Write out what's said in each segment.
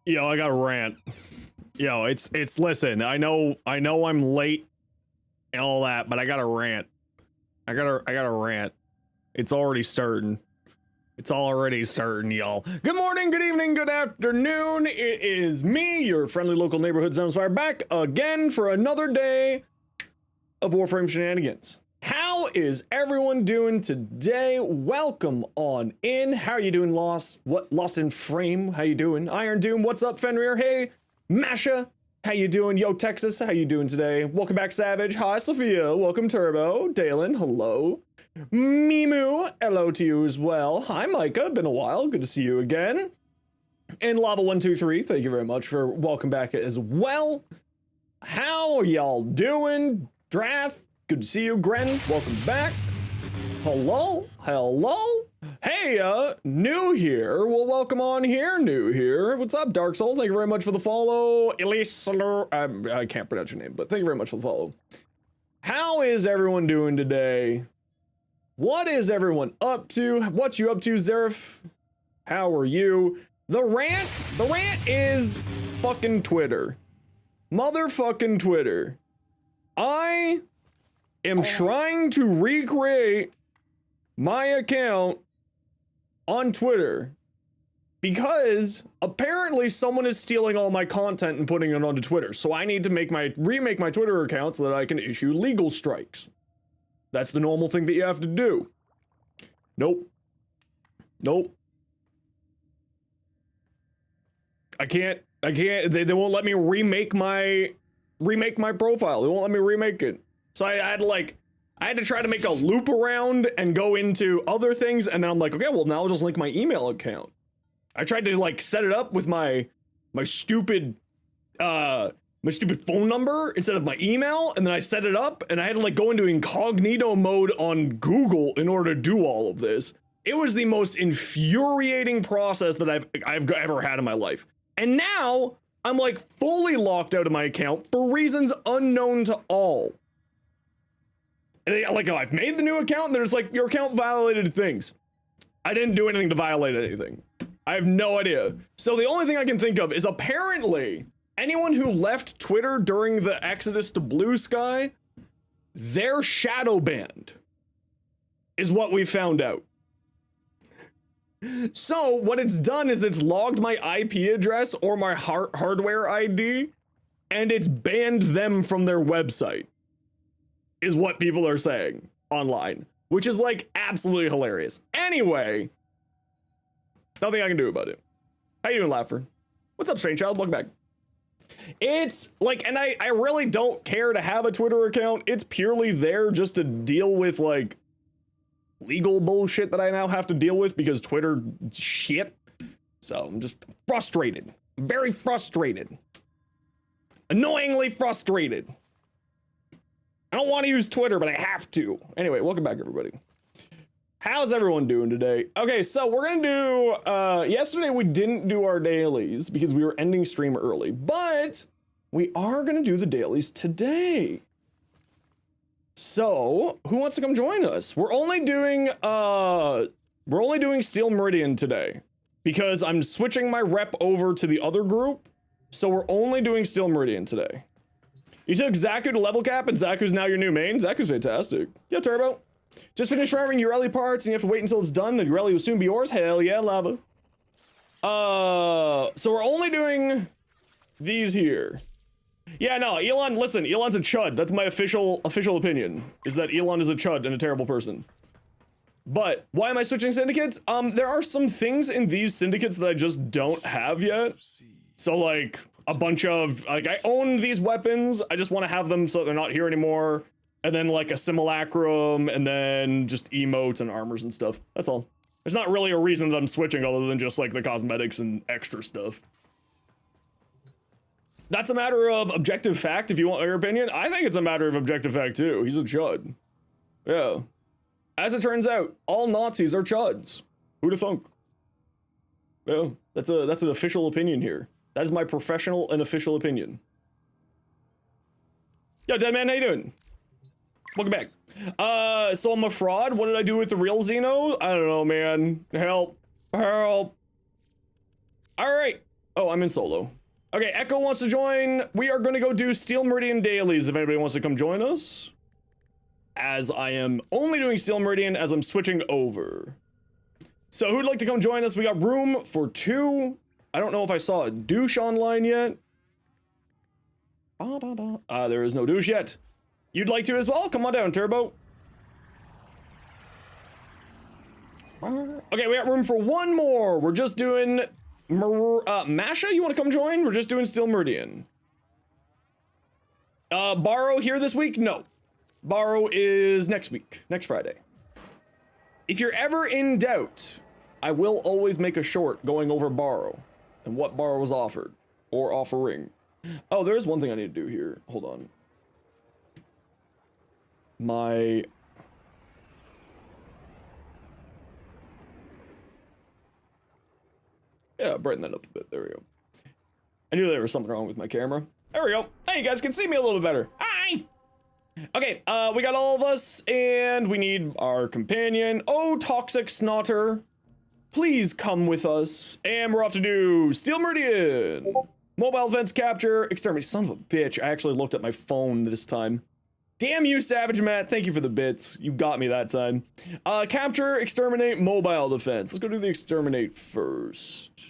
Yo, I got a rant. Yo, it's listen, I know I'm late and all that, but I got a rant. I got a rant. It's already starting. It's already starting, y'all. Good morning, good evening, good afternoon. It is me, your friendly local neighborhood Zenosfire, back again for another day of Warframe shenanigans. How is everyone doing today? Welcome on in. How are you doing, Lost? What, Lost in Frame? How you doing? Iron Doom, what's up, Fenrir? Hey, Masha, how you doing? Yo, Texas, how you doing today? Welcome back, Savage. Hi, Sophia. Welcome, Turbo. Dalen, hello. Mimu, hello to you as well. Hi, Micah. Been a while. Good to see you again. And Lava123, thank you very much for welcome back as well. How are y'all doing? Drath, good to see you. Gren, welcome back. Hello, hello. Hey, new here. Well, welcome on here, new here. What's up, Dark Souls? Thank you very much for the follow. Elise, I can't pronounce your name, but thank you very much for the follow. How is everyone doing today? What is everyone up to? What you up to, Zerf? How are you? The rant is fucking Twitter. Motherfucking Twitter. I am trying to recreate my account on Twitter because apparently someone is stealing all my content and putting it onto Twitter. So I need to remake my Twitter account so that I can issue legal strikes. That's the normal thing that you have to do. Nope. Nope. I can't, they won't let me remake my profile. They won't let me remake it. So I had to try to make a loop around and go into other things, and then I'm like, okay, well now I'll just link my email account. I tried to like set it up with my stupid phone number instead of my email, and then I set it up and I had to like go into incognito mode on Google in order to do all of this. It was the most infuriating process that I've ever had in my life. And now I'm like fully locked out of my account for reasons unknown to all. And they, like, I've made the new account and there's like, your account violated things. I didn't do anything to violate anything. I have no idea. So the only thing I can think of is apparently anyone who left Twitter during the exodus to Blue Sky, they're shadow banned, is what we found out. So what it's done is it's logged my IP address or my hardware ID, and it's banned them from their website, is what people are saying online, which is like absolutely hilarious. Anyway, nothing I can do about it. How you doing, Laugher? What's up, Strange Child? Welcome back. It's like, and I really don't care to have a Twitter account. It's purely there just to deal with like legal bullshit that I now have to deal with because Twitter shit. So I'm just frustrated, very frustrated, annoyingly frustrated. I don't want to use Twitter, but I have to. Anyway, welcome back, everybody. How's everyone doing today? Okay, so we're gonna do, yesterday we didn't do our dailies because we were ending stream early, but we are gonna do the dailies today. So, who wants to come join us? We're only doing Steel Meridian today because I'm switching my rep over to the other group. So we're only doing Steel Meridian today. You took Zaku to level cap and Zaku's now your new main? Zaku's fantastic. Yeah, Turbo. Just finished farming Yareli parts and you have to wait until it's done, then Yareli will soon be yours? Hell yeah, Lava. So we're only doing these here. Yeah, no, Elon, listen, Elon's a chud. That's my official opinion, is that Elon is a chud and a terrible person. But why am I switching syndicates? There are some things in these syndicates that I just don't have yet. So like a bunch of, like, I own these weapons. I just want to have them so they're not here anymore. And then like a simulacrum and then just emotes and armors and stuff. That's all. There's not really a reason that I'm switching other than just like the cosmetics and extra stuff. That's a matter of objective fact, if you want your opinion. I think it's a matter of objective fact, too. He's a chud. Yeah. As it turns out, all Nazis are chuds. Who'da thunk? Yeah, that's an official opinion here. That is my professional and official opinion. Yo, Deadman, how you doing? Welcome back. So I'm a fraud. What did I do with the real Zeno? I don't know, man. Help. Help. All right. Oh, I'm in solo. Okay, Echo wants to join. We are going to go do Steel Meridian dailies if anybody wants to come join us. As I am only doing Steel Meridian as I'm switching over. So who'd like to come join us? We got room for 2. I don't know if I saw a douche online yet. There is no douche yet. You'd like to as well? Come on down, Turbo. Okay, we got room for 1 more. We're just doing Masha, you want to come join? We're just doing Steel Meridian. Borrow here this week? No. Borrow is next week, next Friday. If you're ever in doubt, I will always make a short going over Borrow and what Borrow was offered or offering. Oh, there's one thing I need to do here. Hold on. Yeah, brighten that up a bit. There we go. I knew there was something wrong with my camera. There we go. Hey, you guys can see me a little bit better. Hi! Okay, we got all of us, and we need our companion. Oh, Toxic Snotter. Please come with us. And we're off to do Steel Meridian. Mobile defense capture, exterminate. Son of a bitch, I actually looked at my phone this time. Damn you, Savage Matt. Thank you for the bits. You got me that time. Capture, exterminate, mobile defense. Let's go do the exterminate first.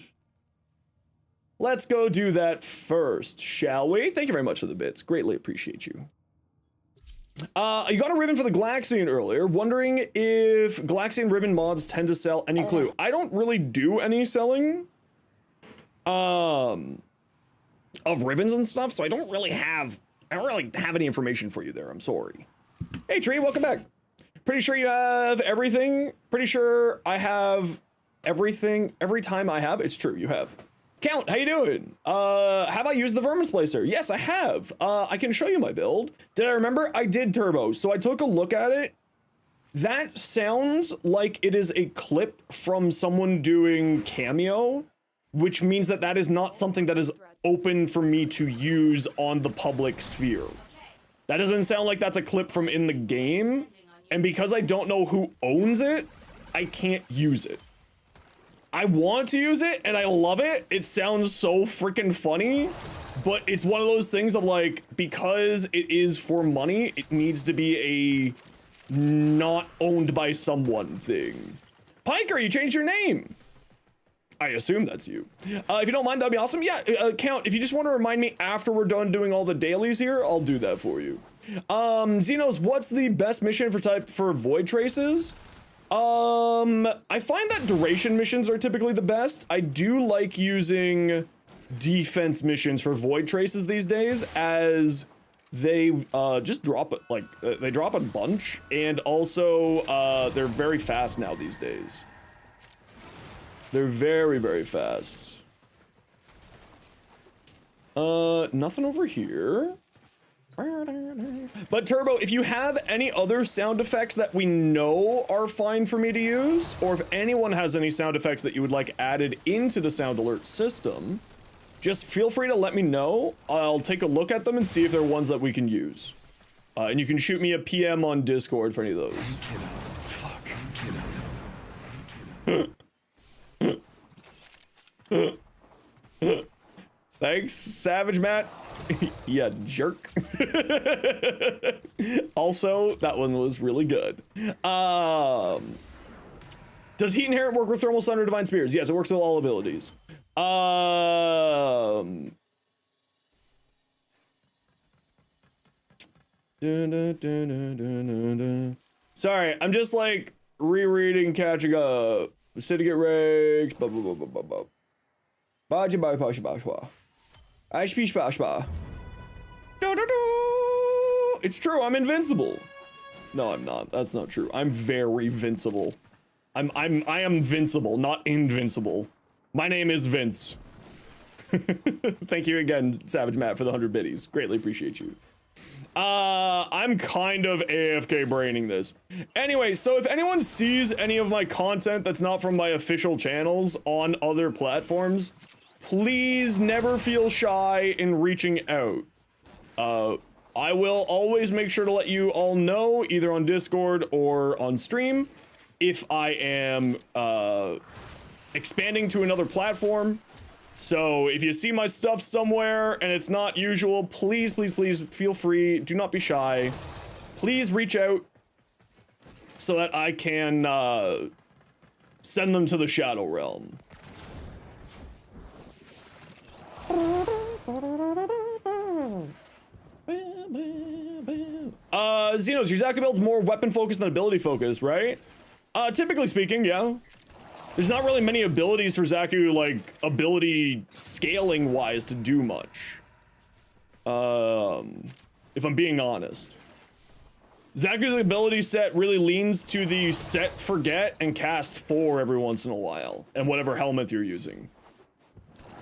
Let's go do that first, shall we? Thank you very much for the bits. Greatly appreciate you. You got a ribbon for the Galaxian earlier. Wondering if Galaxian ribbon mods tend to sell. Any clue? I don't really do any selling of ribbons and stuff, so I don't really have any information for you there. I'm sorry. Hey Tree, welcome back. Pretty sure you have everything. Pretty sure I have everything. Every time I have, it's true. You have. Count, how you doing? Have I used the Vermin Splicer? Yes, I have. I can show you my build. Did I remember? I did turbo. So I took a look at it. That sounds like it is a clip from someone doing Cameo, which means that that is not something that is open for me to use on the public sphere. That doesn't sound like that's a clip from in the game. And because I don't know who owns it, I can't use it. I want to use it and I love it. It sounds so freaking funny, but it's one of those things of like, because it is for money, it needs to be a not owned by someone thing. Piker, you changed your name. I assume that's you. If you don't mind, that'd be awesome. Yeah, Count, if you just want to remind me after we're done doing all the dailies here, I'll do that for you. Xenos, what's the best mission for Void Traces? I find that duration missions are typically the best. I do like using defense missions for Void Traces these days, as they just drop it, like they drop a bunch, and also they're very fast now these days. They're very, very fast. Nothing over here. But Turbo, if you have any other sound effects that we know are fine for me to use, or if anyone has any sound effects that you would like added into the sound alert system, just feel free to let me know. I'll take a look at them and see if they're ones that we can use. And you can shoot me a PM on Discord for any of those. Fuck. Thanks, Savage Matt. Yeah, jerk. Also, that one was really good. Does Heat Inherent work with Thermal Sun or Divine Spears? Yes, it works with all abilities. Sorry, I'm just like rereading, catching up. City get raked. Blah blah blah blah blah blah. Baji bye bye bye bye. It's true, I'm invincible. No, I'm not. That's not true. I'm very vincible. I am vincible, not invincible. My name is Vince. Thank you again, Savage Matt, for the 100 biddies. Greatly appreciate you. I'm kind of AFK braining this. Anyway, so if anyone sees any of my content that's not from my official channels on other platforms, please never feel shy in reaching out. I will always make sure to let you all know, either on Discord or on stream, if I am expanding to another platform, So if you see my stuff somewhere and it's not usual, please, please, please feel free. Do not be shy. Please reach out so that I can send them to the Shadow Realm. Zenos, your Zaku build's more weapon focused than ability focused, right? Typically speaking, yeah. There's not really many abilities for Zaku, like, ability scaling wise to do much. If I'm being honest. Zaku's ability set really leans to the set, forget, and cast 4 every once in a while, and whatever helmet you're using.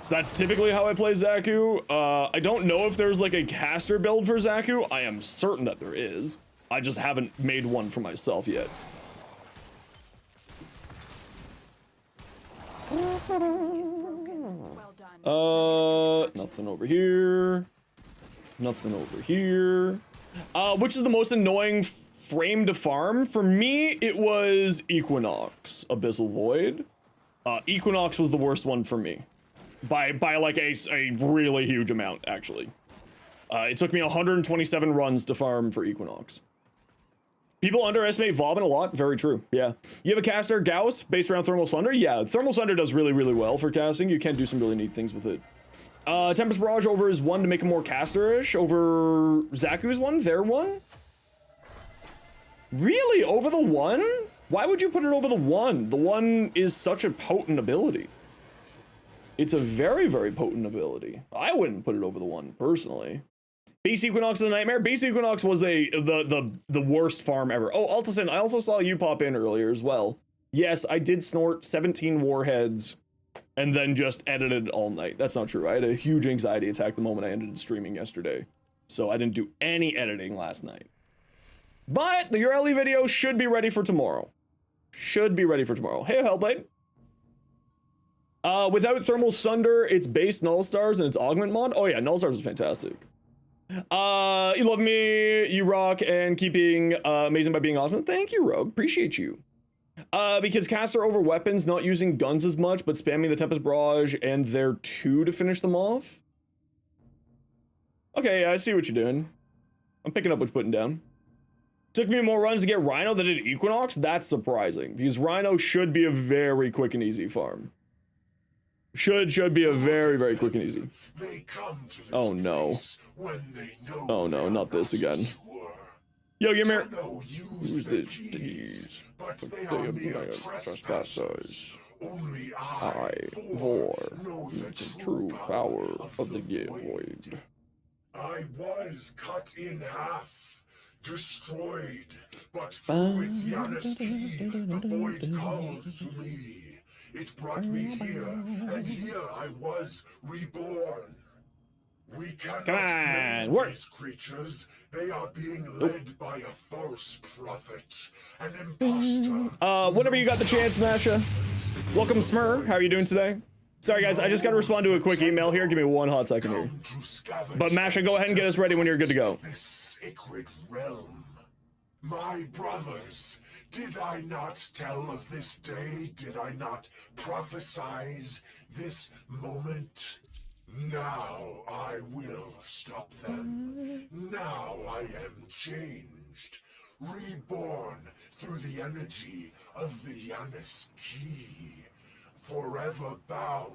So that's typically how I play Zaku. I don't know if there's like a caster build for Zaku. I am certain that there is. I just haven't made one for myself yet. Nothing over here. Nothing over here. Which is the most annoying frame to farm? For me, it was Equinox, Abyssal Void. Equinox was the worst one for me. By like a really huge amount, actually. It took me 127 runs to farm for Equinox. People underestimate Vauban a lot. Very true. Yeah. You have a caster, Gauss, based around Thermal Sunder? Yeah, Thermal Sunder does really, really well for casting. You can do some really neat things with it. Tempest Barrage over his 1 to make him more caster-ish. Over Zaku's 1, their 1? Really? Over the 1? Why would you put it over the 1? The 1 is such a potent ability. It's a very, very potent ability. I wouldn't put it over the 1, personally. Base Equinox is a nightmare. Base Equinox was the worst farm ever. Oh, Altison, I also saw you pop in earlier as well. Yes, I did snort 17 warheads and then just edited all night. That's not true. I had a huge anxiety attack the moment I ended streaming yesterday. So I didn't do any editing last night. But the Yareli video should be ready for tomorrow. Should be ready for tomorrow. Hey, Hellblade. Without Thermal Sunder, it's base Null Stars and it's Augment mod. Oh yeah, Null Stars is fantastic. You love me, you rock, and keeping amazing by being awesome. Thank you, Rogue. Appreciate you. Because caster over weapons, not using guns as much, but spamming the Tempest Barrage and their 2 to finish them off. Okay, yeah, I see what you're doing. I'm picking up what you're putting down. Took me more runs to get Rhino than did Equinox? That's surprising, because Rhino should be a very quick and easy farm. Should be a very, very quick and easy. Oh no. Oh no, not this again. Yo, give me here. Who's these? But they are mere trespassers. Only I, Vor, the true power of the Void. I was cut in half, destroyed, but through its Janus key, the Void called to me. It brought me here, and here I was reborn. We cannot blame these creatures. They are being led by a false prophet, an imposter. Whenever you got the chance, Masha. Welcome, Smur. How are you doing today? Sorry, guys, I just got to respond to a quick email here. Give me 1 hot second here. But Masha, go ahead and get us ready when you're good to go. This sacred realm. My brothers, did I not tell of this day? Did I not prophesize this moment? Now I will stop them. Now I am changed, reborn through the energy of the Janus key, forever bound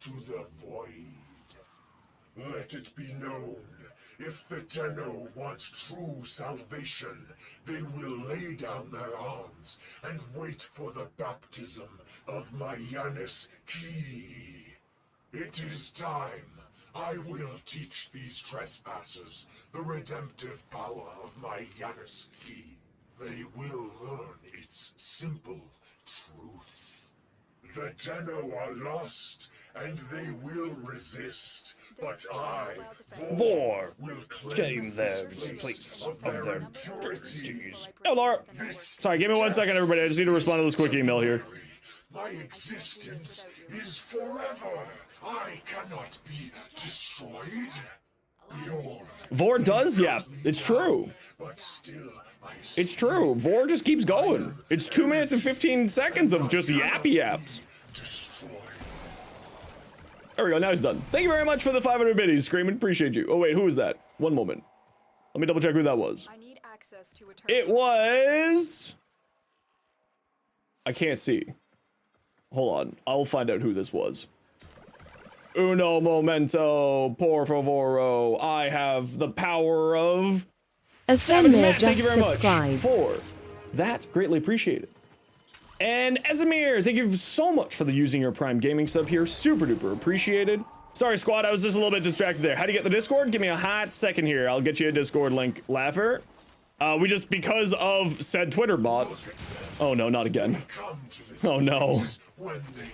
to the void. Let it be known, if the Tenno want true salvation, they will lay down their arms and wait for the baptism of my Janus key. It is time. I will teach these trespassers the redemptive power of my Janus key. They will learn its simple truth. The Tenno are lost, and they will resist. But I, Vor, will claim their place of their impurities. Oh, Laura. Sorry, give me 1 second, everybody. I just need to respond to this quick email here. My existence is forever. I cannot be destroyed. Behold, Vor does, yeah, it's true. But still, it's true. Vor just keeps going. It's 2 minutes and 15 seconds of just yappy yaps. There we go, now he's done. Thank you very much for the 500 biddies, Screamin', appreciate you. Oh wait, who was that? One moment. Let me double check who that was. I need access to a It was... I can't see. Hold on, I'll find out who this was. Uno momento, por favoro. I have the power of... Asemir Thank you just very subscribed. much for that. Greatly appreciated. And Esamir, thank you so much for the using your Prime Gaming sub here. Super duper appreciated. Sorry, squad, I was just a little bit distracted there. How do you get the Discord? Give me a hot second here. I'll get you a Discord link, Laugher. We just, because of said Twitter bots. Oh no, not again. Oh no.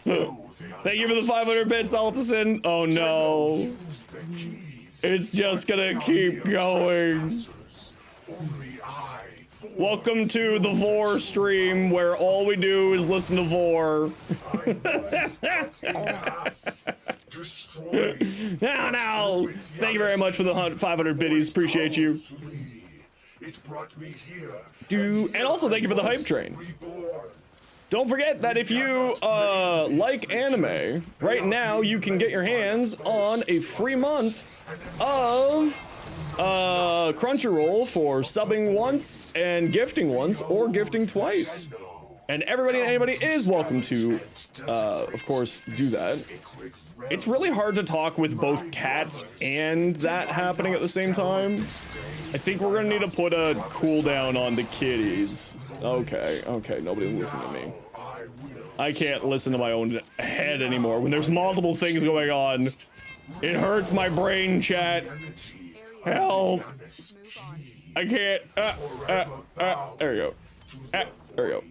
Thank you for the 500 bits, Altison. Oh no. It's just gonna keep going. Welcome to the Vor stream, where all we do is listen to Vor. No. Thank you very much for the 500 biddies. Appreciate you. And also thank you for the hype train. Don't forget that if you like anime, right now you can get your hands on a free month of Crunchyroll for subbing once and gifting once or gifting twice. And everybody and anybody is welcome to, of course, do that. It's really hard to talk with both cats and that happening at the same time. I think we're gonna need to put a cooldown on the kitties. Okay, nobody's listening to me. I can't listen to my own head anymore. When there's multiple things going on, it hurts my brain, chat. Help. I can't. There we go. There we go.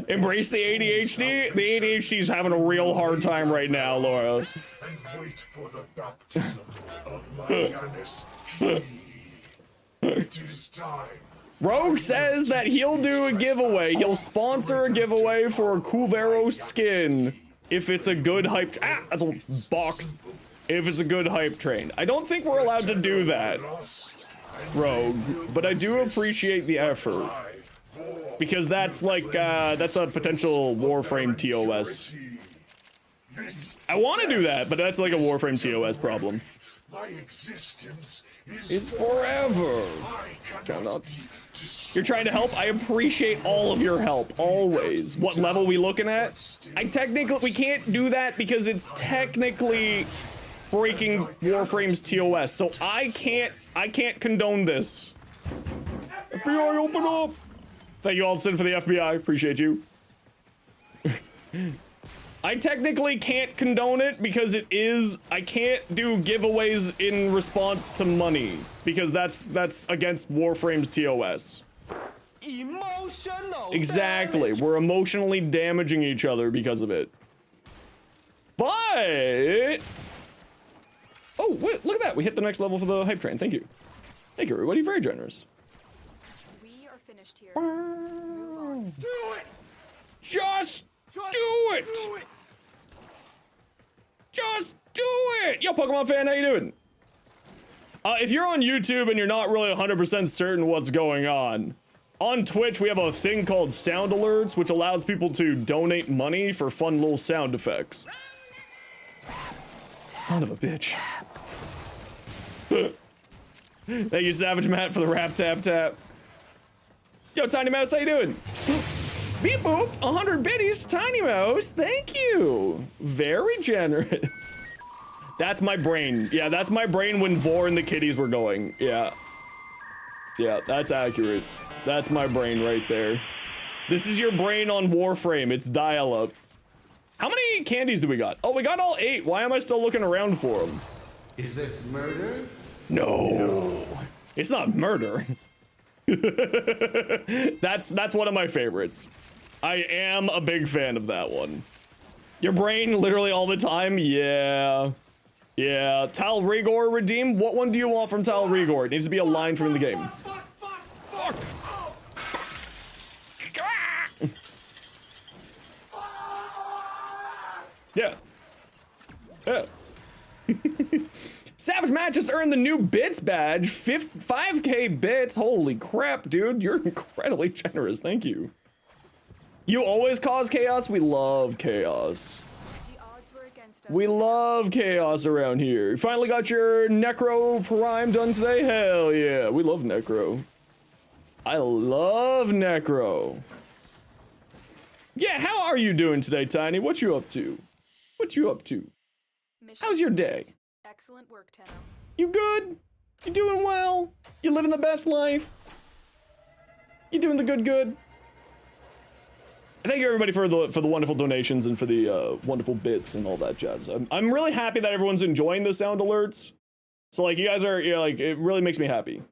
Embrace the ADHD. The ADHD is having a real hard time right now, Laura. Rogue says that he'll do a giveaway. He'll sponsor a giveaway for a Kuvero skin if it's a good hype. That's a box. If it's a good hype train. I don't think we're allowed to do that, Rogue, but I do appreciate the effort. Because that's like, that's a potential Warframe TOS. I want to do that, but that's like a Warframe TOS problem. It's forever. Cannot. You're trying to help? I appreciate all of your help, always. What level we looking at? We can't do that because it's technically breaking Warframe's TOS, so I can't condone this. FBI, open up! Thank you, Alston, for the FBI. Appreciate you. I technically can't condone it because it is. I can't do giveaways in response to money because that's against Warframe's TOS. Emotional. Exactly. We're emotionally damaging each other because of it. But oh, wait, look at that. We hit the next level for the hype train. Thank you. Thank you, everybody. Very generous. Here. Move on. Do it! Just do it! Just do it! Yo, Pokemon fan, how you doing? If you're on YouTube and you're not really 100% certain what's going on Twitch we have a thing called sound alerts, which allows people to donate money for fun little sound effects. Son of a bitch. Thank you, Savage Matt, for the rap tap tap. Yo, Tiny Mouse, how you doing? Beep boop, 100 biddies, Tiny Mouse, thank you. Very generous. That's my brain. Yeah, that's my brain when Vor and the kitties were going. Yeah. Yeah, that's accurate. That's my brain right there. This is your brain on Warframe. It's dial-up. How many candies do we got? Oh, we got all 8. Why am I still looking around for them? Is this murder? No. It's not murder. That's one of my favorites. I am a big fan of that one. Your brain literally all the time? Yeah. Yeah. Tal Rigor redeem? What one do you want from Tal Rigor? It needs to be a line from the game. Fuck. Yeah. Yeah. Savage Matt just earned the new bits badge. 5k bits. Holy crap, dude. You're incredibly generous. Thank you. You always cause chaos? We love chaos. The odds were against us. We love chaos around here. You finally got your Necro Prime done today? Hell yeah, we love Necro. I love Necro. Yeah, how are you doing today, Tiny? What you up to? What you up to? Mission How's your day? complete. Excellent work, Tenno. You good? You doing well? You living the best life? You doing the good? Thank you everybody for the wonderful donations and for the wonderful bits and all that jazz. I'm really happy that everyone's enjoying the sound alerts. So like you guys are, you know, like it really makes me happy.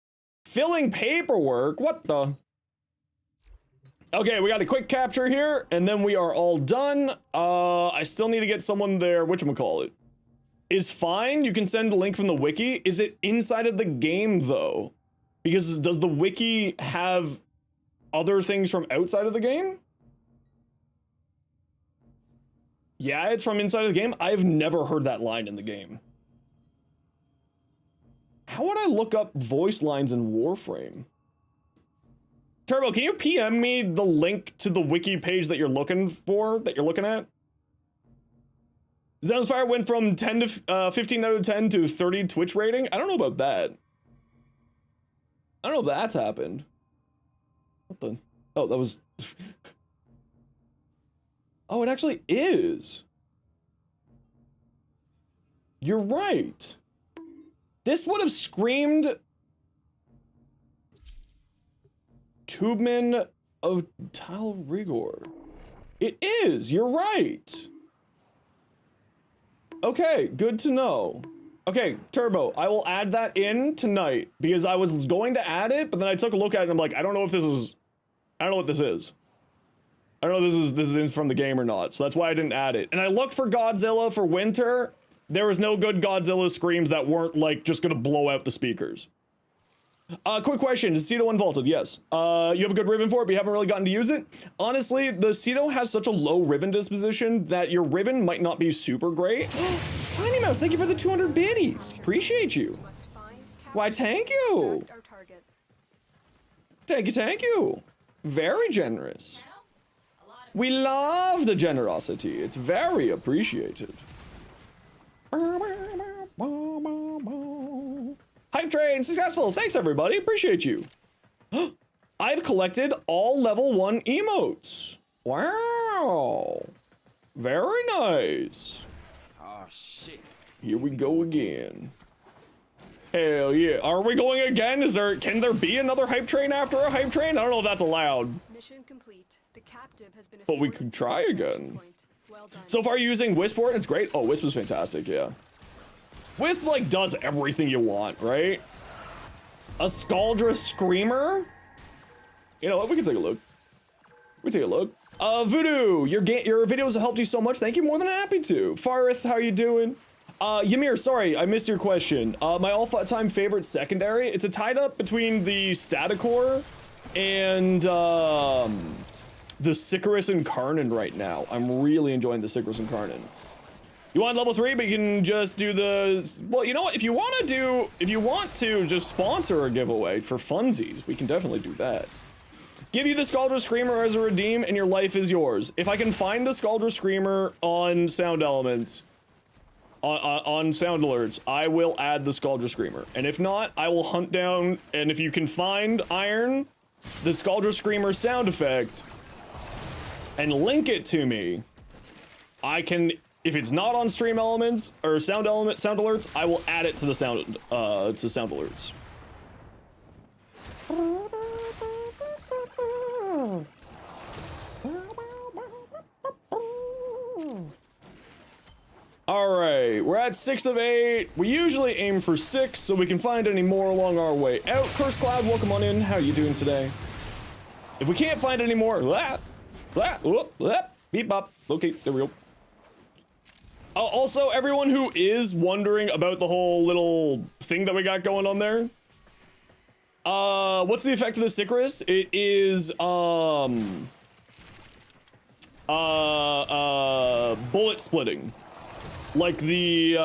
Filling paperwork? What the? Okay, we got a quick capture here, and then we are all done. I still need to get someone there. Whatchamacallit? Is fine. You can send a link from the wiki. Is it inside of the game though? Because does the wiki have other things from outside of the game? Yeah, it's from inside of the game. I've never heard that line in the game. How would I look up voice lines in Warframe? Turbo, can you PM me the link to the wiki page that you're looking for, that you're looking at? Zenosfire went from 10 to 15 out of 10 to 30 Twitch rating. I don't know about that. I don't know if that's happened. What the? Oh, that was... Oh, it actually is. You're right. This would have screamed Tubeman of Tal Rigor. It is, you're right. Okay, good to know. Okay, Turbo, I will add that in tonight because I was going to add it, but then I took a look at it and I'm like, I don't know if this is, I don't know what this is. I don't know if this is in from the game or not, so that's why I didn't add it. And I looked for Godzilla for winter. There was no good Godzilla screams that weren't like just gonna blow out the speakers. Quick question, is Ceto unvaulted? Yes. You have a good Riven for it, but you haven't really gotten to use it? Honestly, the Ceto has such a low Riven disposition that your Riven might not be super great. Tiny Mouse, thank you for the 200 biddies. Appreciate you. Must find, Why, capture, thank you. extract our target. Thank you. Very generous. We love the generosity. It's very appreciated. Hype train successful. Thanks everybody. Appreciate you. I've collected all level 1 emotes. Wow. Very nice. Oh shit. Here we go again. Hell yeah. Are we going again? Can there be another hype train after a hype train? I don't know if that's allowed. Mission complete. The captive has been But we escorted could to try the again. extraction point. Well done. So far using Wisp for it, it's great. Oh, Wisp is fantastic, yeah. Wisp like does everything you want, right? A Scaldra Screamer? You know what, we can take a look. We take a look. Voodoo, your videos have helped you so much. Thank you, more than happy to. Farith, how you doing? Ymir, sorry, I missed your question. My all-time favorite secondary, it's a tied up between the Staticore and, the Sicarus and Karnan right now. I'm really enjoying the Sicarus and Karnan. You want level 3, but you can just do the... Well, you know what? If you want to just sponsor a giveaway for funsies, we can definitely do that. Give you the Scaldra Screamer as a redeem, and your life is yours. If I can find the Scaldra Screamer on Sound Elements, on Sound Alerts, I will add the Scaldra Screamer. And if not, I will hunt down, and if you can find Iron, the Scaldra Screamer sound effect, and link it to me, I can, if it's not on Stream Elements or Sound Alerts, I will add it to the Sound Alerts. All right, we're at 6 of 8. We usually aim for 6 so we can find any more along our way out. Curse Cloud, welcome on in. How you doing today? If we can't find any more, beep bop. Okay, there we go. Also, everyone who is wondering about the whole little thing that we got going on there, what's the effect of the Sicarus? It is bullet splitting. Like the,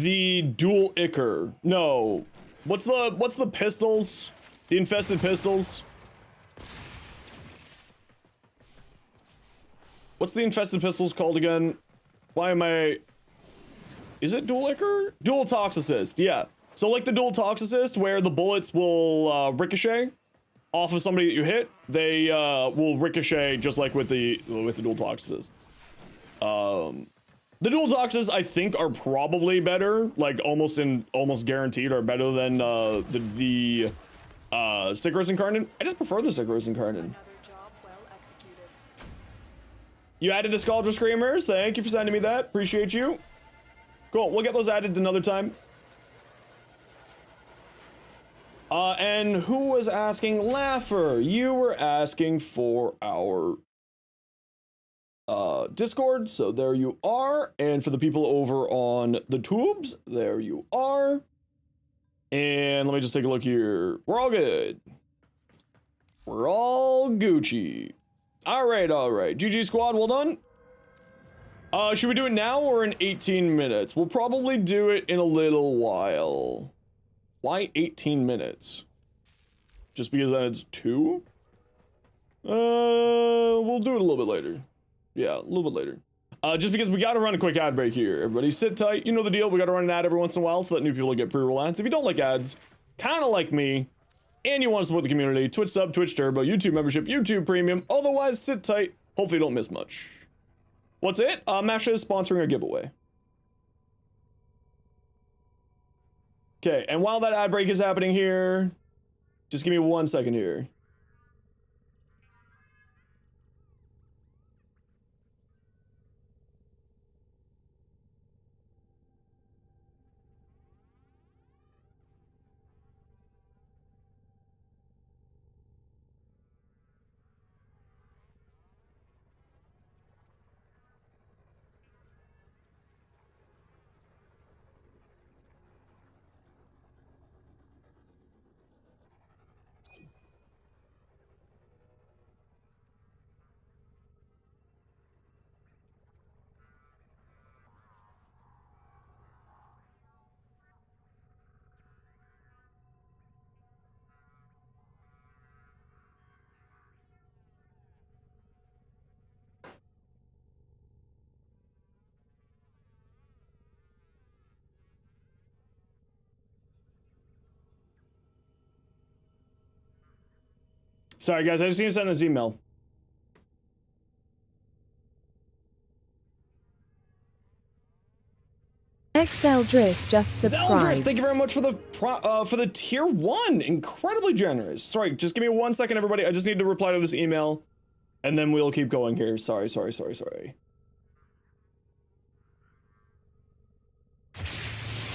the dual ichor. No. What's the pistols? The infested pistols? What's the infested pistols called again? Why am I... Is it dual ichor? Dual toxicist, yeah. So like the dual toxicist where the bullets will ricochet off of somebody that you hit, they will ricochet just like with the dual toxicist. The dual toxins I think are probably better, like almost guaranteed are better than the Sickros Incarnate. I just prefer the Sickros Incarnate. Another job well executed. You added the Scaldra Screamers. Thank you for sending me that. Appreciate you. Cool. We'll get those added another time. And who was asking? Laugher, you were asking for our Discord, so there you are. And for the people over on the tubes, there you are. And let me just take a look here. We're all good. We're all Gucci. All right. GG squad, well done. Should we do it now or in 18 minutes? We'll probably do it in a little while. Why 18 minutes? Just because then it's 2? We'll do it a little bit later. Yeah, a little bit later. Just because we gotta run a quick ad break here. Everybody sit tight, you know the deal. We gotta run an ad every once in a while so that new people get pre-roll ads. If you don't like ads, kinda like me, and you want to support the community, Twitch sub, Twitch Turbo, YouTube membership, YouTube Premium. Otherwise, sit tight. Hopefully you don't miss much. What's it? Masha is sponsoring a giveaway. Okay, and while that ad break is happening here, just give me 1 second here. Sorry guys, I just need to send this email. XL Driss just subscribed. Zeldris, thank you very much for the tier 1. Incredibly generous. Sorry, just give me 1 second, everybody. I just need to reply to this email, and then we'll keep going here. Sorry.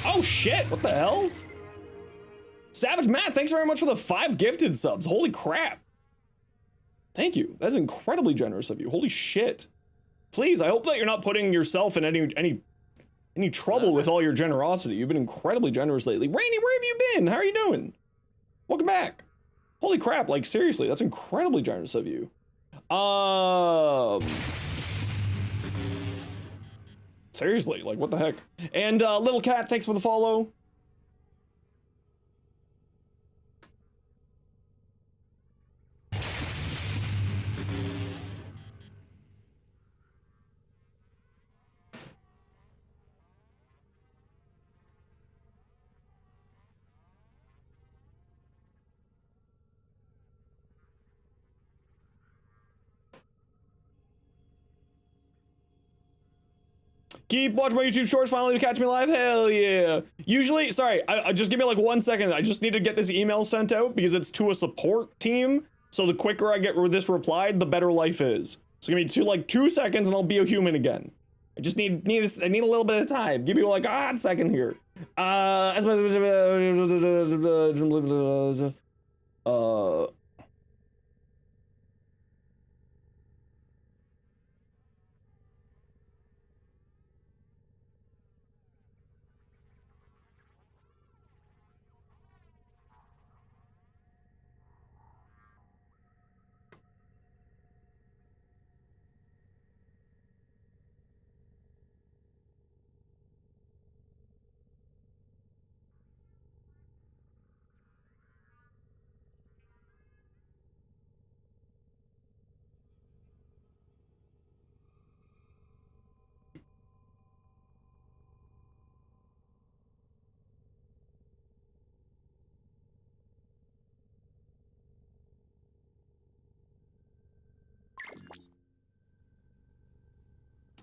Oh shit! What the hell? Savage Matt, thanks very much for the 5 gifted subs. Holy crap! Thank you. That's incredibly generous of you. Holy shit! Please, I hope that you're not putting yourself in any trouble with all your generosity. You've been incredibly generous lately. Rainy, where have you been? How are you doing? Welcome back. Holy crap, like seriously, that's incredibly generous of you. Seriously, like what the heck? And Little Cat, thanks for the follow. Keep watching my YouTube shorts finally to catch me live. Hell yeah. Usually, sorry, I just give me like 1 second. I just need to get this email sent out because it's to a support team. So the quicker I get this replied, the better life is. So give me 2 seconds and I'll be a human again. I just need a little bit of time. Give me like a second here.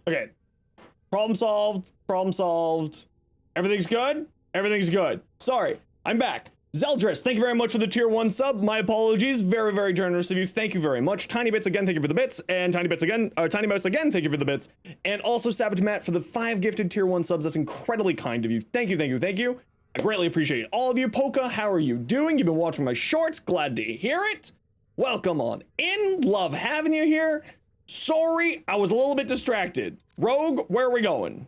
Okay. Problem solved. Problem solved. Everything's good? Everything's good. Sorry, I'm back. Zeldris, thank you very much for the tier 1 sub. My apologies. Very, very generous of you. Thank you very much. Tiny Bits again, thank you for the bits. And Tiny Bits again, Tiny Mouse again, thank you for the bits. And also Savage Matt for the 5 gifted tier 1 subs. That's incredibly kind of you. Thank you, thank you, thank you. I greatly appreciate all of you. Polka, how are you doing? You've been watching my shorts. Glad to hear it. Welcome on in. Love having you here. Sorry, I was a little bit distracted. Rogue, where are we going?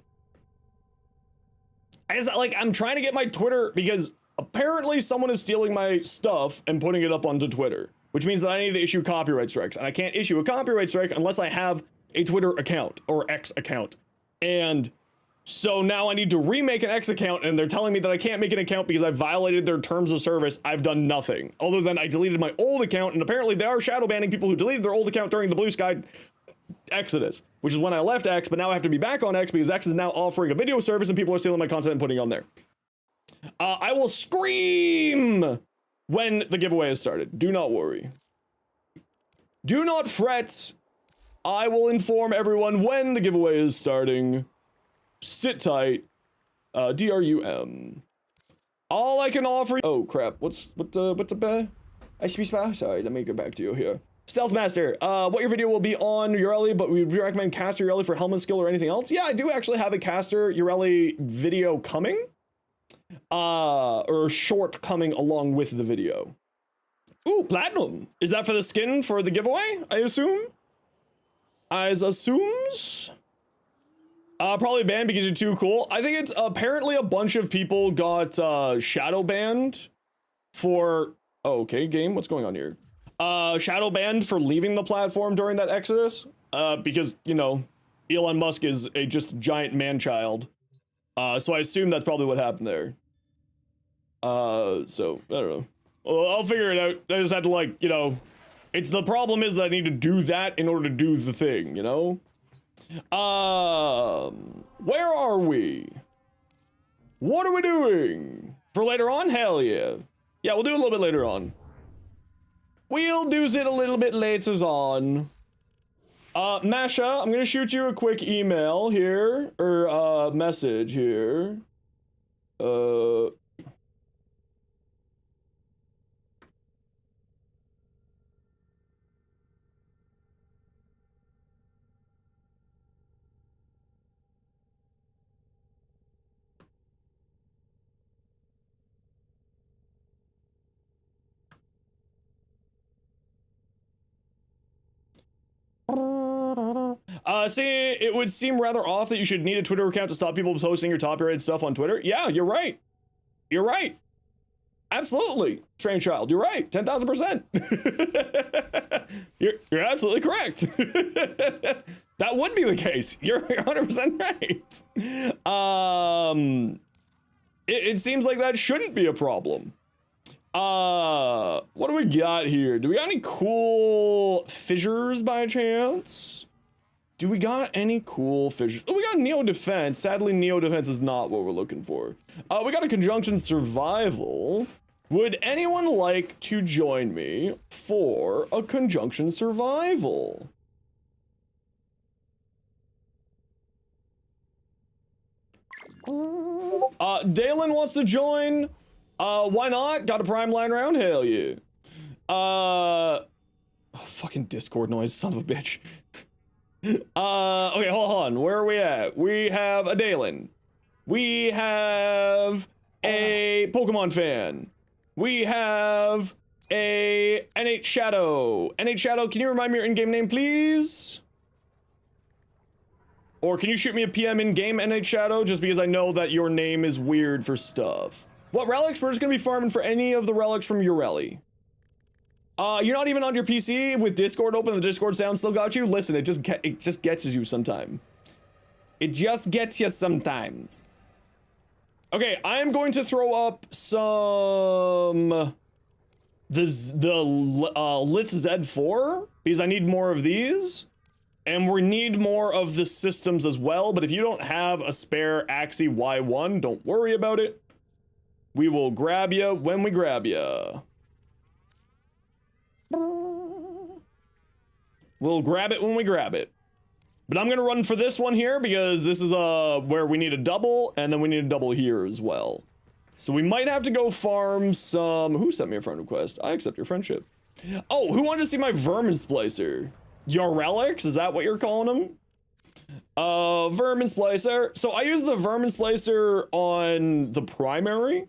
I'm trying to get my Twitter because apparently someone is stealing my stuff and putting it up onto Twitter, which means that I need to issue copyright strikes, and I can't issue a copyright strike unless I have a Twitter account or X account. And so now I need to remake an X account, and they're telling me that I can't make an account because I violated their terms of service. I've done nothing other than I deleted my old account, and apparently they are shadow banning people who deleted their old account during the Blue Sky Exodus, which is when I left X, but now I have to be back on X because X is now offering a video service and people are stealing my content and putting it on there. I will scream when the giveaway has started. Do not worry. Do not fret. I will inform everyone when the giveaway is starting. Sit tight. DRUM. All I can offer. Oh crap! What's a I should be sorry. Let me get back to you here. Stealth Master, what your video will be on Yareli, but we recommend caster Yareli for helmet skill or anything else. Yeah, I do actually have a caster Yareli video coming. Or short coming along with the video. Ooh, platinum. Is that for the skin for the giveaway, I assume? Assumes? Probably banned because you're too cool. I think it's apparently a bunch of people got shadow banned for... Oh, okay, game, what's going on here? Shadow banned for leaving the platform during that exodus. Because, you know, Elon Musk is a just giant man-child. So I assume that's probably what happened there. So, I don't know. Well, I'll figure it out. I just had to, like, you know... It's the problem is that I need to do that in order to do the thing, you know? Where are we? What are we doing? For later on? Hell yeah. Yeah, we'll do it a little bit later on. We'll do it a little bit later on. Masha, I'm gonna shoot you a quick email here, or, message here. See, it would seem rather off that you should need a Twitter account to stop people posting your copyrighted stuff on Twitter. Yeah, you're right. You're right. Absolutely, Trained Child. You're right. 10,000%. You're absolutely correct. That would be the case. You're 100% right. It seems like that shouldn't be a problem. What do we got here? Do we got any cool fissures by chance? Do we got any cool fissures? Oh, we got Neo Defense. Sadly, Neo Defense is not what we're looking for. We got a Conjunction Survival. Would anyone like to join me for a Conjunction Survival? Dalen wants to join. Why not? Got a prime line round? Hell yeah. Oh, fucking Discord noise, son of a bitch. Okay, hold on. Where are we at? We have a Dalen. We have a Pokemon fan. We have a NH Shadow. NH Shadow, can you remind me your in-game name, please? Or can you shoot me a PM in-game, NH Shadow, just because I know that your name is weird for stuff. What relics? We're just gonna be farming for any of the relics from Yareli. You're not even on your PC with Discord open. The Discord sound still got you. Listen, it just gets you sometime. It just gets you sometimes. Okay, I am going to throw up some the Lith Z4 because I need more of these, and we need more of the systems as well. But if you don't have a spare Axie Y1, don't worry about it. We will grab you when we grab you. We'll grab it when we grab it. But I'm gonna run for this one here because this is where we need a double, and then we need a double here as well. So we might have to go farm some. Who sent me a friend request? I accept your friendship. Oh, who wanted to see my vermin splicer? Yareli? Is that what you're calling him? Vermin splicer. So I use the vermin splicer on the primary.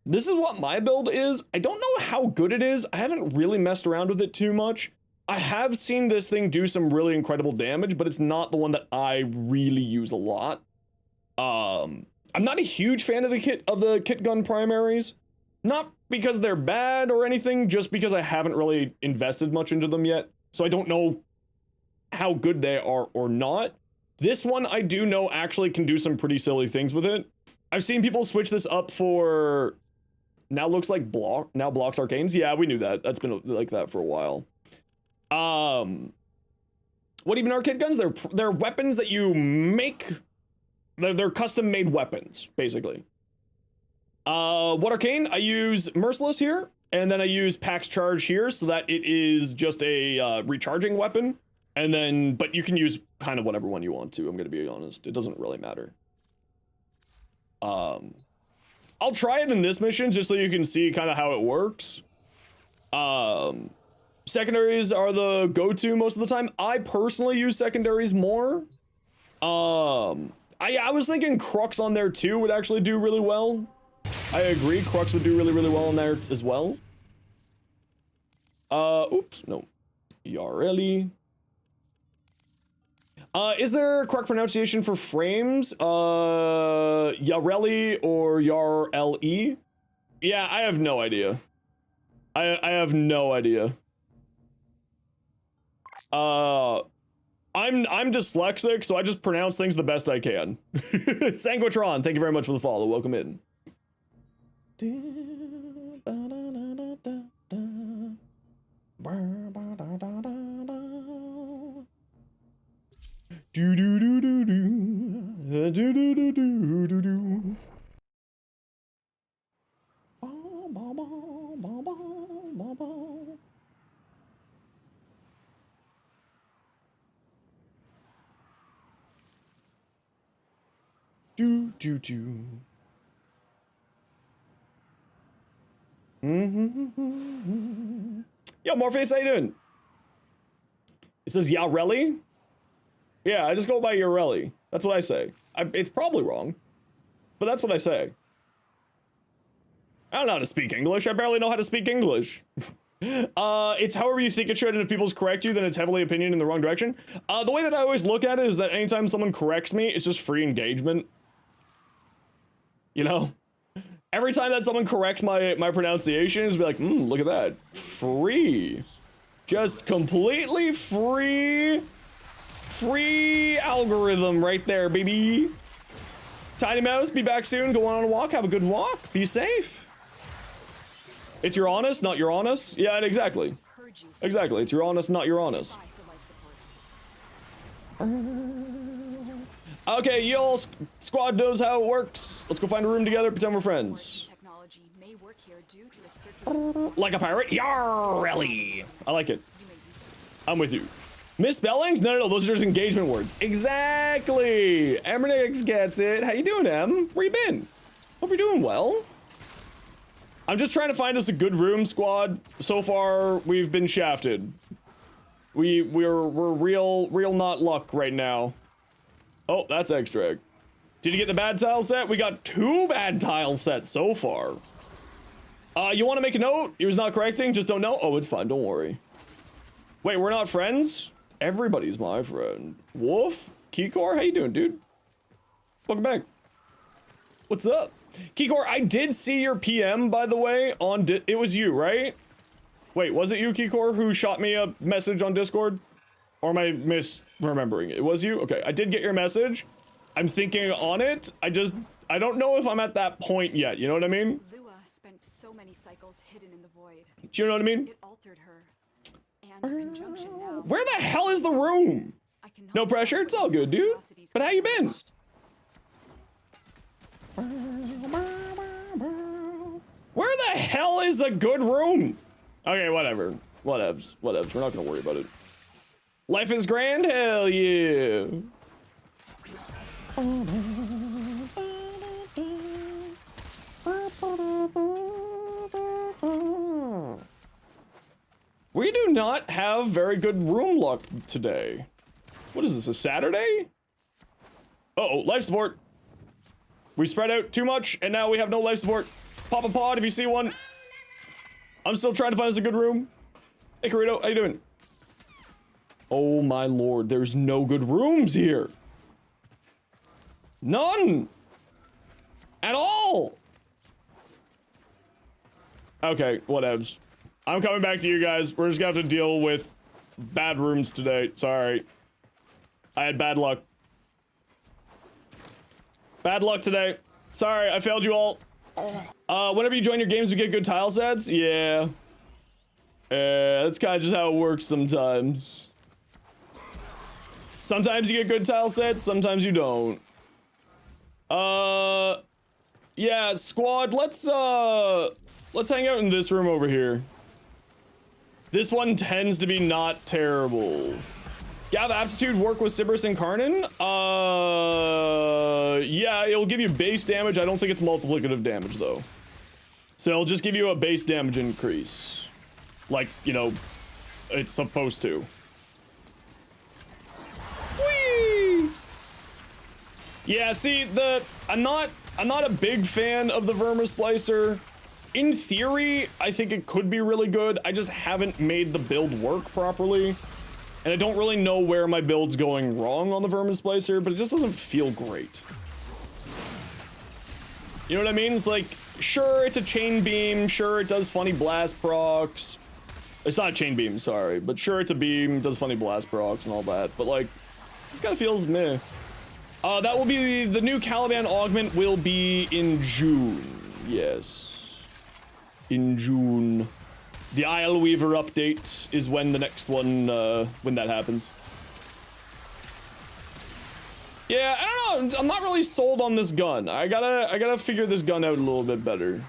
This is what my build is. I don't know how good it is. I haven't really messed around with it too much. I have seen this thing do some really incredible damage, but it's not the one that I really use a lot. I'm not a huge fan of the kit gun primaries. Not because they're bad or anything, just because I haven't really invested much into them yet. So I don't know how good they are or not. This one I do know actually can do some pretty silly things with it. I've seen people switch this up for now blocks arcanes. Yeah, we knew that. That's been like that for a while. What even are kit guns? They're weapons that you make. They're custom made weapons, basically. What arcane? I use Merciless here, and then I use Pax Charge here so that it is just a recharging weapon. And then, but you can use kind of whatever one you want to, I'm gonna be honest. It doesn't really matter. I'll try it in this mission just so you can see kind of how it works. Secondaries are the go-to most of the time. I personally use secondaries more. I was thinking Crux on there too would actually do really well. I agree, Crux would do really, really well in there as well. Oops, no. Yareli. Is there a correct pronunciation for frames? Yareli or Yarle? Yeah, I have no idea. I have no idea. I'm dyslexic, so I just pronounce things the best I can. Sanguitron, thank you very much for the follow. Welcome in. Do do do do do do do do do do do. Do do do. Yo, Morpheus, how you doing? It says Yareli. Yeah, I just go by Yareli. That's what I say. It's probably wrong, but that's what I say. I don't know how to speak English. I barely know how to speak English. It's however you think it should, and if people correct you, then it's heavily opinion in the wrong direction. The way that I always look at it is that anytime someone corrects me, it's just free engagement. You know? Every time that someone corrects my pronunciation, it's be like, look at that. Free. Just completely free. Free algorithm right there, baby. Tiny Mouse, be back soon. Go on a walk. Have a good walk. Be safe. It's your honest, not your honest. Yeah, exactly. Exactly. It's your honest, not your honest. Okay, y'all squad knows how it works. Let's go find a room together, pretend we're friends. Like a pirate? Yareli! I like it. I'm with you. Misspellings? No, those are just engagement words. Exactly! Emernix gets it. How you doing, Em? Where you been? Hope you're doing well. I'm just trying to find us a good room, squad. So far, we've been shafted. We're real not luck right now. Oh, that's extra. Did you get the bad tile set? We got 2 bad tile sets so far. You want to make a note? He was not correcting, just don't know? Oh, it's fine, don't worry. Wait, we're not friends? Everybody's my friend. Wolf? Kikor, how you doing, dude? Welcome back. What's up? Kikor, I did see your PM, by the way, on it was you, right? Wait, was it you, Kikor, who shot me a message on Discord? Or am I misremembering it? It was you? Okay, I did get your message. I'm thinking on it. I don't know if I'm at that point yet, you know what I mean? Lua spent so many cycles hidden in the void. Do you know what I mean? It altered her. And conjunction now. Where the hell is the room? No pressure, it's all good, dude. But how you been? Where the hell is a good room? Okay, whatever. Whatevs. We're not gonna worry about it. Life is grand, hell yeah. We do not have very good room luck today. What is this, a Saturday? Uh-oh, life support. We spread out too much, and now we have no life support. Pop a pod if you see one. I'm still trying to find us a good room. Hey, Carito, how you doing? Oh my lord, there's no good rooms here. None. At all. Okay, whatevs. I'm coming back to you guys. We're just gonna have to deal with bad rooms today. Sorry. I had bad luck. Bad luck today. Sorry, I failed you all. Whenever you join your games, you get good tile sets? Yeah. That's kind of just how it works sometimes. Sometimes you get good tile sets, sometimes you don't. Yeah, squad, let's hang out in this room over here. This one tends to be not terrible. Gav Aptitude work with Sybaris and Karnan? Yeah, it'll give you base damage. I don't think it's multiplicative damage, though. So it'll just give you a base damage increase. Like, you know, it's supposed to. Whee! Yeah, see, I'm not a big fan of the Vermisplicer. In theory, I think it could be really good. I just haven't made the build work properly. And I don't really know where my build's going wrong on the Vermisplicer, but it just doesn't feel great. You know what I mean? It's like, sure, it's a chain beam. Sure, it does funny blast procs. It's not a chain beam, sorry. But sure, it's a beam, does funny blast procs and all that. But like, this kind of feels meh. That will be, the new Caliban augment will be in June. Yes. In June. The Isle Weaver update is when the next one, when that happens. Yeah, I don't know. I'm not really sold on this gun. I gotta figure this gun out a little bit better.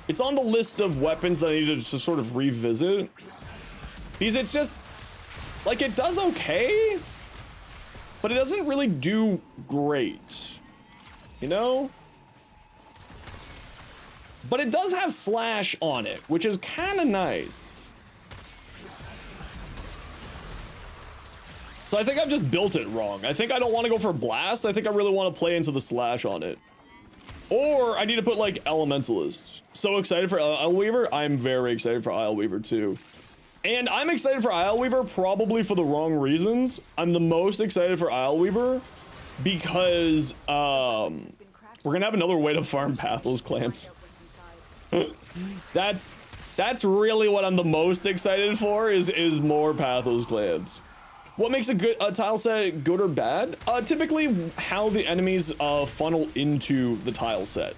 It's on the list of weapons that I need to sort of revisit. Because it's just, like, it does okay, but it doesn't really do great. You know? But it does have slash on it, which is kind of nice. So I think I've just built it wrong. I think I don't want to go for blast. I think I really want to play into the slash on it. Or I need to put like Elementalist. So excited for Isle Weaver. I'm very excited for Isle Weaver too. And I'm excited for Isle Weaver probably for the wrong reasons. I'm the most excited for Isle Weaver because we're gonna have another way to farm Pathos clamps. That's really what I'm the most excited for is more Pathos clamps. What makes a tile set good or bad? Typically how the enemies funnel into the tile set.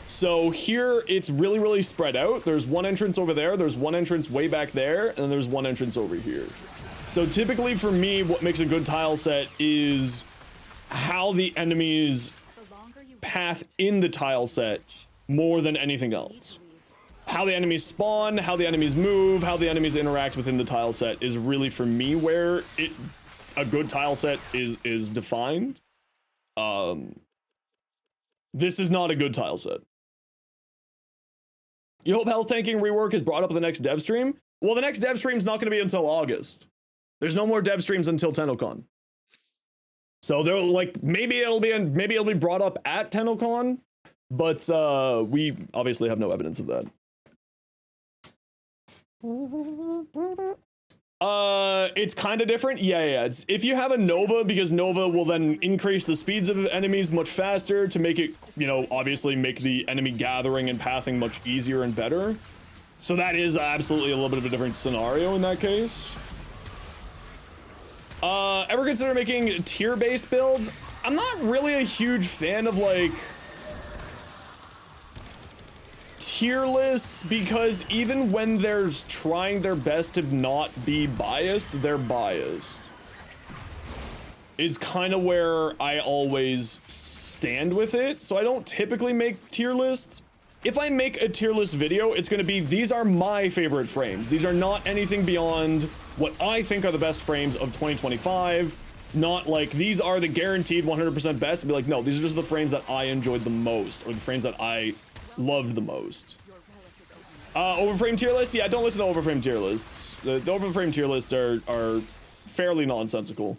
So here it's really spread out. There's one entrance over there, there's one entrance way back there, and there's one entrance over here. So typically for me, what makes a good tile set is how the enemies path in the tile set more than anything else. How the enemies spawn, how the enemies move, how the enemies interact within the tile set is really for me where a good tile set is defined. This is not a good tile set. You hope health tanking rework is brought up in the next dev stream? Well, the next dev stream's not going to be until August. There's no more dev streams until TennoCon. So they'll like maybe it'll be brought up at TennoCon, but we obviously have no evidence of that. It's kind of different. Yeah. It's if you have a Nova, because Nova will then increase the speeds of enemies much faster to make it, you know, obviously make the enemy gathering and pathing much easier and better. So that is absolutely a little bit of a different scenario in that case. Ever consider making tier-based builds? I'm not really a huge fan of like tier lists because even when they're trying their best to not be biased, they're biased. Is kind of where I always stand with it. So I don't typically make tier lists. if I make a tier list video, it's going to be, these are my favorite frames. These are not anything beyond what I think are the best frames of 2025. Not like, these are the guaranteed 100% best. Be like, no, these are just the frames that I enjoyed the most, or the frames that I loved the most. Overframe tier list? Yeah, don't listen to overframe tier lists. The overframe tier lists are fairly nonsensical.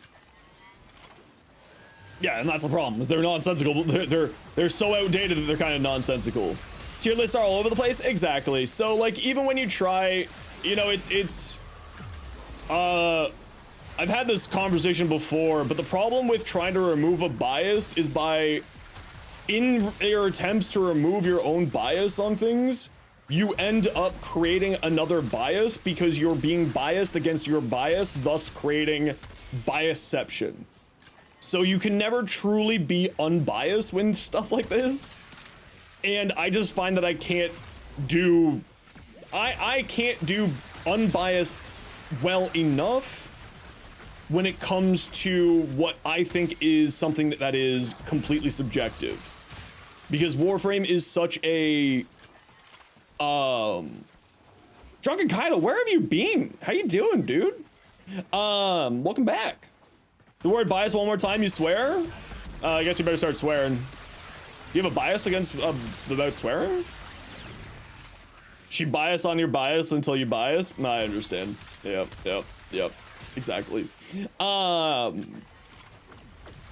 Yeah, and that's the problem, is they're nonsensical. They're so outdated that they're kind of nonsensical. Tier lists are all over the place? Exactly. So, like, even when you try, you know, I've had this conversation before, but the problem with trying to remove a bias is in your attempts to remove your own bias on things, you end up creating another bias because you're being biased against your bias, thus creating biasception. So you can never truly be unbiased when stuff like this. And I just find that I can't do unbiased well enough when it comes to what I think is something that is completely subjective. Because Warframe is such a Drunken Kaido, where have you been? How you doing, dude? Welcome back. The word bias one more time, you swear? I guess you better start swearing. Do you have a bias against about swearing? She bias on your bias until you bias? Nah, I understand. Yep. Exactly.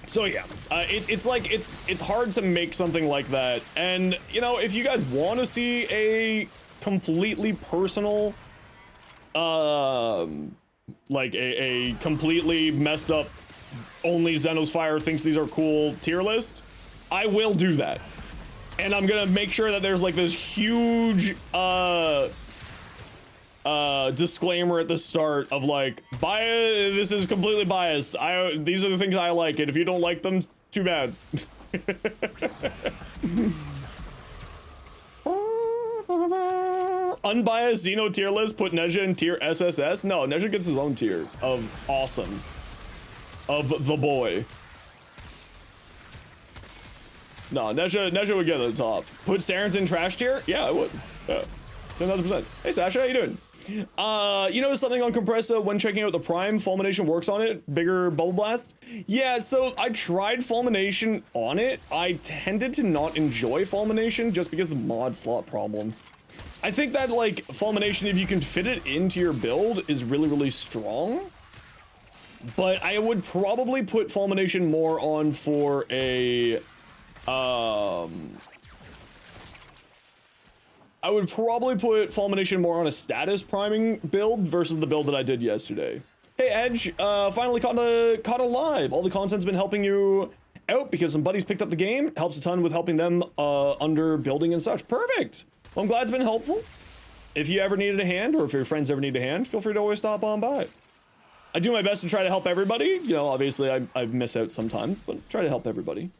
So yeah, it's like, it's hard to make something like that. And, you know, if you guys want to see a completely personal, like a completely messed up, only Zenosfire thinks these are cool tier list, I will do that. And I'm gonna make sure that there's like this huge, disclaimer at the start of like, this is completely biased. These are the things I like, and if you don't like them, too bad. Unbiased Xeno tier list, put Nezha in tier SSS. No, Nezha gets his own tier of awesome. Of the boy. No, Nezha would get at the top. Put Saren's in trash tier? Yeah, I would. Yeah. 10,000%. Hey Sasha, how you doing? You noticed something on Compressa when checking out the Prime? Fulmination works on it? Bigger Bubble Blast? Yeah, so I tried Fulmination on it. I tended to not enjoy Fulmination just because of the mod slot problems. I think that, like, Fulmination, if you can fit it into your build, is really, really strong. But I would probably put Fulmination more on for a, I would probably put Fulmination more on a status priming build versus the build that I did yesterday. Hey Edge, finally caught alive. All the content's been helping you out because some buddies picked up the game. Helps a ton with helping them under building and such. Perfect. Well, I'm glad it's been helpful. If you ever needed a hand, or if your friends ever need a hand, feel free to always stop on by. I do my best to try to help everybody. You know, obviously I miss out sometimes, but try to help everybody.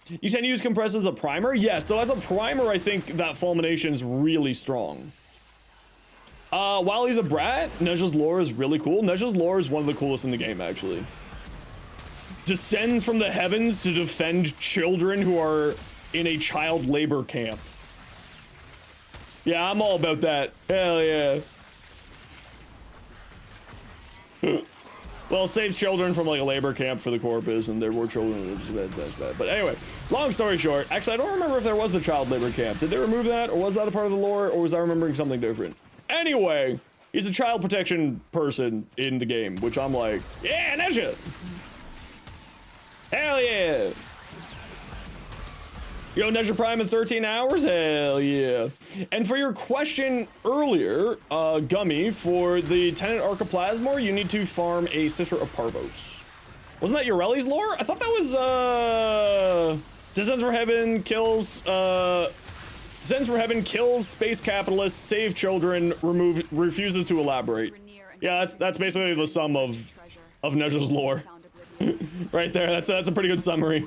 You tend to use Compress as a primer? Yeah, so as a primer, I think that Fulmination is really strong. While he's a brat, Nezha's lore is really cool. Nezha's lore is one of the coolest in the game, actually. Descends from the heavens to defend children who are in a child labor camp. Yeah, I'm all about that. Hell yeah. Well, it saves children from like a labor camp for the corpus, and there were children. That's bad. But anyway, long story short, actually, I don't remember if there was the child labor camp. Did they remove that, or was that a part of the lore, or was I remembering something different? Anyway, he's a child protection person in the game, which I'm like, yeah, Nezha. Hell yeah. Yo, Nezha Prime in 13 hours? Hell yeah. And for your question earlier, Gummy, for the Tenant Archiplasmor, you need to farm a Sister of Parvos. Wasn't that Yareli's lore? I thought that was, Descends from Heaven kills, Descends from Heaven kills space capitalists, save children, refuses to elaborate. Yeah, that's basically the sum of Nezha's lore. Right there, that's a pretty good summary.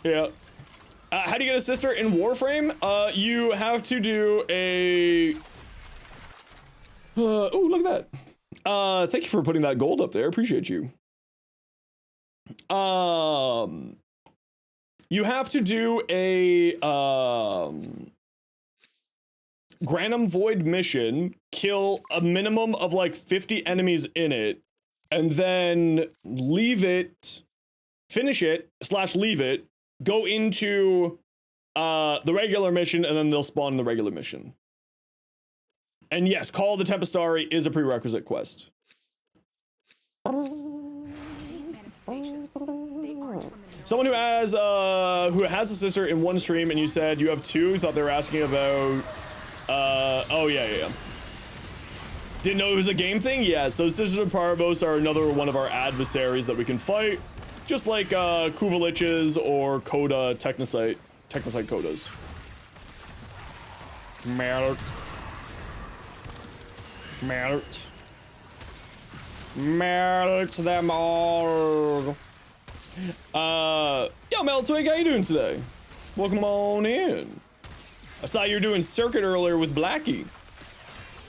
Yeah. How do you get a sister in Warframe? You have to do a... oh, look at that. Thank you for putting that gold up there. Appreciate you. You have to do a Granum Void mission, kill a minimum of like 50 enemies in it, and then leave it, finish it, / leave it, go into the regular mission, and then they'll spawn in the regular mission. And yes, Call of the Tempestari is a prerequisite quest. These manifestations, they aren't from the Someone who has a sister in one stream, and you said you have two. Thought they were asking about. Oh yeah. Didn't know it was a game thing. Yeah. So Sisters of Parvos are another one of our adversaries that we can fight, just like Kuvaliches or Coda Technosite Codas. Melt them all. Yo, Meltwig, how you doing today? Welcome on in. I saw you were doing circuit earlier with Blackie.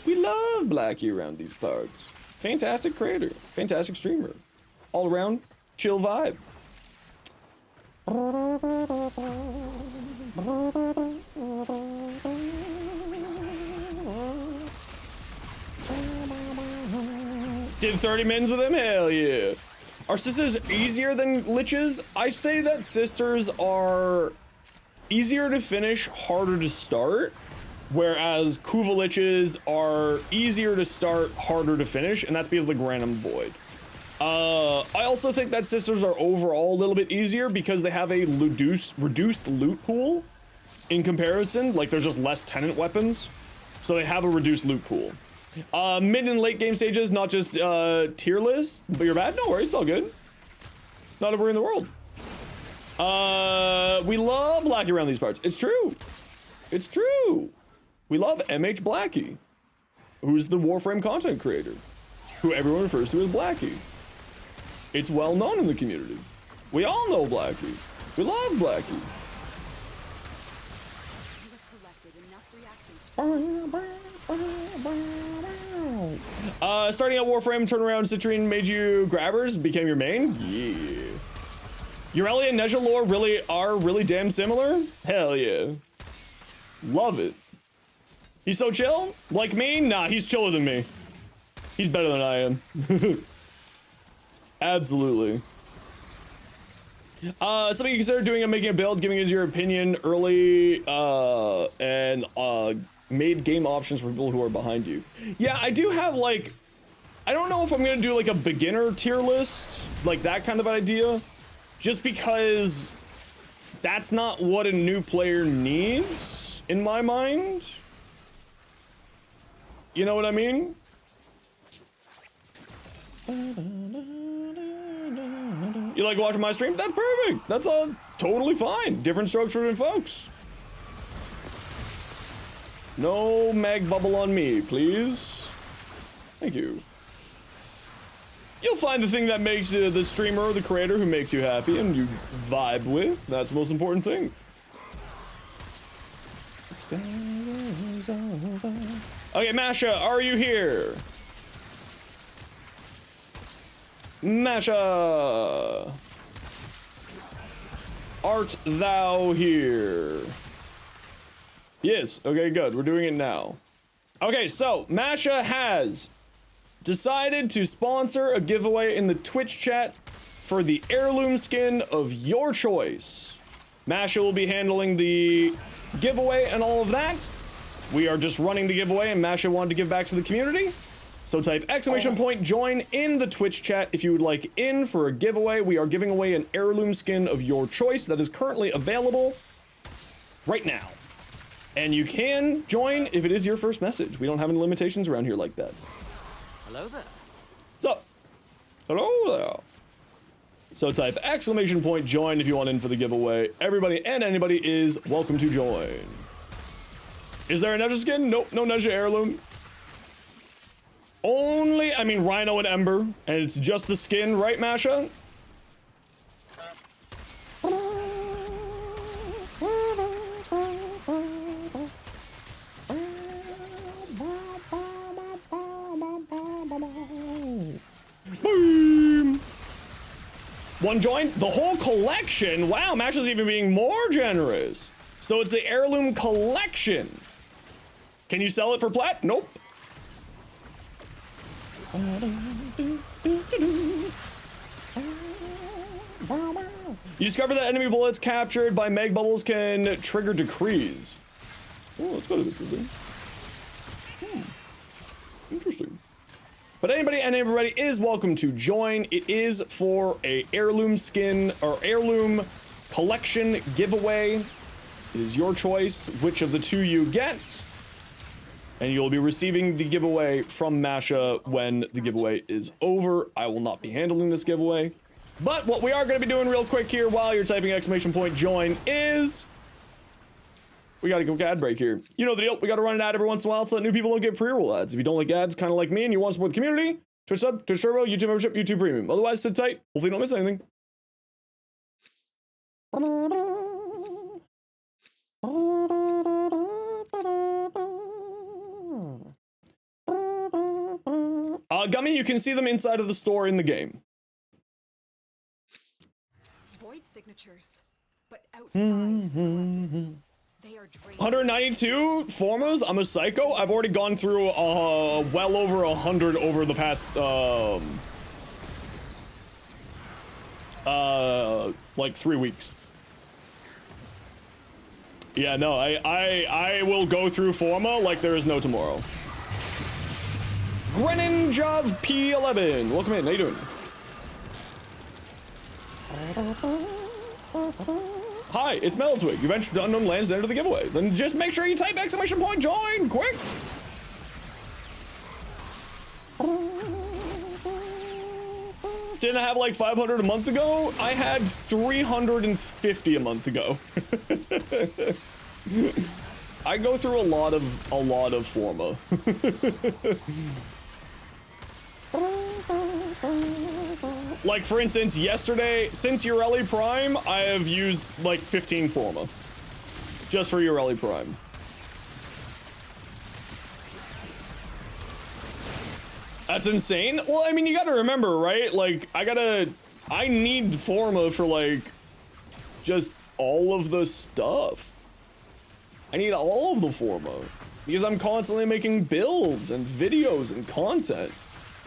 We love Blackie around these parts. Fantastic creator, fantastic streamer. All around, chill vibe. Did 30 mins with him? Hell yeah. Are sisters easier than liches? I say that sisters are easier to finish, harder to start, whereas Kuvaliches are easier to start, harder to finish, and that's because of the Granum Void. I also think that sisters are overall a little bit easier because they have a reduced loot pool in comparison. Like, there's just less tenant weapons, so they have a reduced loot pool. Mid and late game stages, not just tier list, but you're bad? No worries, it's all good. Not a worry in the world. We love Blackie around these parts. It's true. It's true. We love MH Blackie, who's the Warframe content creator, who everyone refers to as Blackie. It's well known in the community. We all know Blackie. We love Blackie. You have collected enough reactants. Starting out Warframe, turnaround Citrine made you grabbers, became your main? Yeah. Yareli and Neja lore are really damn similar? Hell yeah. Love it. He's so chill? Like me? Nah, he's chiller than me. He's better than I am. Absolutely. Something you consider doing and making a build, giving us your opinion early, and made game options for people who are behind you. Yeah, I do have like, I don't know if I'm gonna do like a beginner tier list, like that kind of idea, just because that's not what a new player needs in my mind. You know what I mean? You like watching my stream? That's perfect. That's all totally fine. Different strokes for different folks. No mag bubble on me, please. Thank you. You'll find the thing that makes the streamer or the creator who makes you happy and you vibe with. That's the most important thing. Okay, Masha, are you here? Masha! Art thou here? Yes, okay, good. We're doing it now. Okay, so Masha has decided to sponsor a giveaway in the Twitch chat for the heirloom skin of your choice. Masha will be handling the giveaway and all of that. We are just running the giveaway, and Masha wanted to give back to the community. So type ! join in the Twitch chat if you would like in for a giveaway. We are giving away an heirloom skin of your choice that is currently available right now. And you can join if it is your first message. We don't have any limitations around here like that. Hello there. So, hello there. So type ! join if you want in for the giveaway. Everybody and anybody is welcome to join. Is there a Neja skin? Nope, no Neja heirloom. Only, I mean, Rhino and Ember, and it's just the skin, right, Masha? Boom! One join? The whole collection? Wow, Mash is even being more generous. So it's the heirloom collection. Can you sell it for plat? Nope. You discover that enemy bullets captured by mag bubbles can trigger decrees. Oh, that's kind of interesting. Interesting. But anybody and everybody is welcome to join. It is for a heirloom skin or heirloom collection giveaway. It is your choice which of the two you get. And you'll be receiving the giveaway from Masha when the giveaway is over. I will not be handling this giveaway. But what we are going to be doing real quick here while you're typing !join is... we got to go ad break here. You know the deal. We got to run an ad every once in a while so that new people don't get pre-roll ads. If you don't like ads, kind of like me, and you want to support the community, Twitch sub, Twitch turbo, YouTube membership, YouTube premium. Otherwise, sit tight. Hopefully you don't miss anything. Gummy, you can see them inside of the store in the game. Void signatures, but outside. They are drained. 192 formos. I'm a psycho. I've already gone through well over 100 over the past like 3 weeks. Yeah, no, I will go through forma like there is no tomorrow. Greninjov P11. Welcome in. How you doing? Hi, it's Meltwig. You've entered unknown lands to enter the giveaway. Then just make sure you type !join quick. Didn't I have like 500 a month ago? I had 350 a month ago. I go through a lot of forma. Like for instance, yesterday, since Yareli Prime, I have used like 15 forma. Just for Yareli Prime. That's insane. Well, I mean, you gotta remember, right? Like, I need forma for like, just all of the stuff. I need all of the forma. Because I'm constantly making builds and videos and content.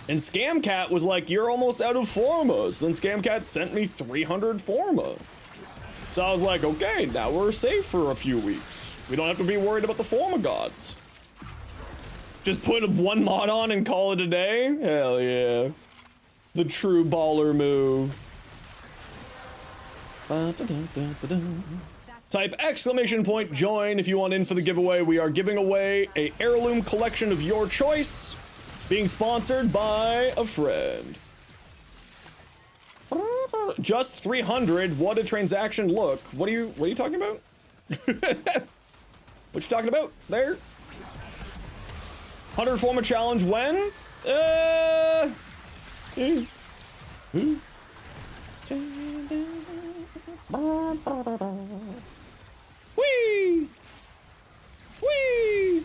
And Scamcat was like, you're almost out of formas. Then Scamcat sent me 300 forma. So I was like, okay, now we're safe for a few weeks. We don't have to be worried about the forma gods. Just put one mod on and call it a day? Hell yeah. The true baller move. Type !join if you want in for the giveaway. We are giving away a heirloom collection of your choice. Being sponsored by a friend. Just 300. What a transaction look. What are you talking about? What you talking about there? 100 forma challenge when? Whee! Whee!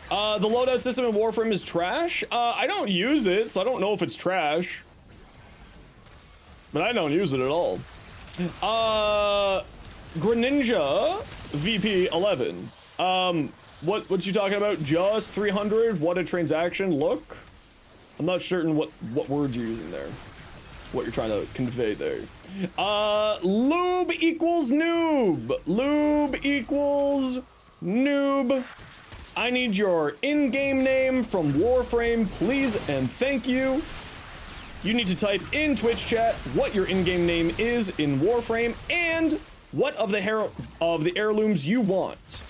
The loadout system in Warframe is trash. I don't use it, so I don't know if it's trash. But I don't use it at all. Greninja VP11. What you talking about? Just 300? What a transaction look? I'm not certain what words you're using there. What you're trying to convey there. Lube equals noob. Lube equals noob. I need your in-game name from Warframe, please and thank you. You need to type in Twitch chat what your in-game name is in Warframe and what of the heirlooms you want.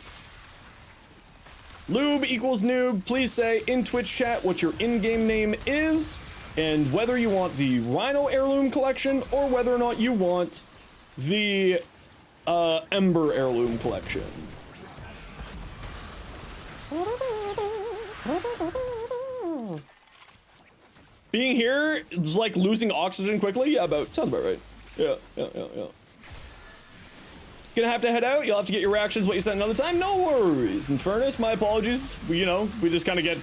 Lube equals noob. Please say in Twitch chat what your in-game name is and whether you want the Rhino heirloom collection or whether or not you want the Ember heirloom collection. Being here is like losing oxygen quickly. Yeah, sounds about right. Yeah. Gonna have to head out. You'll have to get your reactions what you said another time. No worries. In fairness, my apologies. We just kind of get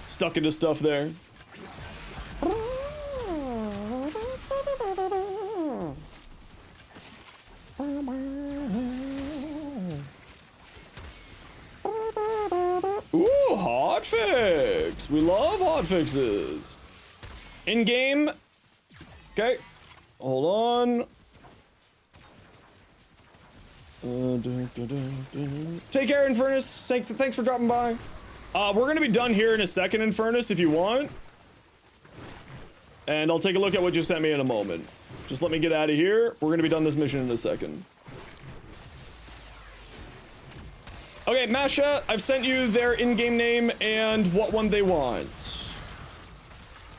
stuck into stuff there. fix. We love hot fixes. In game. Okay. Hold on. Take care, Infernus. Thanks for dropping by. We're gonna be done here in a second, Infernus, if you want. And I'll take a look at what you sent me in a moment. Just let me get out of here. We're gonna be done this mission in a second. Okay, Masha, I've sent you their in-game name and what one they want.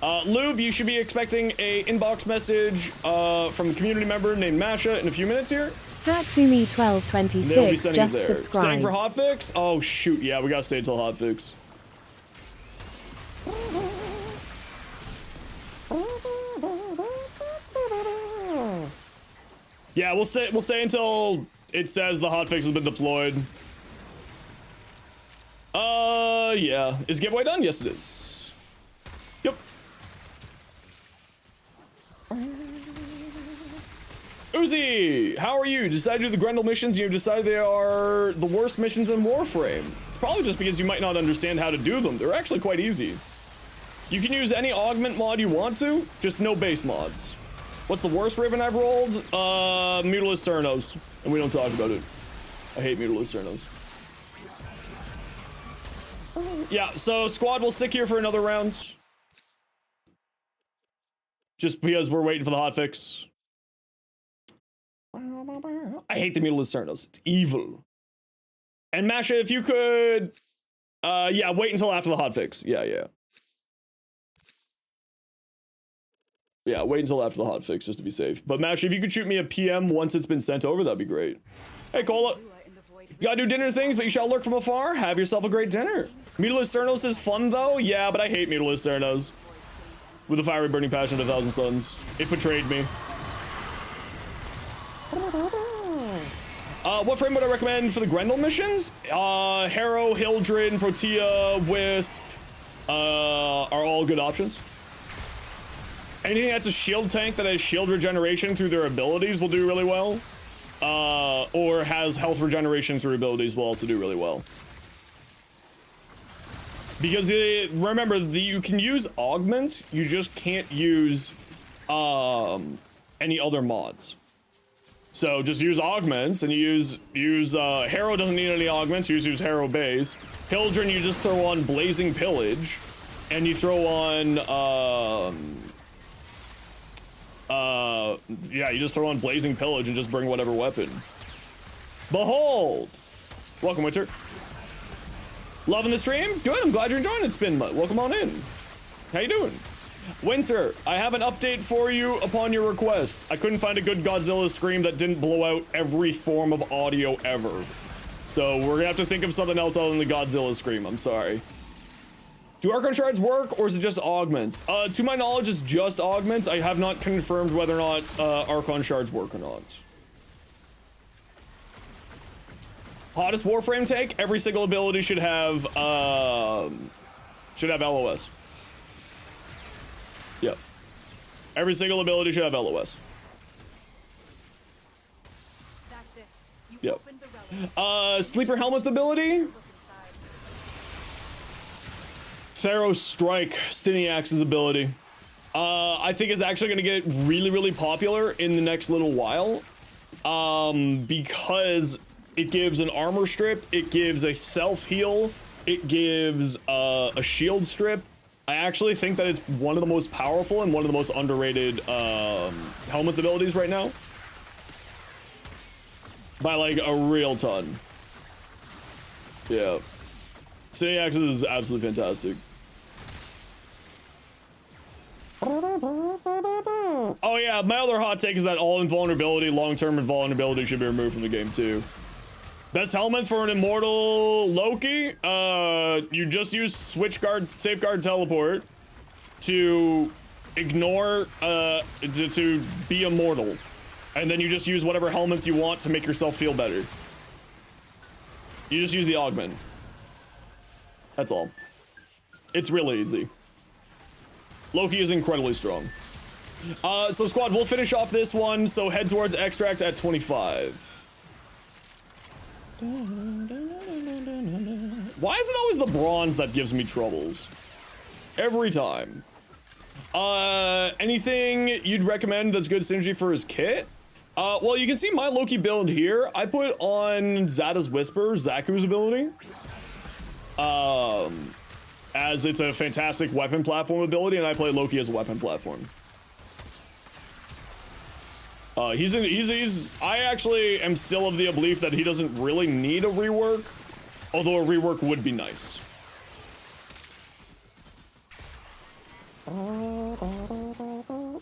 Lube, you should be expecting a inbox message from a community member named Masha in a few minutes here. Hatsumi1226 just Staying subscribed. for hotfix? Oh shoot, yeah, we gotta stay until hotfix. Yeah, we'll stay until it says the hotfix has been deployed. Yeah. Is giveaway done? Yes, it is. Yep. Uzi, how are you? Decided to do the Grendel missions, and you've decided they are the worst missions in Warframe. It's probably just because you might not understand how to do them. They're actually quite easy. You can use any augment mod you want to, just no base mods. What's the worst Riven I've rolled? Mutilus Cernos, and we don't talk about it. I hate Mutilus Cernos. Yeah, so squad will stick here for another round. Just because we're waiting for the hotfix. I hate the Mutilus Cernos. It's evil. And Masha, if you could... yeah, wait until after the hotfix. Yeah. Yeah, wait until after the hotfix just to be safe. But Masha, if you could shoot me a PM once it's been sent over, that'd be great. Hey, Cola. You gotta do dinner things, but you shall lurk from afar. Have yourself a great dinner. Mutilus Cernos is fun, though. Yeah, but I hate Mutilus Cernos. With a fiery burning passion of 1,000 suns. It betrayed me. What frame would I recommend for the Grendel missions? Harrow, Hildred, Protea, Wisp are all good options. Anything that's a shield tank that has shield regeneration through their abilities will do really well. Or has health regeneration through abilities will also do really well. Because remember, you can use augments, you just can't use any other mods. So just use augments, and you use Harrow doesn't need any augments, you just use Harrow base. Hildren, you just throw on Blazing Pillage, and you throw on yeah, you just throw on Blazing Pillage and just bring whatever weapon. Behold! Welcome, Winter. Loving the stream? Good, I'm glad you're enjoying it, Spinmutt. Welcome on in. How you doing? Winter, I have an update for you upon your request. I couldn't find a good Godzilla scream that didn't blow out every form of audio ever. So we're gonna have to think of something else other than the Godzilla scream, I'm sorry. Do Archon Shards work, or is it just augments? To my knowledge, it's just augments. I have not confirmed whether or not Archon Shards work or not. Hottest Warframe take, every single ability should have LOS. Yep. Every single ability should have LOS. That's it. You Yep. opened the relic. Sleeper Helmet ability? Look inside. Theros Strike, Styniax's ability. I think is actually gonna get really, really popular in the next little while. Because it gives an armor strip, it gives a self-heal, it gives a shield strip. I actually think that it's one of the most powerful and one of the most underrated helmet abilities right now. By like a real ton. Yeah. Styniax is absolutely fantastic. Oh yeah, my other hot take is that all invulnerability, long-term invulnerability should be removed from the game too. Best helmet for an immortal Loki? You just use Switchguard, Safeguard, Teleport to ignore, to be immortal. And then you just use whatever helmets you want to make yourself feel better. You just use the augment. That's all. It's really easy. Loki is incredibly strong. So squad, we'll finish off this one, so head towards extract at 25. Why is it always the bronze that gives me troubles? Every time. Anything you'd recommend that's good synergy for his kit? Well, you can see my Loki build here. I put on Zada's Whisper, Zaku's ability. As it's a fantastic weapon platform ability, and I play Loki as a weapon platform. I actually am still of the belief that he doesn't really need a rework, although a rework would be nice.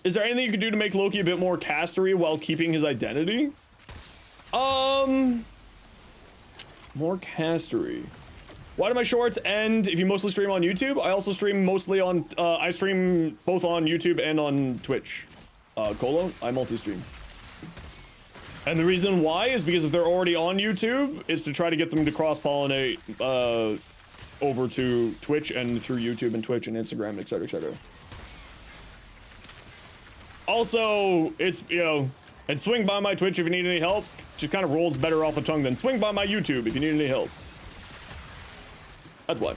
Is there anything you could do to make Loki a bit more castery while keeping his identity? More castery. Why do my shorts end if you mostly stream on YouTube? I also stream mostly on, I stream both on YouTube and on Twitch. Colo, I multi-stream. And the reason why is because if they're already on YouTube, it's to try to get them to cross-pollinate, over to Twitch and through YouTube and Twitch and Instagram, etc, etc. Also, it's, you know, and swing by my Twitch if you need any help. Just kind of rolls better off the tongue than swing by my YouTube if you need any help. That's why.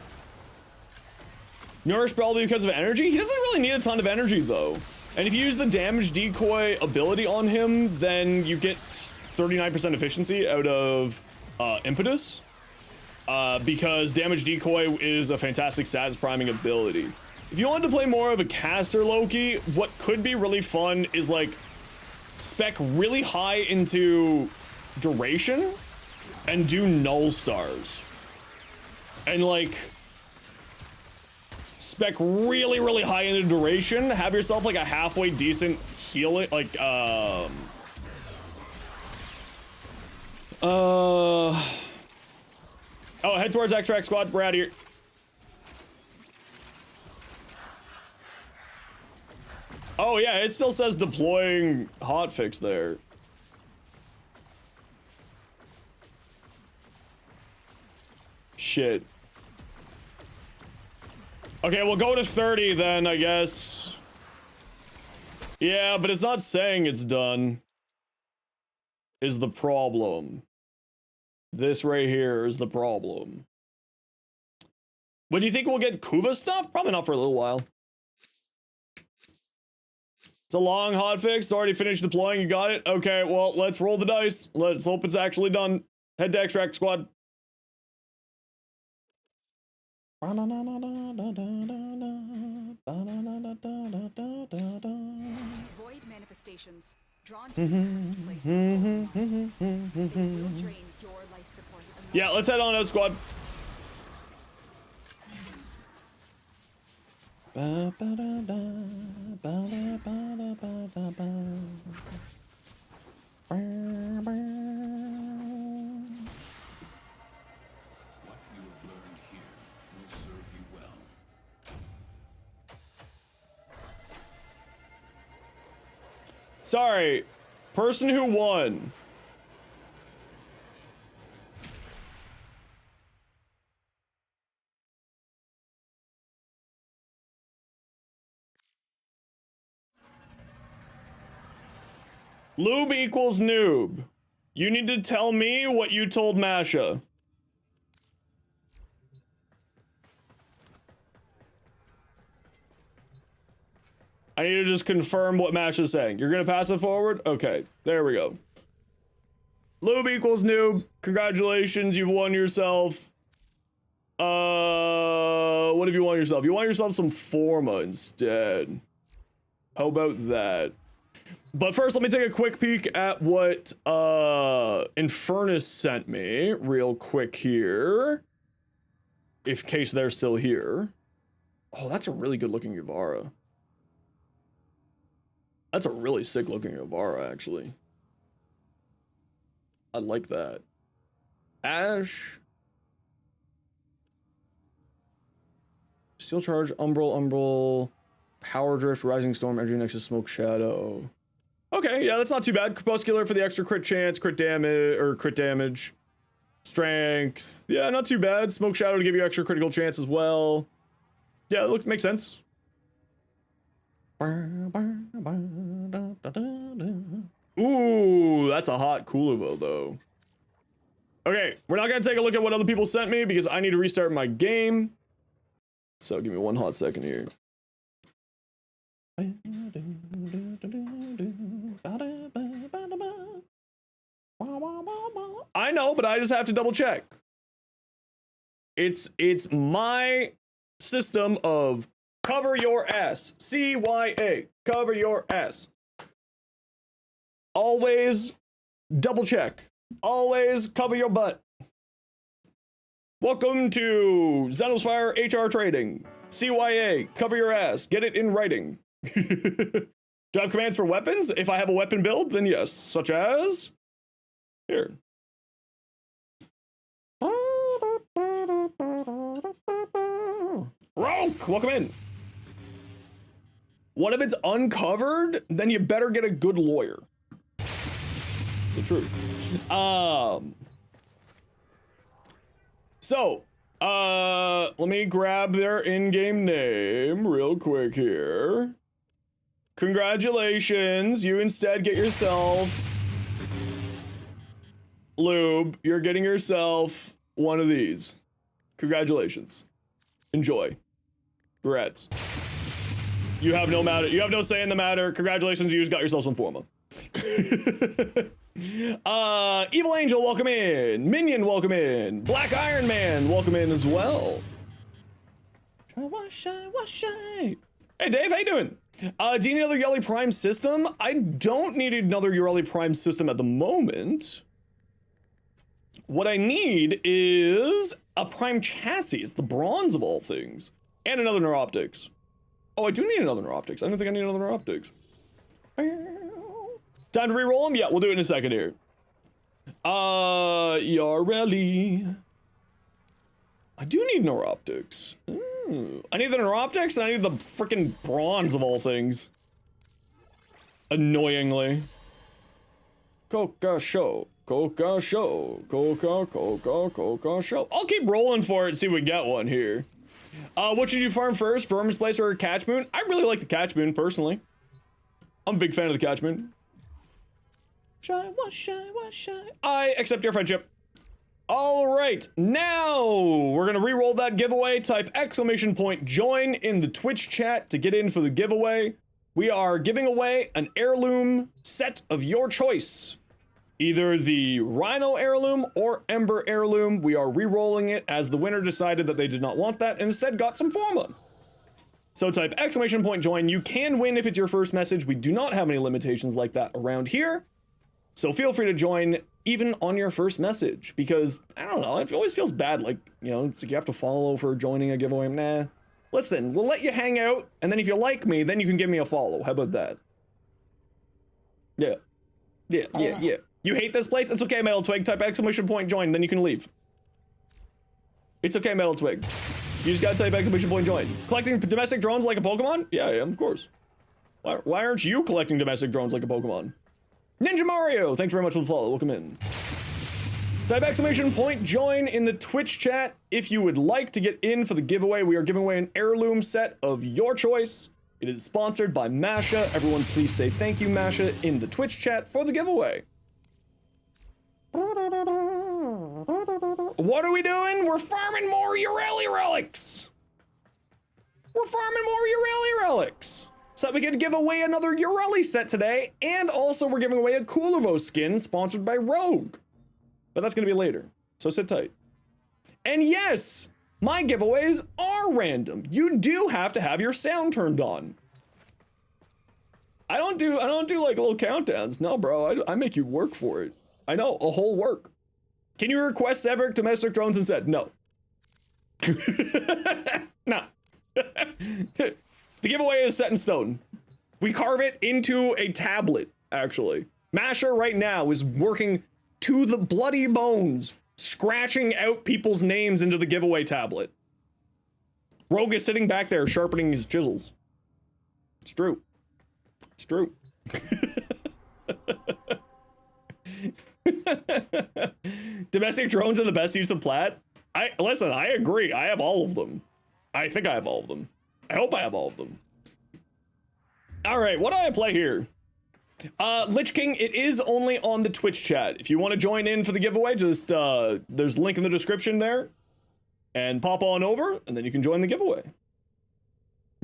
Nourish probably because of energy? He doesn't really need a ton of energy though. And if you use the damage decoy ability on him, then you get 39% efficiency out of impetus. Because damage decoy is a fantastic status priming ability. If you wanted to play more of a caster Loki, what could be really fun is like spec really high into duration and do null stars. And like spec really, really high into duration, have yourself like a halfway decent healing, like oh, head towards extract squad, we're out of here. Oh yeah, it still says deploying hotfix there. Shit. Okay, we'll go to 30 then, I guess. Yeah, but it's not saying it's done. Is the problem. This right here is the problem. When do you think we'll get Kuva stuff? Probably not for a little while. It's a long hotfix. It's already finished deploying. You got it? Okay, well, let's roll the dice. Let's hope it's actually done. Head to extract squad. Void manifestations drawn to this places. They will drain your life support. Yeah, let's head on out, squad. Sorry, person who won. Lube equals noob. You need to tell me what you told Masha. I need to just confirm what Masha's saying. You're gonna pass it forward? Okay, there we go. Lube equals noob. Congratulations, you've won yourself. What have you won yourself? You want yourself some Forma instead. How about that? But first, let me take a quick peek at what Infernus sent me real quick here. In case they're still here. Oh, that's a really good looking Yavara. That's a really sick looking Yavara, actually. I like that. Ash. Steel Charge, Umbral, Power Drift, Rising Storm, Energy Nexus, Smoke Shadow. Okay, yeah, that's not too bad. Crepuscular for the extra crit chance, crit damage. Strength. Yeah, not too bad. Smoke Shadow to give you extra critical chance as well. Yeah, look, makes sense. Ooh, that's a hot Kuluvo though. Okay, we're not gonna take a look at what other people sent me because I need to restart my game. So give me one hot second here. I know, but I just have to double check. It's my system of cover your ass. CYA. Cover your ass. Always double check. Always cover your butt. Welcome to Zenosfire HR Trading. CYA. Cover your ass. Get it in writing. Do I have commands for weapons? If I have a weapon build, then yes. Such as... Here. Roke! Welcome in. What if it's uncovered? Then you better get a good lawyer. It's the truth. Let me grab their in-game name real quick here. Congratulations, you instead get yourself... Lube, you're getting yourself one of these. Congratulations. Enjoy. Congrats. You have no matter. You have no say in the matter. Congratulations, you just got yourself some Forma. Evil Angel, welcome in. Minion, welcome in. Black Iron Man, welcome in as well. Hey Dave, how you doing? Do you need another Yareli Prime system? I don't need another Yareli Prime system at the moment. What I need is a Prime chassis, the bronze of all things, and another Neuroptics. Oh, I do need another Neuroptics. I don't think I need another Neuroptics. Time to re-roll them? Yeah, we'll do it in a second here. Yareli. I do need Neuroptics. I need the Neuroptics and I need the freaking bronze of all things. Annoyingly. Coca show. Coca show. Coca show. I'll keep rolling for it and see if we get one here. What should you farm first? Vermin's Place or Catch Moon? I really like the Catch Moon, personally. I'm a big fan of the Catch Moon. I accept your friendship. All right, now we're gonna re-roll that giveaway. Type !join in the Twitch chat to get in for the giveaway. We are giving away an heirloom set of your choice. Either the Rhino heirloom or Ember heirloom. We are re-rolling it as the winner decided that they did not want that and instead got some Forma. So type !join. You can win if it's your first message. We do not have any limitations like that around here. So feel free to join even on your first message because, I don't know, it always feels bad. Like, you know, it's like you have to follow for joining a giveaway. Nah. Listen, we'll let you hang out. And then if you like me, then you can give me a follow. How about that? Yeah. Yeah. You hate this place? It's okay, Metal Twig. Type !join, then you can leave. It's okay, Metal Twig. You just gotta type !join. Collecting domestic drones like a Pokemon? Yeah, of course. Why aren't you collecting domestic drones like a Pokemon? Ninja Mario, thanks very much for the follow. Welcome in. Type !join in the Twitch chat if you would like to get in for the giveaway. We are giving away an heirloom set of your choice. It is sponsored by Masha. Everyone please say thank you, Masha, in the Twitch chat for the giveaway. What are we doing? We're farming more Yareli relics. We're farming more Yareli relics. So that we can give away another Yareli set today, and also we're giving away a Coolivo skin sponsored by Rogue. But that's gonna be later, so sit tight. And yes, my giveaways are random. You do have to have your sound turned on. I don't do like little countdowns. No, bro, I make you work for it. I know, a whole work. Can you request Severick domestic drones instead? No. No. The giveaway is set in stone. We carve it into a tablet, actually. Masha right now is working to the bloody bones, scratching out people's names into the giveaway tablet. Rogue is sitting back there sharpening his chisels. It's true. It's true. Domestic drones are the best use of plat. Listen, I agree. I have all of them. I think I have all of them. I hope I have all of them. All right, what do I play here? Lich King, it is only on the Twitch chat. If you want to join in for the giveaway, just, there's a link in the description there. And pop on over, and then you can join the giveaway.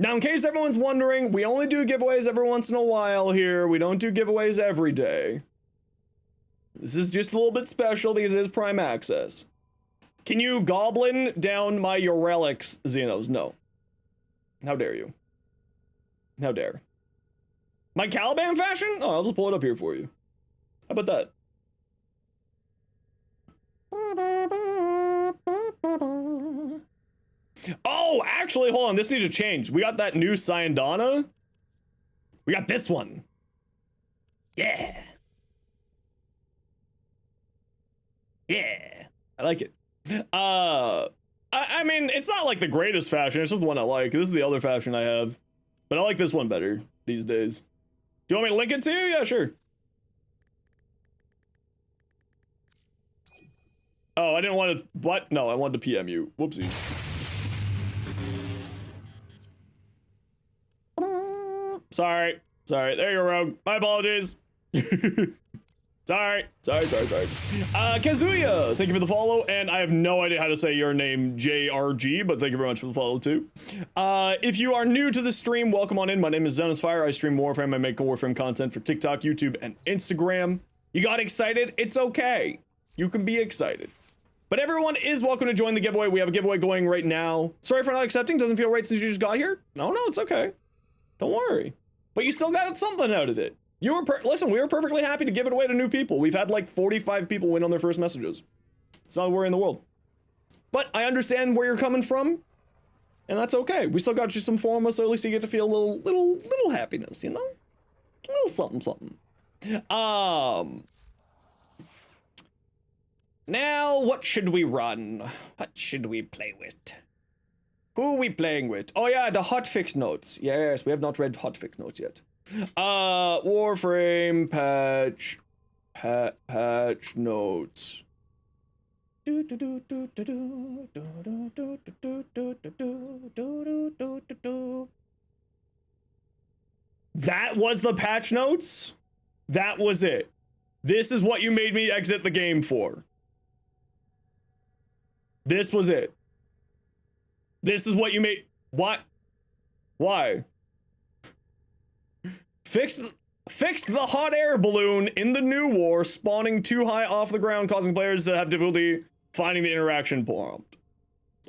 Now, in case everyone's wondering, we only do giveaways every once in a while here. We don't do giveaways every day. This is just a little bit special because it is Prime Access. Can you goblin down my Yareli, Zenos? No. How dare you? How dare. My Caliban fashion? Oh, I'll just pull it up here for you. How about that? Oh, actually, hold on. This needs to change. We got that new Syandana. We got this one. Yeah. Yeah. I like it. I mean, it's not like the greatest fashion. It's just the one I like. This is the other fashion I have. But I like this one better these days. Do you want me to link it to you? Yeah, sure. Oh, I didn't want to... What? No, I wanted to PM you. Whoopsies. Sorry. Sorry. There you go, Rogue. My apologies. Sorry. Kazuya, thank you for the follow, and I have no idea how to say your name, JRG, but thank you very much for the follow, too. If you are new to the stream, welcome on in. My name is Zenosfire. I stream Warframe. I make Warframe content for TikTok, YouTube, and Instagram. You got excited? It's okay. You can be excited. But everyone is welcome to join the giveaway. We have a giveaway going right now. Sorry for not accepting. Doesn't feel right since you just got here. No, it's okay. Don't worry. But you still got something out of it. You were listen, we were perfectly happy to give it away to new people. We've had like 45 people win on their first messages. It's not a worry in the world. But I understand where you're coming from, and that's okay. We still got you some forma, so at least you get to feel a little happiness, you know? A little something. Now, what should we run? What should we play with? Who are we playing with? Oh yeah, the hotfix notes. Yes, we have not read hotfix notes yet. Warframe patch notes. That was the patch notes? That was it. This is what you made me exit the game for. This was it. This is what you made. What? Why? Fixed the hot air balloon in the new war, spawning too high off the ground, causing players to have difficulty finding the interaction prompt.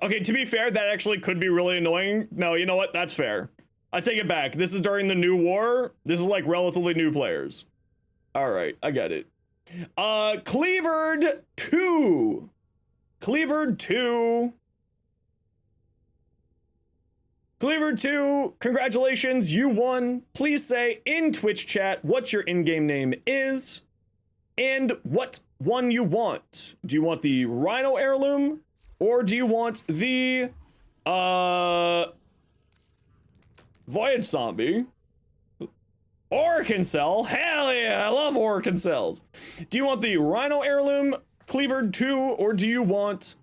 Okay, to be fair, that actually could be really annoying. No, you know what? That's fair. I take it back. This is during the new war. This is like relatively new players. All right, I get it. Cleavered 2. Cleavered 2. Cleaver 2, congratulations, you won. Please say in Twitch chat what your in-game name is and what one you want. Do you want the Rhino Heirloom or do you want the Voyage Zombie? Oracle Cell? Hell yeah, I love Oracle Cells. Do you want the Rhino Heirloom, Cleaver 2, or do you want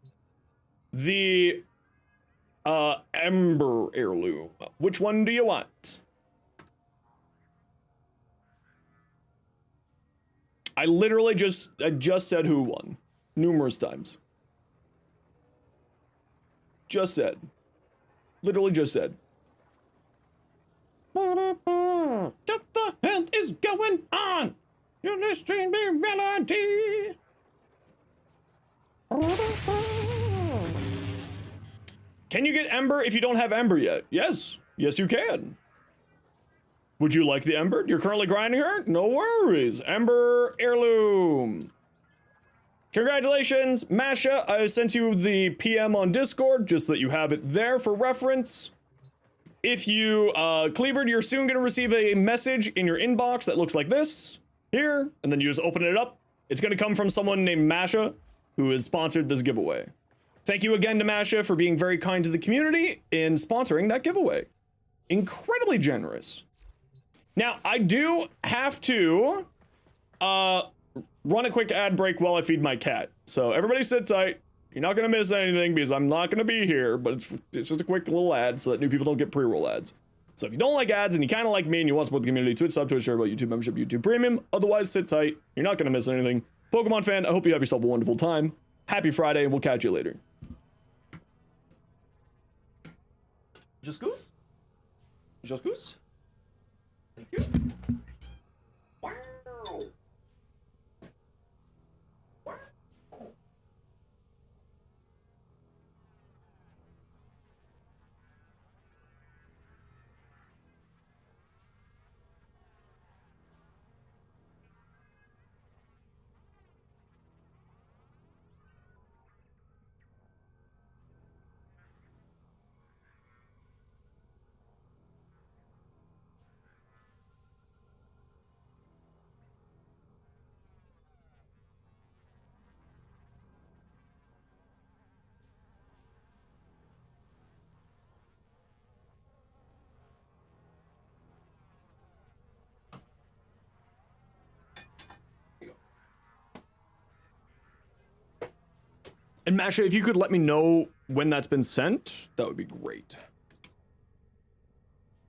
the Ember Heirloom? Which one do you want? I literally just said who won numerous times. Just said. Literally just said. What the hell is going on? You're listening to melody. Can you get Ember if you don't have Ember yet? Yes. Yes, you can. Would you like the Ember? You're currently grinding her? No worries. Ember Heirloom. Congratulations, Masha. I sent you the PM on Discord just so that you have it there for reference. If you cleavered, you're soon going to receive a message in your inbox that looks like this here, and then you just open it up. It's going to come from someone named Masha who has sponsored this giveaway. Thank you again to Masha for being very kind to the community in sponsoring that giveaway. Incredibly generous. Now, I do have to run a quick ad break while I feed my cat. So everybody sit tight. You're not going to miss anything because I'm not going to be here, but it's just a quick little ad so that new people don't get pre-roll ads. So if you don't like ads and you kind of like me and you want to support the community, Twitch sub, Twitch share about YouTube membership, YouTube premium. Otherwise, sit tight. You're not going to miss anything. Pokemon fan, I hope you have yourself a wonderful time. Happy Friday, and we'll catch you later. Just goose? Just goose. Thank you. Wow. Wow. And Masha, if you could let me know when that's been sent, that would be great.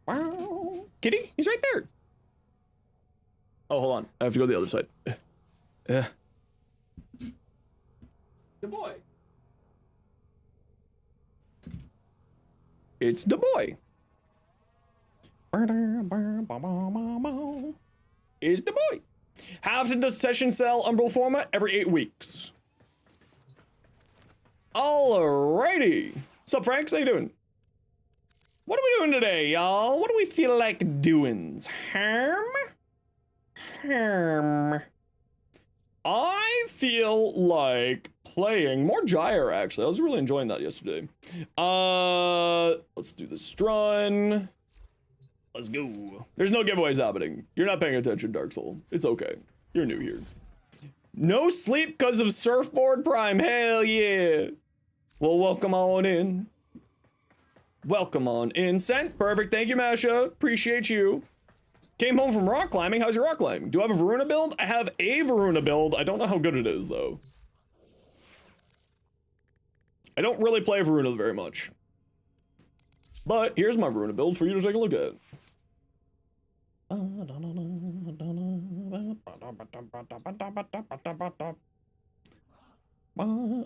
Wow. Kitty, he's right there. Oh, hold on. I have to go to the other side. The boy. It's the boy. Is the boy. How often does session sell Umbral format? Every 8 weeks. Alrighty. Sup, Franks? How you doing? What are we doing today, y'all? What do we feel like doing? I feel like playing more Gyre, actually. I was really enjoying that yesterday. Let's do the Strun. Let's go. There's no giveaways happening. You're not paying attention, Dark Soul. It's okay. You're new here. No sleep because of Surfboard Prime. Hell yeah. Well, welcome on in. Welcome on in. Sent. Perfect. Thank you, Masha. Appreciate you. Came home from rock climbing. How's your rock climbing? Do I have a Varuna build? I have a Varuna build. I don't know how good it is, though. I don't really play Varuna very much. But here's my Varuna build for you to take a look at.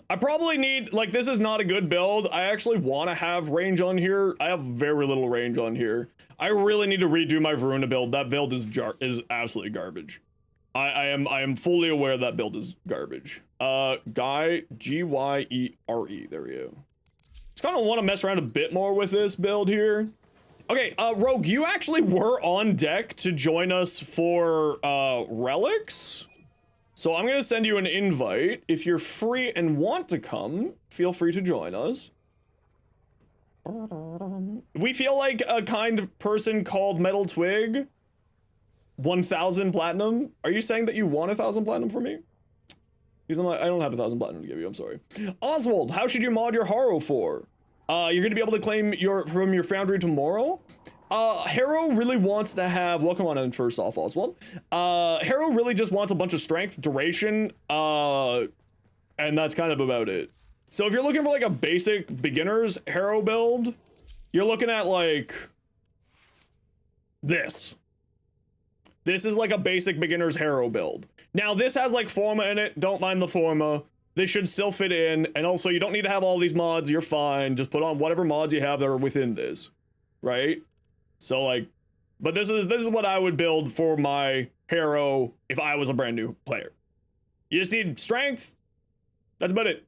I probably need, like, this is not a good build. I actually want to have range on here. I have very little range on here. I really need to redo my Varuna build. That build is absolutely garbage. I am fully aware that build is garbage. Guy, G-Y-E-R-E, there we go. Just kind of want to mess around a bit more with this build here. Okay, Rogue, you actually were on deck to join us for, Relics. So I'm gonna send you an invite. If you're free and want to come, feel free to join us. We feel like a kind person called Metal Twig. 1,000 platinum. Are you saying that you want 1,000 platinum from me? Because I'm like, I don't have 1,000 platinum to give you. I'm sorry. Oswald, how should you mod your Harrow for? You're gonna be able to claim from your foundry tomorrow. Harrow really wants to have, welcome on in first off, Oswald. Harrow really just wants a bunch of strength, duration, and that's kind of about it. So if you're looking for like a basic beginner's Harrow build, you're looking at like this. This is like a basic beginner's Harrow build. Now this has like Forma in it, don't mind the Forma. This should still fit in, and also you don't need to have all these mods, you're fine. Just put on whatever mods you have that are within this, right? So like, but this is what I would build for my Harrow if I was a brand new player. You just need strength. That's about it.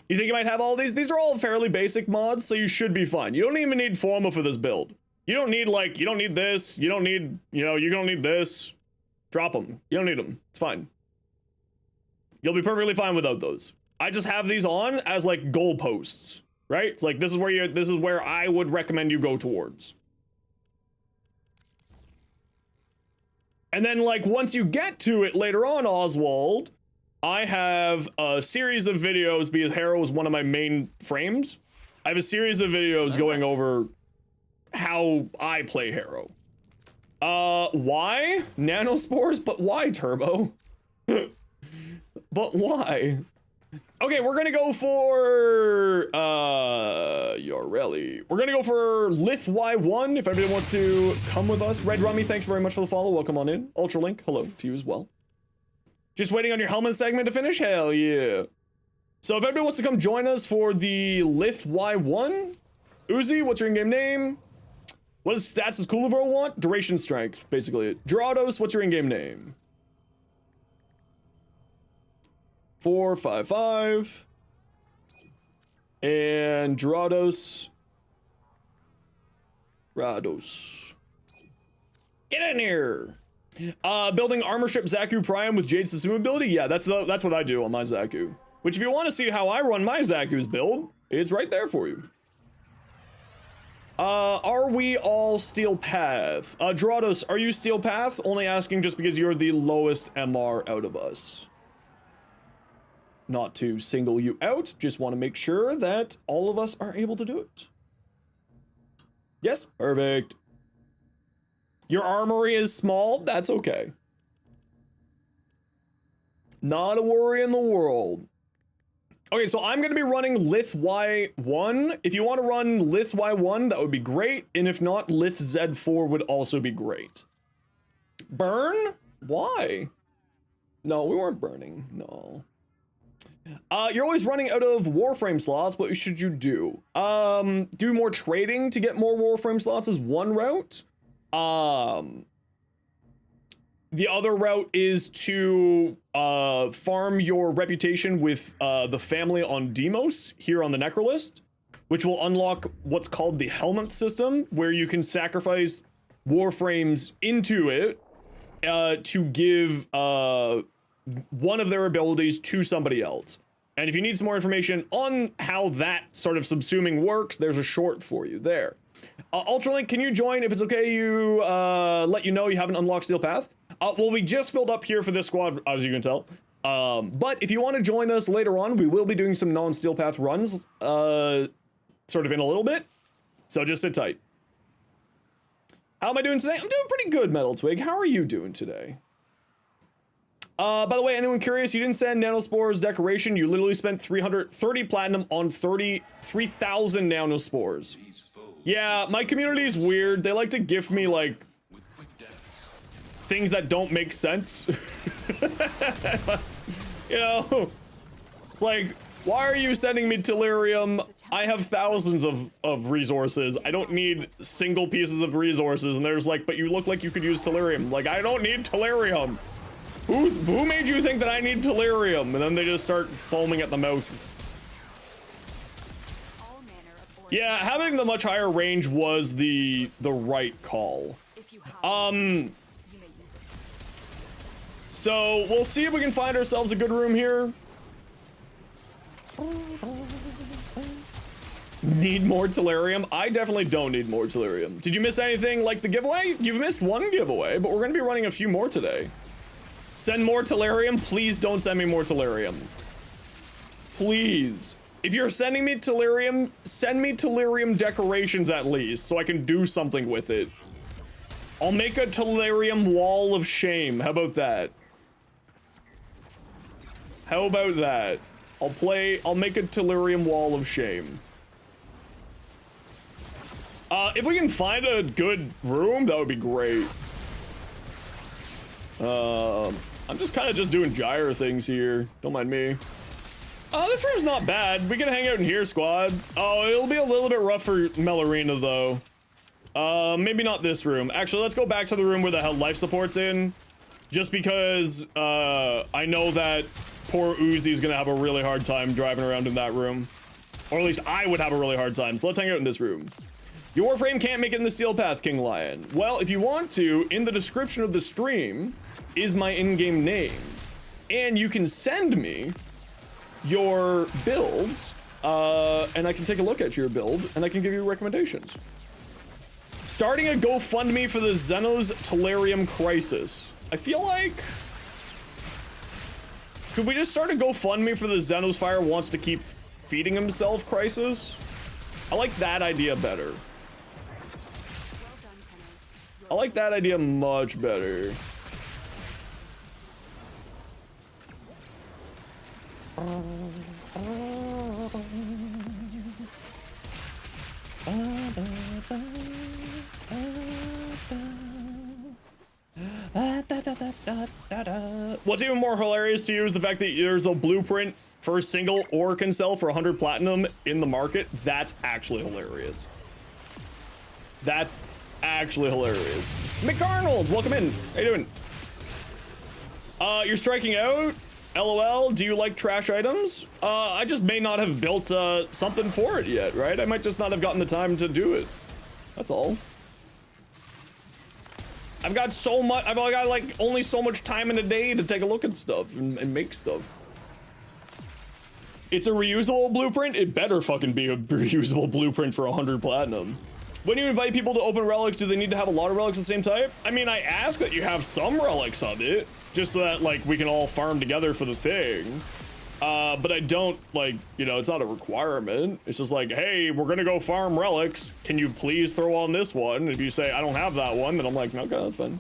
You think you might have all these? These are all fairly basic mods, so you should be fine. You don't even need Forma for this build. You don't need like, you don't need this. You don't need, you know, you don't need this. Drop them. You don't need them. It's fine. You'll be perfectly fine without those. I just have these on as like goalposts, right? It's like, this is where I would recommend you go towards. And then like, once you get to it later on, Oswald, I have a series of videos because Harrow is one of my main frames. I have a series of videos going over how I play Harrow. Why? Nanospores? But why, Turbo? But why? Okay, we're gonna go for, Yareli. We're gonna go for Lith Y1, if everybody wants to come with us. Red Rummy, thanks very much for the follow. Welcome on in. Ultralink, hello to you as well. Just waiting on your helmet segment to finish? Hell yeah. So if everybody wants to come join us for the Lith Y1, Uzi, what's your in-game name? What is stats does Coolivro want? Duration strength, basically. Gerados, what's your in-game name? 455. And Gerados. Rados. Get in here. Building armor ship Zaku Prime with Jade Susumu ability? Yeah, that's what I do on my Zaku. Which if you want to see how I run my Zaku's build, it's right there for you. Are we all Steel Path? Gerados, are you Steel Path? Only asking just because you're the lowest MR out of us. Not to single you out, just want to make sure that all of us are able to do it. Yes, perfect. Your armory is small, that's okay. Not a worry in the world. Okay, so I'm going to be running Lith Y1. If you want to run Lith Y1, that would be great. And if not, Lith Z4 would also be great. Burn? Why? No, we weren't burning. No. You're always running out of Warframe slots. What should you do? Do more trading to get more Warframe slots is one route. The other route is to farm your reputation with the family on Demos here on the Necrolist, which will unlock what's called the Helmet system, where you can sacrifice Warframes into it to give one of their abilities to somebody else. And if you need some more information on how that sort of subsuming works, there's a short for you there. Ultralink, can you join? If it's okay, you let you know you haven't unlocked Steel Path. Well, we just filled up here for this squad, as you can tell. But if you want to join us later on, we will be doing some non-Steel Path runs, sort of in a little bit. So just sit tight. How am I doing today? I'm doing pretty good, Metal Twig. How are you doing today? By the way, anyone curious, you didn't send Nanospores decoration. You literally spent 330 platinum on 33,000 Nanospores. Yeah, my community is weird. They like to gift me, like, things that don't make sense. You know, it's like, why are you sending me Tellurium? I have thousands of resources. I don't need single pieces of resources. And there's like, but you look like you could use Tellurium. Like, I don't need Tellurium. Who made you think that I need Tellurium? And then they just start foaming at the mouth. Yeah, having the much higher range was the right call. So we'll see if we can find ourselves a good room here. Need more Tellurium? I definitely don't need more Tellurium. Did you miss anything like the giveaway? You've missed one giveaway, but we're gonna be running a few more today. Send more Tellurium. Please don't send me more Tellurium. Please. If you're sending me Tellurium, send me Tellurium decorations at least, so I can do something with it. I'll make a Tellurium wall of shame. How about that? How about that? I'll make a Tellurium wall of shame. If we can find a good room, that would be great. I'm just kind of just doing gyre things here. Don't mind me. This room's not bad. We can hang out in here, squad. Oh, it'll be a little bit rough for Melarina, though. Maybe not this room. Actually, let's go back to the room where the hell life support's in. Just because, I know that poor Uzi's gonna have a really hard time driving around in that room. Or at least I would have a really hard time. So let's hang out in this room. Your Warframe can't make it in the Steel Path, King Lion. Well, if you want to, in the description of the stream is my in-game name. And you can send me your builds, and I can take a look at your build, and I can give you recommendations. Starting a GoFundMe for the Zenos Tellurium Crisis. I feel like... Could we just start a GoFundMe for the Zenosfire wants to keep feeding himself crisis? I like that idea better. I like that idea much better. What's even more hilarious to you is the fact that there's a blueprint for a single ore can sell for 100 platinum in the market. That's actually hilarious. That's actually hilarious. McArnold, welcome in. How you doing? You're striking out? LOL, do you like trash items? I just may not have built something for it yet, right? I might just not have gotten the time to do it. That's all. I've got so much, I've got like only so much time in a day to take a look at stuff and make stuff. It's a reusable blueprint? It better fucking be a reusable blueprint for 100 platinum. When you invite people to open relics, do they need to have a lot of relics of the same type? I mean, I ask that you have some relics of it, just so that like we can all farm together for the thing. But I don't, like, you know, it's not a requirement. It's just like, hey, we're gonna go farm relics. Can you please throw on this one? If you say, I don't have that one, then I'm like, okay, that's fine.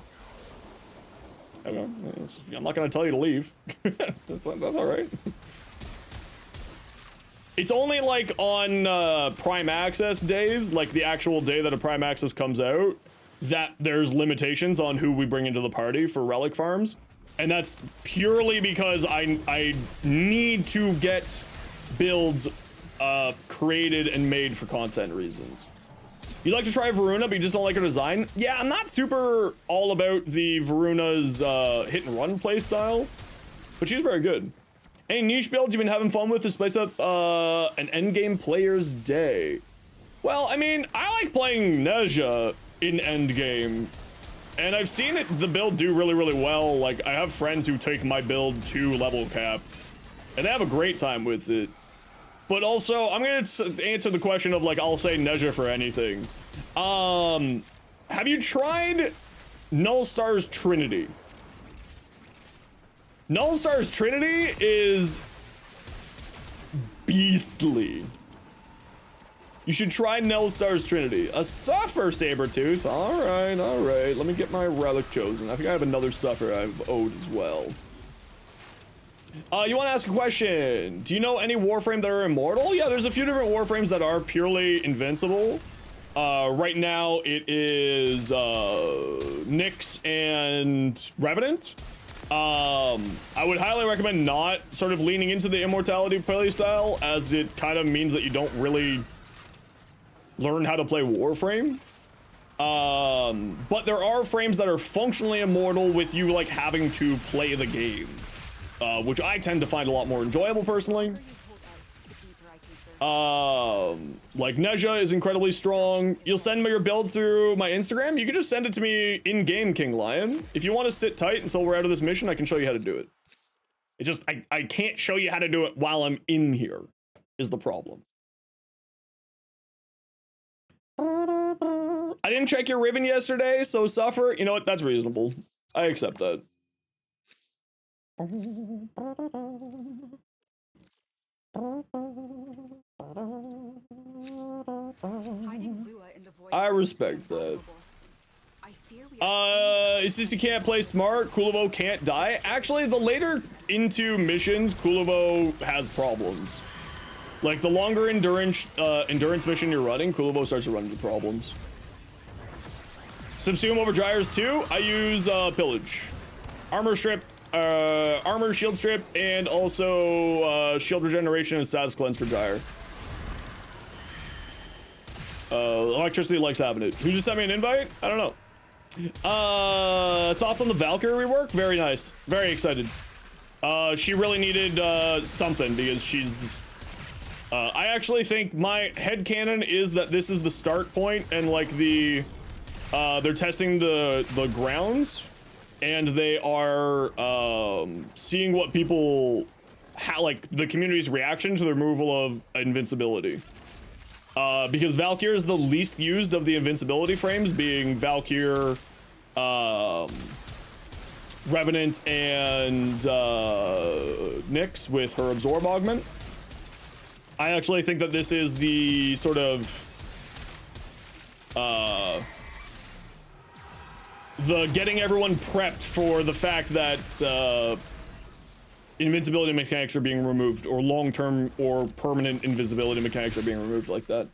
Okay, I'm not gonna tell you to leave. that's all right. It's only like on Prime Access days, like the actual day that a Prime Access comes out, that there's limitations on who we bring into the party for relic farms. And that's purely because I need to get builds created and made for content reasons. You like to try Varuna, but you just don't like her design? Yeah, I'm not super all about the Varuna's hit and run playstyle, but she's very good. Any niche builds you've been having fun with to spice up an endgame player's day? Well, I mean, I like playing Nezha in endgame, and I've seen the build do really, really well. Like, I have friends who take my build to level cap, and they have a great time with it. But also, I'm gonna answer the question of, like, I'll say Nezha for anything. Have you tried Nullstar's Trinity? Nullstar's Trinity is beastly. You should try Nullstar's Trinity. A Suffer Sabertooth. All right. Let me get my relic chosen. I think I have another Suffer I've owed as well. You want to ask a question? Do you know any Warframe that are immortal? Yeah, there's a few different Warframes that are purely invincible. Right now it is Nyx and Revenant. I would highly recommend not sort of leaning into the immortality playstyle, as it kind of means that you don't really learn how to play Warframe. But there are frames that are functionally immortal with you like having to play the game, which I tend to find a lot more enjoyable personally. Like Nezha is incredibly strong. You'll send me your builds through my Instagram. You can just send it to me in game, King Lion. If you want to sit tight until we're out of this mission, I can show you how to do it. It just, I can't show you how to do it while I'm in here, is the problem. I didn't check your Riven yesterday, so Suffer. You know what? That's reasonable. I accept that. I respect that. It's just you can't play smart. Kulovo can't die. Actually, the later into missions, Kulovo has problems. Like the longer endurance mission you're running, Kulovo starts to run into problems. Subsume over dryers too. I use pillage, armor strip, armor shield strip, and also shield regeneration and status cleanse for dryer. Electricity likes having it. Who just sent me an invite? I don't know. Thoughts on the Valkyrie rework? Very nice. Very excited. She really needed something because she's I actually think my headcanon is that this is the start point, and like the they're testing the grounds, and they are seeing what people like the community's reaction to the removal of invincibility. Because Valkyr is the least used of the invincibility frames, being Valkyr, Revenant, and Nyx with her Absorb Augment. I actually think that this is the sort of the getting everyone prepped for the fact that invincibility mechanics are being removed, or long-term or permanent invisibility mechanics are being removed like that.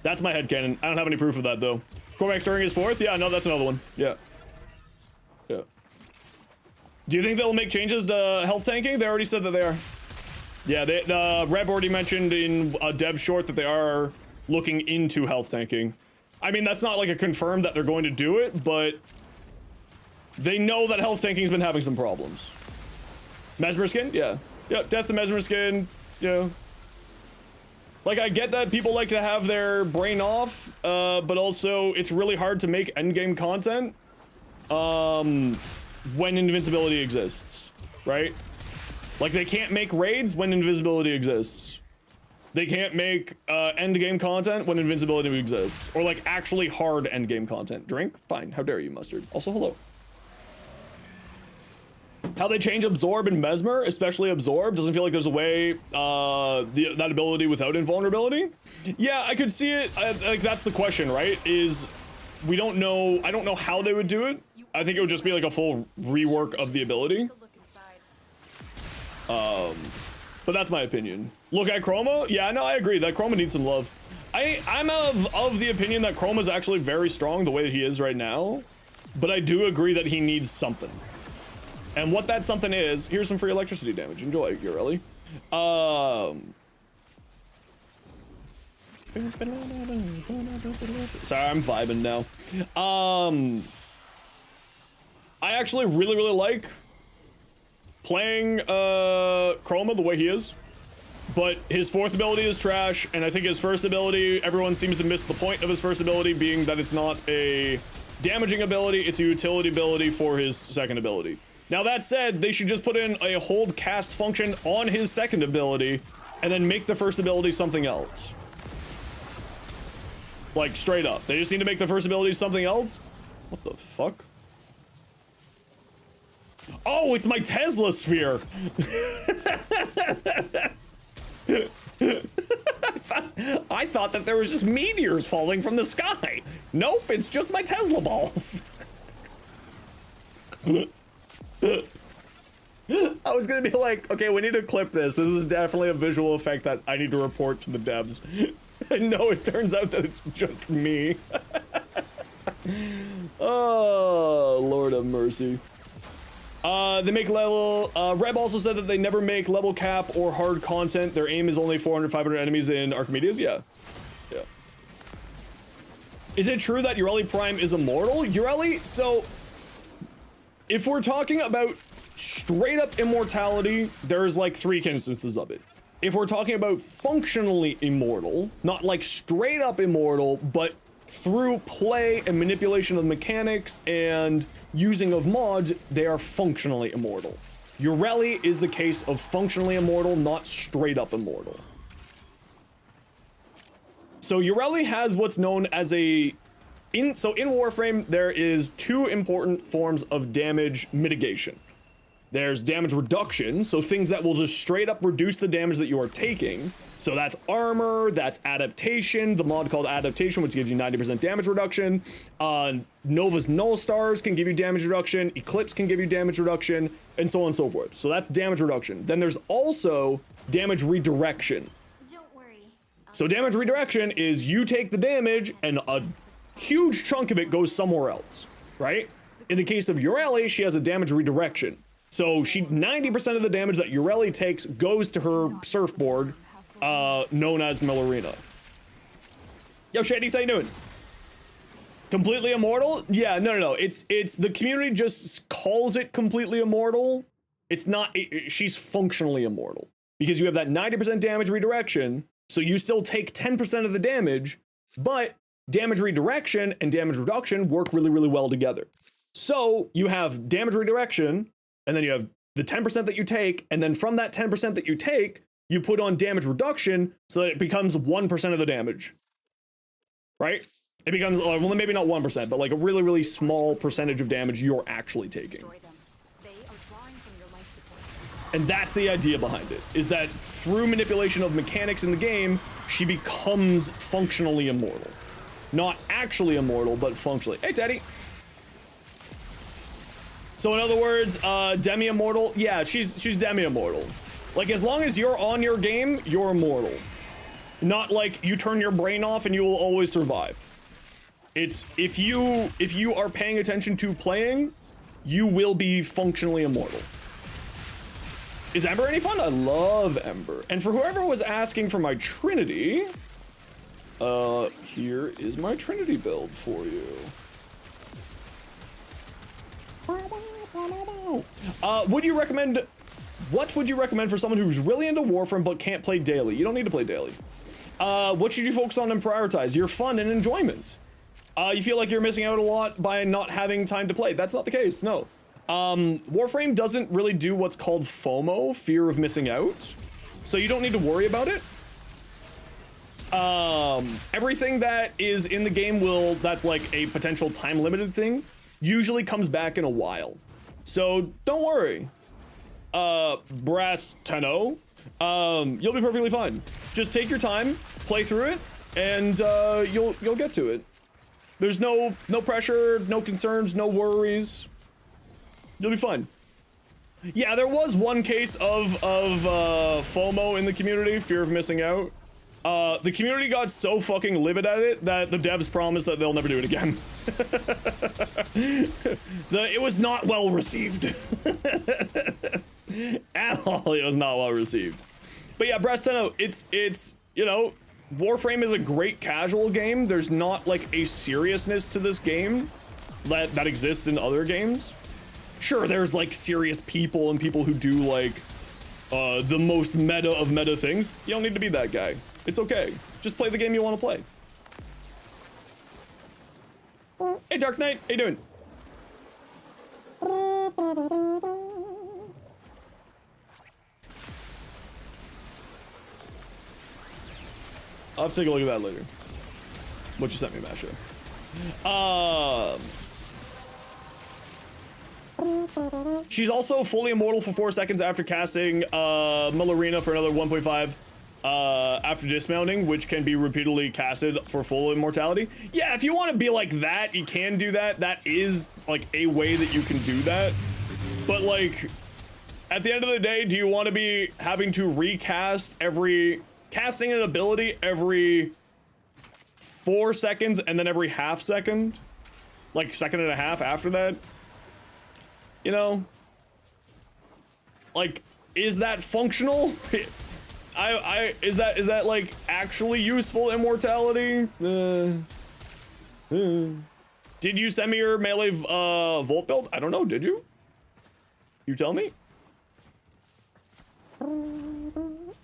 That's my headcanon. I don't have any proof of that though. Cormac stirring is fourth? Yeah, no, that's another one. Yeah. Yeah. Do you think they'll make changes to health tanking? They already said that they are. Yeah, Reb already mentioned in a dev short that they are looking into health tanking. I mean, that's not like a confirmed that they're going to do it, but they know that health tanking's been having some problems. Mesmer skin? Yeah. Yeah, death to Mesmer skin. Yeah. Like, I get that people like to have their brain off, but also it's really hard to make endgame content when invincibility exists, right? Like, they can't make raids when invisibility exists. They can't make endgame content when invincibility exists. Or, like, actually hard endgame content. Drink? Fine. How dare you, Mustard. Also, hello. How they change Absorb and Mesmer, especially Absorb, doesn't feel like there's a way that ability without invulnerability. Yeah, I could see it. Like, that's the question, right? Is we don't know. I don't know how they would do it. I think it would just be like a full rework of the ability. But that's my opinion. Look at Chroma. Yeah, no, I agree that Chroma needs some love. I'm of the opinion that Chroma's actually very strong the way that he is right now, but I do agree that he needs something. And what that something is, here's some free electricity damage. Enjoy, Yareli. Sorry, I'm vibing now. I actually really like playing Chroma the way he is, but his fourth ability is trash, and I think his first ability, everyone seems to miss the point of his first ability being that it's not a damaging ability, it's a utility ability for his second ability. Now that said, they should just put in a hold cast function on his second ability and then make the first ability something else. Like, straight up. They just need to make the first ability something else? What the fuck? Oh, it's my Tesla sphere! I thought that there was just meteors falling from the sky. Nope, it's just my Tesla balls. I was gonna be like, okay, we need to clip this. This is definitely a visual effect that I need to report to the devs. And no, it turns out that it's just me. Oh, Lord have mercy. They make level, Reb also said that they never make level cap or hard content. Their aim is only 400, 500 enemies in Archimedes. Yeah. Yeah. Is it true that Yareli Prime is immortal? Yareli, so if we're talking about straight up immortality, there's like 3 instances of it. If we're talking about functionally immortal, not like straight up immortal, but through play and manipulation of mechanics and using of mods, they are functionally immortal. Yareli is the case of functionally immortal, not straight up immortal. So Yareli has what's known as a in Warframe, there is 2 important forms of damage mitigation. There's damage reduction, so things that will just straight up reduce the damage that you are taking. So that's armor, that's adaptation, the mod called adaptation, which gives you 90% damage reduction. Nova's Null Stars can give you damage reduction, Eclipse can give you damage reduction, and so on and so forth. So that's damage reduction. Then there's also damage redirection. Don't worry. So damage redirection is you take the damage and a huge chunk of it goes somewhere else, right? In the case of Yareli, she has a damage redirection. So 90% of the damage that Yareli takes goes to her surfboard, known as Millerina. Yo, Shady, how you doing? Completely immortal? Yeah, no. It's the community just calls it completely immortal. It's not, she's functionally immortal. Because you have that 90% damage redirection, so you still take 10% of the damage, but damage redirection and damage reduction work really well together. So you have damage redirection, and then you have the 10% that you take, and then from that 10% that you take, you put on damage reduction so that it becomes 1% of the damage. Right? It becomes, well, maybe not 1%, but like a really small percentage of damage you're actually taking. And that's the idea behind it, is that through manipulation of mechanics in the game, she becomes functionally immortal. Not actually immortal, but functionally. Hey, Teddy. So in other words, demi-immortal, yeah, she's demi-immortal. Like, as long as you're on your game, you're immortal. Not like you turn your brain off and you will always survive. It's, if you are paying attention to playing, you will be functionally immortal. Is Ember any fun? I love Ember. And for whoever was asking for my Trinity, Here is my Trinity build for you. Would you recommend, what would you recommend for someone who's really into Warframe but can't play daily? You don't need to play daily. What should you focus on and prioritize? Your fun and enjoyment. You feel like you're missing out a lot by not having time to play. That's not the case, no. Warframe doesn't really do what's called FOMO, fear of missing out. So you don't need to worry about it. Everything that is in the game that's like a potential time limited thing, usually comes back in a while. So don't worry. Brass Tenno, you'll be perfectly fine. Just take your time, play through it, and you'll get to it. There's no pressure, no concerns, no worries. You'll be fine. Yeah, there was one case of FOMO in the community, fear of missing out. The community got so fucking livid at it that the devs promised that they'll never do it again. It was not well received. At all, it was not well received. But yeah, Brass Tenno, it's, you know, Warframe is a great casual game. There's not like a seriousness to this game that exists in other games. Sure, there's like serious people and people who do like the most meta of meta things. You don't need to be that guy. It's okay. Just play the game you want to play. Hey, Dark Knight, how you doing? I'll have to take a look at that later. What you sent me, Masha. She's also fully immortal for 4 seconds after casting Millerina for another 1.5 after dismounting, which can be repeatedly casted for full immortality. Yeah, if you want to be like that, you can do that. That is like a way that you can do that. But like, at the end of the day, do you want to be having to recast casting an ability every 4 seconds and then every half second? Like second and a half after that? You know? Like, is that functional? Is that like actually useful immortality? Did you send me your melee Volt build? I don't know, did you? You tell me?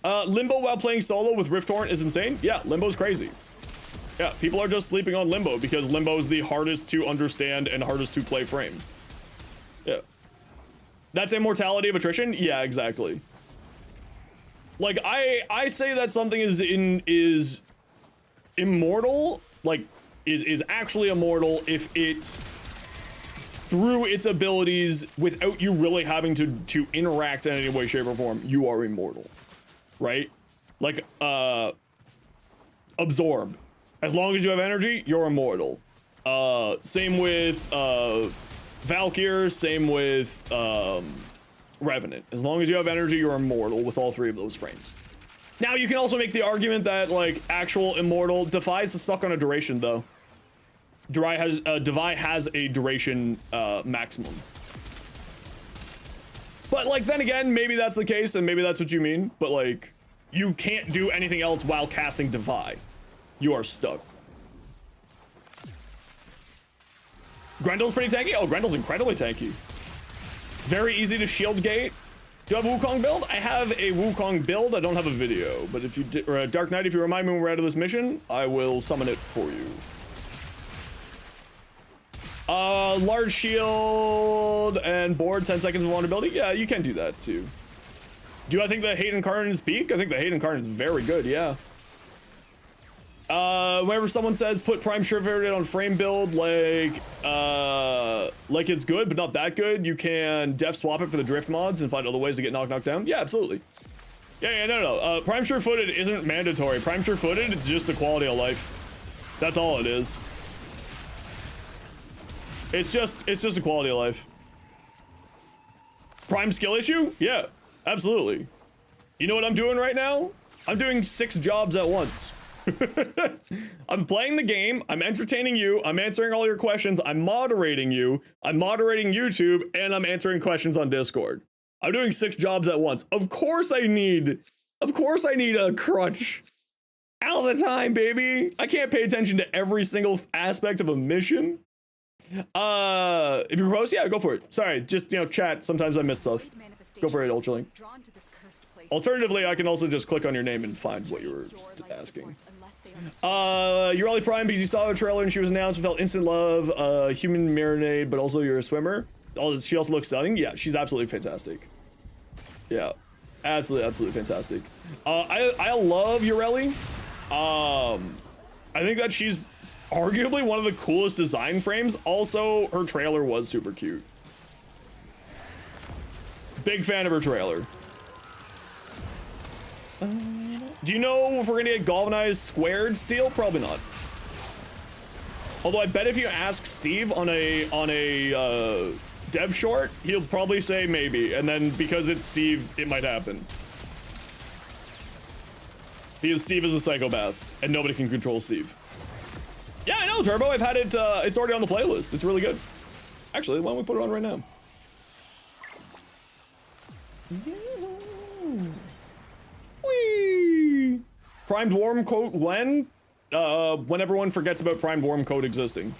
Limbo while playing solo with Rift Torrent is insane. Yeah, Limbo's crazy. Yeah, people are just sleeping on Limbo because Limbo is the hardest to understand and hardest to play frame. Yeah. That's immortality of attrition? Yeah, exactly. Like, I say that something is immortal, like, is actually immortal if it, through its abilities, without you really having to interact in any way, shape, or form, you are immortal. Right? Like, Absorb. As long as you have energy, you're immortal. Same with, Valkyr, same with, Revenant. As long as you have energy, you're immortal with all three of those frames. Now, you can also make the argument that, like, actual immortal Defies is stuck on a duration, though. Devi has a duration, maximum. But, like, then again, maybe that's the case, and maybe that's what you mean. But, like, you can't do anything else while casting Devi. You are stuck. Grendel's pretty tanky? Oh, Grendel's incredibly tanky. Very easy to shield gate. Do you have a Wukong build? I have a Wukong build. I don't have a video. But if you Dark Knight, if you remind me when we're out of this mission, I will summon it for you. Large shield and board, 10 seconds of vulnerability. Yeah, you can do that too. Do I think the Hate Incarnate is peak? I think the Hate Incarnate is very good, yeah. Whenever someone says put Prime Surefoot on frame build, like it's good, but not that good, you can def swap it for the drift mods and find other ways to get knocked down. Yeah, absolutely. Yeah, no. Prime Surefooted isn't mandatory. Prime Surefooted, it's just a quality of life. That's all it is. It's just a quality of life. Prime skill issue? Yeah, absolutely. You know what I'm doing right now? I'm doing 6 jobs at once. I'm playing the game, I'm entertaining you, I'm answering all your questions, I'm moderating you, I'm moderating YouTube, and I'm answering questions on Discord. I'm doing 6 jobs at once. Of course I need a crutch All the time, baby. I can't pay attention to every single aspect of a mission. If you're close, yeah, go for it. Sorry, just, you know, chat. Sometimes I miss stuff. Go for it, Ultralink. Alternatively, I can also just click on your name and find what you were asking. Yareli Prime, because you saw a trailer and she was announced and felt instant love, human marinade, but also you're a swimmer. She also looks stunning. Yeah, she's absolutely fantastic. Yeah, absolutely fantastic. I love Yareli. I think that she's arguably one of the coolest design frames. Also, her trailer was super cute. Big fan of her trailer. Do you know if we're gonna get galvanized squared steel? Probably not. Although I bet if you ask Steve on a dev short, he'll probably say maybe, and then because it's Steve, it might happen. Because Steve is a psychopath, and nobody can control Steve. Yeah, I know, Turbo. I've had it. It's already on the playlist. It's really good. Actually, why don't we put it on right now? Whee! Primed warm coat when? When everyone forgets about primed warm coat existing.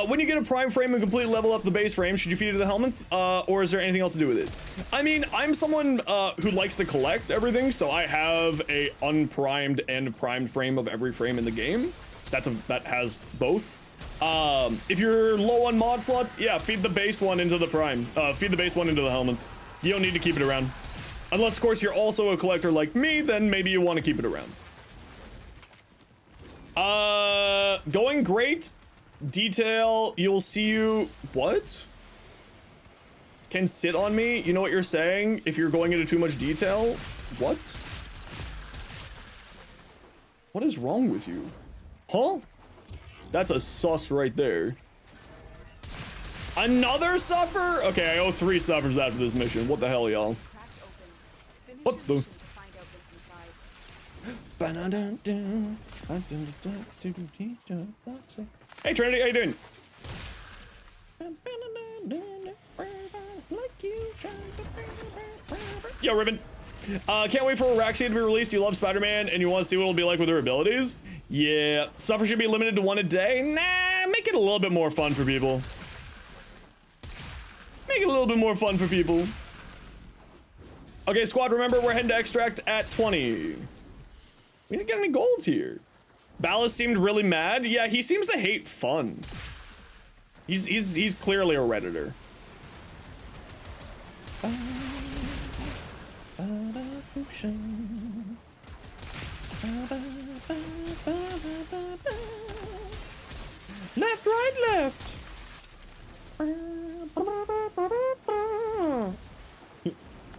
When you get a prime frame and completely level up the base frame, should you feed it to the helmet? Or is there anything else to do with it? I mean, I'm someone who likes to collect everything, so I have a unprimed and primed frame of every frame in the game. That has both. If you're low on mod slots, yeah, feed the base one into the prime. Feed the base one into the helmet. You don't need to keep it around. Unless, of course, you're also a collector like me, then maybe you want to keep it around. Going great. Detail, you'll see you... What? Can sit on me? You know what you're saying? If you're going into too much detail? What? What is wrong with you? Huh? That's a sus right there. Another suffer? Okay, I owe 3 suffers after this mission. What the hell, y'all? What the... Hey Trinity, how you doing? Yo, Ribbon. Can't wait for Araxia to be released. You love Spider-Man and you want to see what it'll be like with her abilities? Yeah. Suffer should be limited to 1 a day. Nah, make it a little bit more fun for people. Make it a little bit more fun for people. Okay, squad, remember we're heading to extract at 20. We didn't get any golds here. Ballast seemed really mad. Yeah, he seems to hate fun. He's clearly a Redditor. Left, right, left.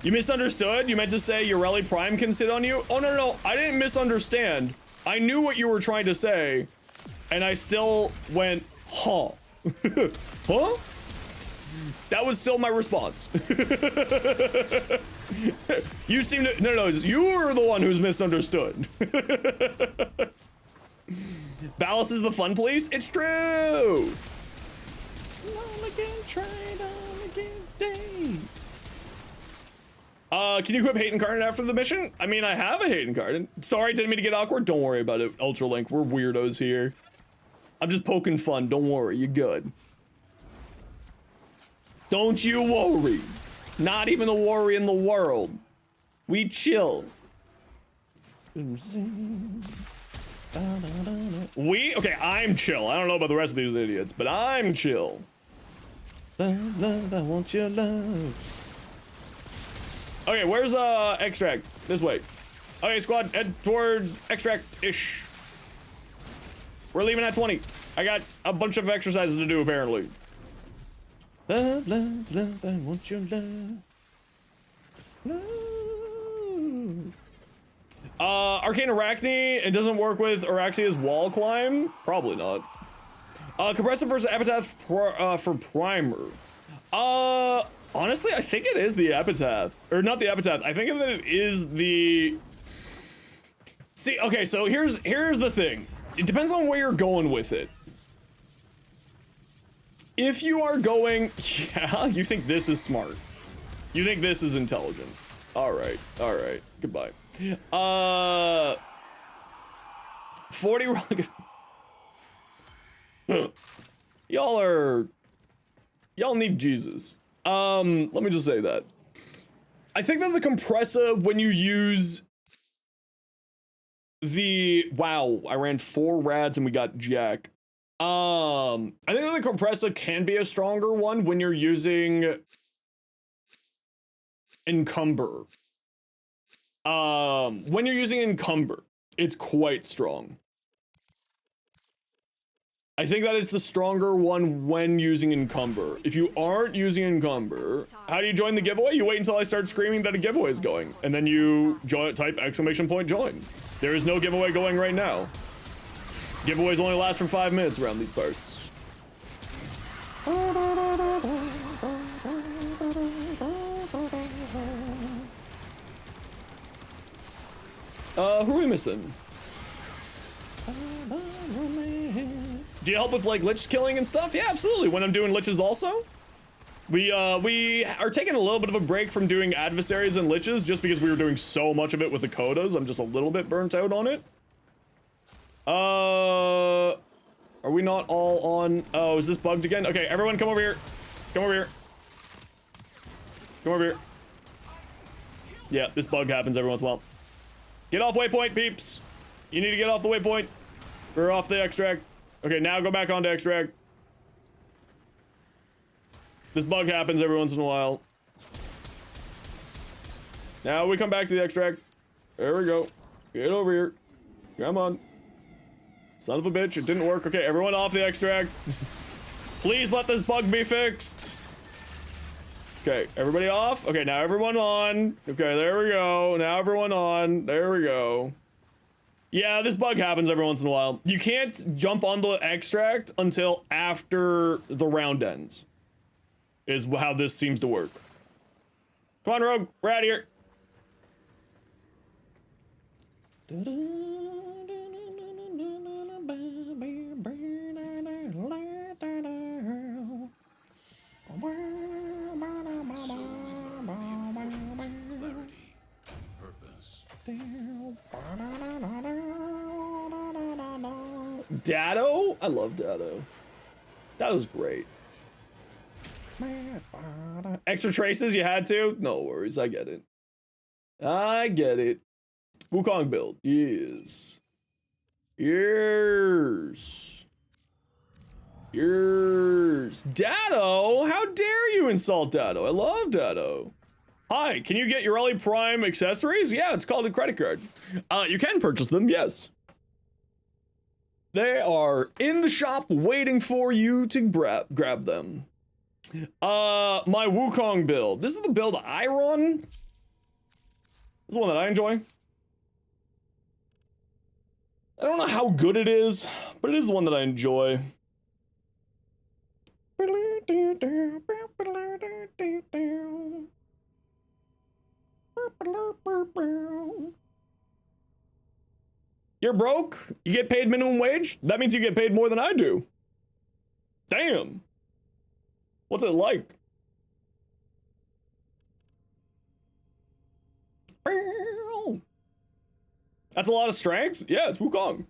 You misunderstood? You meant to say Yareli Prime can sit on you? Oh, no, I didn't misunderstand. I knew what you were trying to say, and I still went, huh? Huh? That was still my response. You seem to, no, you were the one who's misunderstood. Ballast is the fun police? It's true! Can you equip Hayden Cardin after the mission? I mean, I have a Hayden Cardin. Sorry, didn't mean to get awkward. Don't worry about it, Ultralink. We're weirdos here. I'm just poking fun. Don't worry, you're good. Don't you worry. Not even a worry in the world. We chill. Okay, I'm chill. I don't know about the rest of these idiots, but I'm chill. Love, love, I want your love. Okay, where's extract? This way. Okay, squad, head towards extract-ish. We're leaving at 20. I got a bunch of exercises to do, apparently. Love, love, love, I want your love. Love. Arcane Arachne, it doesn't work with Araxia's wall climb? Probably not. Compressive versus Epitaph for Primer. Honestly, I think it is the Epitaph. Or not the Epitaph. I think that it is the See, okay, so here's the thing. It depends on where you're going with it. If you are going, yeah, you think this is smart. You think this is intelligent. All right, goodbye. 40 rocket. Y'all need Jesus. Let me just say that. I think that the compressor, when you use the, wow, I ran 4 rads and we got Jack. I think that the compressor can be a stronger one when you're using Encumber. When you're using Encumber, it's quite strong. I think that it's the stronger one when using Encumber. If you aren't using Encumber, how do you join the giveaway? You wait until I start screaming that a giveaway is going, and then you type !join. There is no giveaway going right now. Giveaways only last for 5 minutes around these parts. Who are we missing? Do you help with like lich killing and stuff? Yeah, absolutely. When I'm doing liches also. We are taking a little bit of a break from doing adversaries and liches just because we were doing so much of it with the codas. I'm just a little bit burnt out on it. Are we not all on? Oh, is this bugged again? Okay, everyone come over here. Come over here. Come over here. Yeah, this bug happens every once in a while. Get off waypoint, peeps. You need to get off the waypoint. We're off the extract. Okay, now go back onto extract. This bug happens every once in a while. Now we come back to the extract. There we go. Get over here. Come on. Son of a bitch, it didn't work. Okay, everyone off the extract. Please let this bug be fixed. Okay, everybody off. Okay, now everyone on. Okay, there we go. Now everyone on. There we go. Yeah, this bug happens every once in a while. You can't jump on the extract until after the round ends. Is how this seems to work. Come on, Rogue. We're out of here. Dado? I love Dado. Dado's great. Extra traces you had to? No worries, I get it. I get it. Wukong build. Yes. Yes. Yes. Dado? How dare you insult Dado? I love Dado. Hi, can you get Yareli Prime accessories? Yeah, it's called a credit card. You can purchase them, yes. They are in the shop waiting for you to grab them. My Wukong build. This is the build I run. This is the one that I enjoy. I don't know how good it is, but it is the one that I enjoy. You're broke? You get paid minimum wage? That means you get paid more than I do. Damn. What's it like? That's a lot of strength. Yeah, it's Wukong.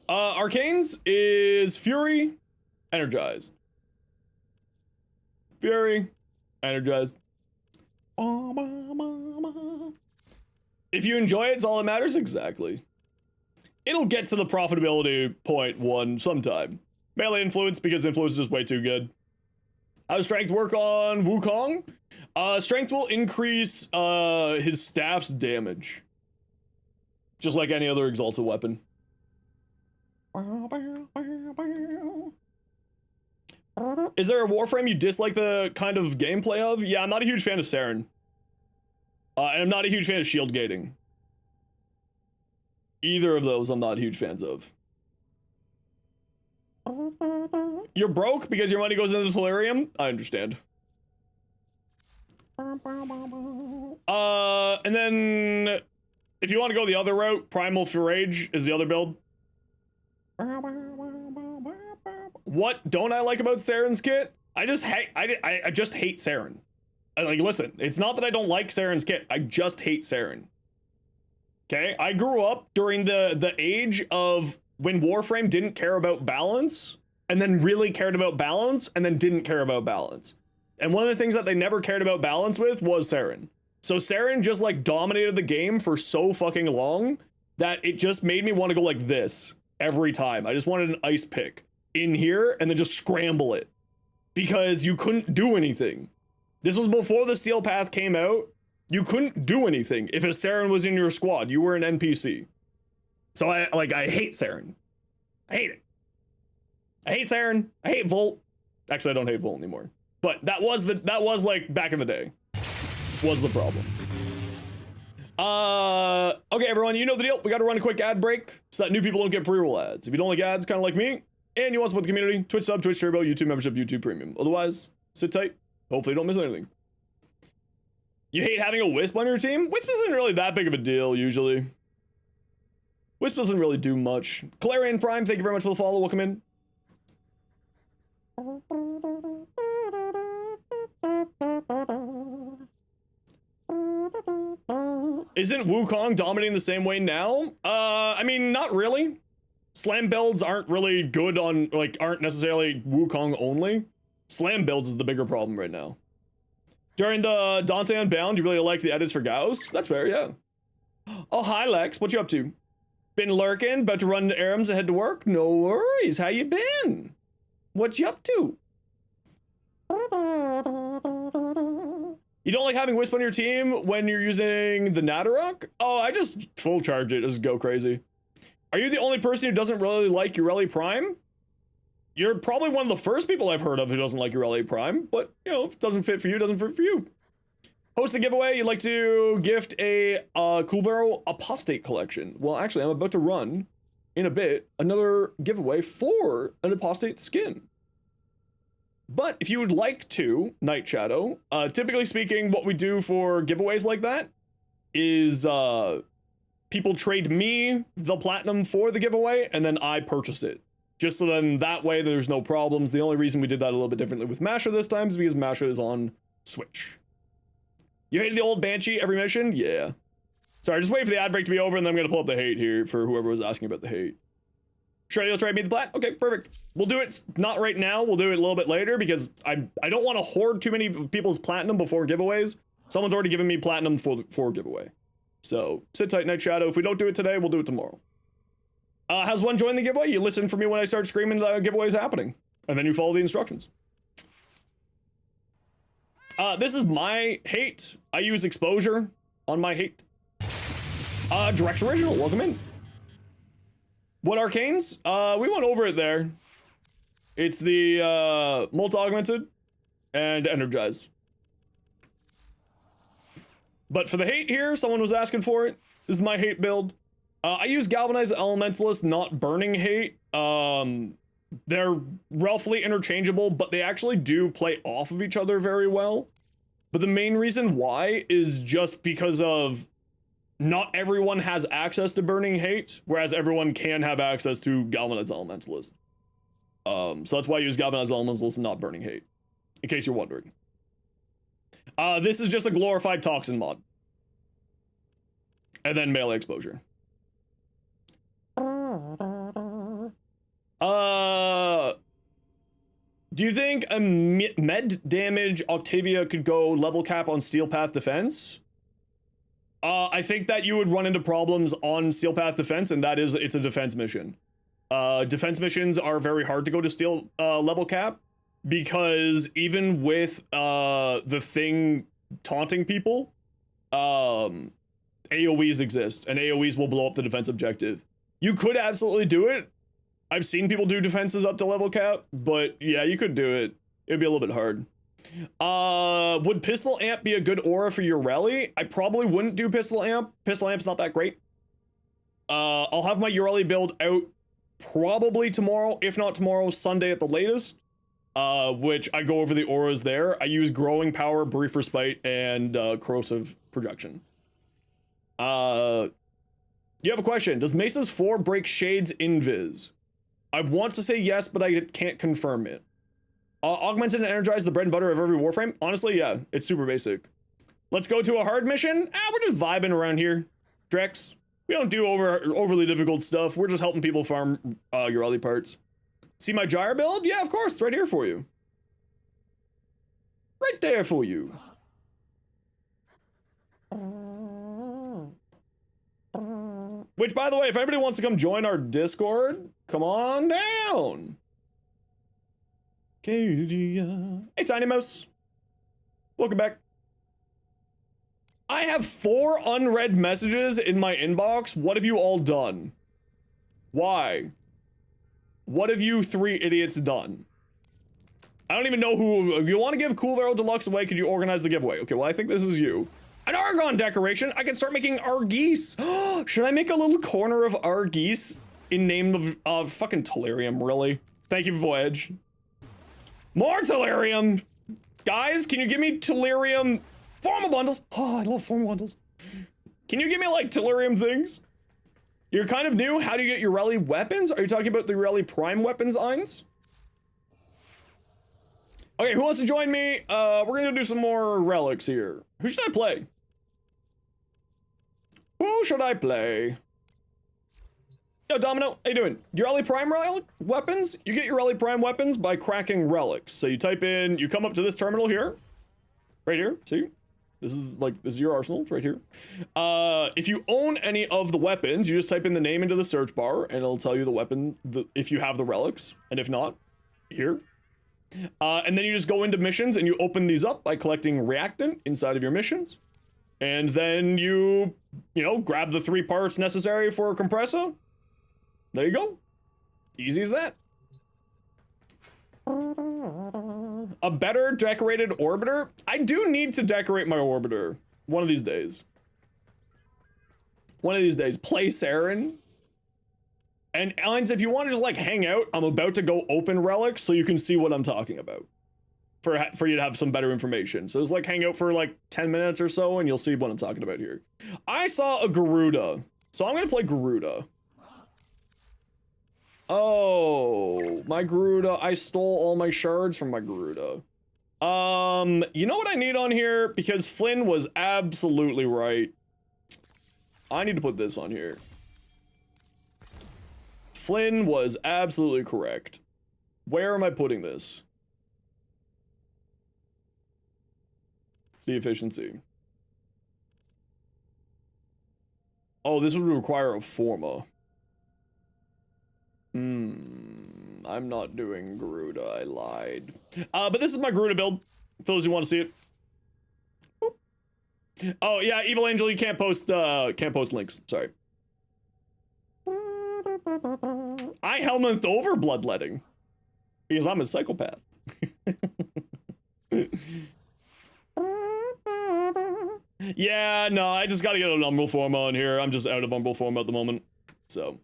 Arcanes is Fury, Energized. Fury, Energized. If you enjoy it, it's all that matters. Exactly. It'll get to the profitability point one sometime. Melee influence because influence is just way too good. How does strength work on Wukong? Strength will increase his staff's damage. Just like any other exalted weapon. Is there a Warframe you dislike the kind of gameplay of? Yeah, I'm not a huge fan of Saren. And I'm not a huge fan of shield gating. Either of those I'm not huge fans of. You're broke because your money goes into Solarium? I understand. And then if you want to go the other route, Primal for Rage is the other build. What don't I like about Saren's kit? I just hate Saren. Like, listen, it's not that I don't like Saren's kit. I just hate Saren. Okay, I grew up during the age of when Warframe didn't care about balance, and then really cared about balance, and then didn't care about balance. And one of the things that they never cared about balance with was Saren. So Saren just like dominated the game for so fucking long that it just made me want to go like this every time. I just wanted an ice pick in here and then just scramble it because you couldn't do anything. This was before the Steel Path came out. You couldn't do anything if a Saren was in your squad. You were an NPC. So I hate Saren. I hate it. I hate Saren. I hate Volt. Actually, I don't hate Volt anymore. But that was like back in the day. Was the problem. Okay, everyone, you know the deal. We got to run a quick ad break so that new people don't get pre-roll ads. If you don't like ads, kind of like me, and you want to support the community, Twitch sub, Twitch Turbo, YouTube membership, YouTube Premium. Otherwise, sit tight. Hopefully you don't miss anything. You hate having a Wisp on your team? Wisp isn't really that big of a deal, usually. Wisp doesn't really do much. Clarion Prime, thank you very much for the follow. Welcome in. Isn't Wukong dominating the same way now? I mean, not really. Slam builds aren't really good on, like, aren't necessarily Wukong only. Slam builds is the bigger problem right now. During the Dante Unbound, you really like the edits for Gauss? That's fair, yeah. Oh, hi, Lex. What you up to? Been lurking, about to run to errands and head to work? No worries. How you been? What you up to? You don't like having Wisp on your team when you're using the Nadarok? Oh, I just full charge it. Just go crazy. Are you the only person who doesn't really like Yareli Prime? You're probably one of the first people I've heard of who doesn't like Yareli Prime, but, you know, if it doesn't fit for you, it doesn't fit for you. Host a giveaway. You'd like to gift a Kulvero Apostate collection. Well, actually, I'm about to run, in a bit, another giveaway for an Apostate skin. But if you would like to, Night Shadow, typically speaking, what we do for giveaways like that is people trade me the platinum for the giveaway, and then I purchase it. Just so then that way there's no problems. The only reason we did that a little bit differently with Masha this time is because Masha is on Switch. You hated the old Banshee every mission? Yeah. Sorry, just wait for the ad break to be over, and then I'm going to pull up the hate here for whoever was asking about the hate. Sure, you'll trade me the plat? Okay, perfect. We'll do it not right now. We'll do it a little bit later because I don't want to hoard too many people's platinum before giveaways. Someone's already given me platinum for giveaway. So sit tight, Night Shadow. If we don't do it today, we'll do it tomorrow. Has one joined the giveaway? You listen for me when I start screaming the giveaway is happening. And then you follow the instructions. This is my hate. I use exposure on my hate. Drex Original, welcome in. What arcanes? We went over it there. It's the multi-augmented and energize. But for the hate here, someone was asking for it. This is my hate build. I use Galvanized Elementalist, not Burning Hate. They're roughly interchangeable, but they actually do play off of each other very well. But the main reason why is just because of not everyone has access to Burning Hate, whereas everyone can have access to Galvanized Elementalist. So that's why I use Galvanized Elementalist and not Burning Hate, in case you're wondering. This is just a glorified Toxin mod. And then melee exposure. Do you think a med damage Octavia could go level cap on Steel Path defense? I think that you would run into problems on Steel Path defense, and that is, it's a defense mission. Defense missions are very hard to go to Steel level cap, because even with the thing taunting people, AoEs exist, and AoEs will blow up the defense objective. You could absolutely do it. I've seen people do defenses up to level cap, but yeah, you could do it. It'd be a little bit hard. Would Pistol Amp be a good aura for Yareli? I probably wouldn't do Pistol Amp. Pistol Amp's not that great. I'll have my Yareli build out probably tomorrow, if not tomorrow, Sunday at the latest. Which I go over the auras there. I use Growing Power, Brief Respite, and Corrosive Projection. You have a question. Does Mesa's 4 break Shade's invis? I want to say yes, but I can't confirm it. Augment and energize the bread and butter of every Warframe? Honestly, yeah, it's super basic. Let's go to a hard mission. We're just vibing around here. Drex, we don't do overly difficult stuff. We're just helping people farm Yareli parts. See my gyre build? Yeah, of course, it's right here for you. Right there for you. Which, by the way, if anybody wants to come join our Discord, come on down. Hey, Tiny Mouse. Welcome back. I have 4 unread messages in my inbox. What have you all done? Why? What have you 3 idiots done? I don't even know who. If you want to give Cool Arrow Deluxe away, could you organize the giveaway? Okay, well, I think this is you. An Argon decoration. I can start making Argeese. Should I make a little corner of Argeese in name of fucking Tellurium, really? Thank you, Voyage. More Tellurium! Guys, can you give me Tellurium formal bundles? Oh, I love formal bundles. Can you give me, like, Tellurium things? You're kind of new. How do you get Yareli weapons? Are you talking about the Yareli Prime weapons, Eins? Okay, who wants to join me? We're gonna do some more relics here. Who should I play? Who should I play? Yo, Domino, how you doing? Yareli Prime weapons? You get Yareli Prime weapons by cracking relics. So you type in, you come up to this terminal here. Right here, see? This is your arsenal, it's right here. If you own any of the weapons, you just type in the name into the search bar and it'll tell you the weapon, if you have the relics, and if not, here. And then you just go into missions and you open these up by collecting reactant inside of your missions. And then you know, grab the 3 parts necessary for a compressor. There you go. Easy as that. A better decorated orbiter? I do need to decorate my orbiter one of these days. One of these days. Play Saren. And Eins, if you want to just like hang out, I'm about to go open relics so you can see what I'm talking about. For you to have some better information. So just like hang out for like 10 minutes or so and you'll see what I'm talking about here. I saw a Garuda. So I'm gonna play Garuda. Oh, my Garuda. I stole all my shards from my Garuda. You know what I need on here? Because Flynn was absolutely right. I need to put this on here. Flynn was absolutely correct. Where am I putting this? The efficiency. Oh, this would require a Forma. I'm not doing Garuda, I lied. But this is my Garuda build, for those who want to see it. Oh yeah, Evil Angel, you can't post links, sorry. I helmethed over bloodletting, because I'm a psychopath. Yeah, no, I just gotta get an Umbral Forma on here. I'm just out of Umbral Forma at the moment, so.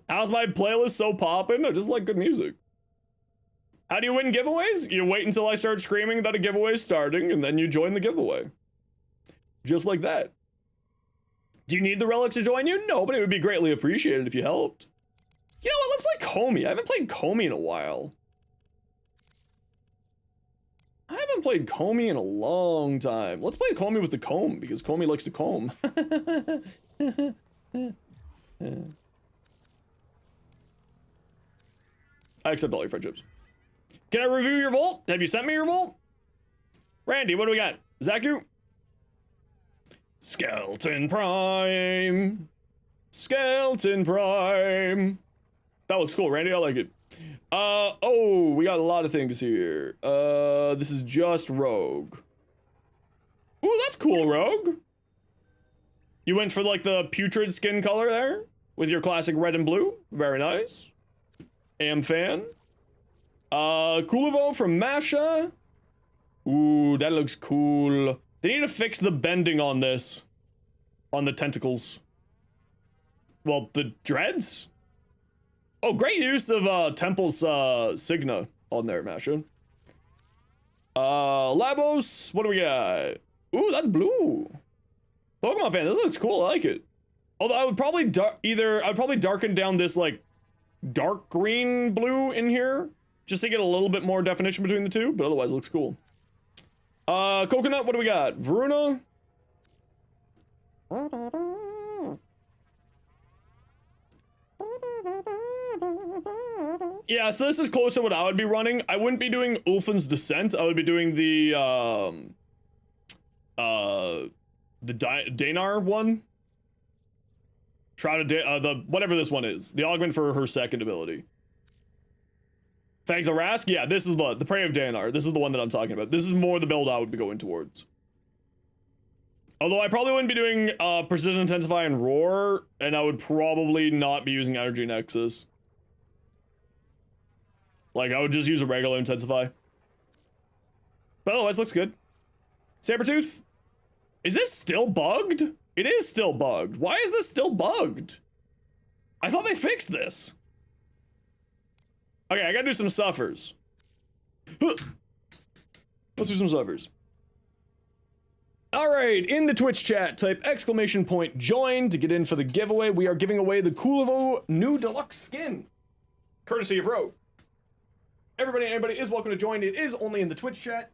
How's my playlist so poppin'? I just like good music. How do you win giveaways? You wait until I start screaming that a giveaway is starting, and then you join the giveaway. Just like that. Do you need the relics to join you? No, but it would be greatly appreciated if you helped. You know what? Let's play Comey. I haven't played Comey in a while. I haven't played Comey in a long time. Let's play Comey with the comb, because Comey likes to comb. I accept all your friendships. Can I review your vault? Have you sent me your vault? Randy, what do we got? Zaku? Skeleton Prime. Skeleton Prime. That looks cool, Randy. I like it. Oh, we got a lot of things here. This is just Rogue. Ooh, that's cool, Rogue. You went for like the putrid skin color there with your classic red and blue. Very nice. Am fan. Kulivo from Masha. Ooh, that looks cool. They need to fix the bending on this. On the tentacles. Well, the dreads? Oh, great use of Temple's Signa on there, Masha. Labos, what do we got? Ooh, that's blue. Pokemon fan, this looks cool. I like it. Although I would probably I'd probably darken down this like dark green blue in here just to get a little bit more definition between the two, but otherwise it looks cool. Coconut, what do we got? Varuna. Yeah, so this is close to what I would be running. I wouldn't be doing Ulfin's Descent. I would be doing the Danar one. Shroud of the whatever this one is. The augment for her second ability. Fangs of Rask? Yeah, this is the Prey of Danar. This is the one that I'm talking about. This is more the build I would be going towards. Although I probably wouldn't be doing Precision Intensify and Roar, and I would probably not be using Energy Nexus. Like, I would just use a regular Intensify. But otherwise, looks good. Sabertooth? Is this still bugged? It is still bugged. Why is this still bugged? I thought they fixed this. Okay, I gotta do some suffers. Let's do some suffers. Alright, in the Twitch chat, type !join to get in for the giveaway. We are giving away the Coolivo new deluxe skin. Courtesy of Rogue. Everybody and anybody is welcome to join. It is only in the Twitch chat.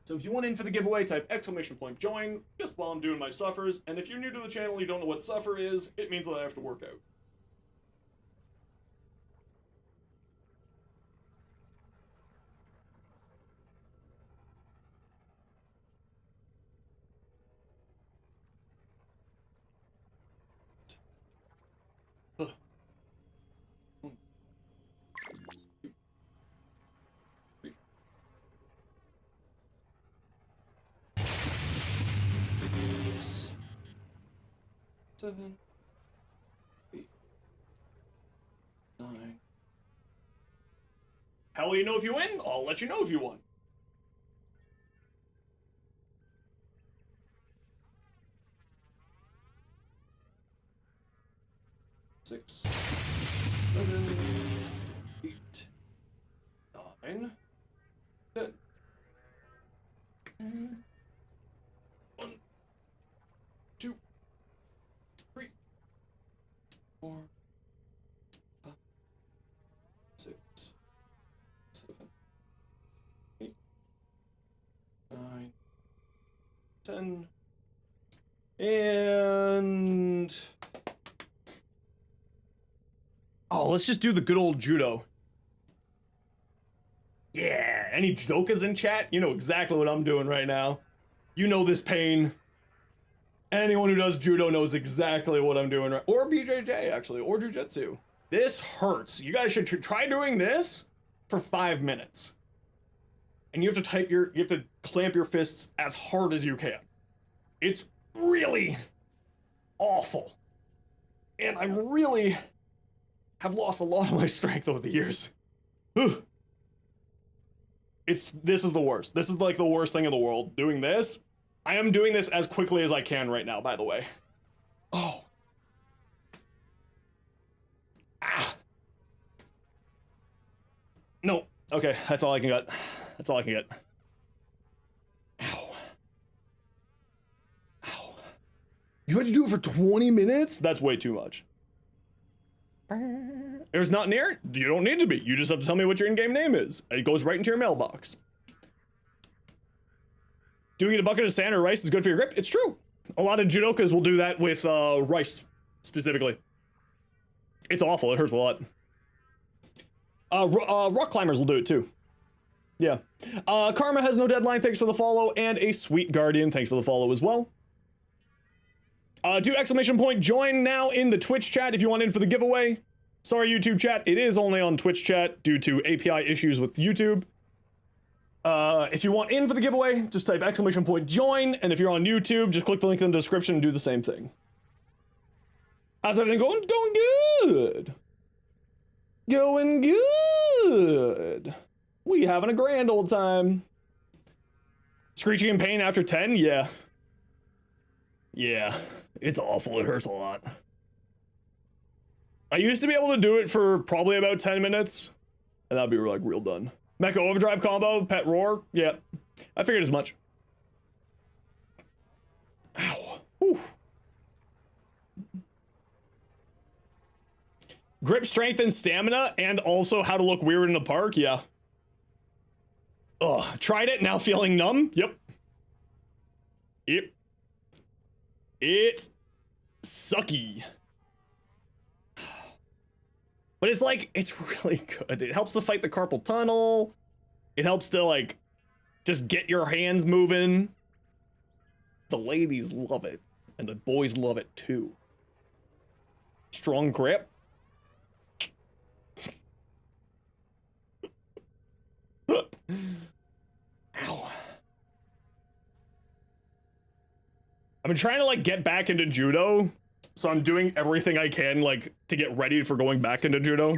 So if you want in for the giveaway, type !join just while I'm doing my suffers. And if you're new to the channel and you don't know what suffer is, it means that I have to work out. Seven, 8, 9. How will you know if you win? I'll let you know if you won. 6, 7, 8, 9, 10. 1, 2, 3, 4, 5, 6, 7, 8, 9, 10, and oh, let's just do the good old judo. Yeah, any judokas in chat? You know exactly what I'm doing right now. You know this pain. Anyone who does judo knows exactly what I'm doing right. Or BJJ, actually, or jujitsu. This hurts. You guys should try doing this for 5 minutes. And you have to you have to clamp your fists as hard as you can. It's really awful. And I'm really have lost a lot of my strength over the years. This is the worst. This is like the worst thing in the world. Doing this. I am doing this as quickly as I can right now, by the way. Oh. Ah. No. Okay, that's all I can get. That's all I can get. Ow. Ow. You had to do it for 20 minutes? That's way too much. There's not near? You don't need to be. You just have to tell me what your in-game name is. It goes right into your mailbox. Doing it in a bucket of sand or rice is good for your grip. It's true. A lot of judokas will do that with rice, specifically. It's awful. It hurts a lot. Rock climbers will do it too. Yeah. Karma has no deadline. Thanks for the follow. And a sweet guardian. Thanks for the follow as well. Do !join now in the Twitch chat if you want in for the giveaway. Sorry, YouTube chat. It is only on Twitch chat due to API issues with YouTube. If you want in for the giveaway, just type !join. And if you're on YouTube, just click the link in the description and do the same thing. How's everything going? Going good. Going good. We having a grand old time. Screeching in pain after 10? Yeah. Yeah. It's awful. It hurts a lot. I used to be able to do it for probably about 10 minutes. And that'd be like real done. Mecha Overdrive combo, Pet Roar. Yeah. I figured as much. Ow. Whew. Grip, strength, and stamina, and also how to look weird in the park. Yeah. Ugh. Tried it. Now feeling numb. Yep. Yep. It's sucky. But it's like, it's really good. It helps to fight the carpal tunnel. It helps to like, just get your hands moving. The ladies love it. And the boys love it too. Strong grip. Ow. I've been trying to like get back into judo. So I'm doing everything I can like to get ready for going back into judo.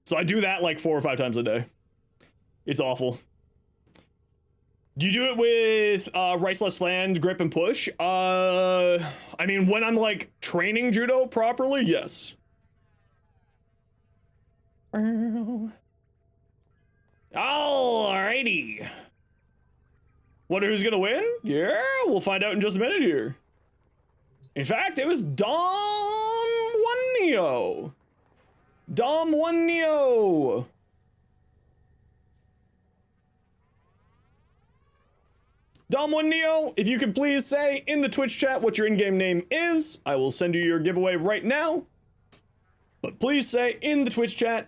So I do that like 4 or 5 times a day. It's awful. Do you do it with rice less land, grip, and push? I mean, when I'm like training judo properly, yes. Alrighty. Wonder who's gonna win? Yeah, we'll find out in just a minute here. In fact, it was Dom 1 Neo. Dom 1 Neo. Dom 1 Neo, if you could please say in the Twitch chat what your in-game name is, I will send you your giveaway right now. But please say in the Twitch chat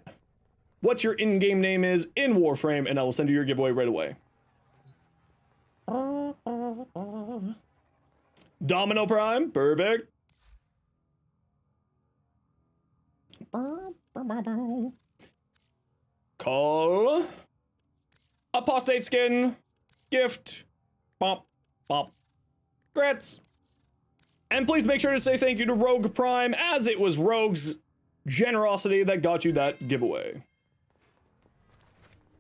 what your in-game name is in Warframe, and I will send you your giveaway right away. Domino Prime, perfect. Call. Apostate Skin. Gift. Bump. Bump. Grits. And please make sure to say thank you to Rogue Prime, as it was Rogue's generosity that got you that giveaway.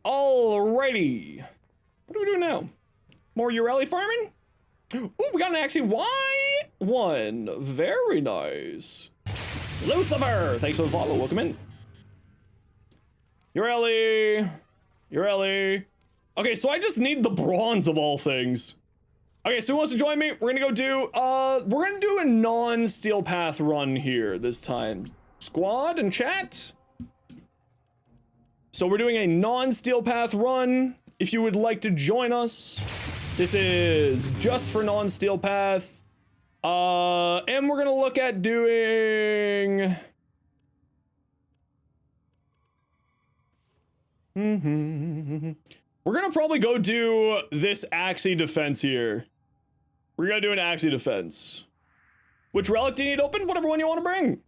Alrighty. What are we doing now? More Yareli farming? Ooh, we got an actually Y1. Very nice. Lucifer, thanks for the follow. Welcome in. Yareli. Yareli. Okay, so I just need the bronze of all things. Okay, so who wants to join me? We're gonna do a non-steel path run here this time. Squad and chat. So we're doing a non-steel path run. If you would like to join us, this is just for non-steel path. And we're gonna look at doing... We're gonna probably go do this Axie defense here. We're gonna do an Axie defense. Which relic do you need open? Whatever one you want to bring.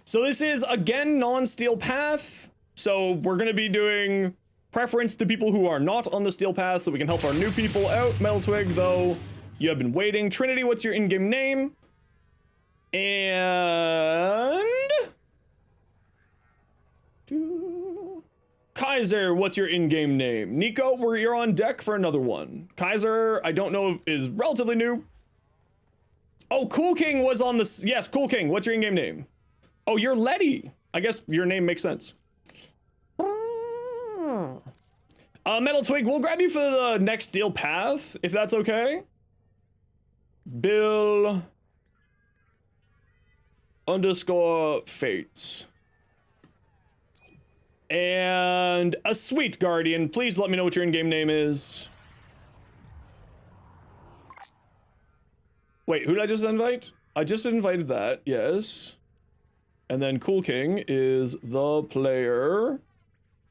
So this is, again, non-steel path. So we're gonna be doing preference to people who are not on the steel path so we can help our new people out. Metal Twig, though, you have been waiting. Trinity, what's your in-game name? And... Kaiser, what's your in-game name? Nico, you're on deck for another one. Kaiser, I don't know if is relatively new. Oh, Cool King was on this. Yes, Cool King, what's your in-game name? Oh, you're Letty. I guess your name makes sense. Metal Twig, we'll grab you for the next steel path, if that's okay. Bill _ Fates. And a sweet guardian. Please let me know what your in-game name is. Wait, who did I just invite? I just invited that, yes. And then Cool King is the player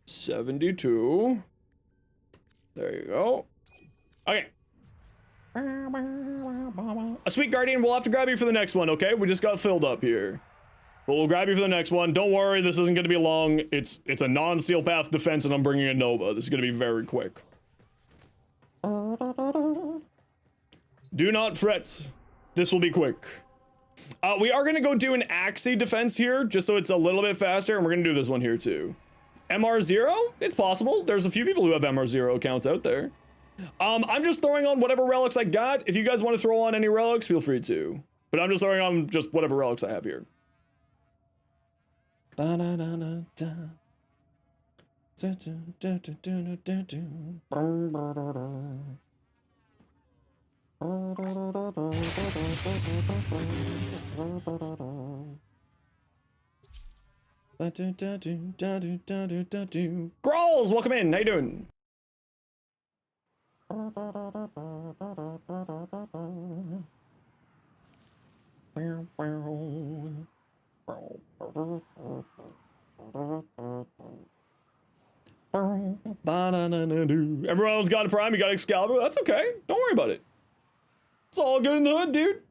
72. There you go. Okay. A sweet guardian, we'll have to grab you for the next one, okay? We just got filled up here. But we'll grab you for the next one. Don't worry, this isn't gonna be long. It's a non-steel path defense and I'm bringing a Nova. This is gonna be very quick. Do not fret. This will be quick. We are gonna go do an Axie defense here, just so it's a little bit faster, and we're gonna do this one here too. MR0? It's possible. There's a few people who have MR0 accounts out there. I'm just throwing on whatever relics I got. If you guys want to throw on any relics, feel free to. But I'm just throwing on just whatever relics I have here. Grolls, welcome in. How you doing? Everyone's got a prime, you got Excalibur. That's okay. Don't worry about it. It's all good in the hood, dude.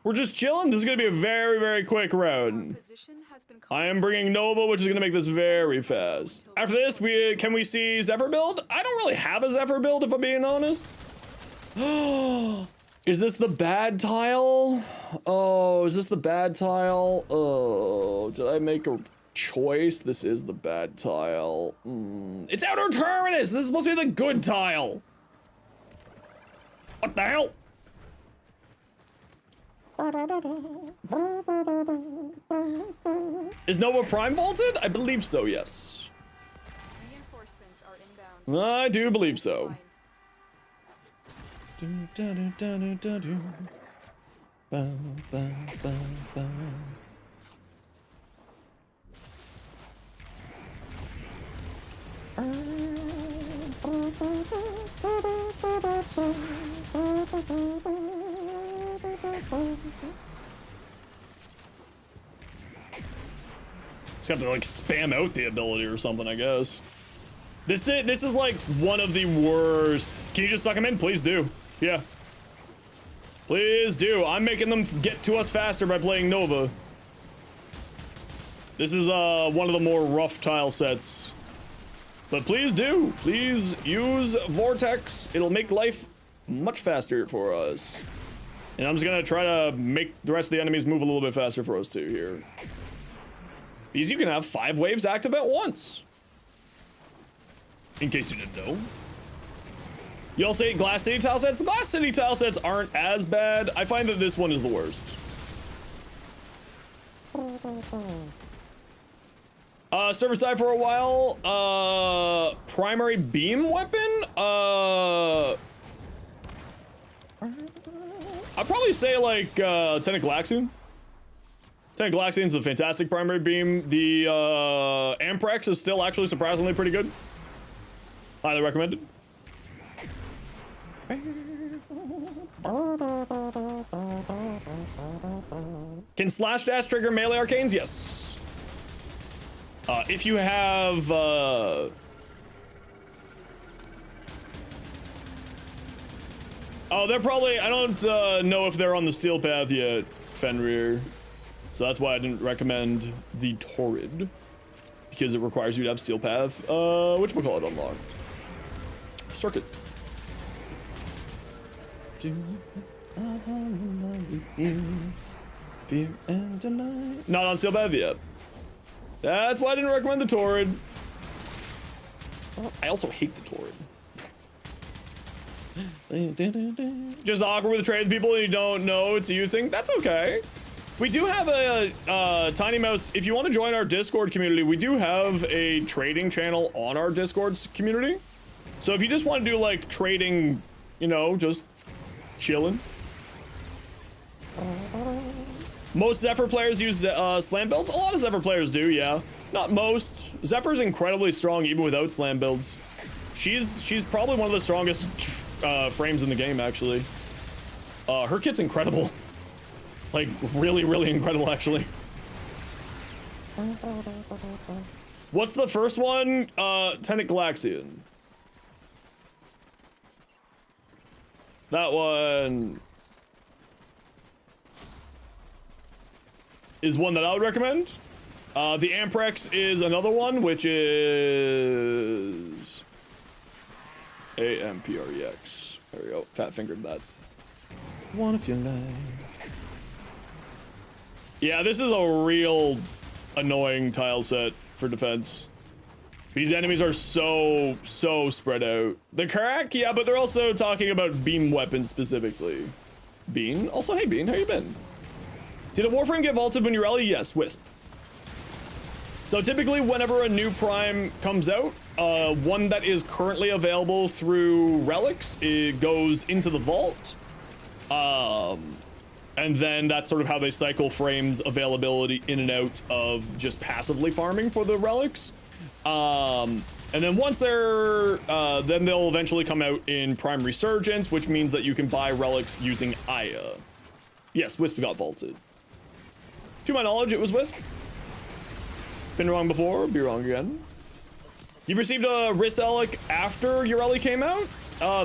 We're just chilling. This is gonna be a very, very quick round. I am bringing Nova, which is gonna make this very fast. After this, can we see Zephyr build? I don't really have a Zephyr build, if I'm being honest. Is this the bad tile? Oh, is this the bad tile? Oh, did I make a choice? This is the bad tile. It's Outer Terminus! This is supposed to be the good tile! What the hell? Is Nova Prime vaulted? I believe so, yes. Reinforcements are inbound. I do believe so. It's got to like spam out the ability or something, I guess. This is like one of the worst. Can you just suck them in? Please do. Yeah. Please do. I'm making them get to us faster by playing Nova. This is one of the more rough tile sets. But please do. Please use Vortex. It'll make life much faster for us. And I'm just gonna try to make the rest of the enemies move a little bit faster for us too here. Because you can have 5 waves active at once. In case you didn't know. You all say Glass City tile sets? The Glass City tile sets aren't as bad. I find that this one is the worst. Server side for a while. Primary beam weapon? I'd probably say like Tenet Galaxian. Tenet Galaxian is a fantastic primary beam. The Amprex is still actually surprisingly pretty good. Highly recommended. Can slash dash trigger melee arcanes? Yes. If you have oh, they're probably, I don't know if they're on the steel path yet, Fenrir. So that's why I didn't recommend the Torrid, because it requires you to have steel path. Whatchamacallit unlocked? Circuit. Not on steel path yet. That's why I didn't recommend the Torrid. I also hate the Torrid. Just awkward with the trade people and you don't know it's a you thing. That's okay. We do have a Tiny Mouse. If you want to join our Discord community, we do have a trading channel on our Discord community. So if you just want to do like trading, you know, just chilling. Most Zephyr players use slam builds. A lot of Zephyr players do, yeah. Not most. Zephyr's incredibly strong even without slam builds. She's probably one of the strongest frames in the game, actually. Her kit's incredible. Like, really, really incredible, actually. What's the first one? Tenet Galaxian. That one is one that I would recommend. The Amprex is another one, which is AMPREX. There we go. Fat fingered that. One if you like. Yeah, this is a real annoying tile set for defense. These enemies are so spread out. The Karak, yeah, but they're also talking about beam weapons specifically. Bean? Also, hey Bean, how you been? Did a Warframe get vaulted when Yareli? Yes, Wisp. So typically whenever a new Prime comes out, one that is currently available through relics, it goes into the vault. And And then that's sort of how they cycle frames availability in and out of just passively farming for the relics. And then once they're, then they'll eventually come out in Prime Resurgence, which means that you can buy relics using Aya. Yes, Wisp got vaulted. To my knowledge, it was Wisp. Been wrong before, be wrong again. You've received a Riss Relic after Yareli came out?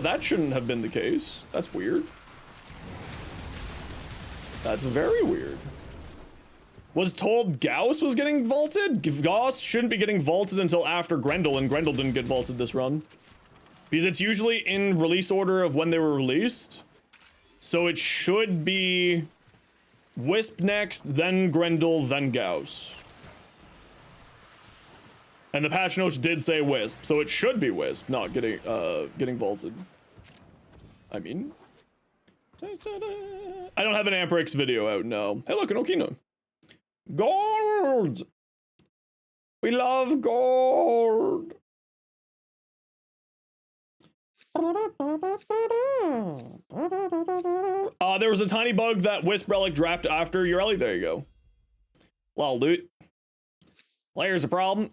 That shouldn't have been the case. That's weird. That's very weird. Was told Gauss was getting vaulted? Gauss shouldn't be getting vaulted until after Grendel, and Grendel didn't get vaulted this run. Because it's usually in release order of when they were released. So it should be Wisp next, then Grendel, then Gauss. And the patch notes did say Wisp, so it should be Wisp, not getting vaulted. I mean, I don't have an Amperix video out, no. Hey, look, an Okino. Gold! We love gold! There was a tiny bug that Wisp Relic dropped after Yareli. There you go. Lol, dude. Layer's a problem.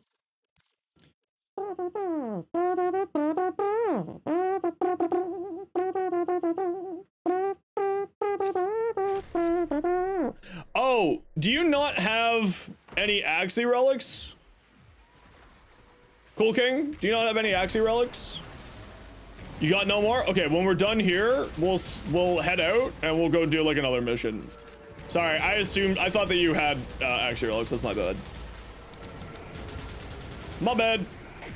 Oh, do you not have any Axie relics? Cool King, do you not have any Axie relics? You got no more? Okay, when we're done here, we'll head out and we'll go do like another mission. Sorry, I thought that you had Axie relics. That's my bad. My bad.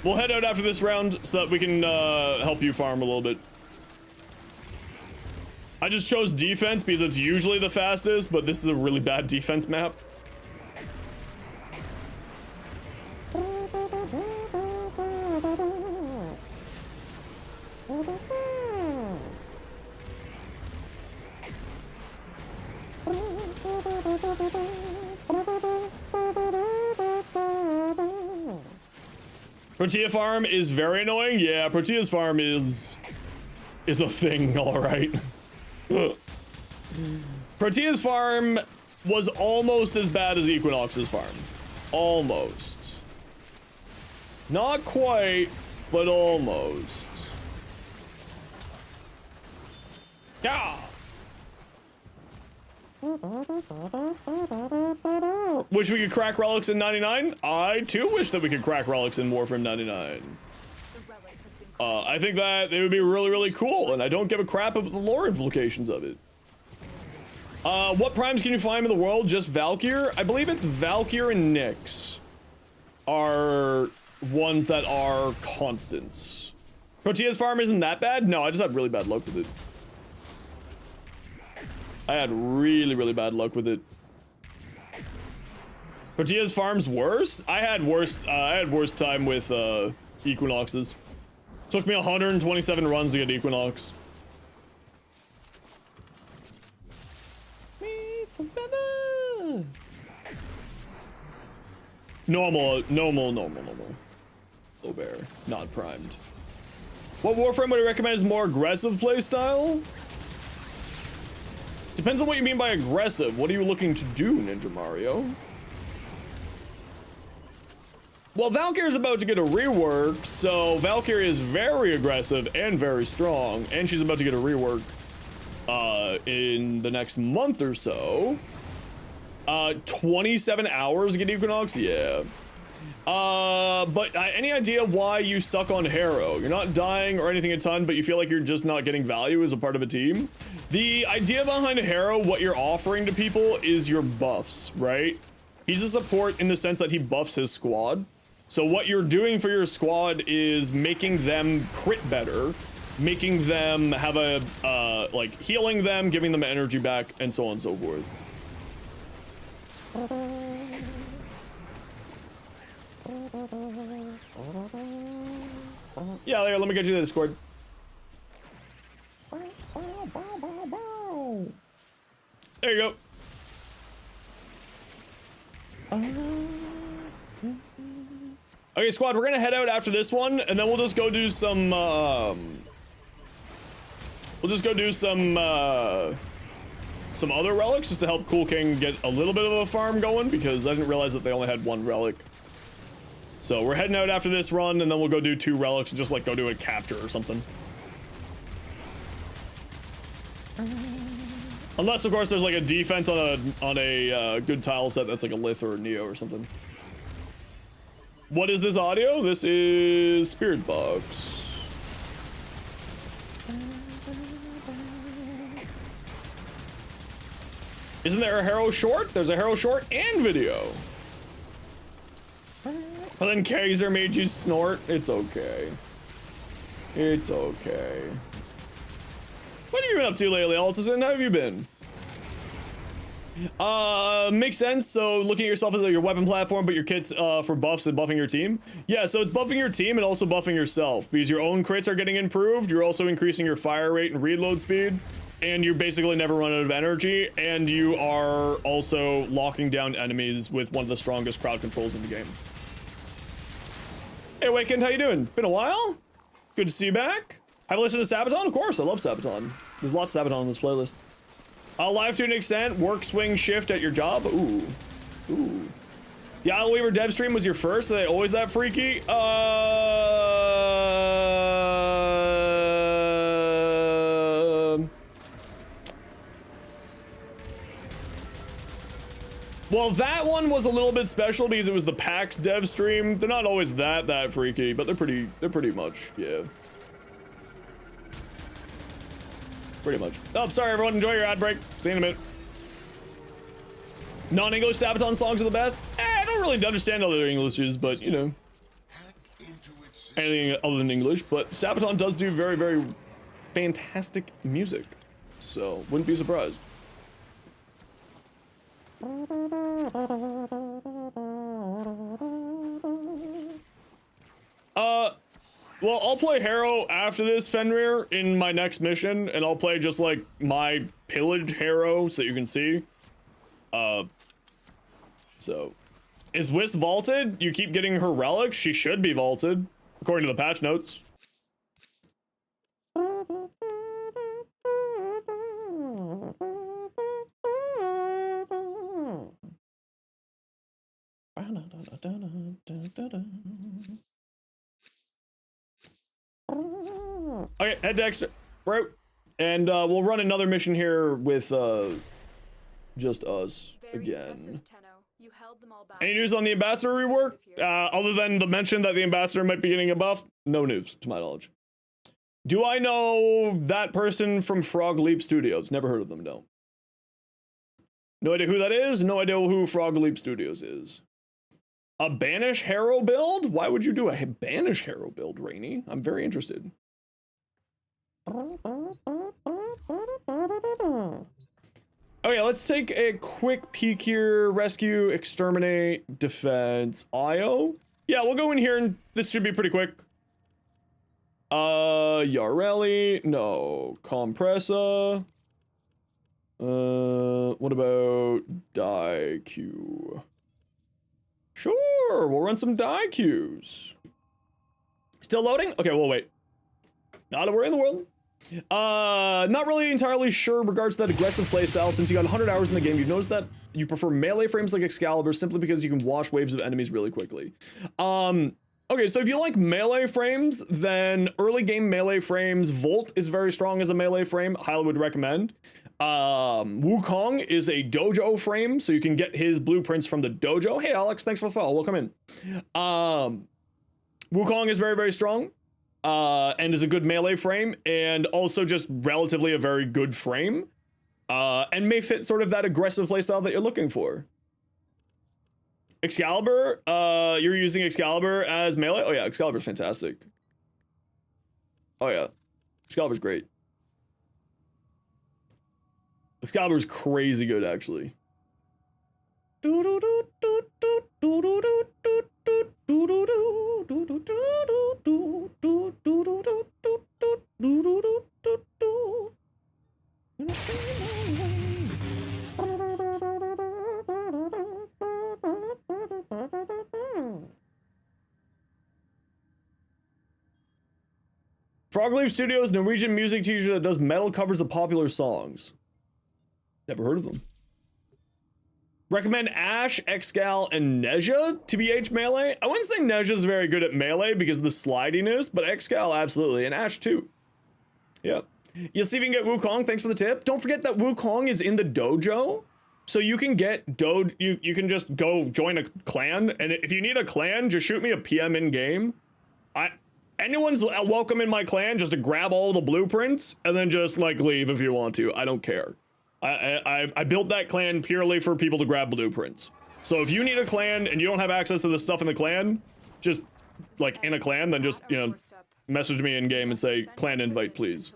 We'll head out after this round so that we can help you farm a little bit. I just chose defense because it's usually the fastest, but this is a really bad defense map. Protea farm is very annoying. Yeah, Protea's farm is a thing, all right. Protea's farm was almost as bad as Equinox's farm. Almost. Not quite, but almost. Yeah. Wish we could crack relics in 99? I too wish that we could crack relics in Warframe 99. I think that they would be really, really cool, and I don't give a crap about the lore implications of it. What primes can you find in the world? Just Valkyr? I believe it's Valkyr and Nyx are ones that are constants. Protea's farm isn't that bad? No, I just had really bad luck with it. I had really, really bad luck with it. Protea's farm's worse? I had worse time with Equinoxes. Took me 127 runs to get Equinox. Normal. Low bear, not primed. What Warframe would I recommend is more aggressive playstyle? Depends on what you mean by aggressive. What are you looking to do, Ninja Mario? Well, Valkyrie's about to get a rework, so Valkyrie is very aggressive and very strong, and she's about to get a rework in the next month or so. 27 hours to get Equinox? Yeah. But any idea why you suck on Harrow? You're not dying or anything a ton, but you feel like you're just not getting value as a part of a team? The idea behind Harrow, what you're offering to people is your buffs, right? He's a support in the sense that he buffs his squad. So what you're doing for your squad is making them crit better, making them have a, like healing them, giving them energy back, and so on and so forth. Yeah, there, let me get you the Discord. There you go. Okay, squad, we're gonna head out after this one, and then we'll just go do some, some other relics just to help Cool King get a little bit of a farm going, because I didn't realize that they only had one relic. So we're heading out after this run, and then we'll go do 2 relics and just like go do a capture or something. Unless, of course, there's like a defense on a good tile set that's like a Lith or a Neo or something. What is this audio? This is Spirit Box. Isn't there a Harrow short? There's a Harrow short and video. And then Kaiser made you snort. It's okay. It's okay. What have you been up to lately, Altison? How have you been? Makes sense. So looking at yourself as your weapon platform, but your kit's for buffs and buffing your team. Yeah, so it's buffing your team and also buffing yourself, because your own crits are getting improved. You're also increasing your fire rate and reload speed, and you basically never run out of energy, and you are also locking down enemies with one of the strongest crowd controls in the game. Hey, Wakened, how you doing? Been a while? Good to see you back. Have you listened to Sabaton? Of course, I love Sabaton. There's lots of Sabaton on this playlist. Live to an extent, work, swing, shift at your job. Ooh. Ooh. The Isle Weaver dev stream was your first? Are they always that freaky? Well, that one was a little bit special because it was the PAX dev stream. They're not always that freaky, but they're pretty much, yeah. Pretty much. Oh, sorry everyone, enjoy your ad break. See you in a minute. Non-English Sabaton songs are the best? I don't really understand other Englishes, but you know. Anything other than English, but Sabaton does do very fantastic music. So, wouldn't be surprised. Well, I'll play Harrow after this, Fenrir, in my next mission, and I'll play just like my pillage Harrow so you can see. So, is Wisp vaulted? You keep getting her relics? She should be vaulted, according to the patch notes. Okay, head to extra, bro, and we'll run another mission here with just us again. Any news on the ambassador rework? Other than the mention that the ambassador might be getting a buff? No news, to my knowledge. Do I know that person from Frog Leap Studios? Never heard of them, no. No idea who that is, no idea who Frog Leap Studios is. A Banish Harrow build? Why would you do a Banish Harrow build, Rainy? I'm very interested. Okay, let's take a quick peek here. Rescue, exterminate, defense, IO. Yeah, we'll go in here and this should be pretty quick. Yareli, no. Compressa. What about DieQ? Sure, we'll run some DieQs. Still loading? Okay, we'll wait. Not a worry in the world. Not really entirely sure regards to that aggressive playstyle. Since you got 100 hours in the game, you've noticed that you prefer melee frames like Excalibur simply because you can wash waves of enemies really quickly. Okay, so if you like melee frames, then early game melee frames, Volt is very strong as a melee frame, highly would recommend. Wukong is a dojo frame, so you can get his blueprints from the dojo. Hey Alex, thanks for the follow, welcome in. Wukong is very strong. And is a good melee frame, and also just relatively a very good frame, and may fit sort of that aggressive playstyle that you're looking for. Excalibur, you're using Excalibur as melee? Oh yeah, Excalibur's fantastic. Oh yeah, Excalibur's great. Excalibur's crazy good, actually. Frog Leap Studios, Norwegian music teacher that does metal covers of popular songs. Never heard of them. Recommend Ashe, Excal, and Neja TBH melee. I wouldn't say Neja's very good at melee because of the slidiness, but Excal absolutely, and Ashe too. Yep. You'll see if you can get Wukong. Thanks for the tip. Don't forget that Wukong is in the dojo, so you can get you can just go join a clan, and if you need a clan, just shoot me a PM in game. Anyone's welcome in my clan, just to grab all the blueprints and then just like leave if you want to. I don't care. I built that clan purely for people to grab blueprints. So if you need a clan and you don't have access to the stuff in the clan, just like in a clan, then just, you know, message me in game and say clan invite, please.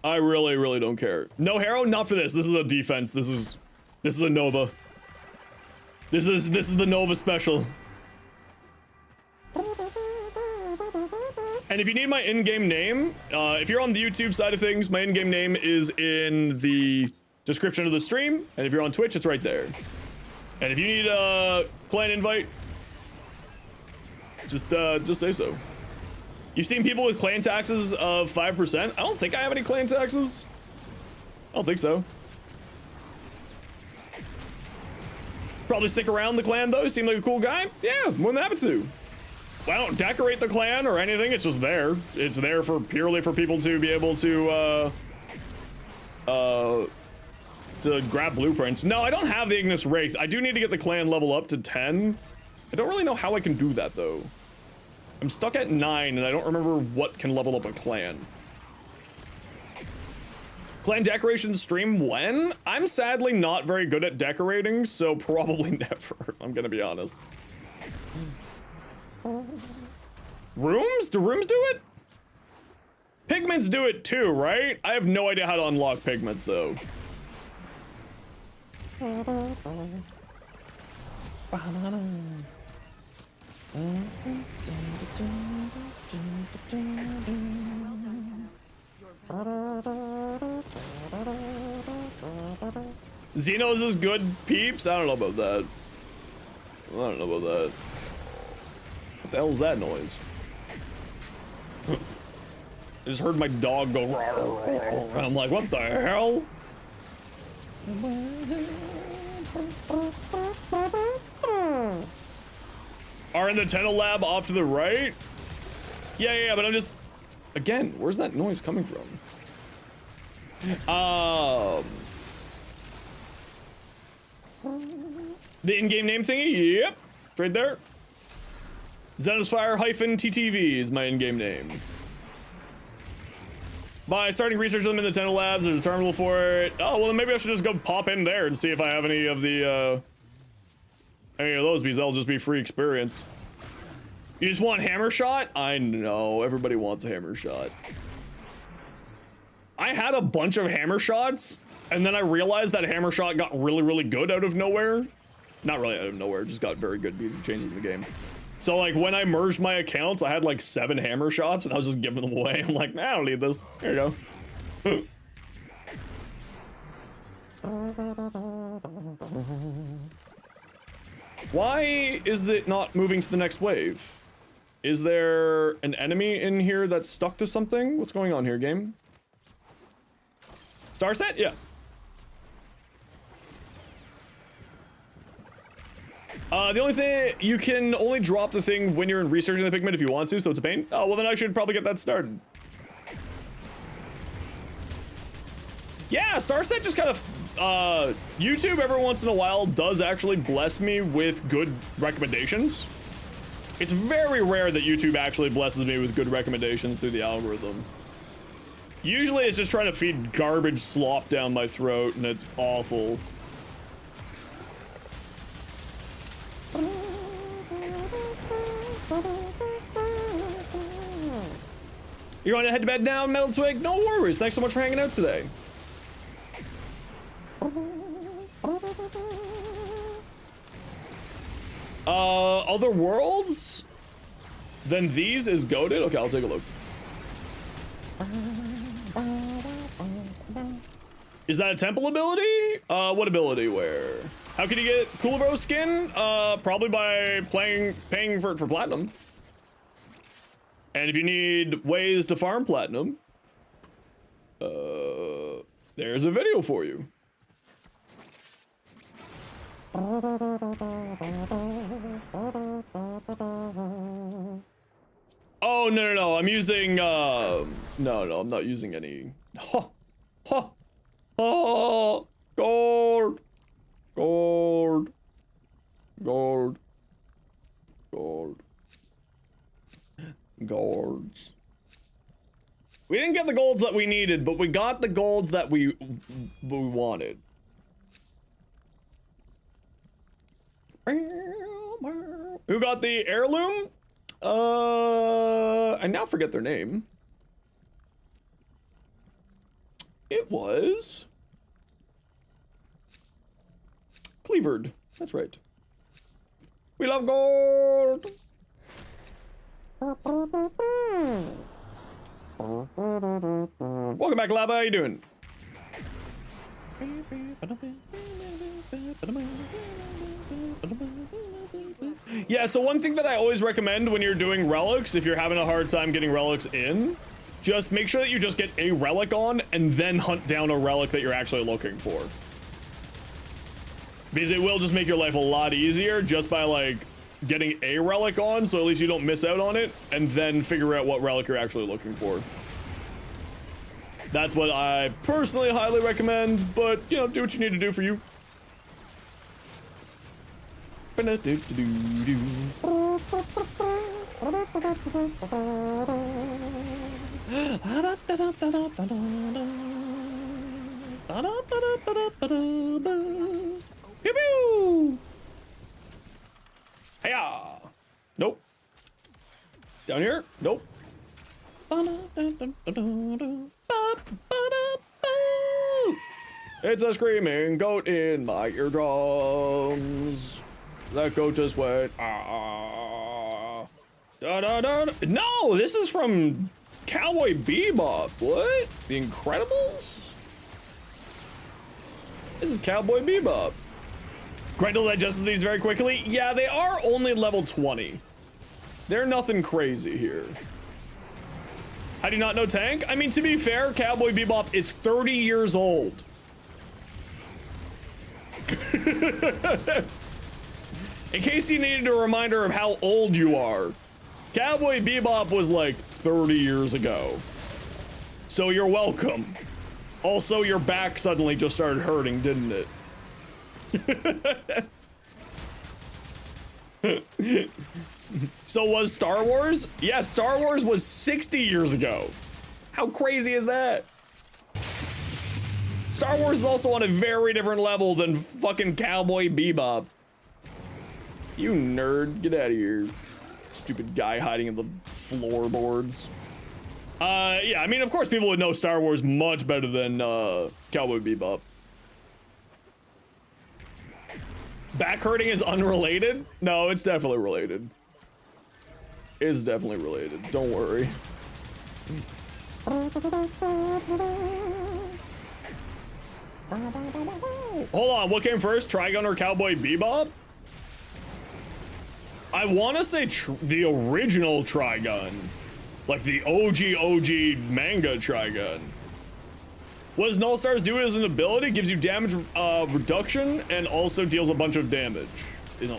I really don't care. No Harrow, not for this. This is a defense. This is a Nova. This is the Nova special. And if you need my in-game name, if you're on the YouTube side of things, my in-game name is in the description of the stream, and if you're on Twitch, it's right there. And if you need a clan invite, just say so. You've seen people with clan taxes of 5%? I don't think I have any clan taxes. I don't think so. Probably stick around the clan though. Seem like a cool guy. Yeah, more than happy to. I don't decorate the clan or anything. It's just there. It's there for purely for people to be able to grab blueprints. No, I don't have the Ignis Wraith. I do need to get the clan level up to 10. I don't really know how I can do that though. I'm stuck at 9 and I don't remember what can level up a clan. Clan decoration stream when? I'm sadly not very good at decorating, so probably never, if I'm gonna be honest. Rooms? Do rooms do it? Pigments do it too, right? I have no idea how to unlock pigments though. Zenos is good, peeps? I don't know about that. I don't know about that. What the hell is that noise? I just heard my dog go rawr, rawr, rawr. I'm like, what the hell? Are in the Tenno lab off to the right? Yeah, but I'm just... Again, where's that noise coming from? The in-game name thingy? Yep. It's right there. Zenosfire-ttv is my in-game name. By starting research them in the Tenno labs, there's a terminal for it. Oh, well then maybe I should just go pop in there and see if I have any of the, any of those, because that'll just be free experience. You just want hammer shot? I know, everybody wants a hammer shot. I had a bunch of hammer shots, and then I realized that hammer shot got really good out of nowhere. Not really out of nowhere, just got very good because of changes in the game. So like when I merged my accounts, I had like 7 hammer shots and I was just giving them away. I'm like, nah, I don't need this. Here you go. Why is it not moving to the next wave? Is there an enemy in here that's stuck to something? What's going on here, game? Star set? Yeah. The only thing, you can only drop the thing when you're in researching the pigment if you want to, so it's a pain. Oh, well then I should probably get that started. Yeah, Starset just kind of, YouTube every once in a while does actually bless me with good recommendations. It's very rare that YouTube actually blesses me with good recommendations through the algorithm. Usually it's just trying to feed garbage slop down my throat and it's awful. You're going to head to bed now, Metal Twig? No worries. Thanks so much for hanging out today. Other worlds? Then these is goated? Okay, I'll take a look. Is that a temple ability? What ability? Where? How can you get Kularo skin? Probably by paying for it for platinum. And if you need ways to farm platinum, There's a video for you. Oh, no, I'm using, no, I'm not using any. Ha! Ha! Oh! Gold! Gold! Gold! Gold. Golds. We didn't get the golds that we needed, but we got the golds that we wanted. Who got the heirloom? I now forget their name. It was Cleavered. That's right. We love gold. Welcome back, Lava. How you doing? Yeah, so one thing that I always recommend when you're doing relics, if you're having a hard time getting relics in, just make sure that you just get a relic on and then hunt down a relic that you're actually looking for. Because it will just make your life a lot easier just by like getting a relic on, so at least you don't miss out on it, and then figure out what relic you're actually looking for. That's what I personally highly recommend, but you know, do what you need to do for you. Pew pew! Hiya! Nope. Down here? Nope. It's a screaming goat in my eardrums. That goat just went, ah. Da, da, da, da. No, this is from Cowboy Bebop. What? The Incredibles? This is Cowboy Bebop. Grendel digested these very quickly. Yeah, they are only level 20. They're nothing crazy here. How do you not know Tank? I mean, to be fair, Cowboy Bebop is 30 years old. In case you needed a reminder of how old you are, Cowboy Bebop was like 30 years ago. So you're welcome. Also, your back suddenly just started hurting, didn't it? So was Star Wars? Yeah, Star Wars was 60 years ago. How crazy is that? Star Wars is also on a very different level than fucking Cowboy Bebop. You nerd, get out of here. Stupid guy hiding in the floorboards. Yeah, I mean, of course people would know Star Wars much better than, Cowboy Bebop. Back hurting is unrelated? No, it's definitely related. It's definitely related, don't worry. Hold on, what came first, Trigun or Cowboy Bebop? I want to say the original Trigun. Like the OG manga Trigun. What does Null Stars do as an ability? Gives you damage reduction and also deals a bunch of damage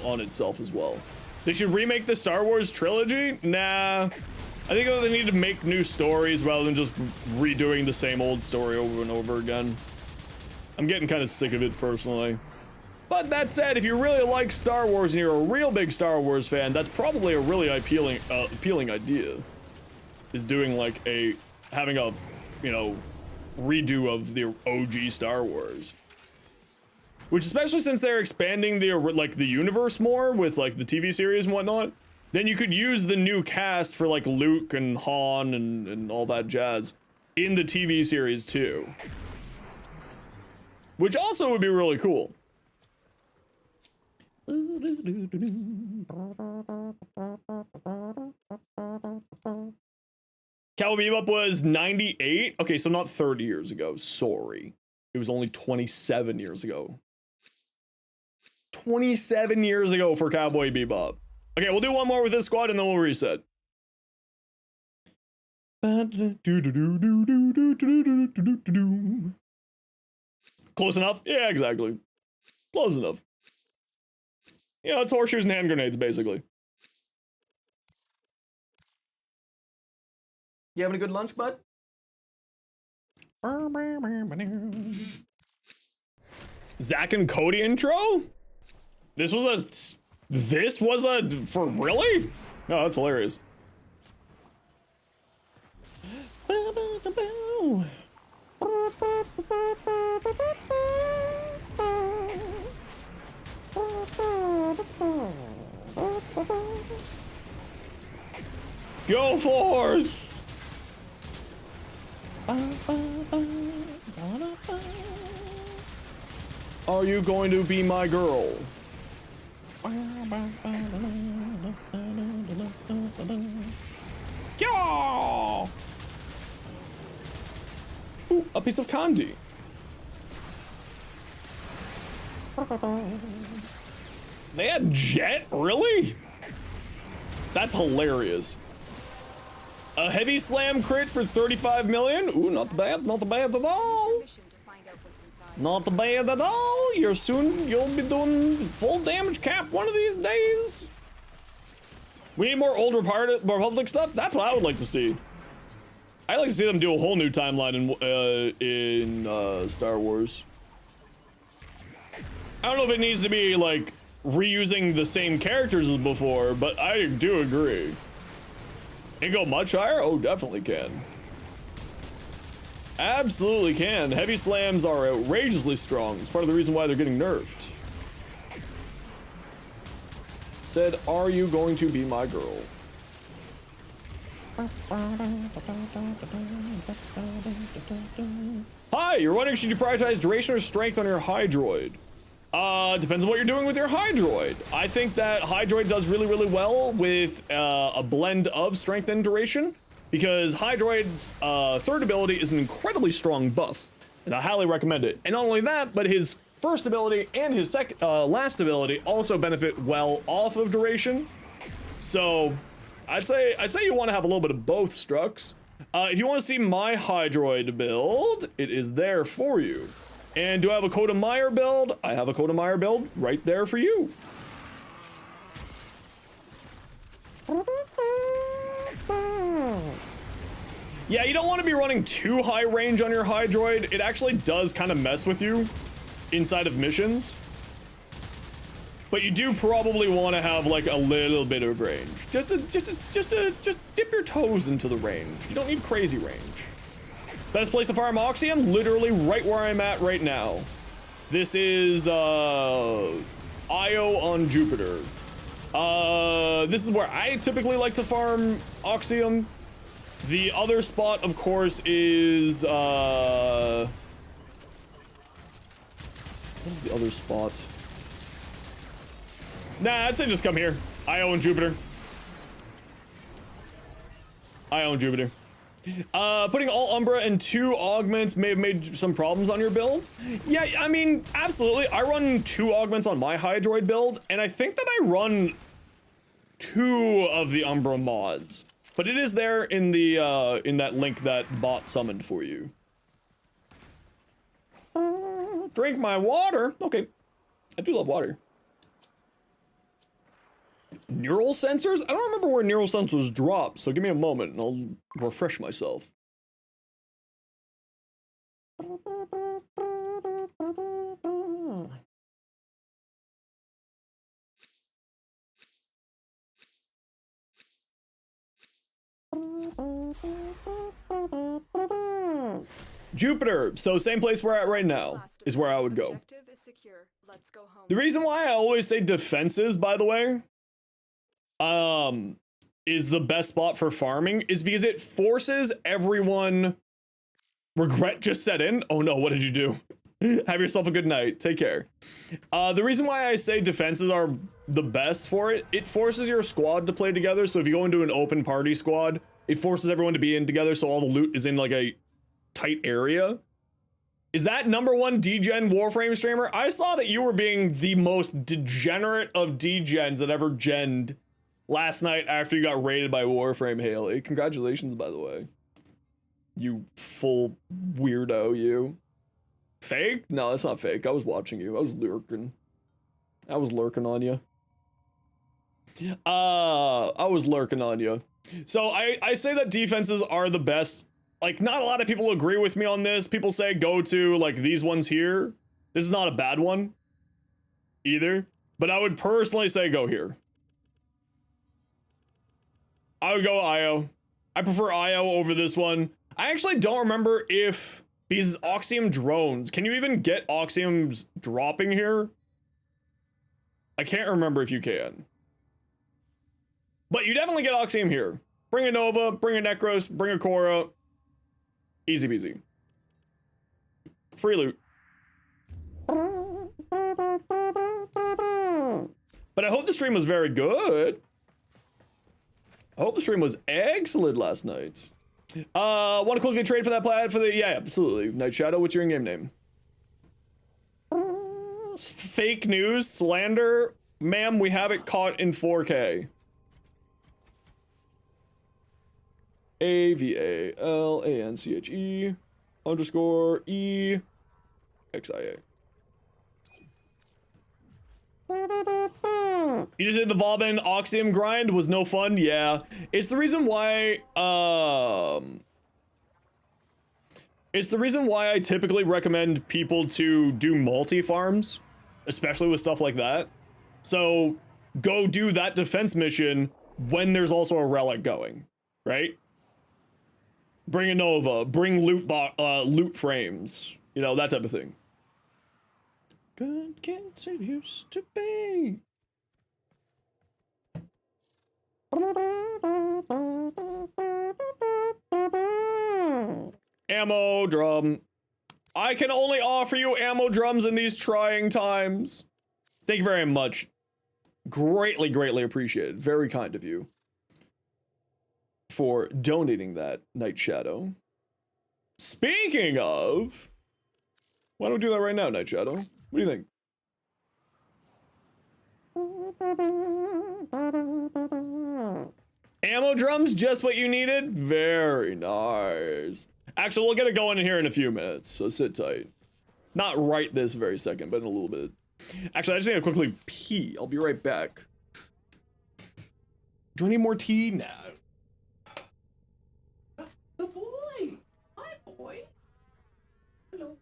on itself as well. They should remake the Star Wars trilogy? Nah. I think they need to make new stories rather than just redoing the same old story over and over again. I'm getting kind of sick of it personally. But that said, if you really like Star Wars and you're a real big Star Wars fan, that's probably a really appealing idea. Is doing like having a, you know, redo of the OG Star Wars. Which, especially since they're expanding the universe more with like the TV series and whatnot, then you could use the new cast for like Luke and Han and all that jazz in the TV series too. Which also would be really cool. Cowboy Bebop was 98? Okay, so not 30 years ago. Sorry. It was only 27 years ago. 27 years ago for Cowboy Bebop. Okay, we'll do one more with this squad and then we'll reset. Close enough? Yeah, exactly. Close enough. Yeah, it's horseshoes and hand grenades, basically. You having a good lunch, bud? Zach and Cody intro? This was a for really? No, that's hilarious. Go forth! Are you going to be my girl? Yeah! Ooh, a piece of candy. They had Jet? Really? That's hilarious. A heavy slam crit for 35 million? Ooh, not bad, not bad at all. Mission to find out what's inside. Not bad at all. You'll be doing full damage cap one of these days. We need more Old Republic stuff. That's what I would like to see. I'd like to see them do a whole new timeline in Star Wars. I don't know if it needs to be like reusing the same characters as before, but I do agree. It go much higher? Oh, definitely can. Absolutely can. Heavy slams are outrageously strong. It's part of the reason why they're getting nerfed. Said, are you going to be my girl? Hi, you're wondering, should you prioritize duration or strength on your Hydroid? Depends on what you're doing with your Hydroid. I think that Hydroid does really, really well with a blend of strength and duration, because Hydroid's third ability is an incredibly strong buff, and I highly recommend it. And not only that, but his first ability and his last ability also benefit well off of duration. So I'd say you want to have a little bit of both, Strux. If you want to see my Hydroid build, it is there for you. And do I have a Coda Meyer build? I have a Coda Meyer build right there for you. Yeah, you don't want to be running too high range on your Hydroid. It actually does kind of mess with you inside of missions. But you do probably want to have like a little bit of range. Just dip your toes into the range. You don't need crazy range. Best place to farm Oxium? Literally right where I'm at right now. This is Io on Jupiter. This is where I typically like to farm Oxium. The other spot, of course, is what is the other spot? Nah, I'd say just come here. Io and Jupiter. Io and Jupiter. Putting all Umbra and 2 augments may have made some problems on your build. Yeah, I mean, absolutely. I run 2 augments on my Hydroid build, and I think that I run 2 of the Umbra mods. But it is there in the in that link that bot summoned for you. Drink my water. Okay, I do love water. Neural sensors? I don't remember where neural sensors drop, so give me a moment and I'll refresh myself. Jupiter. So same place we're at right now is where I would go. Objective is secure. Let's go home. The reason why I always say defenses, by the way, is the best spot for farming is because it forces everyone. Regret just set in. Oh no, what did you do? Have yourself a good night. Take care. The reason why I say defenses are the best for it, it forces your squad to play together. So if you go into an open party squad, it forces everyone to be in together so all the loot is in like a tight area. Is that #1 degen Warframe streamer? I saw that you were being the most degenerate of degens that ever genned last night after you got raided by Warframe, Haley. Congratulations, by the way. You full weirdo, you. Fake? No, that's not fake. I was watching you. I was lurking. I was lurking on you. I was lurking on you. So I say that defenses are the best. Like, not a lot of people agree with me on this. People say go to, like, these ones here. This is not a bad one either. But I would personally say go here. I would go IO. I prefer IO over this one. I actually don't remember if these Oxium drones, can you even get Oxiums dropping here? I can't remember if you can. But you definitely get Oxium here. Bring a Nova, bring a Necros, bring a Korra. Easy peasy. Free loot. But I hope the stream was very good. I hope the stream was excellent last night. Want to quickly trade for that plaid for the... Yeah, absolutely. Night Shadow, what's your in-game name? Fake news, slander. Ma'am, we have it caught in 4K. AVALANCHE _ EXIA. You just did the Vauban Oxium grind, was no fun. Yeah, it's the reason why I typically recommend people to do multi farms, especially with stuff like that. So go do that defense mission when there's also a relic going, right? Bring a Nova, bring loot frames, you know, that type of thing. Good kids it used to be. Ammo drum. I can only offer you ammo drums in these trying times. Thank you very much. Greatly, greatly appreciated. Very kind of you for donating that, Night Shadow. Speaking of, why don't we do that right now, Night Shadow? What do you think? Ammo drums, just what you needed? Very nice. Actually, we'll get it going in here in a few minutes, so sit tight. Not right this very second, but in a little bit. Actually, I just need to quickly pee. I'll be right back. Do I need more tea? Nah. The boy! Hi, boy! Hello.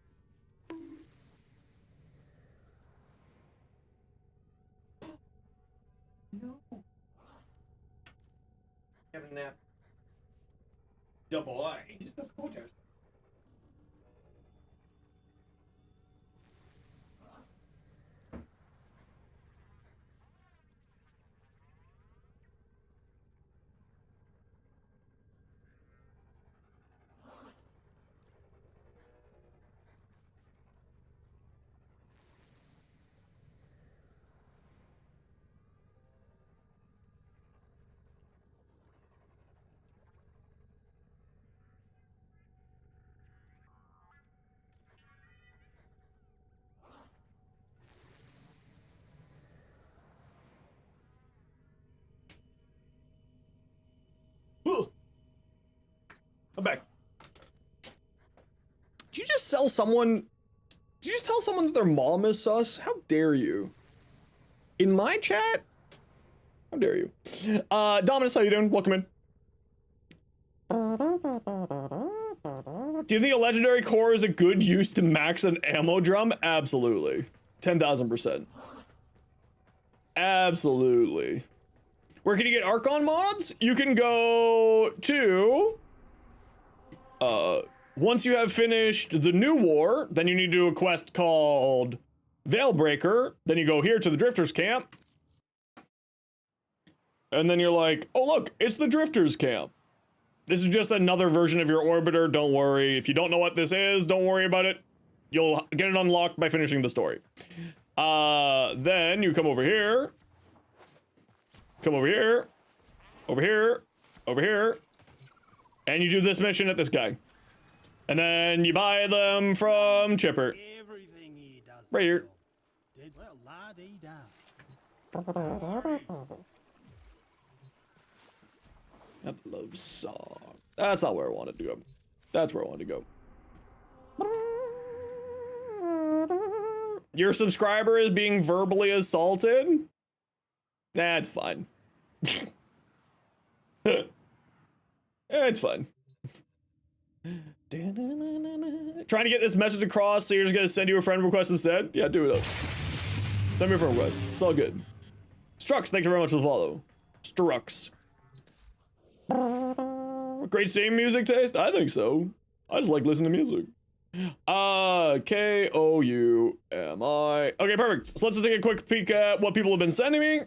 No. Have a nap. The boy. Just a protest. I'm back. Did you just tell someone that their mom is sus? How dare you? In my chat? How dare you? Dominus, how you doing? Welcome in. Do you think a legendary core is a good use to max an ammo drum? Absolutely. 10,000%. Absolutely. Where can you get Archon mods? You can go to... once you have finished the new war, then you need to do a quest called Veilbreaker. Then you go here to the Drifters camp. And then you're like, oh look, it's the Drifters camp. This is just another version of your orbiter, don't worry. If you don't know what this is, don't worry about it. You'll get it unlocked by finishing the story. Then you come over here. Come over here. Over here. Over here. And you do this mission at this guy. And then you buy them from Chipper. Everything he does Right here. did well, la-dee-da. That love song. That's not where I wanted to go. That's where I wanted to go. Your subscriber is being verbally assaulted? That's fine. It's fine. Trying to get this message across, so you're just gonna send you a friend request instead? Yeah, do it up. Send me a friend request. It's all good. Strux, thank you very much for the follow. Strux. Great same music taste? I think so. I just like listening to music. K-O-U-M-I. Okay, perfect. So let's just take a quick peek at what people have been sending me.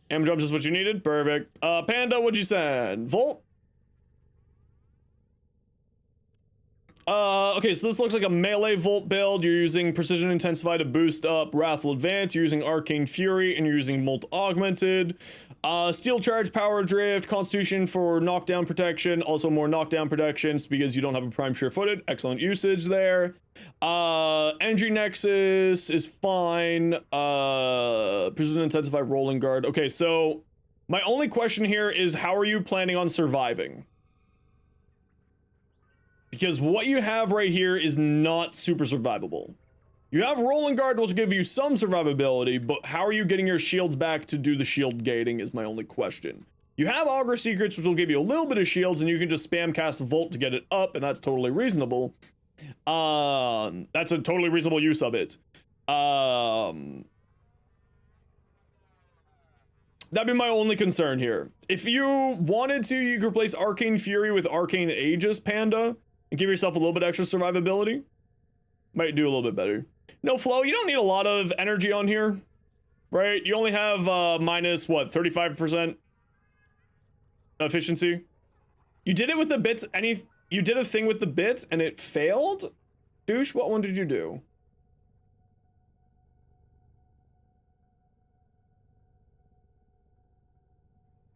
Am jumps is what you needed. Perfect. Panda, what'd you send? Volt? Okay, so this looks like a melee Volt build. You're using Precision Intensify to boost up Wrathful Advance. You're using Arcane Fury, and you're using Molt Augmented. Steel Charge, Power Drift, Constitution for knockdown protection. Also more knockdown protections because you don't have a Prime Sure-Footed. Excellent usage there. Energy Nexus is fine. Precision Intensify, Rolling Guard. Okay, so my only question here is how are you planning on surviving? Because what you have right here is not super survivable. You have Rolling Guard, which will give you some survivability, but how are you getting your shields back to do the shield gating is my only question. You have Augur Secrets, which will give you a little bit of shields, and you can just spam cast Volt to get it up, and that's totally reasonable. That's a totally reasonable use of it. That'd be my only concern here. If you wanted to, you could replace Arcane Fury with Arcane Aegis, Panda, and give yourself a little bit extra survivability. Might do a little bit better. No Flow, you don't need a lot of energy on here, right? You only have minus, what, 35% efficiency? You did it with the bits, you did a thing with the bits and it failed? Douche, what one did you do?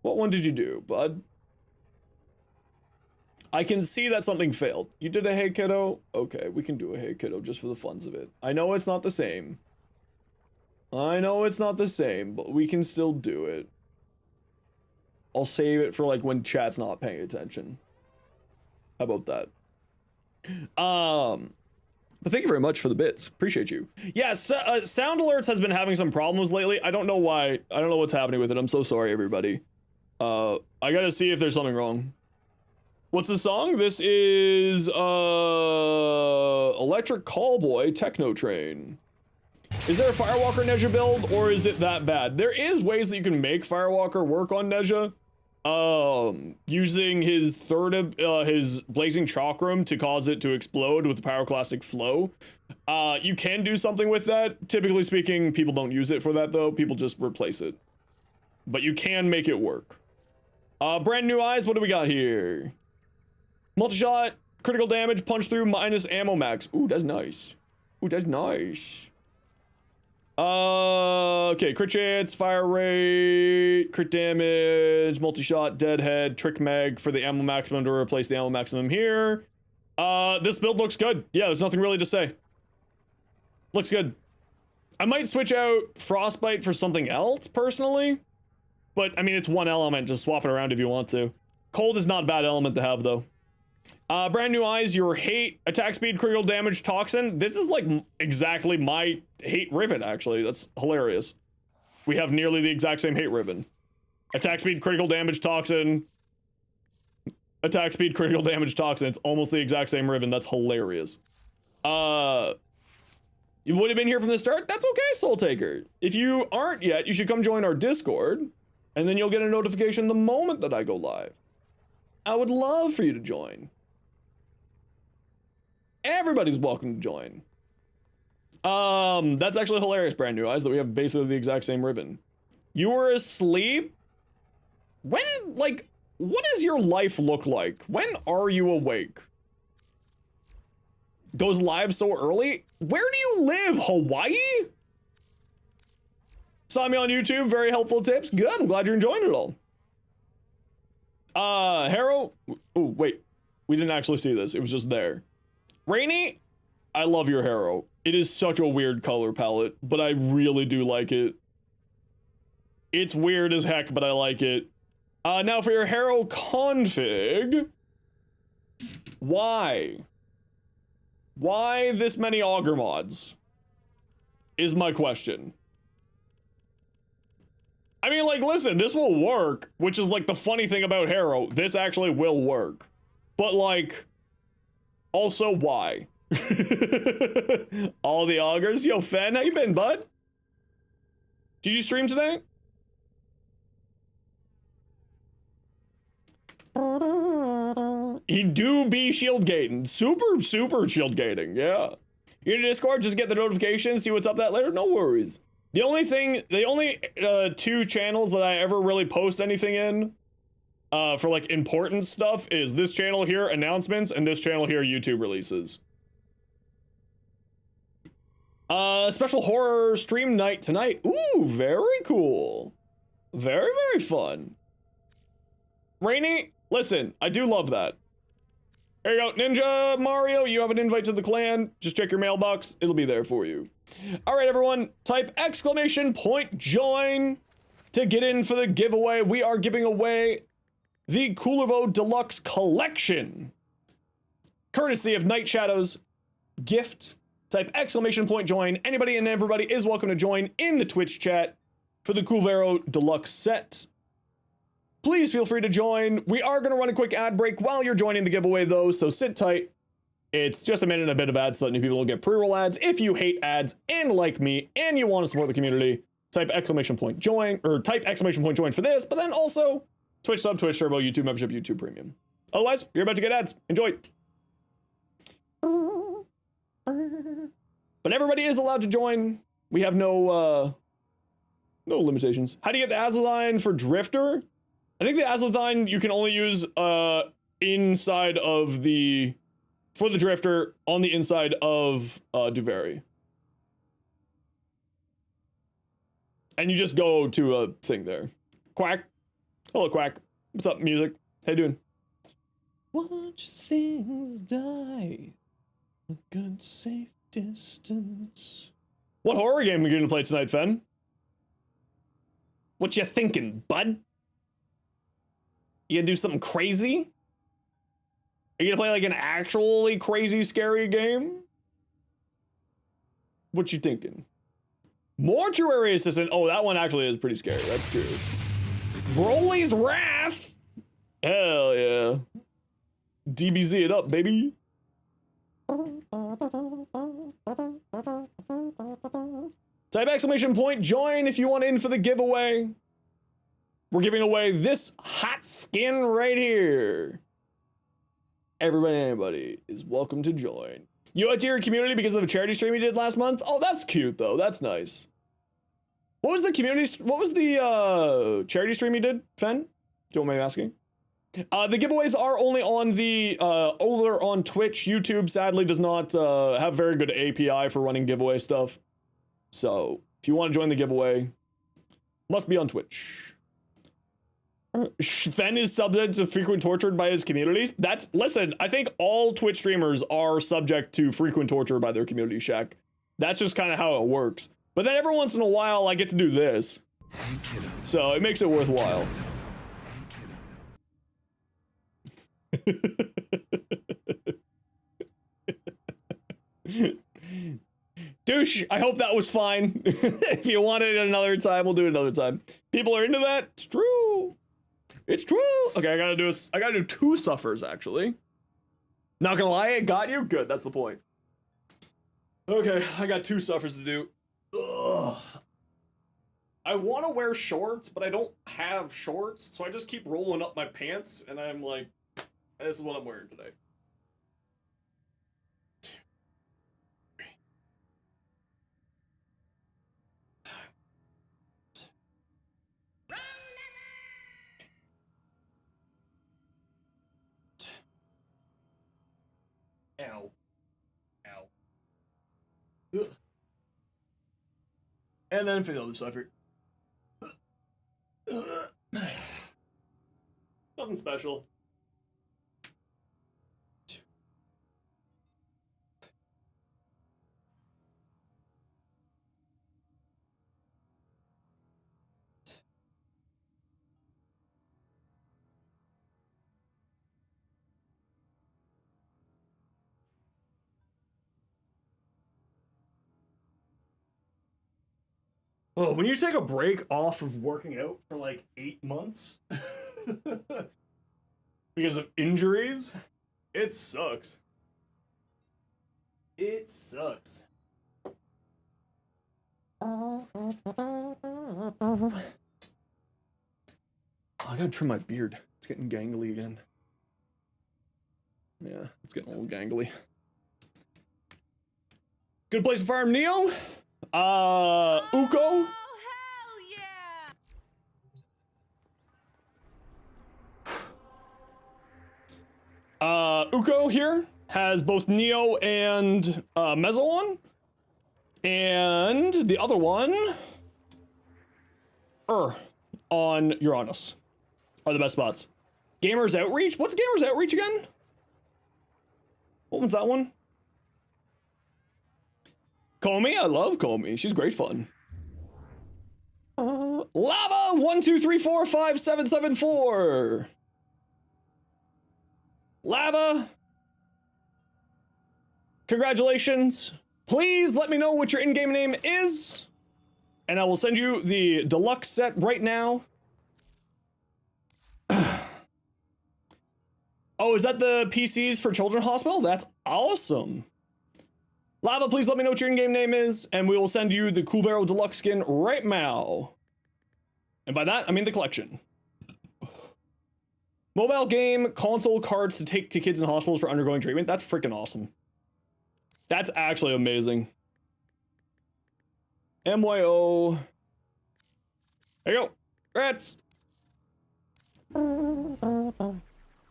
What one did you do, bud? I can see that something failed. You did a Hey Kiddo? Okay, we can do a Hey Kiddo just for the funs of it. I know it's not the same. I know it's not the same, but we can still do it. I'll save it for like when chat's not paying attention. How about that? But thank you very much for the bits. Appreciate you. Yeah, Sound Alerts has been having some problems lately. I don't know why. I don't know what's happening with it. I'm so sorry, everybody. I gotta see if there's something wrong. What's the song? This is Electric Callboy Techno Train. Is there a Firewalker Nezha build, or is it that bad? There is ways that you can make Firewalker work on Nezha. Using his his Blazing Chakram to cause it to explode with the Pyroclastic Flow. You can do something with that. Typically speaking, people don't use it for that though. People just replace it. But you can make it work. Brand new eyes, what do we got here? Multi-shot, critical damage, punch through, minus ammo max. Ooh, that's nice. Ooh, that's nice. Okay, crit chance, fire rate, crit damage, multi-shot, deadhead, trick mag for the ammo maximum to replace the ammo maximum here. This build looks good. Yeah, there's nothing really to say. Looks good. I might switch out Frostbite for something else, personally. But, I mean, it's one element. Just swap it around if you want to. Cold is not a bad element to have, though. Brand new eyes, your hate, attack speed, critical damage, toxin. This is like exactly my hate ribbon, actually. That's hilarious. We have nearly the exact same hate ribbon. Attack speed, critical damage, toxin. Attack speed, critical damage, toxin. It's almost the exact same ribbon. That's hilarious. You would have been here from the start? That's okay, Soul Taker. If you aren't yet, you should come join our Discord, and then you'll get a notification the moment that I go live. I would love for you to join. Everybody's welcome to join. That's actually hilarious, brand new eyes, that we have basically the exact same ribbon. You were asleep? When, like, what does your life look like? When are you awake? Goes live so early? Where do you live, Hawaii? Saw me on YouTube, very helpful tips. Good, I'm glad you're enjoying it all. Harrow, oh, wait. We didn't actually see this, it was just there. Rainy, I love your Harrow. It is such a weird color palette, but I really do like it. It's weird as heck, but I like it. Now for your Harrow config, Why? Why this many auger mods? Is my question. I mean, like, listen, this will work, which is like the funny thing about Harrow. This actually will work. But like, also why? All the augers? Yo, Fen, how you been, bud? Did you stream today? He do be shield gating. Super shield gating, yeah. You're in Discord, just get the notifications, see what's up that later, no worries. The only two channels that I ever really post anything in, for like important stuff is this channel here, announcements, and this channel here, YouTube releases. Special horror stream night tonight. Ooh, very cool. Very, very fun. Rainy, listen, I do love that. There you go, Ninja Mario, you have an invite to the clan. Just check your mailbox, it'll be there for you. All right, everyone, type !join to get in for the giveaway. We are giving away the Coolervo Deluxe Collection, courtesy of Night Shadows gift. Type !join. Anybody and everybody is welcome to join in the Twitch chat for the Coolervo Deluxe set. Please feel free to join. We are going to run a quick ad break while you're joining the giveaway, though, so sit tight. It's just a minute and a bit of ads so that new people will get pre-roll ads. If you hate ads and like me and you want to support the community, type !join, or type !join for this, but then also Twitch sub, Twitch Turbo, YouTube membership, YouTube Premium. Otherwise, you're about to get ads. Enjoy. But everybody is allowed to join. We have no limitations. How do you get the Azazine for Drifter? I think the Azazine you can only use inside of for the Drifter on the inside of Duvary. And you just go to a thing there. Quack. Hello, Quack. What's up, music? How you doing? Watch things die. A good safe distance. What horror game are you gonna play tonight, Fen? What you thinking, bud? You gonna do something crazy? Are you gonna play like an actually crazy scary game? What you thinking? Mortuary Assistant. Oh, that one actually is pretty scary. That's true. Broly's Wrath. Hell yeah. DBZ it up, baby. Type !join if you want in for the giveaway. We're giving away this hot skin right here. Everybody and anybody is welcome to join. You add to your community because of the charity stream you did last month? Oh, that's cute though. That's nice. What was the charity stream you did, Fen? Do you want me asking? The giveaways are only on the over on Twitch. YouTube sadly does not have very good API for running giveaway stuff. So if you want to join the giveaway, must be on Twitch. Fen is subject to frequent torture by his community. Listen, I think all Twitch streamers are subject to frequent torture by their community, Shaq. That's just kind of how it works. But then every once in a while, I get to do this. So it makes it worthwhile. Douche, I hope that was fine. If you want it another time, we'll do it another time. People are into that. It's true. It's true. Okay, I gotta do 2 suffers, actually. Not gonna lie, it got you? Good, that's the point. Okay, I got 2 suffers to do. Ugh. I want to wear shorts, but I don't have shorts, so I just keep rolling up my pants, and I'm like, this is what I'm wearing today. Ow. Ow. Ugh. And then for the other suffer. Nothing special. Oh, when you take a break off of working out for like 8 months because of injuries, it sucks. It sucks. Oh, I gotta trim my beard. It's getting gangly again. Yeah, it's getting a little gangly. Good place to farm, Neo. Uko. Oh, hell yeah! Uko here has both Neo and Mezzo on. And the other one, on Uranus are the best spots. Gamers Outreach? What's Gamers Outreach again? What was that one? Comey? I love Comey. She's great fun. Lava 123457774. Lava. Congratulations. Please let me know what your in-game name is, and I will send you the deluxe set right now. Oh, is that the PCs for Children's Hospital? That's awesome. Lava, please let me know what your in-game name is, and we will send you the Coolvero Deluxe skin right now. And by that, I mean the collection. Mobile game console cards to take to kids in hospitals for undergoing treatment. That's freaking awesome. That's actually amazing. MYO. There you go. Rats.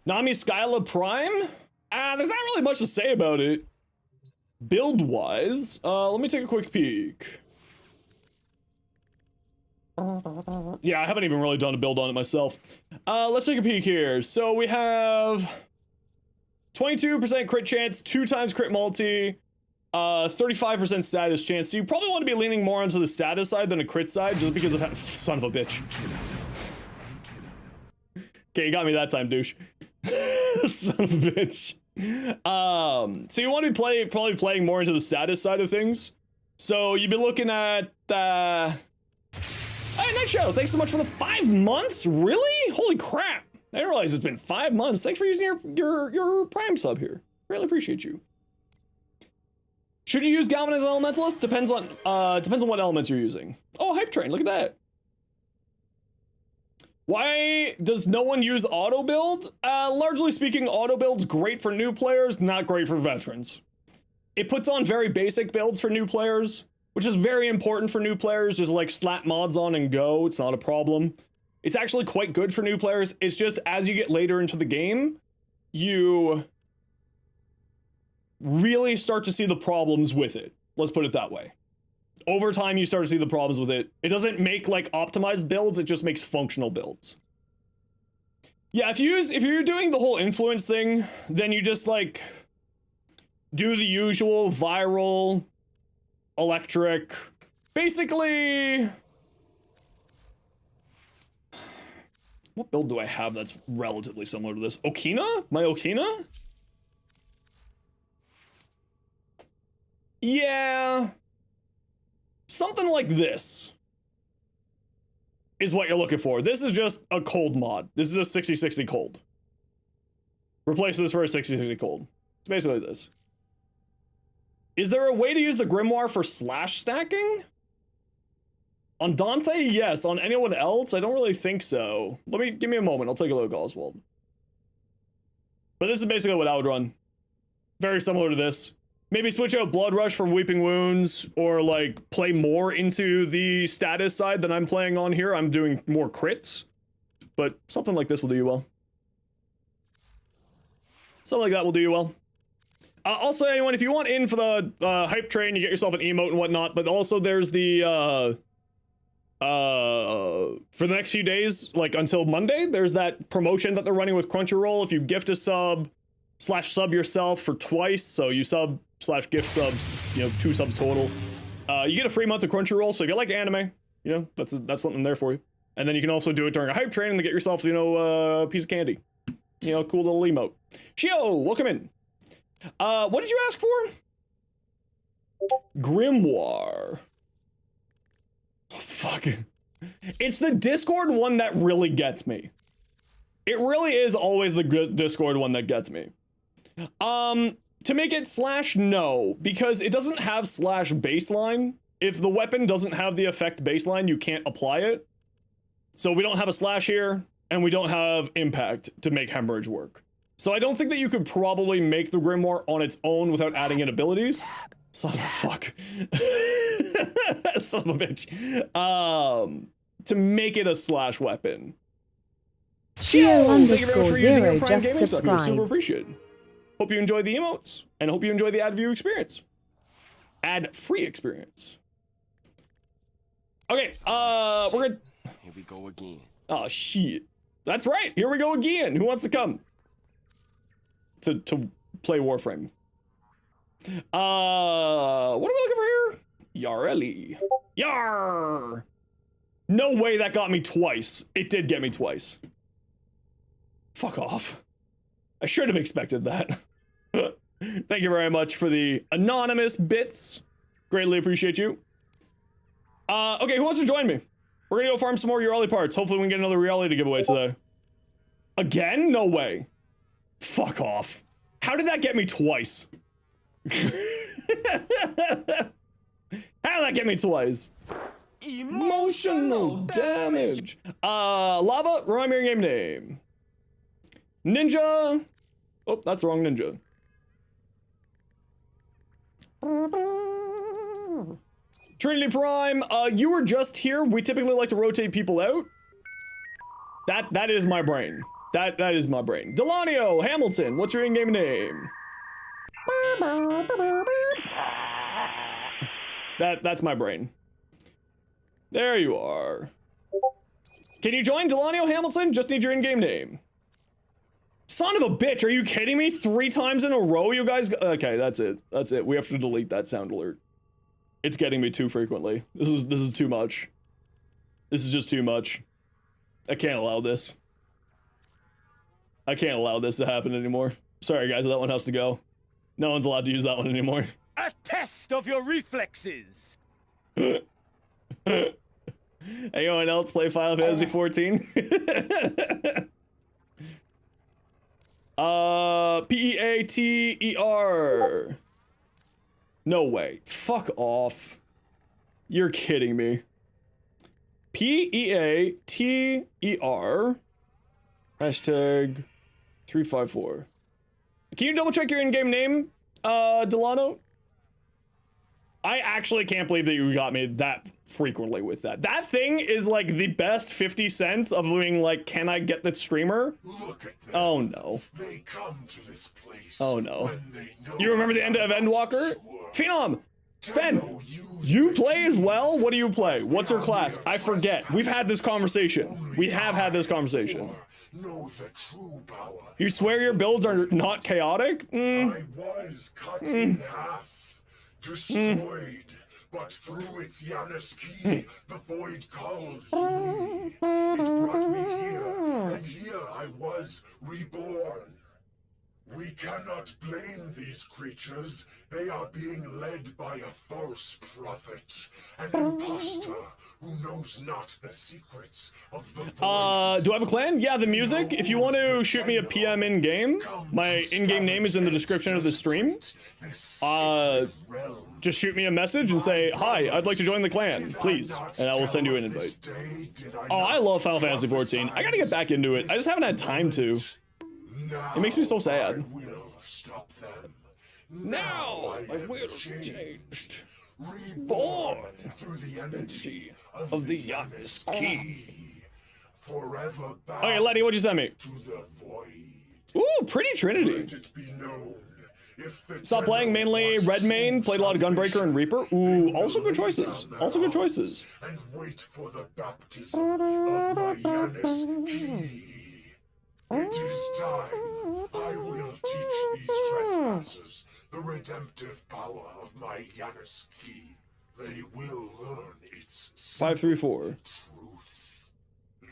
Nami Skyla Prime? There's not really much to say about it. Build-wise, let me take a quick peek. Yeah, I haven't even really done a build on it myself. Let's take a peek here. So we have 22% crit chance, 2 times crit multi, 35% status chance. So you probably want to be leaning more onto the status side than a crit side, just because of son of a bitch. Okay, you got me that time, douche. Son of a bitch. So you want to be probably playing more into the status side of things. So you'd be looking at Hey, Night Shadow, thanks so much for the 5 months. Really? Holy crap! I didn't realize it's been 5 months. Thanks for using your Prime sub here. Really appreciate you. Should you use Galvanize Elementalist? Depends on what elements you're using. Oh, Hype Train, look at that. Why does no one use auto build? Largely speaking, auto build's great for new players, not great for veterans. It puts on very basic builds for new players, which is very important for new players. Just like slap mods on and go, it's not a problem. It's actually quite good for new players. It's just as you get later into the game, you really start to see the problems with it. Let's put it that way. Over time, you start to see the problems with it. It doesn't make like optimized builds, it just makes functional builds. Yeah, if you're doing the whole influence thing, then you just like do the usual viral, electric, basically. What build do I have that's relatively similar to this? Okina? My Okina? Yeah. Something like this is what you're looking for. This is just a cold mod. This is a 60-60 cold. Replace this for a 60-60 cold. It's basically this. Is there a way to use the Grimoire for slash stacking? On Dante, yes. On anyone else, I don't really think so. Give me a moment. I'll take a look, Oswald. But this is basically what I would run. Very similar to this. Maybe switch out Blood Rush from Weeping Wounds, or like play more into the status side than I'm playing on here. I'm doing more crits, but something like this will do you well. Something like that will do you well. Also, anyone, if you want in for the hype train, you get yourself an emote and whatnot, but also there's the, for the next few days, like until Monday, there's that promotion that they're running with Crunchyroll. If you gift a sub, /sub yourself for twice, so you sub /gift subs, 2 subs total, you get a free month of Crunchyroll. So if you like anime, that's something there for you. And then you can also do it during a hype train and get yourself, a piece of candy, cool little emote. Shio, welcome in. What did you ask for? Grimoire. Fuck. It's the Discord one that really gets me. It really is always the Discord one that gets me. To make it /no, because it doesn't have /baseline. If the weapon doesn't have the effect baseline, you can't apply it. So we don't have a slash here, and we don't have impact to make hemorrhage work. So I don't think that you could probably make the Grimoire on its own without adding in abilities. Son of a fuck. Son of a bitch. To make it a slash weapon. Geo_0 just Super subscribed. appreciated. Hope you enjoyed the emotes, and hope you enjoyed the ad view experience. Ad-free experience. Okay, we're gonna... Here we go again. Oh, shit. That's right, here we go again. Who wants to come? To play Warframe. What are we looking for here? Yareli. Yar! No way that got me twice. It did get me twice. Fuck off. I should have expected that. Thank you very much for the anonymous bits. Greatly appreciate you. Okay, who wants to join me? We're gonna go farm some more Yareli parts. Hopefully we can get another Yareli to give away today. Again? No way. Fuck off. How did that get me twice? How did that get me twice? Emotional damage. Lava, remind me your game name. Ninja. Oh, that's the wrong ninja. Trinity Prime, you were just here. We typically like to rotate people out. That is my brain. That is my brain. Delanio Hamilton, what's your in-game name? That's my brain. There you are. Can you join Delanio Hamilton? Just need your in-game name. Son of a bitch, are you kidding me? 3 times in a row, you guys? Okay, that's it. That's it. We have to delete that sound alert. It's getting me too frequently. This is too much. This is just too much. I can't allow this. I can't allow this to happen anymore. Sorry guys, that one has to go. No one's allowed to use that one anymore. A test of your reflexes. Anyone else play Final Fantasy 14? Peater. No way. Fuck off. You're kidding me. Peater. Hashtag 354. Can you double check your in-game name, Delano? I actually can't believe that you got me that frequently with that. That thing is like the best 50 cents of being like, can I get the streamer? Look at them. Oh no. They come to this place. Oh no. When they know You remember the end of Endwalker? Phenom! Fen! You play as well? What do you play? What's your class? I forget. We've had this conversation. We have had this conversation. Know the true power. You swear your builds are not chaotic? I was cut in half, destroyed, but through its Janus key, the void called me. It brought me here, and here I was reborn. We cannot blame these creatures. They are being led by a false prophet, an imposter who knows not the secrets of the void. Do I have a clan? Yeah, the music. If you want to shoot me a PM in-game, my in-game name is in the description of the stream. Just shoot me a message and say, hi, I'd like to join the clan, please. And I will send you an invite. Oh, I love Final Fantasy 14. I gotta get back into it. I just haven't had time to. It makes me so sad. I will stop them. Now I my am will changed, born through the energy of the Janus key. Forever bound Okay, Letty, what'd you send me? to the void. Ooh, pretty Trinity. Let it be known. If the Stop playing mainly red main, played a lot of Gunbreaker and Reaper. Ooh, also good choices. Also good choices. and wait for the baptism of my Janus key. It is time. I will teach these trespassers the redemptive power of my Janus key. They will learn its 534. truth.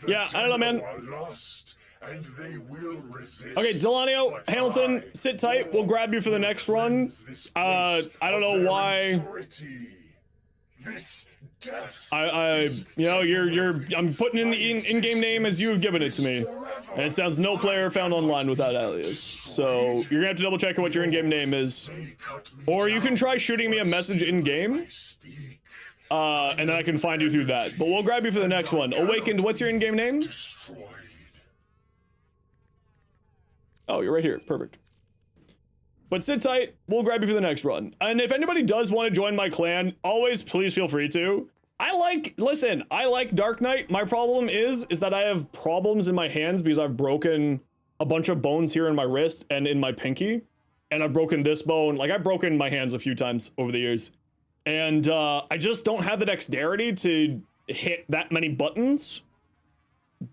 The Yeah, I don't know, man. Tenno are lost, and they will resist. Okay, Delanio, But Hamilton, I sit tight. We'll grab you for the next run. cleanse this I place don't of know their why. impurity. This You know, I'm putting in the in-game name as you have given it to me, and it sounds no player found online with that alias. So you're gonna have to double check what your in-game name is, or you can try shooting me a message in-game, and then I can find you through that. But we'll grab you for the next one. Awakened, what's your in-game name? Oh, you're right here. Perfect. But sit tight, we'll grab you for the next run. And if anybody does want to join my clan, always please feel free to. Listen, I like Dark Knight. My problem is that I have problems in my hands because I've broken a bunch of bones here in my wrist and in my pinky. And I've broken this bone. Like, I've broken my hands a few times over the years. And I just don't have the dexterity to hit that many buttons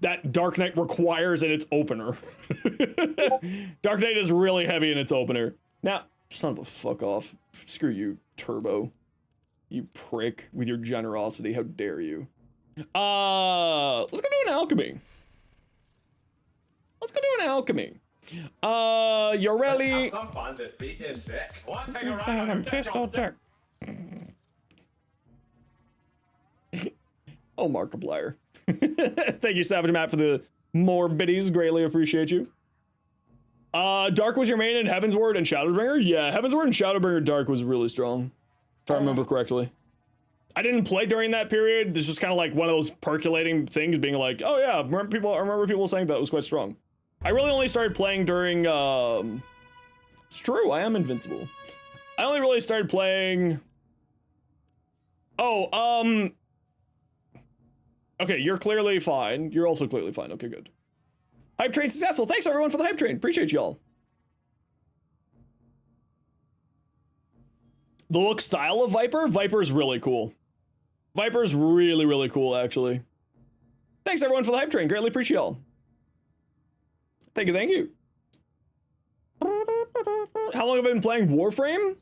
that Dark Knight requires in its opener. Dark Knight is really heavy in its opener. Now, son of a fuck off. Screw you, Turbo. You prick with your generosity. How dare you? Let's go do an alchemy. Yareli. Some fun this beat is sick. One thing Pistol check. Oh, Markiplier. Thank you, Savage Matt, for the more biddies. Greatly appreciate you. Dark was your main in Heaven's Word and Shadowbringer? Yeah, Heaven's Word and Shadowbringer Dark was really strong, if I remember correctly. I didn't play during that period. It's just kind of like one of those percolating things being like, oh yeah, I remember people saying that it was quite strong. I really only started playing during, it's true, I am invincible. I only really started playing, okay, you're clearly fine. You're also clearly fine. Okay, good. Hype train successful. Thanks everyone for the hype train. Appreciate y'all. The look style of Viper? Viper's really cool. Viper's really, really cool, actually. Thanks everyone for the hype train. Greatly appreciate y'all. Thank you, thank you. How long have I been playing Warframe?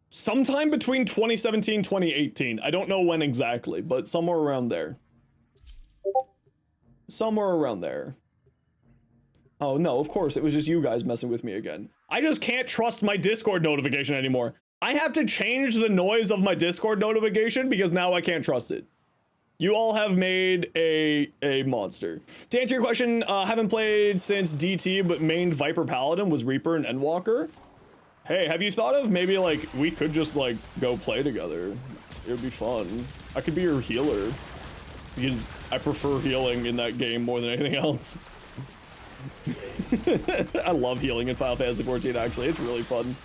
Sometime between 2017 and 2018. I don't know when exactly, but somewhere around there. Somewhere around there. Oh no, of course, it was just you guys messing with me again. I just can't trust my Discord notification anymore. I have to change the noise of my Discord notification because now I can't trust it. You all have made a monster. To answer your question, haven't played since DT, but mained Viper Paladin was Reaper and Endwalker. Hey, have you thought of maybe like we could just like go play together? It would be fun. I could be your healer because I prefer healing in that game more than anything else. I love healing in Final Fantasy XIV actually. It's really fun.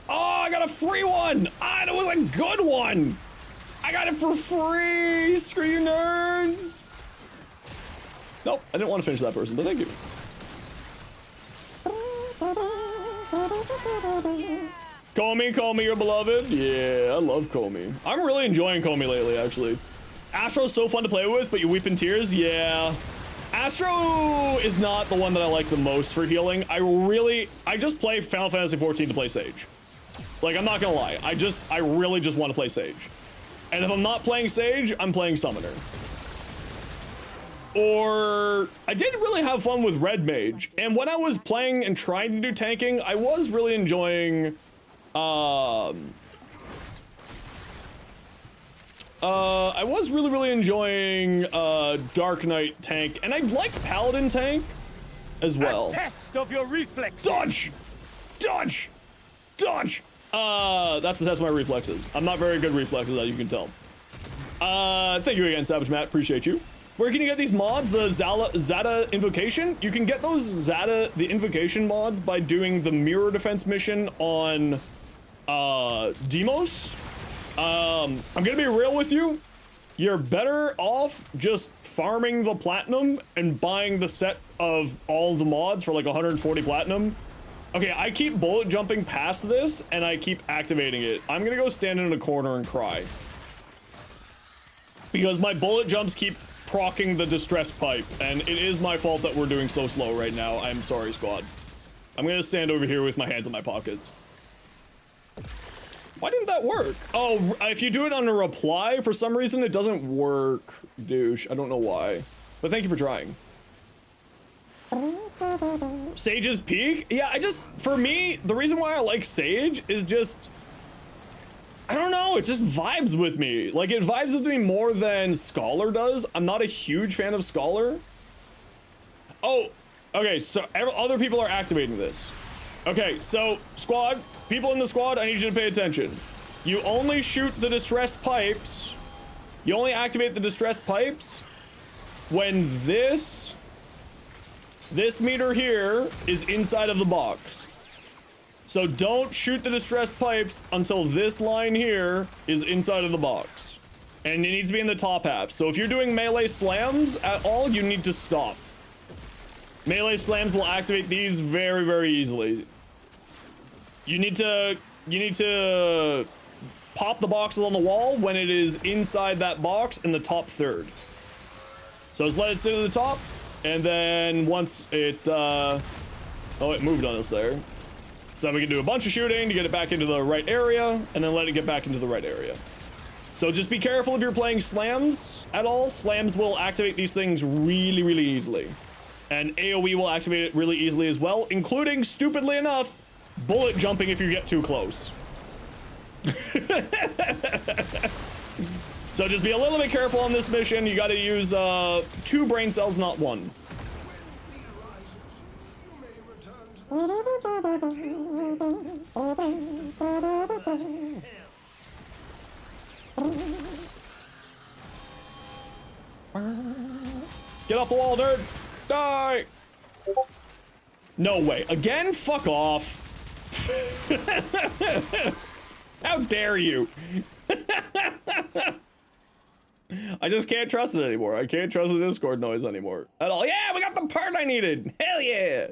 Oh, I got a free one! Ah, that was a good one! I got it for free! Screw you nerds! Nope, I didn't want to finish that person, but thank you. Call me your beloved. Yeah, I love Comey. I'm really enjoying Comey lately, actually. Astro's so fun to play with, but you weep in tears? Yeah. Astro is not the one that I like the most for healing. I just play Final Fantasy XIV to play Sage. Like, I'm not gonna lie. I really just want to play Sage. And if I'm not playing Sage, I'm playing Summoner. Or I did really have fun with Red Mage. And when I was playing and trying to do tanking, I was really enjoying I was really enjoying Dark Knight tank, and I liked Paladin tank as well. A test of your reflexes. Dodge! Dodge! Dodge! That's the test of my reflexes. I'm not very good reflexes, as you can tell. Thank you again, Savage Matt. Appreciate you. Where can you get these mods? The Zata Invocation? You can get those the Invocation mods by doing the Mirror Defense mission on Demos. I'm gonna be real with you. You're better off just farming the platinum and buying the set of all the mods for like 140 platinum. Okay, I keep bullet jumping past this and I keep activating it. I'm gonna go stand in a corner and cry. Because my bullet jumps keep proccing the distress pipe, and it is my fault that we're doing so slow right now. I'm sorry, squad. I'm gonna stand over here with my hands in my pockets. Why didn't that work? Oh, if you do it on a reply, for some reason it doesn't work, douche. I don't know why. But thank you for trying. Sage's peak? Yeah, for me, the reason why I like Sage is just, I don't know, it just vibes with me. Like, it vibes with me more than Scholar does. I'm not a huge fan of Scholar. Oh, okay, so other people are activating this. Okay, so squad, people in the squad, I need you to pay attention. You only shoot the distressed pipes. You only activate the distressed pipes when this meter here is inside of the box. So don't shoot the distressed pipes until this line here is inside of the box. And it needs to be in the top half. So if you're doing melee slams at all, you need to stop. Melee slams will activate these very, very easily. You need to pop the boxes on the wall when it is inside that box in the top third. So just let it sit at the top, and then once it, oh, it moved on us there. So then we can do a bunch of shooting to get it back into the right area, and then let it get back into the right area. So just be careful if you're playing slams at all. Slams will activate these things really, really easily. And AoE will activate it really easily as well, including, stupidly enough, bullet jumping if you get too close. So just be a little bit careful on this mission. You gotta use 2 brain cells, not 1. Get off the wall, nerd! Die! No way. Again? Fuck off. How dare you? I just can't trust it anymore. I can't trust the Discord noise anymore at all. Yeah, we got the part I needed. Hell yeah.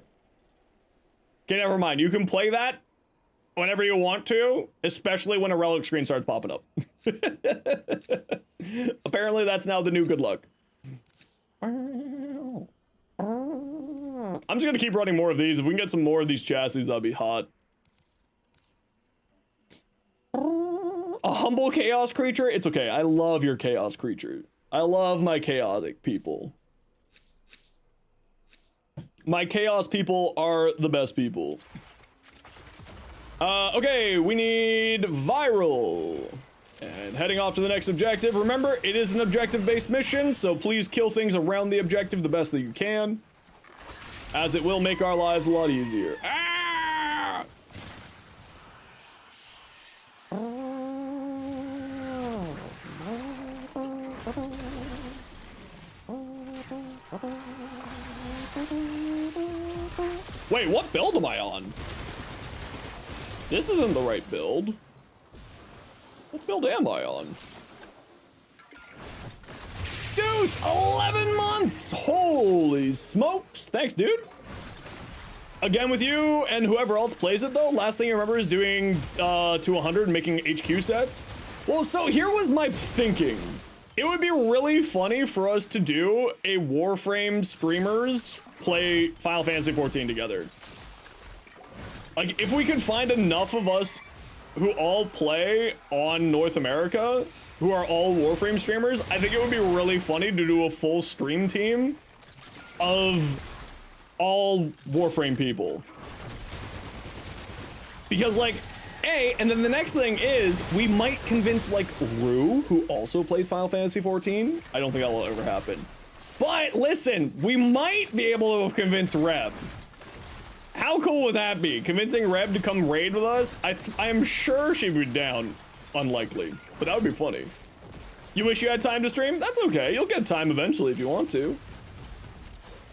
Okay, never mind. You can play that whenever you want to, especially when a relic screen starts popping up. Apparently that's now the new good luck. I'm just gonna keep running more of these. If we can get some more of these chassis, that'd be hot. A humble chaos creature? It's okay. I love your chaos creature. I love my chaotic people. My chaos people are the best people. Okay, we need viral. And heading off to the next objective. Remember, it is an objective-based mission, so please kill things around the objective the best that you can, as it will make our lives a lot easier. Ah! Wait, what build am I on? This isn't the right build. What build am I on? Deuce, 11 months! Holy smokes. Thanks, dude. Again with you and whoever else plays it, though. Last thing I remember is doing to 100 and making HQ sets. Well, so here was my thinking. It would be really funny for us to do a Warframe streamers play Final Fantasy 14 together. Like, if we could find enough of us who all play on North America, who are all Warframe streamers, I think it would be really funny to do a full stream team of all Warframe people. Because, like, and then the next thing is, we might convince, like, Rue, who also plays Final Fantasy 14. I don't think that will ever happen. But, listen, we might be able to convince Reb. How cool would that be? Convincing Reb to come raid with us? I am sure she'd be down. Unlikely, but that would be funny. You wish you had time to stream? That's okay. You'll get time eventually if you want to.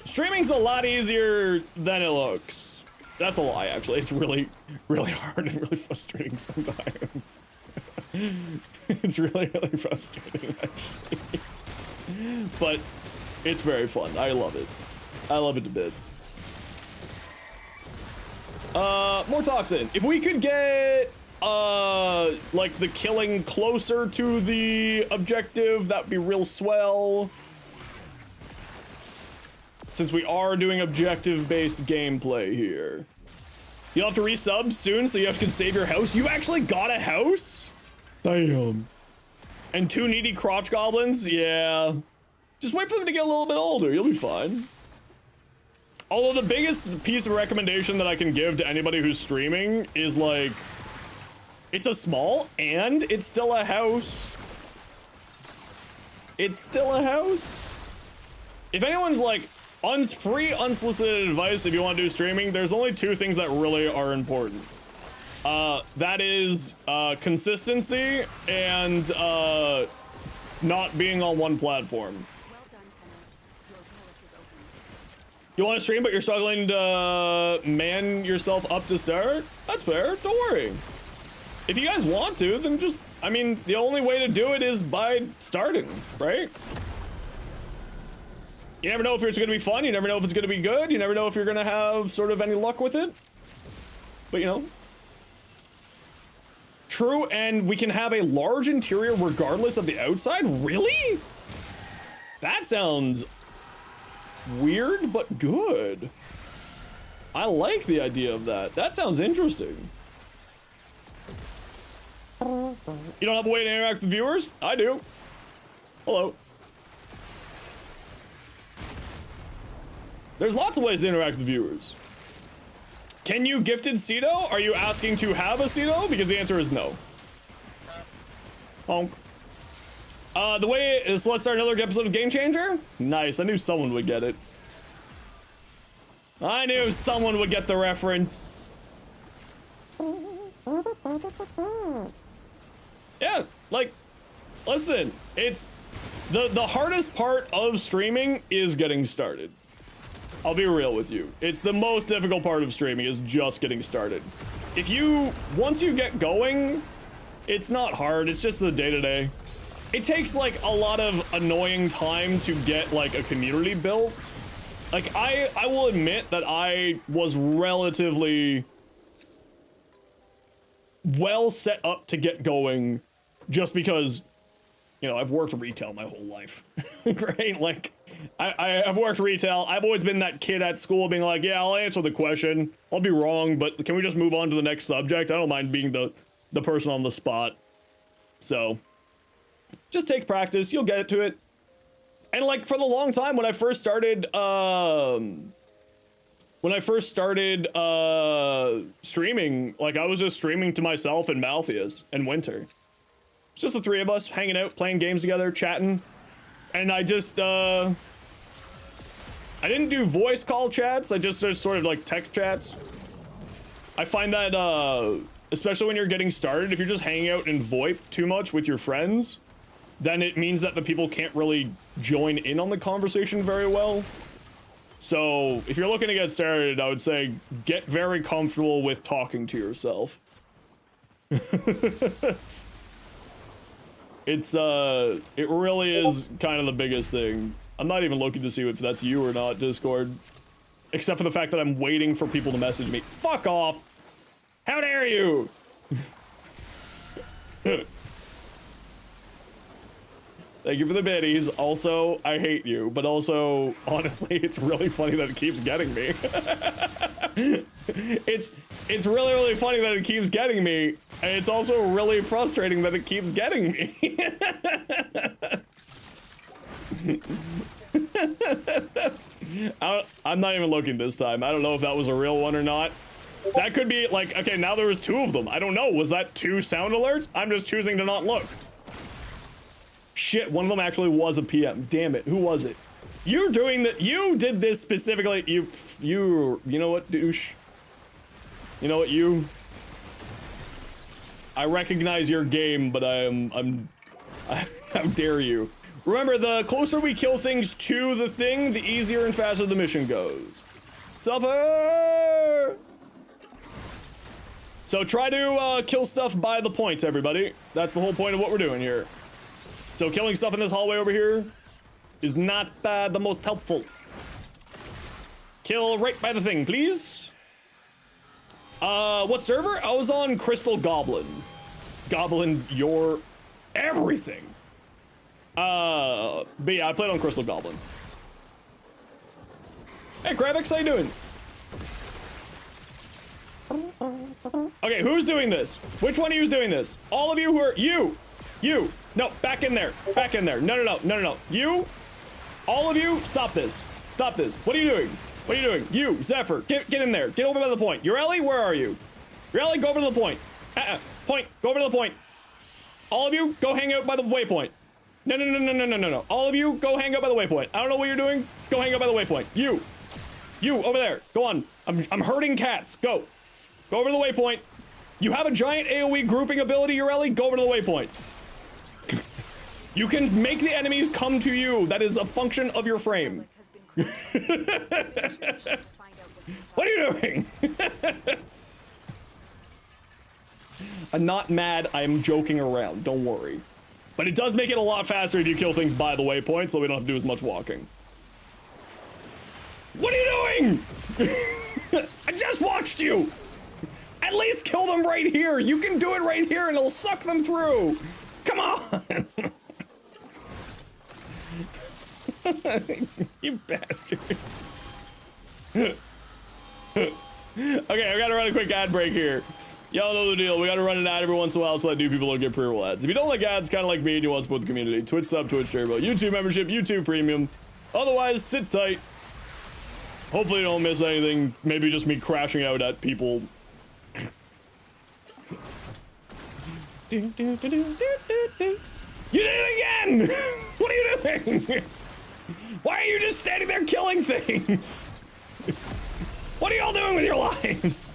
Streaming's a lot easier than it looks. That's a lie, actually. It's really, really hard and really frustrating sometimes. It's really, really frustrating, actually. But it's very fun. I love it. I love it to bits. More toxin. If we could get like the killing closer to the objective, that'd be real swell. Since we are doing objective-based gameplay here. You'll have to resub soon, so you have to save your house. You actually got a house? Damn. And 2 needy crotch goblins? Yeah. Just wait for them to get a little bit older. You'll be fine. Although the biggest piece of recommendation that I can give to anybody who's streaming is like, it's a small and it's still a house. It's still a house. If anyone's like free unsolicited advice, if you want to do streaming, there's only two things that really are important. That is consistency and not being on one platform. Well done, Tenno. Your relic is opened. You want to stream, but you're struggling to man yourself up to start? That's fair. Don't worry. If you guys want to, then just, I mean, the only way to do it is by starting, right? You never know if it's going to be fun. You never know if it's going to be good. You never know if you're going to have sort of any luck with it. But, you know. True, and we can have a large interior regardless of the outside? Really? That sounds weird, but good. I like the idea of that. That sounds interesting. You don't have a way to interact with viewers? I do. Hello. There's lots of ways to interact with viewers. Can you gifted Cedo? Are you asking to have a Cedo? Because the answer is no. Honk. The way is, so let's start another episode of Game Changer. Nice. I knew someone would get it. I knew someone would get the reference. Yeah, like, listen, it's the hardest part of streaming is getting started. I'll be real with you. It's the most difficult part of streaming is just getting started. Once you get going, it's not hard. It's just the day-to-day. It takes like a lot of annoying time to get like a community built. Like I will admit that I was relatively well set up to get going just because, you know, I've worked retail my whole life, right? Like I've worked retail. I've always been that kid at school being like, yeah, I'll answer the question. I'll be wrong, but can we just move on to the next subject? I don't mind being the person on the spot. So just take practice. You'll get to it. And like for the long time when I first started, streaming, like I was just streaming to myself and Malthius and Winter. It's just the three of us hanging out, playing games together, chatting. And I just, I didn't do voice call chats. I just sort of like text chats. I find that, especially when you're getting started, if you're just hanging out in VoIP too much with your friends, then it means that the people can't really join in on the conversation very well. So if you're looking to get started, I would say get very comfortable with talking to yourself. It really is kind of the biggest thing. I'm not even looking to see if that's you or not, Discord. Except for the fact that I'm waiting for people to message me. Fuck off! How dare you! Thank you for the biddies. Also, I hate you, but also, honestly, it's really funny that it keeps getting me. It's really, really funny that it keeps getting me, and it's also really frustrating that it keeps getting me. I'm not even looking this time. I don't know if that was a real one or not. That could be like, okay, now there was two of them. I don't know. Was that two sound alerts? I'm just choosing to not look. Shit, one of them actually was a PM. Damn it, who was it? You're doing that. You did this specifically. You know what, douche? You know what, you? I recognize your game, but how dare you? Remember, the closer we kill things to the thing, the easier and faster the mission goes. Suffer! So try to kill stuff by the point, everybody. That's the whole point of what we're doing here. So killing stuff in this hallway over here is not the most helpful. Kill right by the thing, please. What server? I was on Crystal Goblin. Goblin, your everything. But yeah, I played on Crystal Goblin. Hey, Kravix, how you doing? Okay, who's doing this? Which one of you is doing this? All of you who are you. No, back in there. Back in there. No. You. All of you, stop this. Stop this. What are you doing? What are you doing? You, Zephyr, get in there. Get over by the point. Yareli, where are you? Yareli, go over to the point. Point, go over to the point. All of you, go hang out by the waypoint. No. All of you, go hang out by the waypoint. I don't know what you're doing. Go hang out by the waypoint. You, over there. Go on. I'm herding cats. Go. Go over to the waypoint. You have a giant AoE grouping ability, Yareli. Go over to the waypoint. You can make the enemies come to you. That is a function of your frame. What are you doing? I'm not mad. I'm joking around. Don't worry. But it does make it a lot faster if you kill things by the waypoint, so we don't have to do as much walking. What are you doing? I just watched you. At least kill them right here. You can do it right here and it'll suck them through. Come on. You bastards. Okay, I gotta run a quick ad break here. Y'all know the deal. We gotta run an ad every once in a while so that new people don't get pre-roll ads. If you don't like ads, kind of like me, and you want to support the community, Twitch sub, Twitch turbo, YouTube membership, YouTube premium. Otherwise, sit tight. Hopefully you don't miss anything. Maybe just me crashing out at people. You did it again! What are you doing? Why are you just standing there killing things? What are y'all doing with your lives?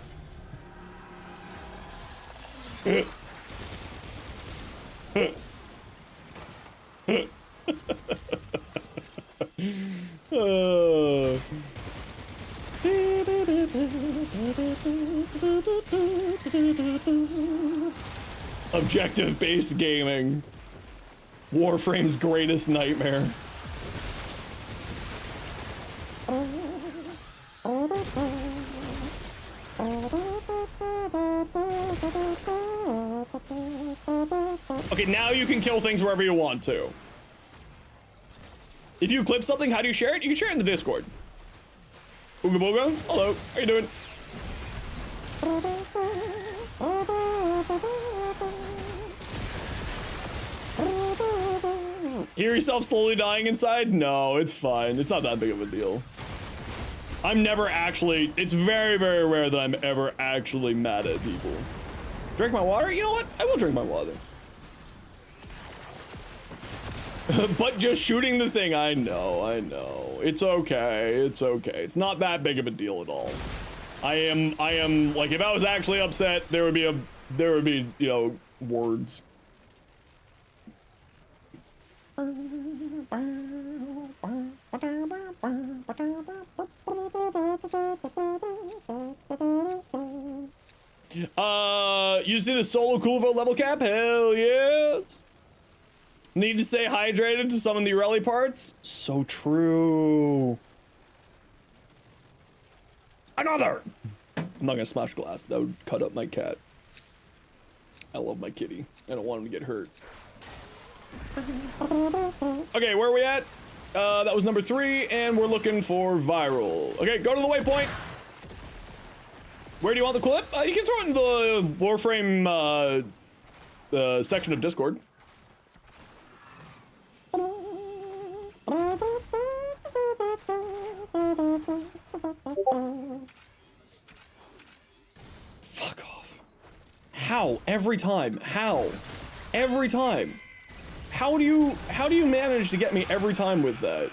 Objective-based gaming. Warframe's greatest nightmare. Okay, now you can kill things wherever you want to. If you clip something, how do you share it? You can share it in the Discord. Ooga booga, hello, how you doing? Hear yourself slowly dying inside? No, it's fine. It's not that big of a deal. I'm never actually, it's very, very rare that I'm ever actually mad at people. Drink my water? You know what? I will drink my water. But just shooting the thing, I know. It's okay, it's okay. It's not that big of a deal at all. I am, like, if I was actually upset, there would be, you know, words. You just did a solo cool vote level cap? Hell yes. Need to stay hydrated to summon the Yareli parts? So true. Another! I'm not gonna smash glass. That would cut up my cat. I love my kitty. I don't want him to get hurt. Okay, where are we at? That was number 3, and we're looking for viral. Okay, go to the waypoint. Where do you want the clip? You can throw it in the Warframe section of Discord. Fuck off. How? Every time. How? Every time. How do you manage to get me every time with that?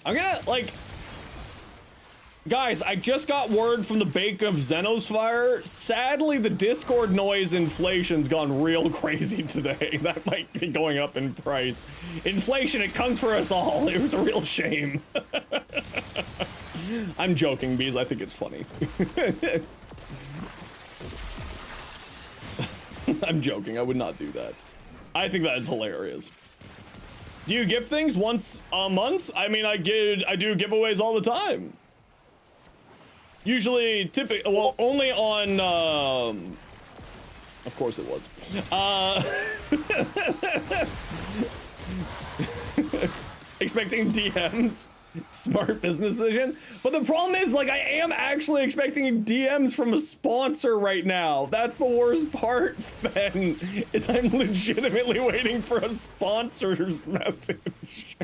I'm gonna, like... Guys, I just got word from the bake of Zenosfire. Sadly, the Discord noise inflation's gone real crazy today. That might be going up in price. Inflation, it comes for us all. It was a real shame. I'm joking, Bees. I think it's funny. I'm joking. I would not do that. I think that is hilarious. Do you give things once a month? I mean, I do giveaways all the time. Usually, typically, well, only on, of course it was. Expecting DMs. Smart business decision. But the problem is, like, I am actually expecting DMs from a sponsor right now. That's the worst part, Fen, is I'm legitimately waiting for a sponsor's message.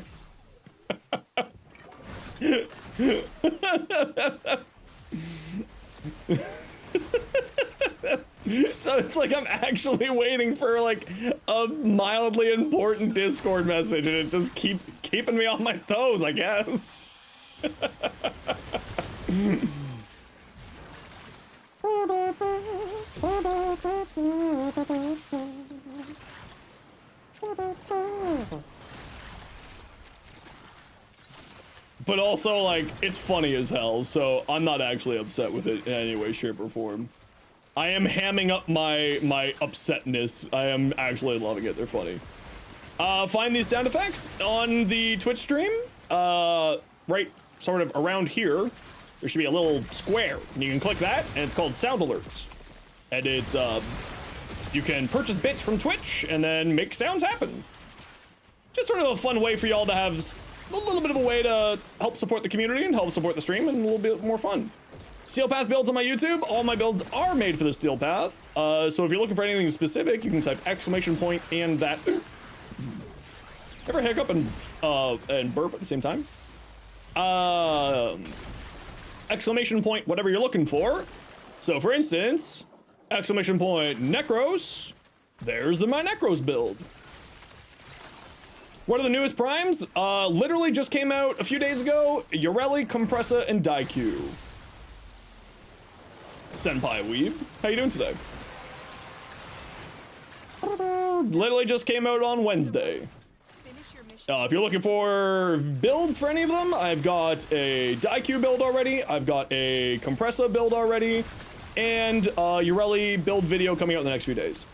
So it's like I'm actually waiting for like a mildly important Discord message, and it just keeps keeping me on my toes, I guess. But also, like, it's funny as hell, so I'm not actually upset with it in any way, shape, or form. I am hamming up my upsetness. I am actually loving it. They're funny. Find these sound effects on the Twitch stream. Right sort of around here, there should be a little square. And you can click that, and it's called Sound Alerts. And it's, you can purchase bits from Twitch and then make sounds happen. Just sort of a fun way for y'all to have a little bit of a way to help support the community and help support the stream and a little bit more fun. Steel Path builds on my YouTube. All my builds are made for the Steel Path. So if you're looking for anything specific, you can type exclamation point and that. Ever hiccup and burp at the same time? Exclamation point, whatever you're looking for. So for instance, exclamation point Necros. There's my Necros build. What are the newest primes? Literally just came out a few days ago. Yareli, Compressa, and Daikyu. Senpai Weeb, how you doing today? Literally just came out on Wednesday. If you're looking for builds for any of them, I've got a Daikyu build already, I've got a Compressa build already, and Yareli build video coming out in the next few days.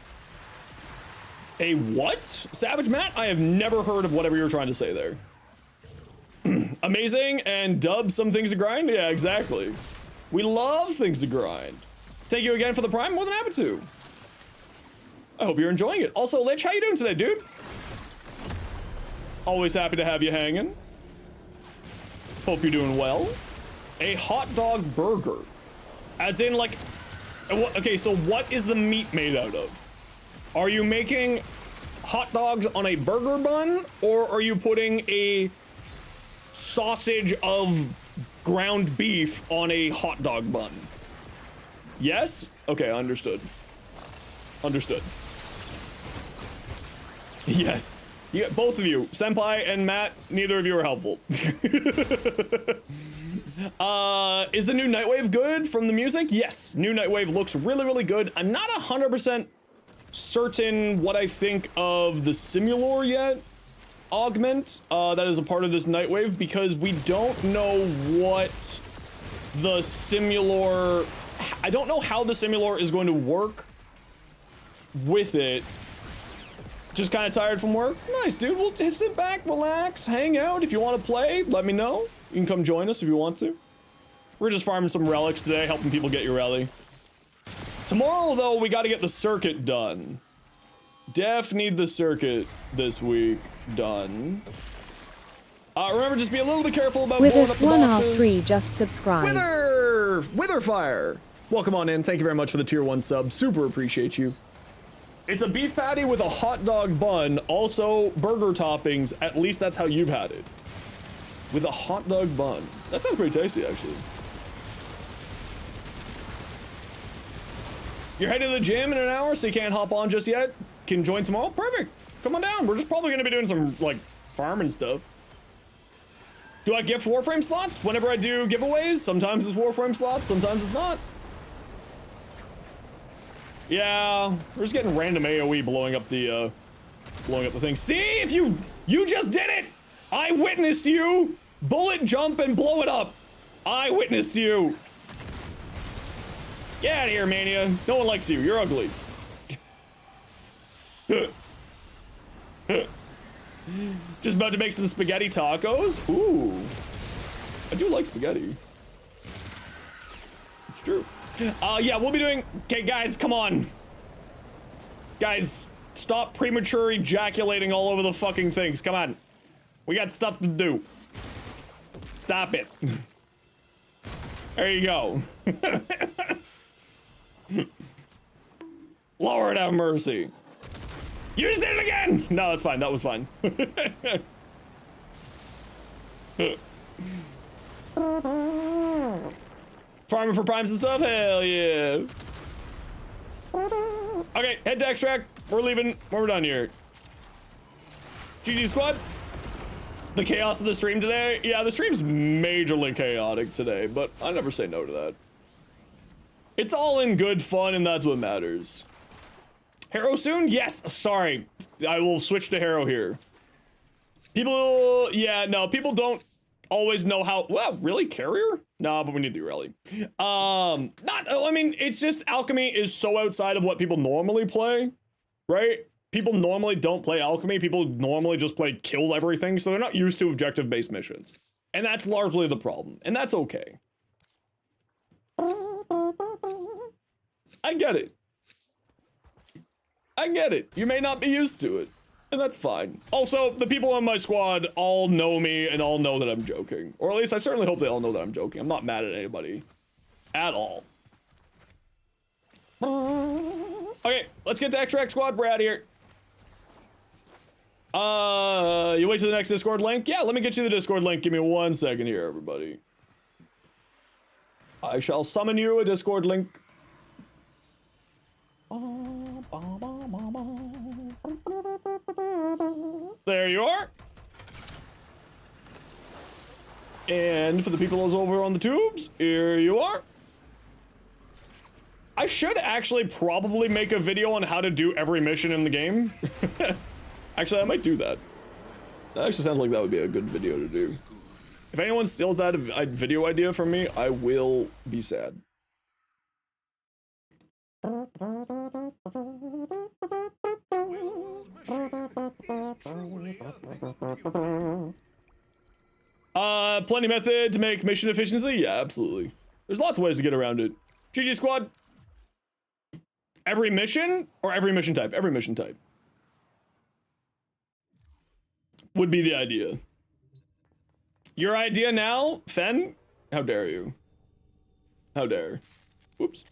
A what? Savage Matt? I have never heard of whatever you're trying to say there. Amazing and dub some things to grind? Yeah, exactly. We love things to grind. Thank you again for the prime, more than happy to. I hope you're enjoying it. Also, Lich, how you doing today, dude? Always happy to have you hanging. Hope you're doing well. A hot dog burger. As in, like, okay, so what is the meat made out of? Are you making hot dogs on a burger bun, or are you putting a sausage of ground beef on a hot dog bun? Yes? Okay, understood. Understood. Yes. You, both of you, Senpai and Matt, neither of you are helpful. Is the new Nightwave good from the music? Yes, new Nightwave looks really, really good. I'm not 100% certain what I think of the Simulor yet. Augment that is a part of this Nightwave, because we don't know what the Simulor, I don't know how the Simulor is going to work with it. Just kind of tired from work. Nice, dude. We'll sit back, relax, hang out. If you want to play, let me know. You can come join us if you want to. We're just farming some relics today, helping people get Yareli. Tomorrow, though, we got to get the circuit done. Def need the circuit this week done. Remember, just be a little bit careful about blowing up the boxes. Wither1R3 just subscribed. Witherfire. Welcome on in. Thank you very much for the tier 1 sub. Super appreciate you. It's a beef patty with a hot dog bun, also burger toppings. At least that's how you've had it. With a hot dog bun. That sounds pretty tasty, actually. You're heading to the gym in an hour, so you can't hop on just yet? Can join tomorrow? Perfect. Come on down. We're just probably going to be doing some, like, farming stuff. Do I gift Warframe slots whenever I do giveaways? Sometimes it's Warframe slots, sometimes it's not. Yeah, we're just getting random AoE blowing up the thing. See, if you just did it! I witnessed you bullet jump and blow it up. I witnessed you. Get out of here, Mania. No one likes you. You're ugly. Just about to make some spaghetti tacos. Ooh, I do like spaghetti. It's true. Yeah, we'll be doing. Okay, guys, come on. Guys, stop premature ejaculating all over the fucking things. Come on. We got stuff to do. Stop it. There you go. Lord have mercy. You just did it again! No, that's fine. That was fine. Farming for primes and stuff? Hell yeah. Okay, head to extract. We're leaving. We're done here. GG squad. The chaos of the stream today. Yeah, the stream's majorly chaotic today, but I never say no to that. It's all in good fun, and that's what matters. Hero soon? Yes. Sorry. I will switch to Hero here. People, yeah, no, people don't always know how, well, really? Carrier? No, but we need the Yareli. I mean, it's just alchemy is so outside of what people normally play, right? People normally don't play alchemy. People normally just play kill everything, so they're not used to objective-based missions. And that's largely the problem, and that's okay. I get it. I get it. You may not be used to it, and that's fine. Also, the people on my squad all know me and all know that I'm joking. Or at least I certainly hope they all know that I'm joking. I'm not mad at anybody. At all. Okay, let's get to extract squad. We're out of here. You wait to the next Discord link? Yeah, let me get you the Discord link. Give me 1 second here, everybody. I shall summon you a Discord link. There you are. And for the people that's over on the tubes, here you are. I should actually probably make a video on how to do every mission in the game. Actually, I might do that. That actually sounds like that would be a good video to do. If anyone steals that video idea from me, I will be sad. Plenty method to make mission efficiency? Yeah, absolutely. There's lots of ways to get around it. GG squad. Every mission or every mission type? Every mission type would be the idea. Your idea now, Fen? How dare you? How dare? Whoops.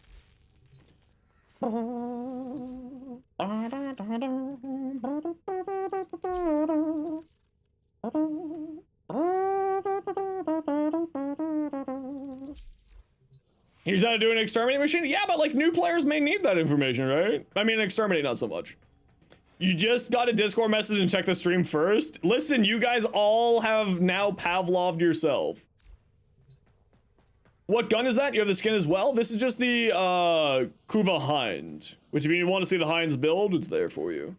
Here's how to do an exterminate mission? Yeah, but like new players may need that information, right? I mean, exterminate not so much. You just got a Discord message and check the stream first? Listen, you guys all have now Pavloved yourself. What gun is that? You have the skin as well? This is just the Kuva Hind, which if you want to see the Hind's build, it's there for you.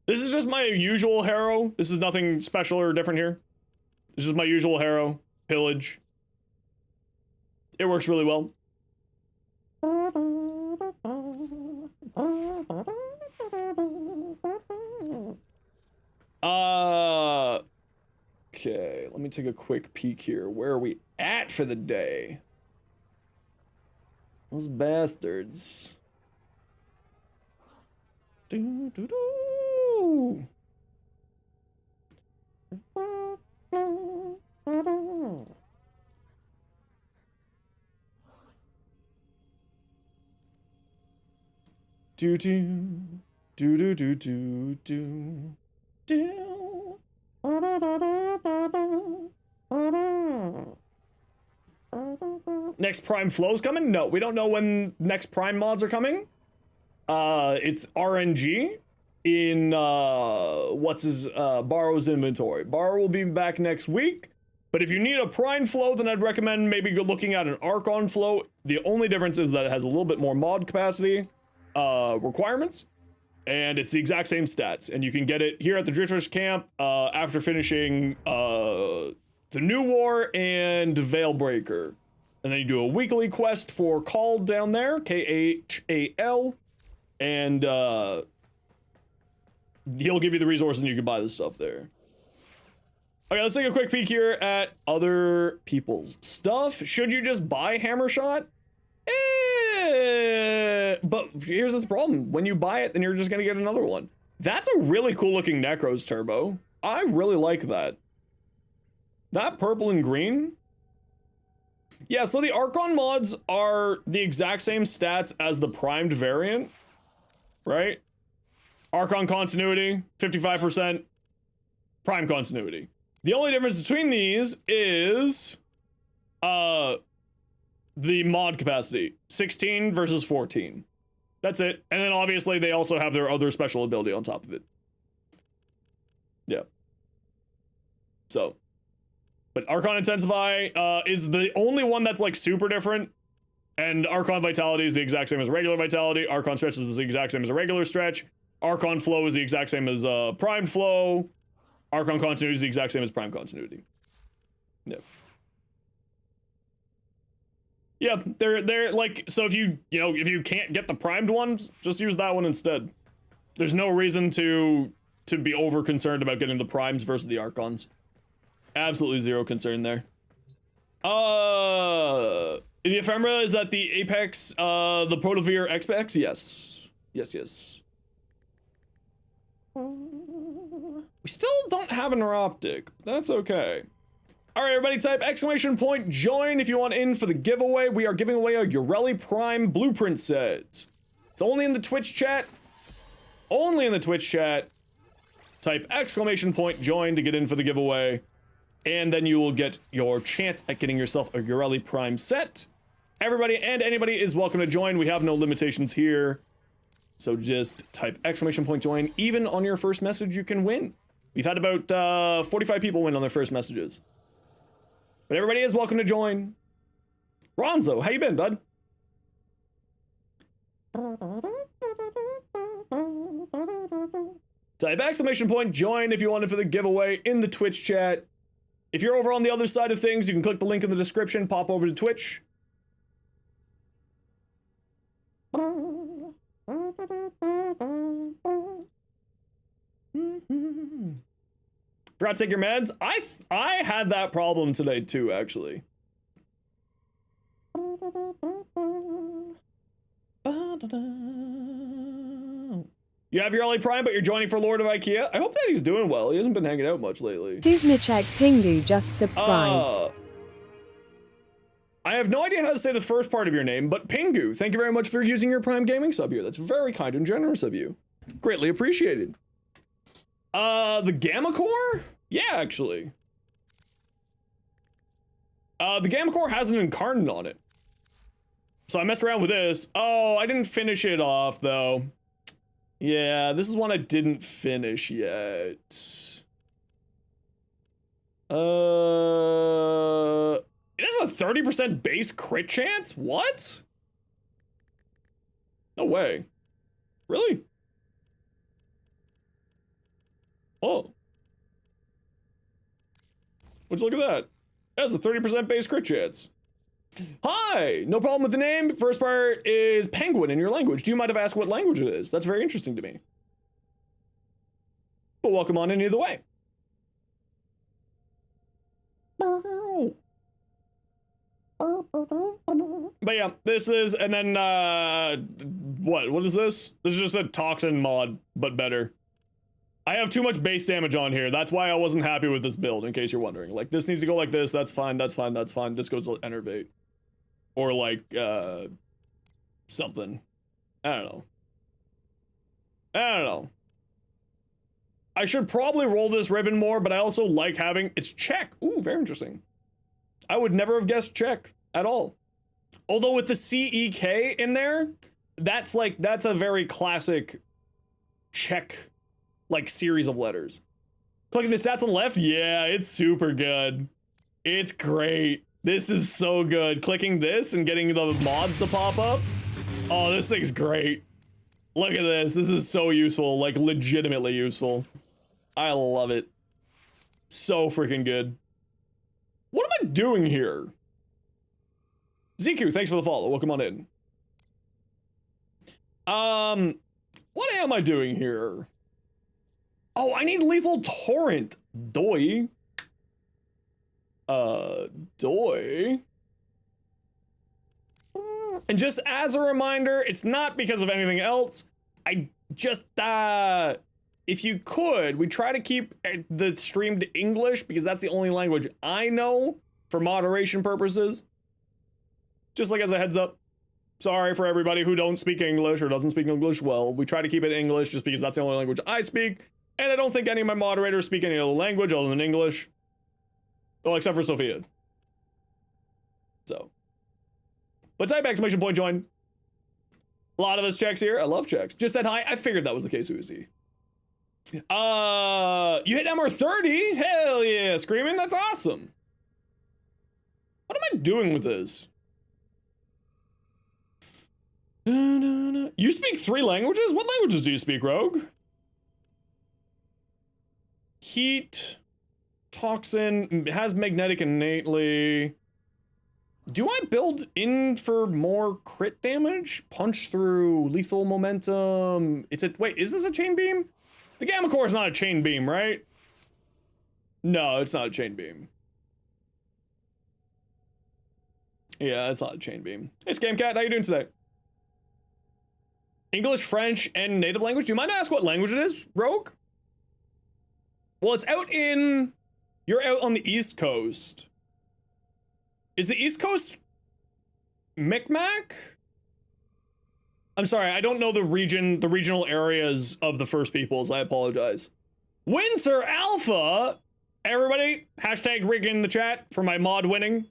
This is just my usual Harrow. This is nothing special or different here. This is my usual Harrow. Pillage. It works really well. Okay, let me take a quick peek here. Where are we at for the day? Those bastards. Do, do, do. Do do do do do do do. Next Prime Flow's coming? No, we don't know when next Prime mods are coming. It's RNG in Borrow's inventory. Borrow will be back next week. But if you need a Prime Flow, then I'd recommend maybe looking at an Archon Flow. The only difference is that it has a little bit more mod capacity requirements, and it's the exact same stats, and you can get it here at the Drifters camp after finishing the New War and Veilbreaker, and then you do a weekly quest for Khal down there, Khal, and he'll give you the resources and you can buy the stuff there. Okay, let's take a quick peek here at other people's stuff. Should you just buy Hammer Shot? But here's the problem. When you buy it, then you're just gonna get another one. That's a really cool looking Necros turbo. I really like that. That purple and green Yeah, so the Archon mods are the exact same stats as the primed variant, right? Archon continuity, 55%, prime continuity. The only difference between these is the mod capacity, 16 versus 14. That's it. And then obviously they also have their other special ability on top of it. Yeah. So, but Archon Intensify is the only one that's like super different. And Archon Vitality is the exact same as regular Vitality. Archon Stretch is the exact same as a regular Stretch. Archon Flow is the exact same as Primed Flow. Archon Continuity is the exact same as Prime Continuity. Yeah. Yeah, they're like, so if you can't get the primed ones, just use that one instead. There's no reason to be over concerned about getting the primes versus the Archons. Absolutely zero concern there. The Ephemera, is that the Apex, the Protavir X-Pex? Yes. Yes. We still don't have an Neuroptic. That's okay. All right, everybody, type exclamation point join if you want in for the giveaway. We are giving away a Yareli Prime blueprint set. It's only in the Twitch chat. Only in the Twitch chat. Type exclamation point join to get in for the giveaway. And then you will get your chance at getting yourself a Yareli Prime set. Everybody and anybody is welcome to join. We have no limitations here. So just type exclamation point join. Even on your first message, you can win. We've had about 45 people win on their first messages. But everybody is welcome to join. Ronzo, how you been, bud? Type exclamation point join if you want it for the giveaway in the Twitch chat. If you're over on the other side of things, you can click the link in the description, pop over to Twitch. Forgot to take your meds. I had that problem today too, actually. You have your LA Prime, but you're joining for Lord of IKEA. I hope that he's doing well. He hasn't been hanging out much lately. Tuvnichek Pingu just subscribed. I have no idea how to say the first part of your name, but Pingu, thank you very much for using your Prime Gaming sub here. That's very kind and generous of you. Greatly appreciated. The Gamma Core? Yeah, actually. The Gamma Core has an Incarnate on it. So I messed around with this. Oh, I didn't finish it off, though. Yeah, this is one I didn't finish yet. It has a 30% base crit chance? What? No way. Really? Oh. Would you look at that? That's a 30% base crit chance. Hi! No problem with the name. First part is penguin in your language. Do you mind if I ask what language it is? That's very interesting to me. But welcome on in either way. But yeah, this is, and then, what is this? This is just a toxin mod, but better. I have too much base damage on here. That's why I wasn't happy with this build, in case you're wondering. Like, this needs to go like this. That's fine, that's fine, that's fine. This goes to Enervate. Or like, something. I don't know. I should probably roll this Riven more, but I also like having, it's check. Ooh, very interesting. I would never have guessed check at all. Although with the CEK in there, that's a very classic check, like, series of letters. Clicking the stats on the left, yeah, it's super good. It's great. This is so good. Clicking this and getting the mods to pop up. Oh, this thing's great. Look at this. This is so useful, like legitimately useful. I love it. So freaking good. What am I doing here? ZQ, thanks for the follow. Welcome on in. What am I doing here? Oh, I need Lethal Torrent. Doi. Doi. And just as a reminder, it's not because of anything else. I just, if you could, we try to keep the stream to English because that's the only language I know for moderation purposes. Just like as a heads up. Sorry for everybody who don't speak English or doesn't speak English well. We try to keep it English just because that's the only language I speak. And I don't think any of my moderators speak any other language other than English. Well, except for Sophia. So. But type exclamation point join. A lot of us checks here. I love checks. Just said hi. I figured that was the case, Uzi. You hit MR30? Hell yeah. Screaming? That's awesome. What am I doing with this? You speak 3 languages? What languages do you speak, Rogue? Heat, toxin, has magnetic innately. Do I build in for more crit damage? Punch through, lethal momentum. Wait, is this a chain beam? The Gamma Core is not a chain beam, right? No, it's not a chain beam. Yeah, it's not a chain beam. Hey, Scamcat, how you doing today? English, French, and native language. Do you mind to ask what language it is, Rogue? Well, it's out in... You're out on the East Coast. Is the East Coast Micmac? I'm sorry, I don't know the regional areas of the First Peoples. I apologize. Winter Alpha! Everybody, hashtag rig in the chat for my mod winning.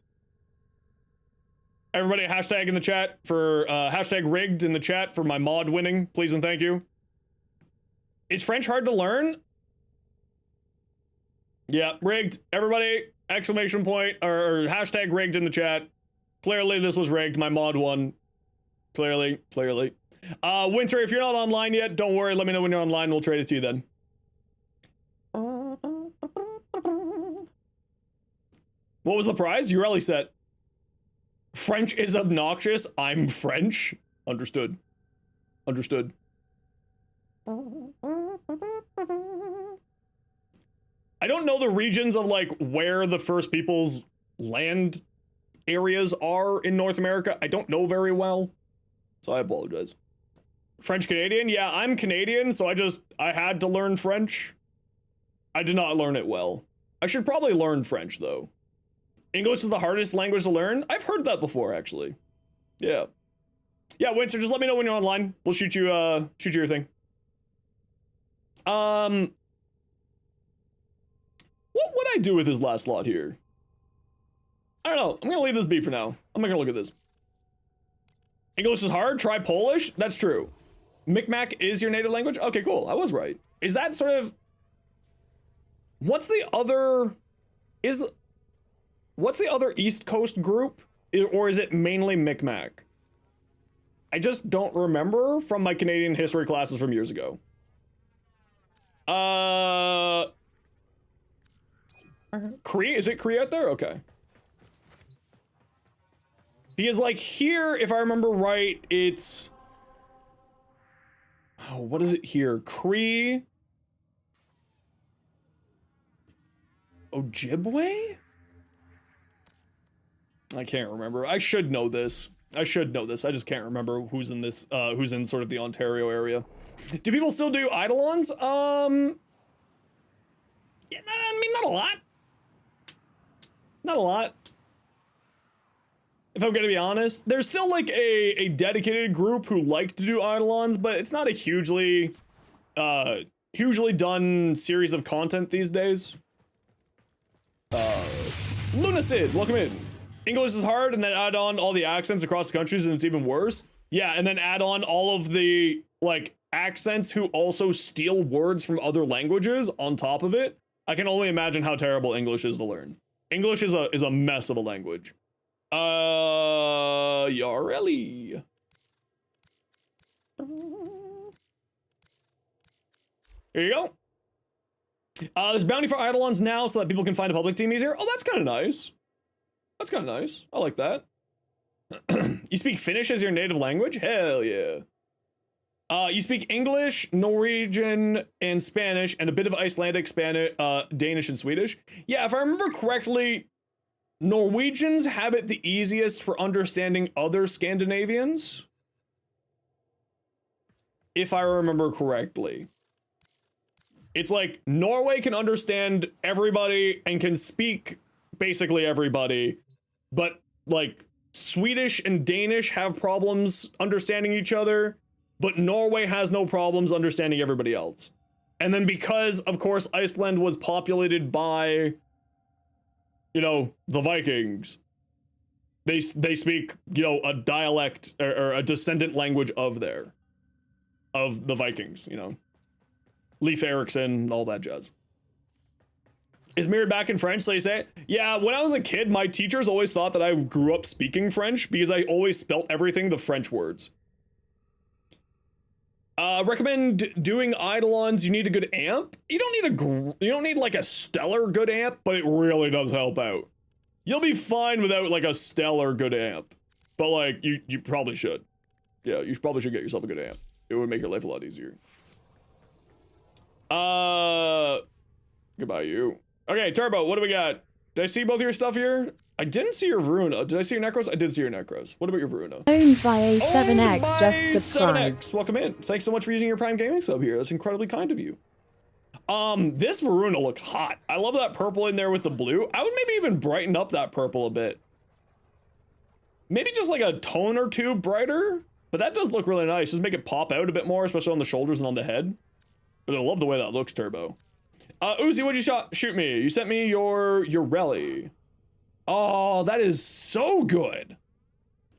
Everybody hashtag in the chat for, hashtag rigged in the chat for my mod winning, please and thank you. Is French hard to learn? Yeah, rigged. Everybody, exclamation point, or hashtag rigged in the chat. Clearly this was rigged, my mod won. Clearly. Winter, if you're not online yet, don't worry, let me know when you're online, we'll trade it to you then. What was the prize? Yareli set. French is obnoxious. I'm French. Understood. I don't know the regions of like where the First Peoples land areas are in North America. I don't know very well, so I apologize. French Canadian? Yeah, I'm Canadian, so I had to learn French. I did not learn it well. I should probably learn French though. English is the hardest language to learn? I've heard that before, actually. Yeah. Yeah, Winter, just let me know when you're online. We'll shoot you your thing. What would I do with his last slot here? I don't know. I'm gonna leave this be for now. I'm not gonna look at this. English is hard? Try Polish? That's true. Micmac is your native language? Okay, cool. I was right. Is that sort of... What's the other East Coast group? Or is it mainly Micmac? I just don't remember from my Canadian history classes from years ago. Cree? Is it Cree out there? Okay. Because like here, if I remember right, it's... Oh, what is it here? Cree? Ojibwe? I can't remember. I should know this. I just can't remember who's in this, who's in sort of the Ontario area. Do people still do Eidolons? Yeah, I mean, not a lot. Not a lot. If I'm gonna be honest, there's still like a dedicated group who like to do Eidolons, but it's not a hugely done series of content these days. Lunacid, welcome in. English is hard, and then add on all the accents across the countries, and it's even worse. Yeah, and then add on all of the, like, accents who also steal words from other languages on top of it. I can only imagine how terrible English is to learn. English is a mess of a language. Yareli. Here you go. There's bounty for Eidolons now so that people can find a public team easier. Oh, that's kind of nice. That's kind of nice. I like that. You speak Finnish as your native language? Hell yeah. You speak English, Norwegian, and Spanish, and a bit of Icelandic, Spanish, Danish, and Swedish. Yeah, if I remember correctly, Norwegians have it the easiest for understanding other Scandinavians. If I remember correctly. It's like, Norway can understand everybody and can speak basically everybody, but, like, Swedish and Danish have problems understanding each other, but Norway has no problems understanding everybody else. And then because, of course, Iceland was populated by, you know, the Vikings, they speak, you know, a dialect or a descendant language of the Vikings, you know. Leif Erikson, all that jazz. Is mirrored back in French, they say? Yeah, when I was a kid, my teachers always thought that I grew up speaking French because I always spelt everything the French words. Recommend doing Eidolons. You need a good amp. You don't need like a stellar good amp, but it really does help out. You'll be fine without like a stellar good amp, but like you probably should. Yeah, you probably should get yourself a good amp. It would make your life a lot easier. Goodbye, you. Okay, Turbo, what do we got? Did I see both of your stuff here? I didn't see your Varuna. Did I see your Necros? I did see your Necros. What about your Varuna? Owned by a 7X, Owned just by subscribed. 7X. Welcome in. Thanks so much for using your Prime Gaming sub here. That's incredibly kind of you. This Varuna looks hot. I love that purple in there with the blue. I would maybe even brighten up that purple a bit. Maybe just like a tone or two brighter, but that does look really nice. Just make it pop out a bit more, especially on the shoulders and on the head. But I love the way that looks, Turbo. Uzi, what'd you shoot me? You sent me your Yareli. Oh, that is so good.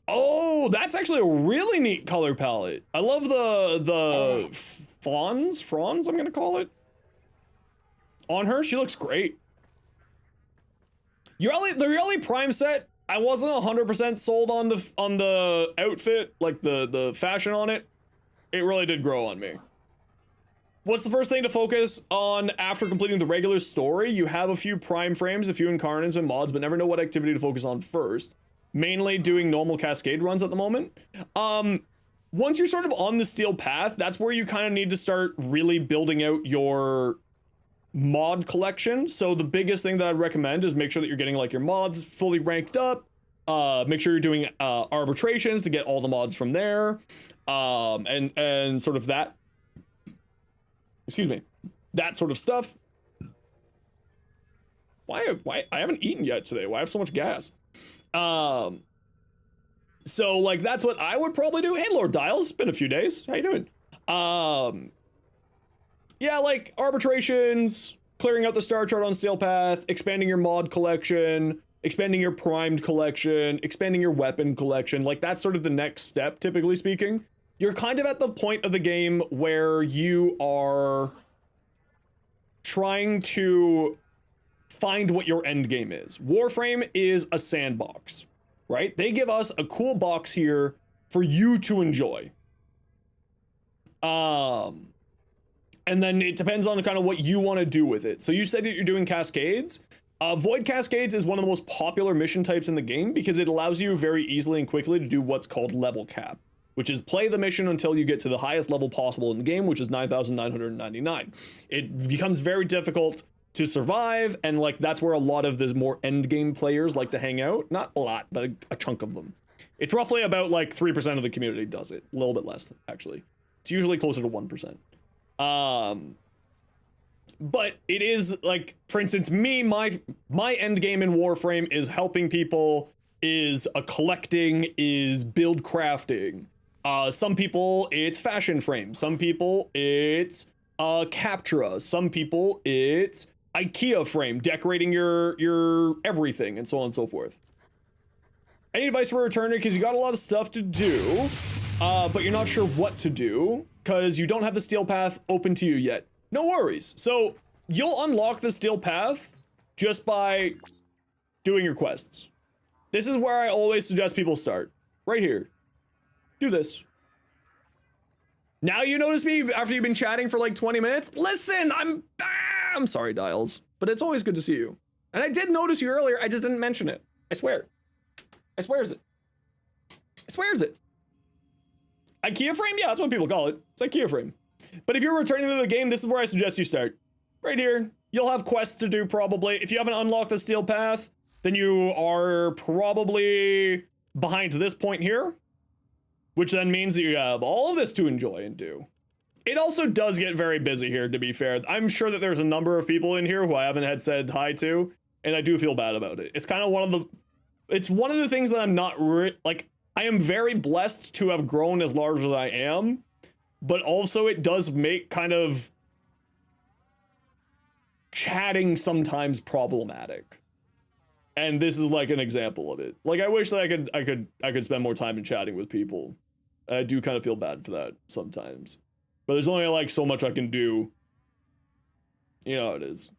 Oh, that's actually a really neat color palette. I love the fronds, I'm gonna call it. On her, she looks great. The Yareli Prime set, I wasn't 100% sold on the outfit, like the fashion on it. It really did grow on me. What's the first thing to focus on after completing the regular story? You have a few prime frames, a few incarnates and mods, but never know what activity to focus on first. Mainly doing normal cascade runs at the moment. Once you're sort of on the steel path, that's where you kind of need to start really building out your mod collection. So the biggest thing that I'd recommend is make sure that you're getting like your mods fully ranked up. Make sure you're doing arbitrations to get all the mods from there. And sort of that. Excuse me, that sort of stuff. Why I haven't eaten yet today? Why I have so much gas? So like that's what I would probably do. Hey, Lord Dials, it's been a few days. How you doing? Yeah, like arbitrations, clearing out the star chart on Steel Path, expanding your mod collection, expanding your primed collection, expanding your weapon collection. Like that's sort of the next step, typically speaking. You're kind of at the point of the game where you are trying to find what your end game is. Warframe is a sandbox, right? They give us a cool box here for you to enjoy. And then it depends on kind of what you want to do with it. So you said that you're doing cascades. Void Cascades is one of the most popular mission types in the game because it allows you very easily and quickly to do what's called level cap, which is play the mission until you get to the highest level possible in the game, which is 9,999. It becomes very difficult to survive, and like that's where a lot of the more end game players like to hang out. Not a lot, but a chunk of them. It's roughly about like 3% of the community does it. A little bit less, actually. It's usually closer to 1%. But it is like, for instance, me, my end game in Warframe is helping people, is collecting, is build crafting. Some people it's fashion frame, some people it's Captura, some people it's IKEA frame, decorating your everything, and so on and so forth. Any advice for a returner? Because you got a lot of stuff to do, but you're not sure what to do because you don't have the steel path open to you yet. No worries. So you'll unlock the steel path just by doing your quests. This is where I always suggest people start. Right here. Do this. Now you notice me after you've been chatting for like 20 minutes? Listen, I'm sorry, Dials, but it's always good to see you. And I did notice you earlier, I just didn't mention it. I swear. I swears it. I swears it. IKEA frame? Yeah, that's what people call it. It's IKEA frame. But if you're returning to the game, this is where I suggest you start. Right here. You'll have quests to do probably. If you haven't unlocked the steel path, then you are probably behind this point here, which then means that you have all of this to enjoy and do. It also does get very busy here, to be fair. I'm sure that there's a number of people in here who I haven't had said hi to, and I do feel bad about it. It's kind of one of the It's one of the things that I'm not like. I am very blessed to have grown as large as I am, but also it does make kind of chatting sometimes problematic. And this is like an example of it. Like I wish that I could spend more time in chatting with people. I do kind of feel bad for that sometimes. But there's only like so much I can do. You know how it is.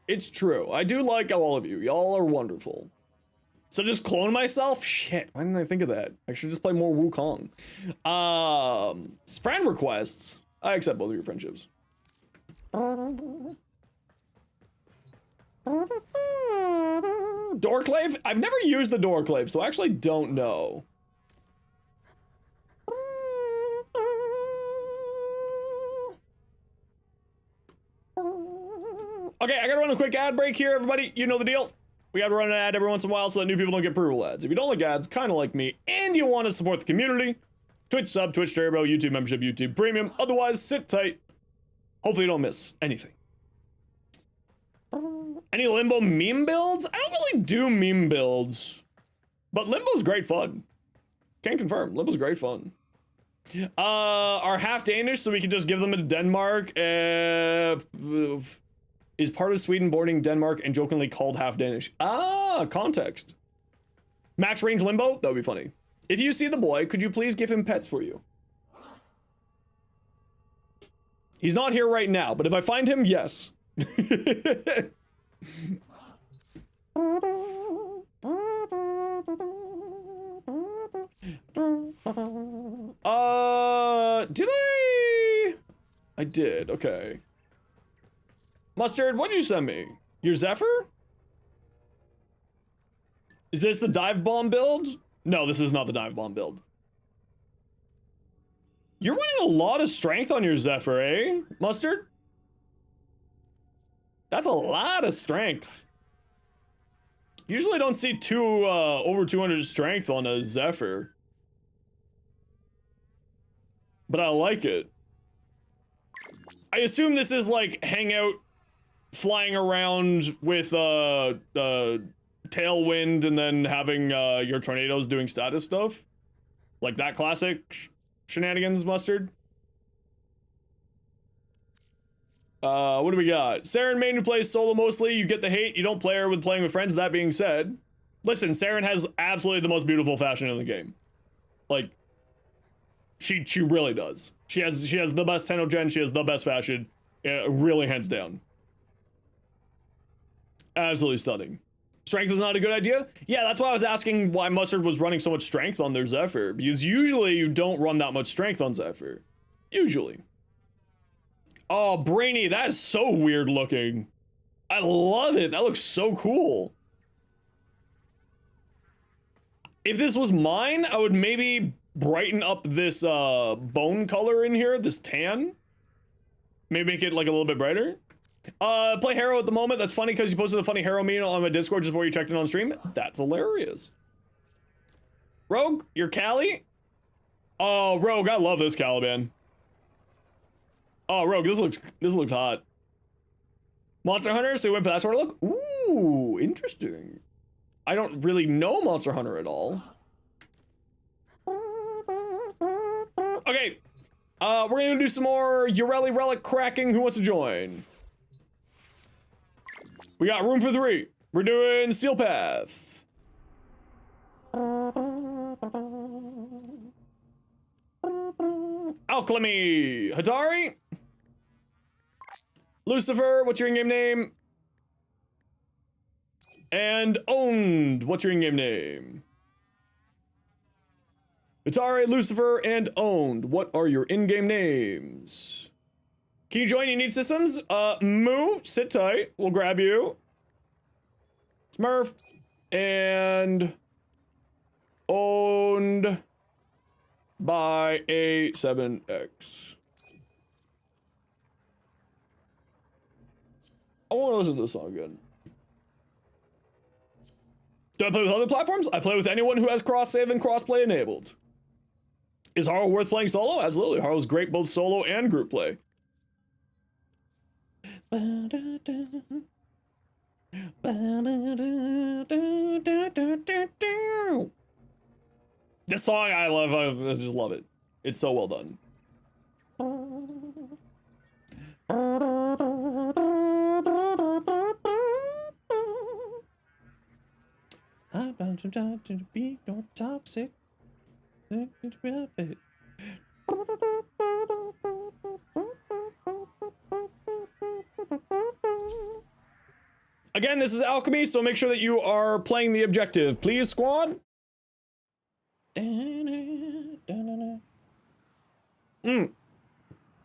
It's true. I do like all of you. Y'all are wonderful. So just clone myself? Shit, why didn't I think of that? I should just play more Wukong. Friend requests. I accept both of your friendships. Doorclave? I've never used the Doorclave, so I actually don't know. Okay, I gotta run a quick ad break here, everybody. You know the deal. We gotta run an ad every once in a while so that new people don't get approval ads. If you don't like ads, kind of like me, and you want to support the community, Twitch sub, Twitch Turbo, YouTube membership, YouTube Premium. Otherwise, sit tight. Hopefully you don't miss anything. Any Limbo meme builds? I don't really do meme builds, but Limbo's great fun. Can't confirm. Limbo's great fun. Are half Danish, so we can just give them to Denmark. Is part of Sweden bordering Denmark and jokingly called half Danish. Ah, context. Max range Limbo? That would be funny. If you see the boy, could you please give him pets for you? He's not here right now, but if I find him, yes. Did I did, okay. Mustard, what did you send me? Your Zephyr? Is this the dive bomb build? No, this is not the dive bomb build. You're running a lot of strength on your Zephyr, eh, Mustard? That's a lot of strength. Usually don't see over 200 strength on a Zephyr. But I like it. I assume this is like hangout flying around with tailwind and then having your tornadoes doing status stuff. Like that classic shenanigans, Mustard. What do we got? Saren main who plays solo mostly. You get the hate. You don't play her with playing with friends. That being said, listen, Saren has absolutely the most beautiful fashion in the game. Like, she really does. She has the best Tenno-gen. She has the best fashion. Really hands down. Absolutely stunning. Strength is not a good idea? Yeah, that's why I was asking why Mustard was running so much strength on their Zephyr. Because usually you don't run that much strength on Zephyr. Usually. Oh, Brainy, that is so weird looking. I love it. That looks so cool. If this was mine, I would maybe brighten up this bone color in here, this tan. Maybe make it like a little bit brighter. Play Hero at the moment. That's funny because you posted a funny Hero meme on my Discord just before you checked in on stream. That's hilarious. Rogue, you're Callie? Oh, Rogue, I love this Caliban. Oh, Rogue, this looks hot. Monster Hunter, so you went for that sort of look? Ooh, interesting. I don't really know Monster Hunter at all. Okay, we're gonna do some more Yareli relic cracking. Who wants to join? We got room for 3. We're doing Steel Path. Alchemy. Hatari. Lucifer, what's your in-game name? And Owned, what's your in-game name? Atari, Lucifer, and Owned, what are your in-game names? Can you join? You need systems? Moo, sit tight. We'll grab you. Smurf. And Owned by A7X. I want to listen to this song again. Do I play with other platforms? I play with anyone who has cross-save and cross-play enabled. Is Haro worth playing solo? Absolutely. Haro's great both solo and group play. This song I love. I just love it. It's so well done. I'm bound to be no toxic. Again, this is alchemy, so make sure that you are playing the objective. Please, squad.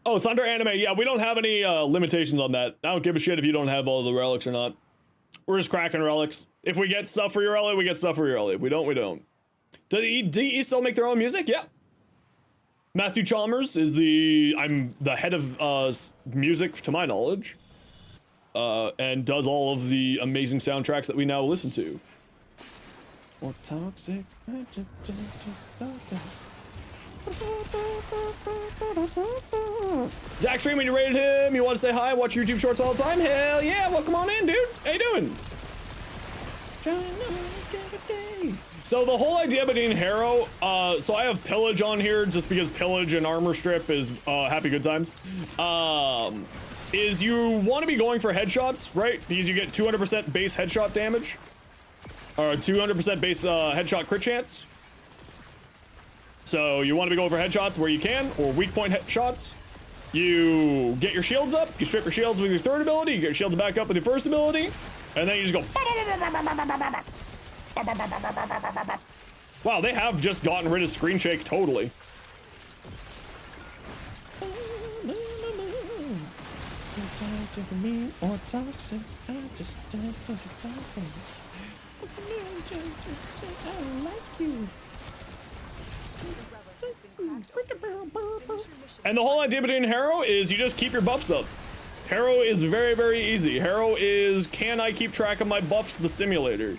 Oh, Thunder Anime. Yeah, we don't have any limitations on that. I don't give a shit if you don't have all the relics or not. We're just cracking relics. If we get stuff for Yareli, we get stuff for Yareli. If we don't, we don't. Do DE still make their own music? Yeah. Matthew Chalmers is I'm the head of music to my knowledge. And does all of the amazing soundtracks that we now listen to. Or toxic. Zach Stream, when you rated him, you want to say hi, watch YouTube shorts all the time? Hell yeah, welcome on in, dude. How you doing? So the whole idea between Harrow, so I have Pillage on here just because Pillage and Armor Strip is happy good times. Is you want to be going for headshots, right? Because you get 200% base headshot damage. Or 200% base headshot crit chance. So you want to be going for headshots where you can, or weak point headshots. You get your shields up, you strip your shields with your third ability, you get your shields back up with your first ability, and then you just go. Wow, they have just gotten rid of screen shake totally. Or toxic, I just don't like you. And the whole idea between Harrow is you just keep your buffs up. Harrow is very, very easy. Harrow is, can I keep track of my buffs, the simulator.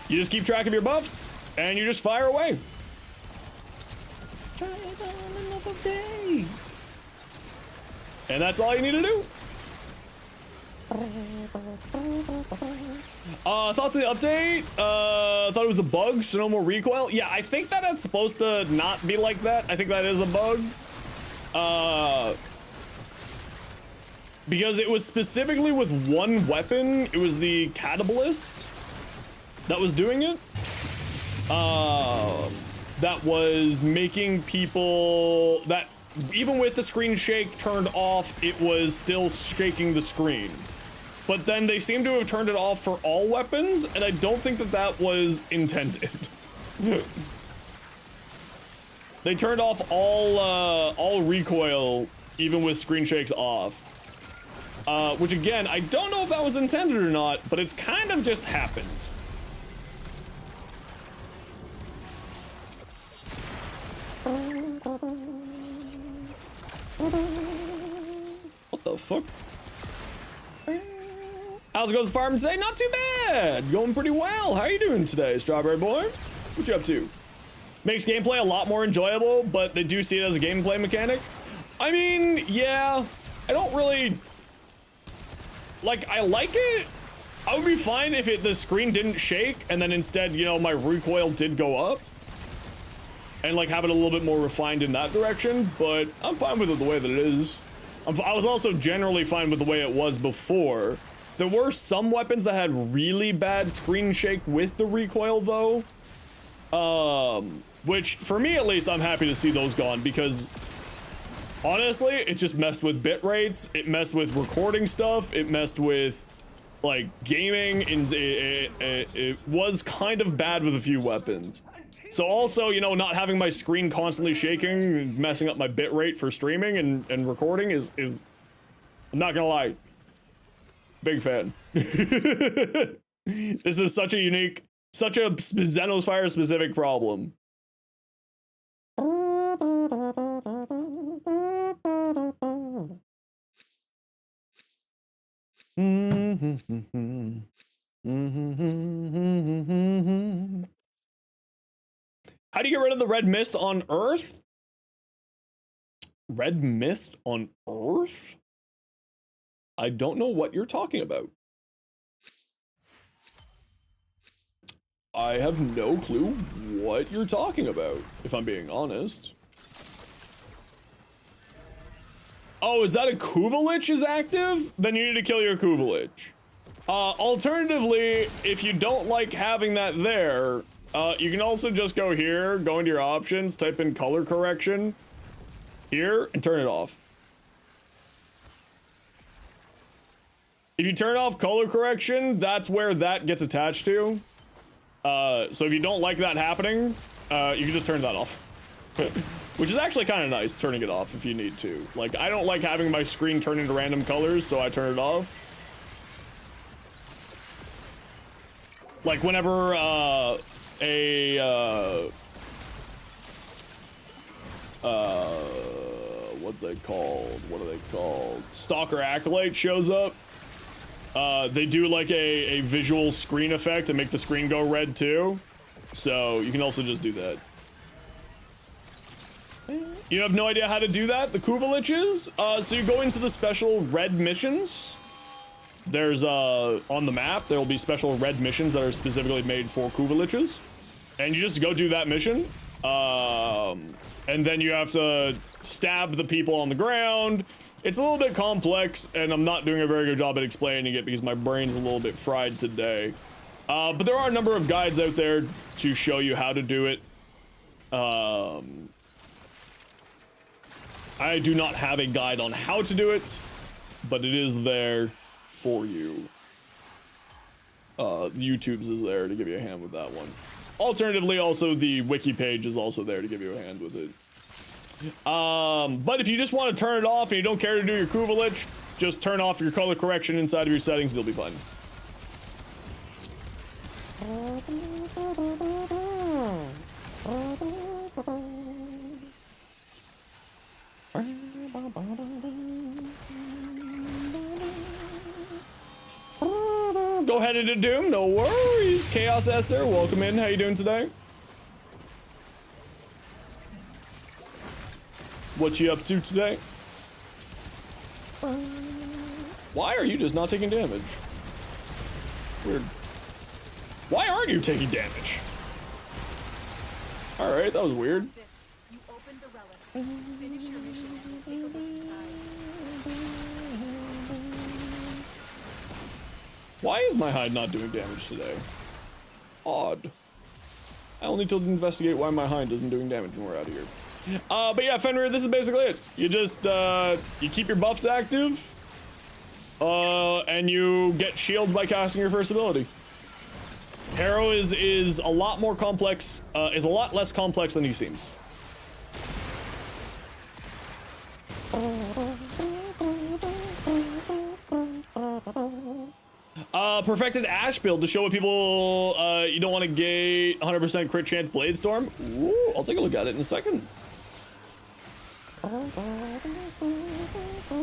You just keep track of your buffs, and you just fire away. Try it on another day. And that's all you need to do. Thoughts on the update? Thought it was a bug, so no more recoil. Yeah, I think that it's supposed to not be like that. I think that is a bug. Because it was specifically with one weapon. It was the Catabalist that was doing it. That was making people that even with the screen shake turned off, it was still shaking the screen. But then they seem to have turned it off for all weapons, and I don't think that that was intended. They turned off all recoil, even with screen shakes off. Which again, I don't know if that was intended or not, but it's kind of just happened. What the fuck? How's it going with the farm today? Not too bad. Going pretty well. How are you doing today, Strawberry Boy? What you up to? Makes gameplay a lot more enjoyable, but they do see it as a gameplay mechanic. I mean, yeah, I don't really like. I like it. I would be fine if the screen didn't shake and then instead, you know, my recoil did go up and like have it a little bit more refined in that direction. But I'm fine with it the way that it is. I was also generally fine with the way it was before. There were some weapons that had really bad screen shake with the recoil though. Which for me at least, I'm happy to see those gone because honestly, it just messed with bit rates. It messed with recording stuff. It messed with like gaming, and it was kind of bad with a few weapons. So also, you know, not having my screen constantly shaking, messing up my bit rate for streaming and recording is I'm not gonna lie, big fan. This is such a unique, such a Zenosfire specific problem. How do you get rid of the red mist on Earth? Red mist on Earth? I don't know what you're talking about. I have no clue what you're talking about, if I'm being honest. Oh, is that a Kuvalich is active? Then you need to kill your Kuvalich. Alternatively, if you don't like having that there, you can also just go here, go into your options, type in color correction here, and turn it off. If you turn off color correction, that's where that gets attached to. So if you don't like that happening, you can just turn that off. Which is actually kind of nice, turning it off if you need to. Like, I don't like having my screen turn into random colors, so I turn it off. Like, whenever, what are they called? Stalker Acolyte shows up. They do like a visual screen effect and make the screen go red too. So you can also just do that. You have no idea how to do that? The Kuvaliches? So you go into the special red missions. There's, on the map, there will be special red missions that are specifically made for Kuvaliches. And you just go do that mission. And then you have to stab the people on the ground. It's a little bit complex, and I'm not doing a very good job at explaining it because my brain's a little bit fried today. But there are a number of guides out there to show you how to do it. I do not have a guide on how to do it, but it is there for you. YouTube's is there to give you a hand with that one. Alternatively, also the wiki page is also there to give you a hand with it. But if you just want to turn it off and you don't care to do your Kuvalich, just turn off your color correction inside of your settings, you'll be fine. Go ahead into Doom, no worries. Chaos Esser, welcome in. How you doing today? What you up to today? Why are you just not taking damage? Weird. Why aren't you taking damage? Alright, that was weird. That's it. You opened the relic. Finish your mission and take a look inside. Why is my hide not doing damage today? Odd. I only need to investigate why my hind isn't doing damage when we're out of here. But yeah, Fenrir, this is basically it. You just, you keep your buffs active, and you get shields by casting your first ability. Harrow is a lot more complex, is a lot less complex than he seems. Perfected Ash build to show what people, you don't want to gate 100% crit chance Blade Storm. Ooh, I'll take a look at it in a second.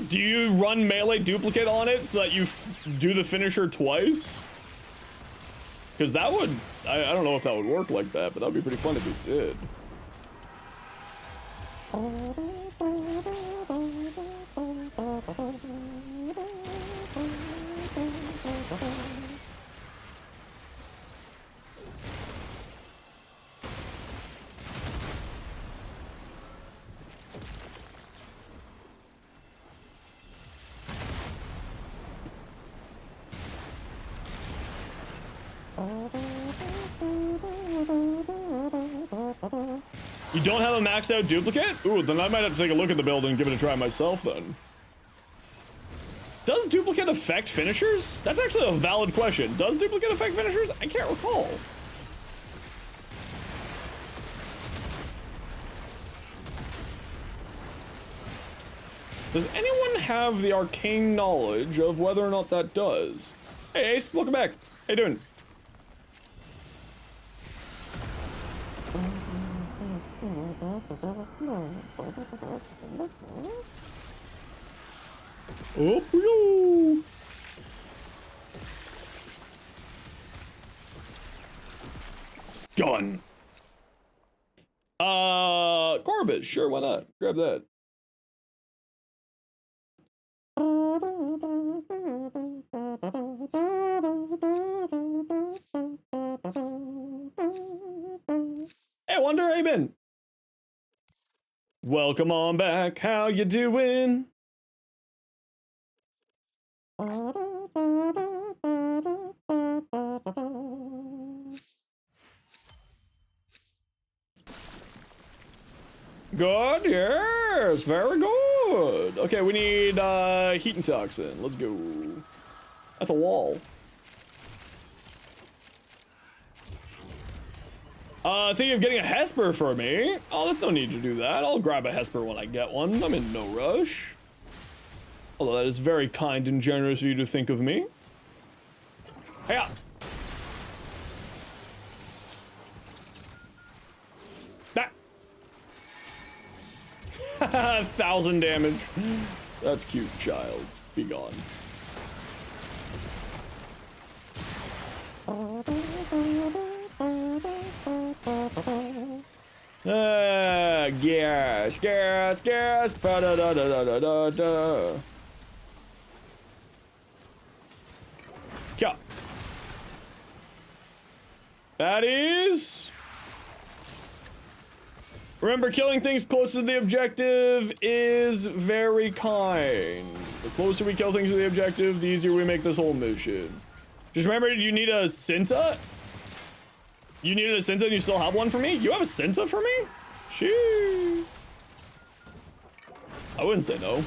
Do you run melee duplicate on it so that you do the finisher twice? Because that would, I don't know if that would work like that, but that would be pretty fun if it did. You don't have a maxed out duplicate? Ooh, then I might have to take a look at the build and give it a try myself then. Does duplicate affect finishers? That's actually a valid question. Does duplicate affect finishers? I can't recall. Does anyone have the arcane knowledge of whether or not that does? Hey Ace, welcome back. How you doing? Up we go. Done. Corbett, sure, why not? Grab that. Welcome on back. How you doing? Good, yes, very good. Okay, we need heat and toxin. Let's go. That's a wall. Thinking of getting a Hesper for me. Oh, there's no need to do that. I'll grab a Hesper when I get one. I'm in no rush. Although that is very kind and generous of you to think of me. Hey, 1,000 damage. That's cute, child. Be gone. Gas. Ba-da-da-da-da-da-da. Yeah. That is... Remember, killing things closer to the objective is very kind. The closer we kill things to the objective, the easier we make this whole mission. Just remember, you need a Cinta? You needed a Cinta and you still have one for me? You have a Cinta for me? Shee. I wouldn't say no.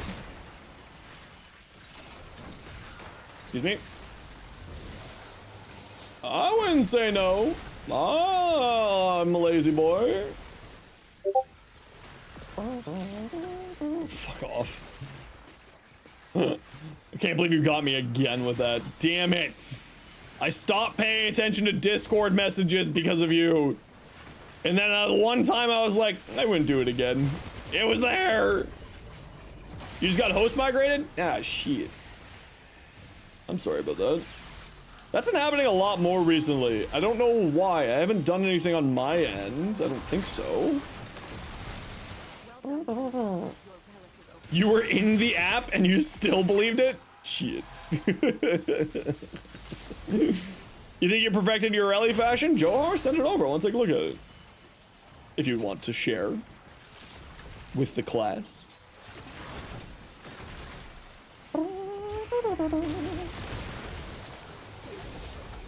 Excuse me. I wouldn't say no. I'm a lazy boy. Fuck off. I can't believe you got me again with that. Damn it. I stopped paying attention to Discord messages because of you. And then one time I was like, I wouldn't do it again. It was there. You just got host migrated? Ah, shit. I'm sorry about that. That's been happening a lot more recently. I don't know why. I haven't done anything on my end. I don't think so. You were in the app and you still believed it? Shit. You think you perfected your Yareli fashion? Johar, send it over. I want to take a look at it. If you want to share with the class.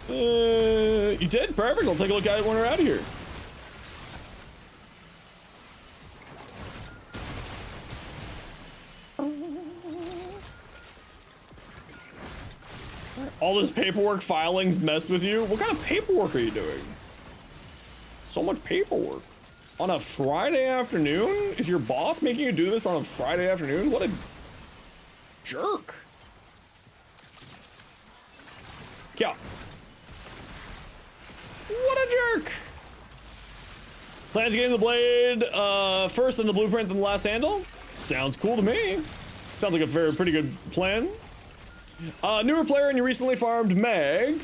You did? Perfect. I'll take a look at it when we're out of here. All this paperwork filings messed with you? What kind of paperwork are you doing? So much paperwork. On a Friday afternoon? Is your boss making you do this on a Friday afternoon? What a jerk. Yeah. What a jerk. Plans to get in the blade first, then the blueprint, then the last handle? Sounds cool to me. Sounds like a pretty good plan. Newer player and you recently farmed Meg.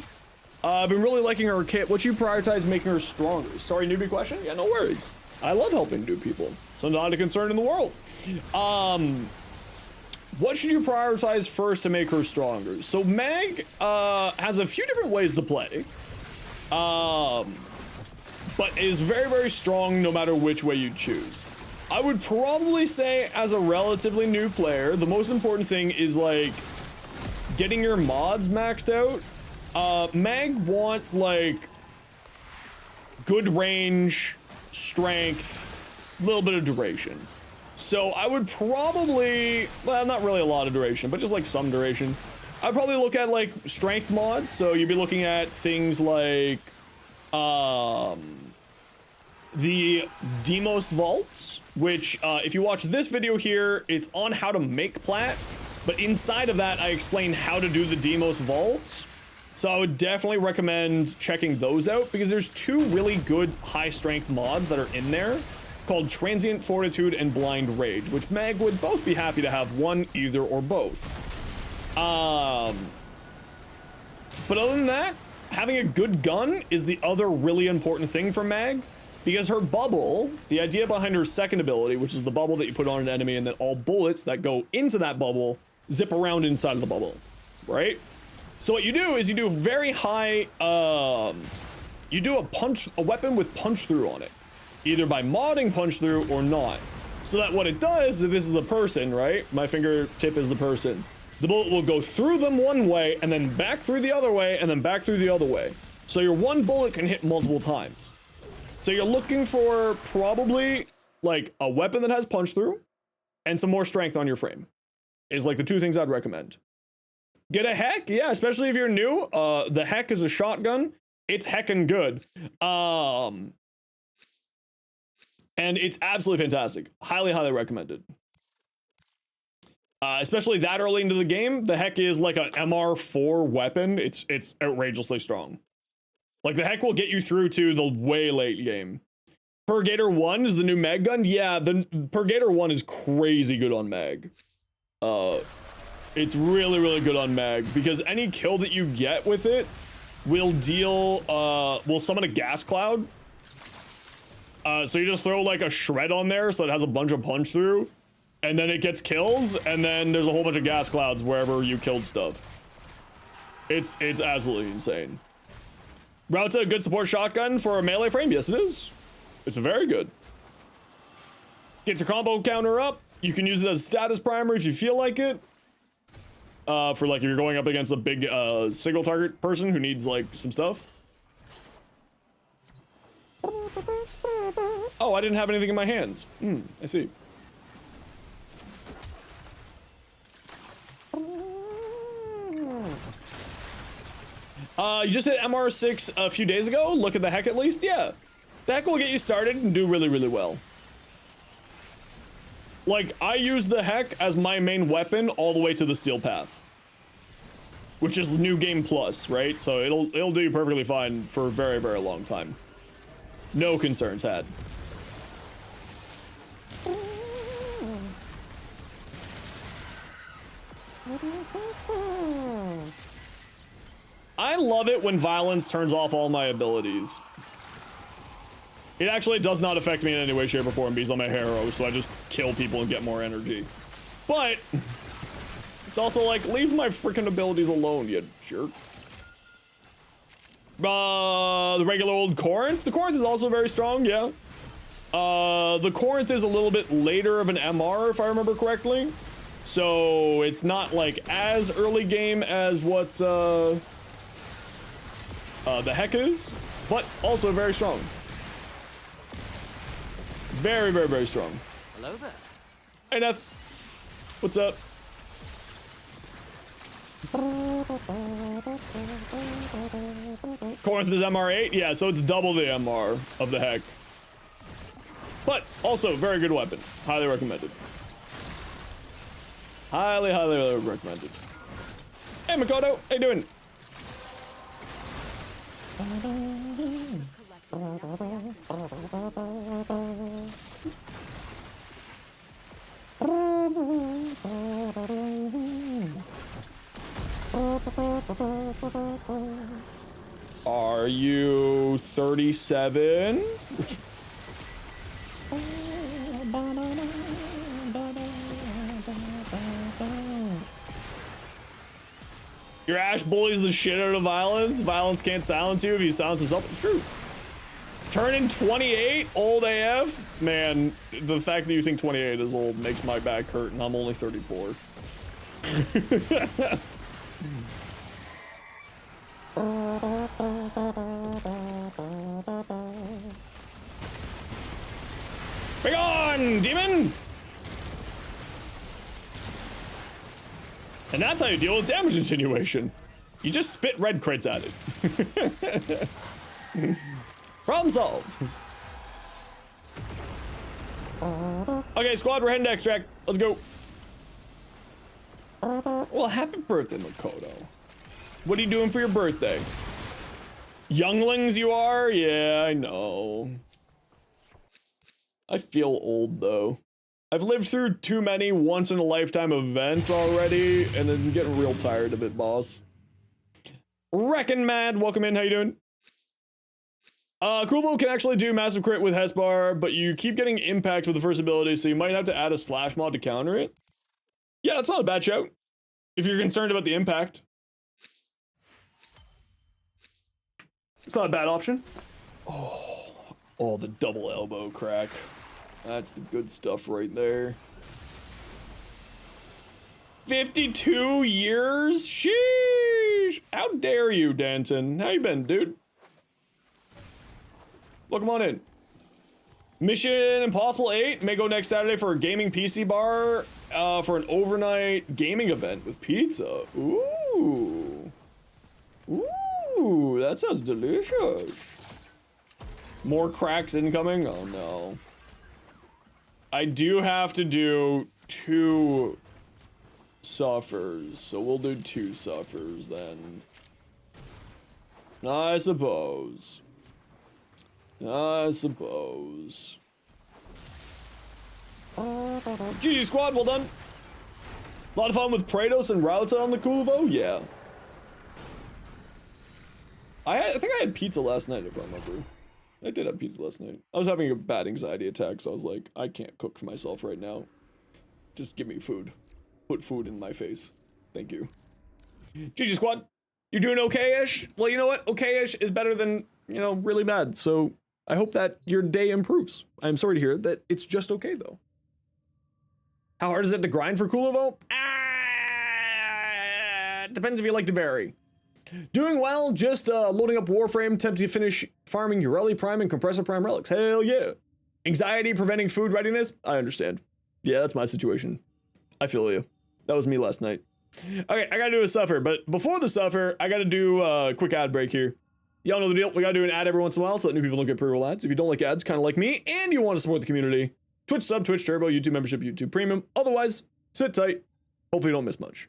I've been really liking her kit. What you prioritize making her stronger? Sorry, newbie question? Yeah, no worries. I love helping new people. So not a concern in the world. What should you prioritize first to make her stronger? So Meg has a few different ways to play. But is very, very strong no matter which way you choose. I would probably say as a relatively new player, the most important thing is like getting your mods maxed out. Meg wants like good range, strength, a little bit of duration. So I would probably, well, not really a lot of duration, but just like some duration. I'd probably look at like strength mods. So you'd be looking at things like the Demos vaults, which if you watch this video here, it's on how to make plat. But inside of that, I explain how to do the Demos vaults. So I would definitely recommend checking those out because there's two really good high strength mods that are in there called Transient Fortitude and Blind Rage, which Meg would both be happy to have one, either, or both. But other than that, having a good gun is the other really important thing for Meg because her bubble, the idea behind her second ability, which is the bubble that you put on an enemy and then all bullets that go into that bubble zip around inside of the bubble, right? So what you do is you do very high, you do a weapon with punch through on it, either by modding punch through or not. So that what it does, if this is a person, right? My fingertip is the person. The bullet will go through them one way, and then back through the other way, and then back through the other way. So your one bullet can hit multiple times. So you're looking for probably like a weapon that has punch through and some more strength on your frame is like the two things I'd recommend. Get a heck, yeah, especially if you're new. The heck is a shotgun. It's heckin' good. And it's absolutely fantastic. Highly, highly recommended. Especially that early into the game, the heck is like an MR4 weapon. It's outrageously strong. Like the heck will get you through to the way late game. Purgator 1 is the new mag gun. Yeah, the Purgator 1 is crazy good on mag. It's really, really good on mag because any kill that you get with it will deal, will summon a gas cloud. So you just throw like a shred on there so it has a bunch of punch through, and then it gets kills, and then there's a whole bunch of gas clouds wherever you killed stuff. It's absolutely insane. Route's a good support shotgun for a melee frame. Yes, it is. It's very good. Gets your combo counter up. You can use it as a status primer if you feel like it. For like if you're going up against a big single target person who needs like some stuff. Oh, I didn't have anything in my hands. I see. You just hit MR6 a few days ago. Look at the heck at least. Yeah. The heck will get you started and do really, really well. Like, I use the heck as my main weapon all the way to the steel path. Which is New Game Plus, right? So it'll do you perfectly fine for a very, very long time. No concerns had. I love it when violence turns off all my abilities. It actually does not affect me in any way, shape, or form because I'm a hero, so I just kill people and get more energy. But it's also like, leave my freaking abilities alone, you jerk. The regular old Corinth. The Corinth is also very strong, yeah. The Corinth is a little bit later of an MR, if I remember correctly. So it's not like as early game as what the heck is, but also very strong. Very, very, very strong. Hello there. Hey, Neth. What's up? Corinth is MR8? Yeah, so it's double the MR of the heck. But also, very good weapon. Highly recommended. Highly, highly recommended. Hey, Makoto. How you doing? Are you 37? Your Ash bullies the shit out of Violence. Violence can't silence you if he silences himself. It's true. Turning 28, old AF. Man, the fact that you think 28 is old makes my back hurt, and I'm only 34. Bring on, demon! And that's how you deal with damage attenuation. You just spit red crits at it. Problem solved. Okay, squad, we're heading to extract. Let's go. Well, happy birthday, Makoto. What are you doing for your birthday? Younglings you are? Yeah, I know. I feel old, though. I've lived through too many once-in-a-lifetime events already, and I'm getting real tired of it, boss. Wreckin' Mad, welcome in, how you doing? Kuvo can actually do massive crit with Hesbar, but you keep getting impact with the first ability, so you might have to add a slash mod to counter it. Yeah, that's not a bad shout. If you're concerned about the impact. It's not a bad option. Oh, the double elbow crack. That's the good stuff right there. 52 years? Sheesh! How dare you, Danton? How you been, dude? Welcome on in. Mission Impossible 8 may go next Saturday for a gaming PC bar for an overnight gaming event with pizza. Ooh. Ooh, that sounds delicious. More cracks incoming? Oh no. I do have to do 2 suffers, so we'll do 2 suffers then. I suppose. GG squad, well done. A lot of fun with Praetos and Rauta on the Kulivo? Yeah. I think I had pizza last night, if I remember. I did have pizza last night. I was having a bad anxiety attack, so I was like, I can't cook for myself right now. Just give me food. Put food in my face. Thank you. GG squad. You're doing okay-ish? Well, you know what? Okay-ish is better than, you know, really bad. So I hope that your day improves. I'm sorry to hear that it's just okay, though. How hard is it to grind for Kulivo? Depends if you like to vary. Doing well, just loading up Warframe, attempting to finish farming Yareli Prime and Compressor Prime relics. Hell yeah. Anxiety preventing food readiness? I understand. Yeah, that's my situation. I feel you. That was me last night. Okay, I gotta do a suffer, but before the suffer, I gotta do a quick ad break here. Y'all know the deal. We gotta do an ad every once in a while so that new people don't get pre-roll ads. If you don't like ads, kind of like me, and you want to support the community, Twitch sub, Twitch Turbo, YouTube membership, YouTube Premium. Otherwise, sit tight. Hopefully you don't miss much.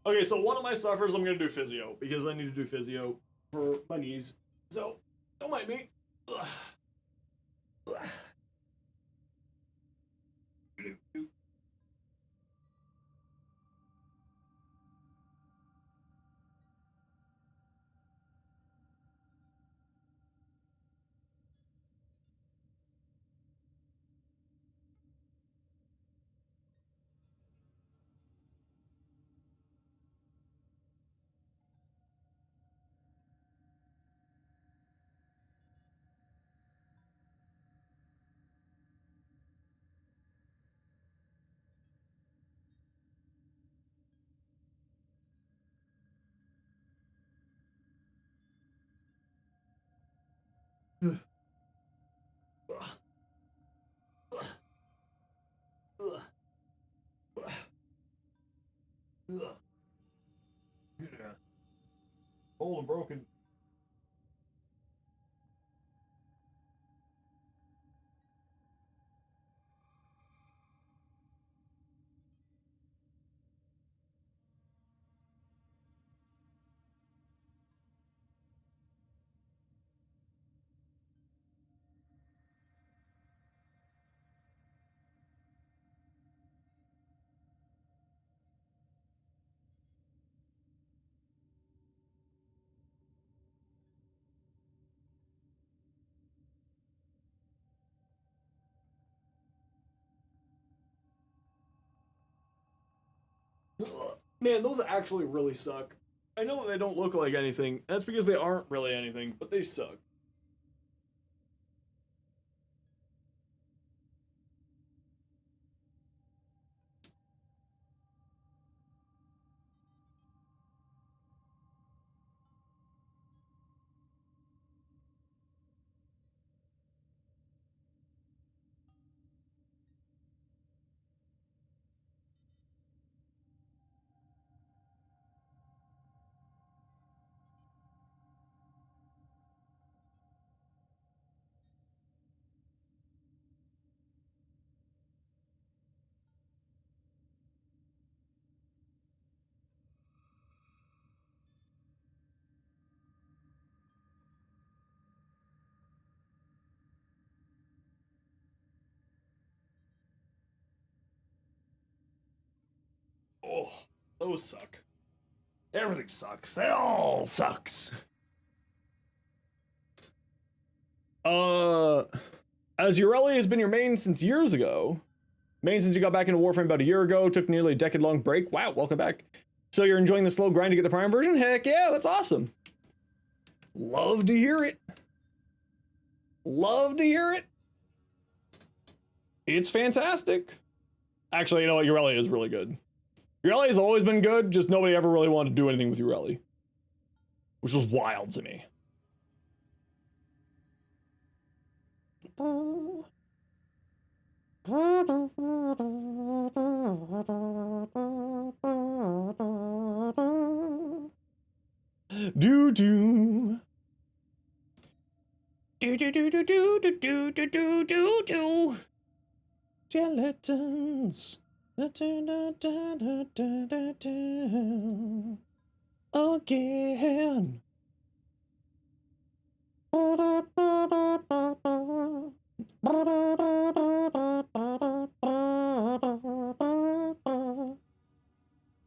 Okay, so one of my suffers, I'm gonna do physio, because I need to do physio for my knees. So, don't mind me. Ugh. Ugh. Old and broken. Man, those actually really suck. I know that they don't look like anything. That's because they aren't really anything, but they suck. Oh, those suck. Everything sucks. It all sucks. As Yareli has been your main since years ago. Main since you got back into Warframe about a year ago, took nearly a decade-long break. Wow, welcome back. So you're enjoying the slow grind to get the Prime version? Heck yeah, that's awesome. Love to hear it. Love to hear it. It's fantastic. Actually, you know what? Yareli is really good. Yareli has always been good, just nobody ever really wanted to do anything with Yareli. Which was wild to me. Do do. Do do do do do do do do do do do. Skeletons. Da, da, da, da, da, da, da. Again.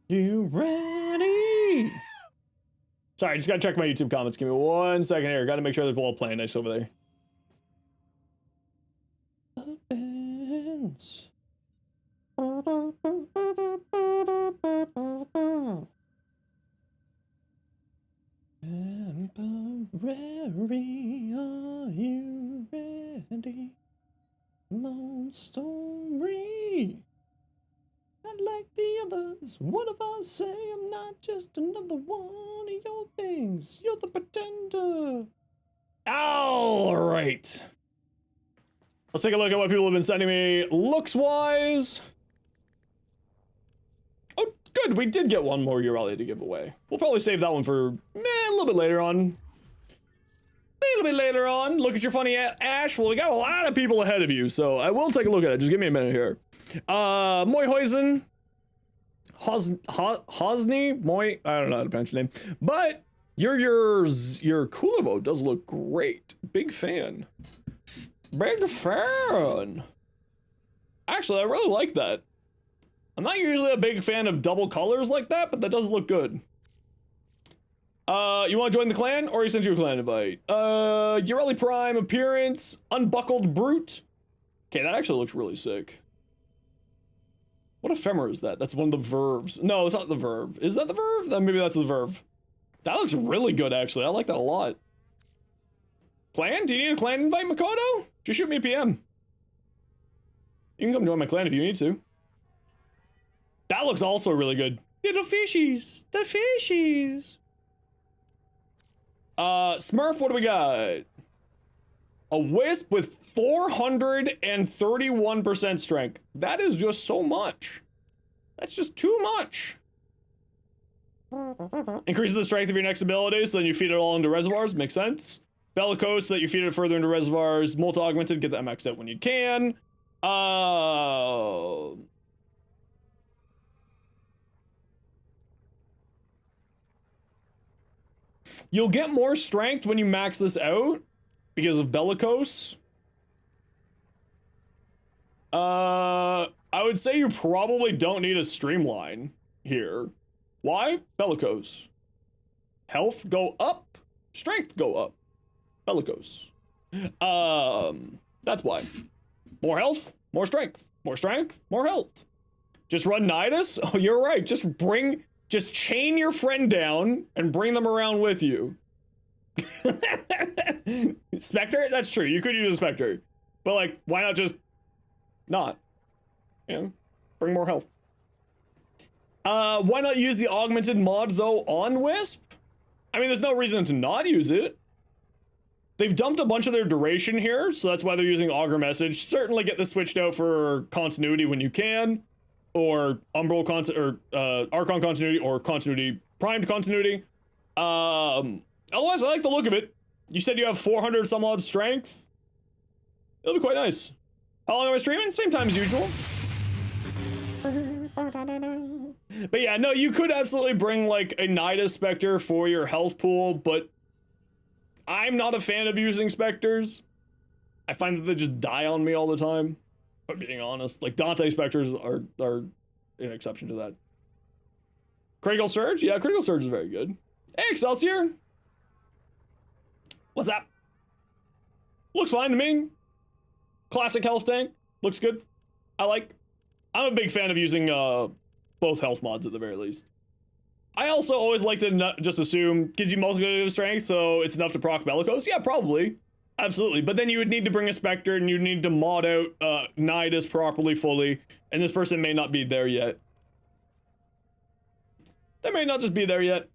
You ready? Sorry, I just gotta check my YouTube comments. Give me 1 second here. Gotta make sure they're all playing nice over there. Events. Temporary, are you ready? Long story. Not like the others. What if I say I'm not just another one of your things? You're the pretender. All right. Let's take a look at what people have been sending me looks-wise. Oh, good. We did get one more Yareli to give away. We'll probably save that one for a little bit later on. A little bit later on. Look at your funny Ash. Well, we got a lot of people ahead of you, so I will take a look at it. Just give me a minute here. Moyhuizen. Hosni? Moy? I don't know how to pronounce your name. But your Kulivo does look great. Big fan. Big fan. Actually, I really like that. I'm not usually a big fan of double colors like that, but that does look good. You want to join the clan, or he sent you a clan invite? Yareli Prime appearance, Unbuckled Brute. Okay, that actually looks really sick. What ephemera is that? That's one of the verbs. No, it's not the verb. Is that the verb? Then maybe that's the verb. That looks really good, actually. I like that a lot. Clan? Do you need a clan invite, Makoto? Just shoot me a PM. You can come join my clan if you need to. That looks also really good. Little fishies. The fishies. Smurf, what do we got? A wisp with 431% strength. That is just so much. That's just too much. Increases the strength of your next ability, so then you feed it all into reservoirs. Makes sense. Bellicose, so that you feed it further into reservoirs. Multi-augmented, get that maxed out when you can. You'll get more strength when you max this out because of Bellicose. I would say you probably don't need a streamline here. Why? Bellicose. Health go up, strength go up. Bellicose. That's why. More health, more strength. More strength, more health. Just run Nidus? Oh, you're right. Just chain your friend down and bring them around with you. Spectre? That's true. You could use a Spectre. But, like, why not just not? You know, bring more health. Why not use the augmented mod, though, on Wisp? I mean, there's no reason to not use it. They've dumped a bunch of their duration here, so that's why they're using Augur Message. Certainly get this switched out for continuity when you can. Or Umbral or Archon continuity, or continuity, primed continuity. Otherwise, I like the look of it. You said you have 400 some odd strength. It'll be quite nice. How long am I streaming? Same time as usual. But yeah, no, you could absolutely bring like a Nidus Spectre for your health pool, but I'm not a fan of using Spectres. I find that they just die on me all the time. But being honest, like Dante Spectres are an exception to that. Critical Surge? Yeah, Critical Surge is very good. Hey, Excelsior! What's up? Looks fine to me. Classic health tank. Looks good. I'm a big fan of using both health mods at the very least. I also always like to not just assume gives you multiplicative strength, so it's enough to proc Bellicose. Yeah, probably. Absolutely. But then you would need to bring a Spectre and you need to mod out Nidus properly, fully. And this person may not be there yet. They may not just be there yet.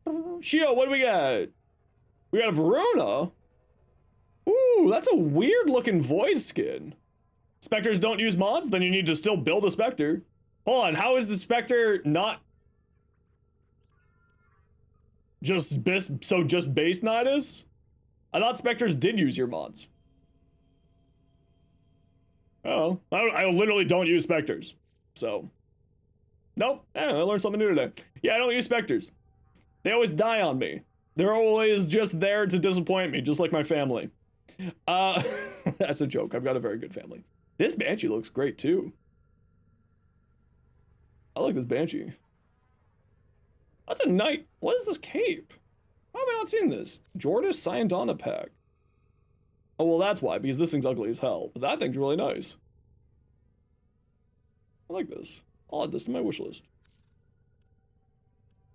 Shio, what do we got? We got a Verona. Ooh, that's a weird looking Void skin. Spectres don't use mods? Then you need to still build a Spectre. Hold on, how is the Spectre not just base Nidus? I thought Spectres did use your mods. Oh, I literally don't use Spectres. So, nope, I learned something new today. Yeah, I don't use Spectres. They always die on me. They're always just there to disappoint me, just like my family. That's a joke. I've got a very good family. This Banshee looks great too. I like this Banshee. That's a knight. What is this cape? How have I not seen this? Jordis Syandana pack. Oh, well, that's why, because this thing's ugly as hell. But that thing's really nice. I like this. I'll add this to my wish list.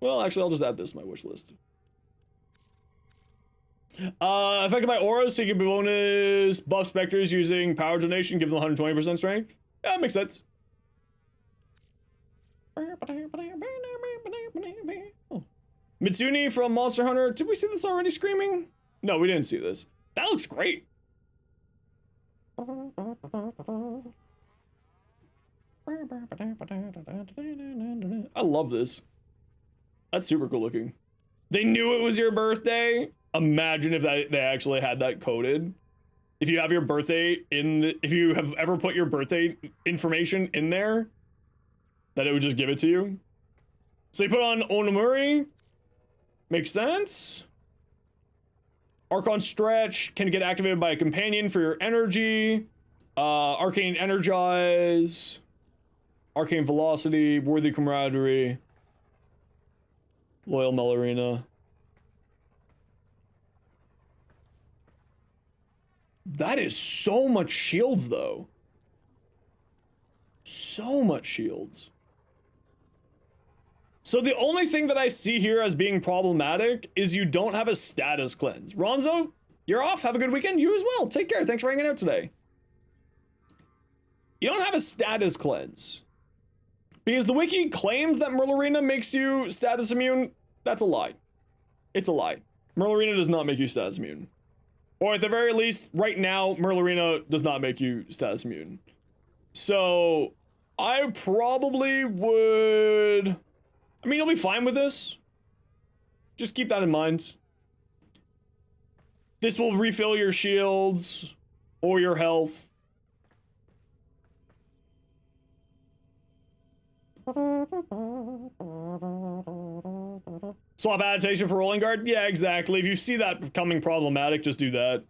Well, actually, I'll just add this to my wish list. Affected by auras, so you can bonus buff specters using power donation, give them 120% strength. Yeah, that makes sense. Oh. Mitsuni from Monster Hunter. Did we see this already screaming? No, we didn't see this. That looks great. I love this. That's super cool looking. They knew it was your birthday. Imagine if they actually had that coded. If you have your birthday if you have ever put your birthday information in there, that it would just give it to you. So you put on Onamuri. Makes sense. Archon Stretch can get activated by a companion for your energy. Arcane Energize. Arcane Velocity. Worthy Camaraderie. Loyal Melorina. That is so much shields, though. So much shields. So the only thing that I see here as being problematic is you don't have a status cleanse. Ronzo, you're off. Have a good weekend. You as well. Take care. Thanks for hanging out today. You don't have a status cleanse. Because the wiki claims that Merlorina makes you status immune. That's a lie. It's a lie. Merlorina does not make you status immune. Or at the very least, right now, Merlorina does not make you status immune. So, I probably would... I mean, you'll be fine with this. Just keep that in mind. This will refill your shields or your health. Swap adaptation for rolling guard? Yeah, exactly. If you see that becoming problematic, just do that.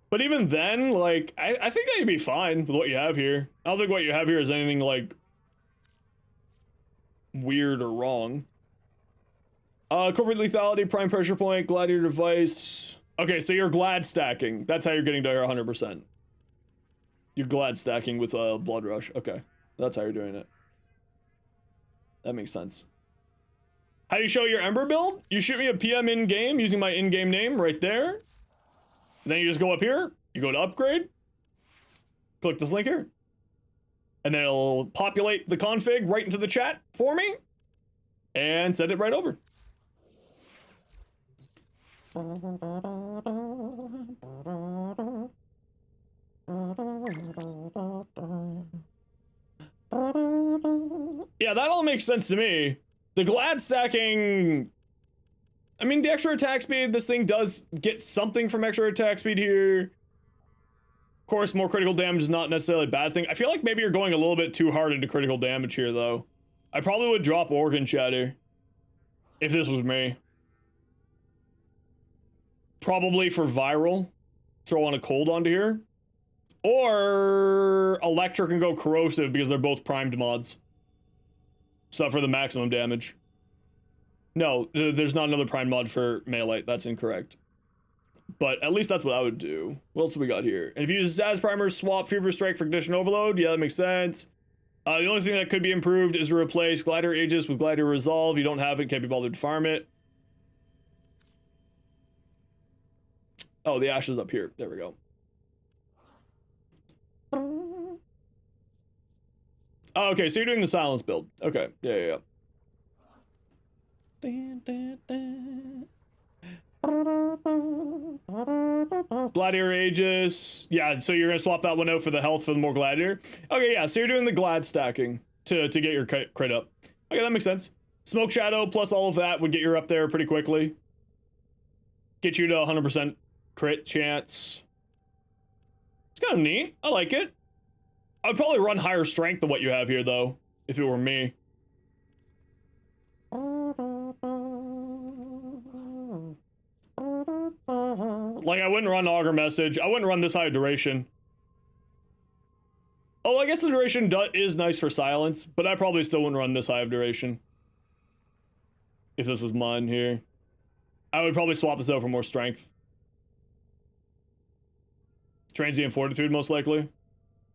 But even then, like, I think that you'd be fine with what you have here. I don't think what you have here is anything, like, weird or wrong. Covert lethality, prime pressure point, gladiator device. Okay, so you're glad stacking. That's how you're getting to your 100%. You're glad stacking with blood rush. Okay, that's how you're doing it. That makes sense. How do you show your Ember build? You shoot me a PM in-game using my in-game name right there. Then you just go up here, you go to upgrade, click this link here, and then it'll populate the config right into the chat for me, and send it right over. Yeah, that all makes sense to me. The glad stacking... I mean, the extra attack speed, this thing does get something from extra attack speed here. Of course, more critical damage is not necessarily a bad thing. I feel like maybe you're going a little bit too hard into critical damage here, though. I probably would drop Organ Shatter if this was me. Probably for viral. Throw on a cold onto here. Or electric and go corrosive because they're both primed mods. So for the maximum damage. No, there's not another prime mod for melee. That's incorrect. but at least that's what I would do. What else have we got here? And if you use status primer, swap Fever Strike for Condition Overload. Yeah, that makes sense. The only thing that could be improved is to replace Glider Aegis with Glider Resolve. You don't have it, can't be bothered to farm it. Oh, the ash is up here. There we go. Oh, okay, so you're doing the silence build. Okay, yeah. Gladiator Aegis. Yeah, so you're gonna swap that one out for the health for the more Gladiator. Okay, yeah, so you're doing the Glad stacking to get your crit up. Okay, that makes sense. Smoke Shadow plus all of that would get you up there pretty quickly. Get you to 100% crit chance. It's kind of neat. I like it. I'd probably run higher strength than what you have here, though, if it were me. Like, I wouldn't run Augur Message. I wouldn't run this high duration. Oh, I guess the duration is nice for silence, but I probably still wouldn't run this high of duration. If this was mine here. I would probably swap this out for more strength. Transient Fortitude, most likely.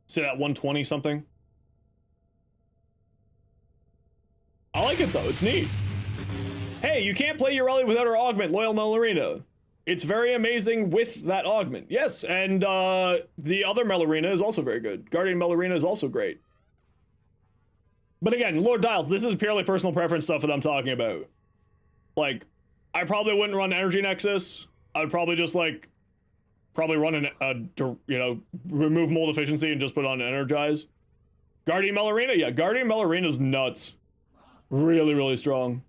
Sit at 120 something. I like it though, it's neat. Hey, you can't play Yareli without her augment, Loyal Melorina. It's very amazing with that augment. Yes, and the other Melorina is also very good. Guardian Melorina is also great. But again, Lord Dials, this is purely personal preference stuff that I'm talking about. Like, I probably wouldn't run Energy Nexus. I would probably just like run remove mold efficiency and just put on Energize. Guardian Melorina, yeah, Guardian Melorina's nuts. Really, really strong.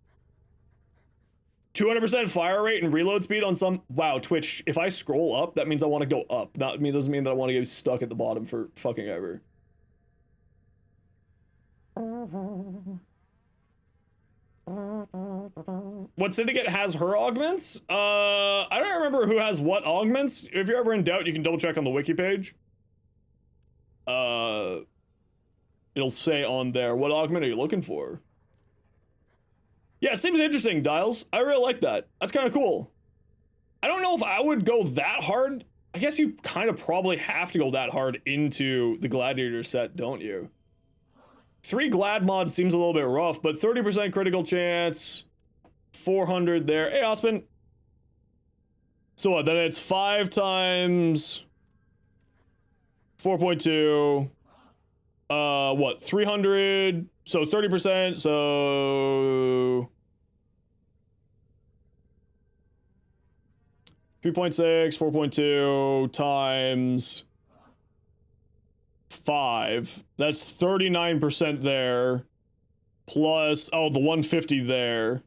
200% fire rate and reload speed on some. Wow, Twitch, if I scroll up, that means I want to go up. That doesn't mean that I want to get stuck at the bottom for fucking ever. What syndicate has her augments? I don't remember who has what augments. If you're ever in doubt, you can double check on the wiki page. It'll say on there, what augment are you looking for? Yeah, seems interesting, Dials. I really like that. That's kind of cool. I don't know if I would go that hard. I guess you kind of probably have to go that hard into the Gladiator set, don't you? 3 Glad mods seems a little bit rough, but 30% critical chance, 400 there. Hey, Osman. So what, then it's 5 times 4.2. What, 300? So 30%, so 3.6, 4.2 times 5. That's 39% there. Plus, oh, the 150 there.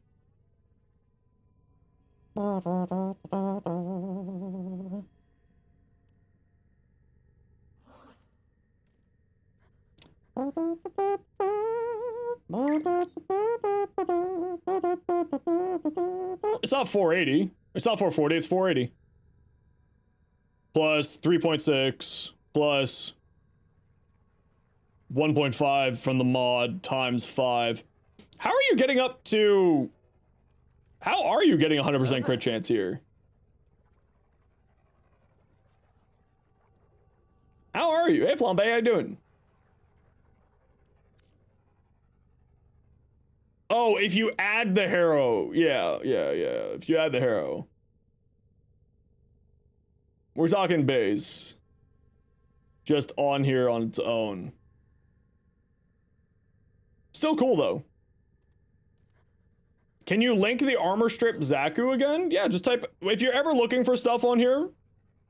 It's not 480. It's not 440, it's 480. Plus 3.6 plus 1.5 from the mod times 5. How are you getting up to... How are you getting 100% crit chance here? How are you? Hey, Flambe, how you doing? Oh, if you add the Harrow. Yeah. If you add the Harrow. We're talking base. Just on here on its own. Still cool, though. Can you link the armor strip Zaku again? Yeah, just type... If you're ever looking for stuff on here,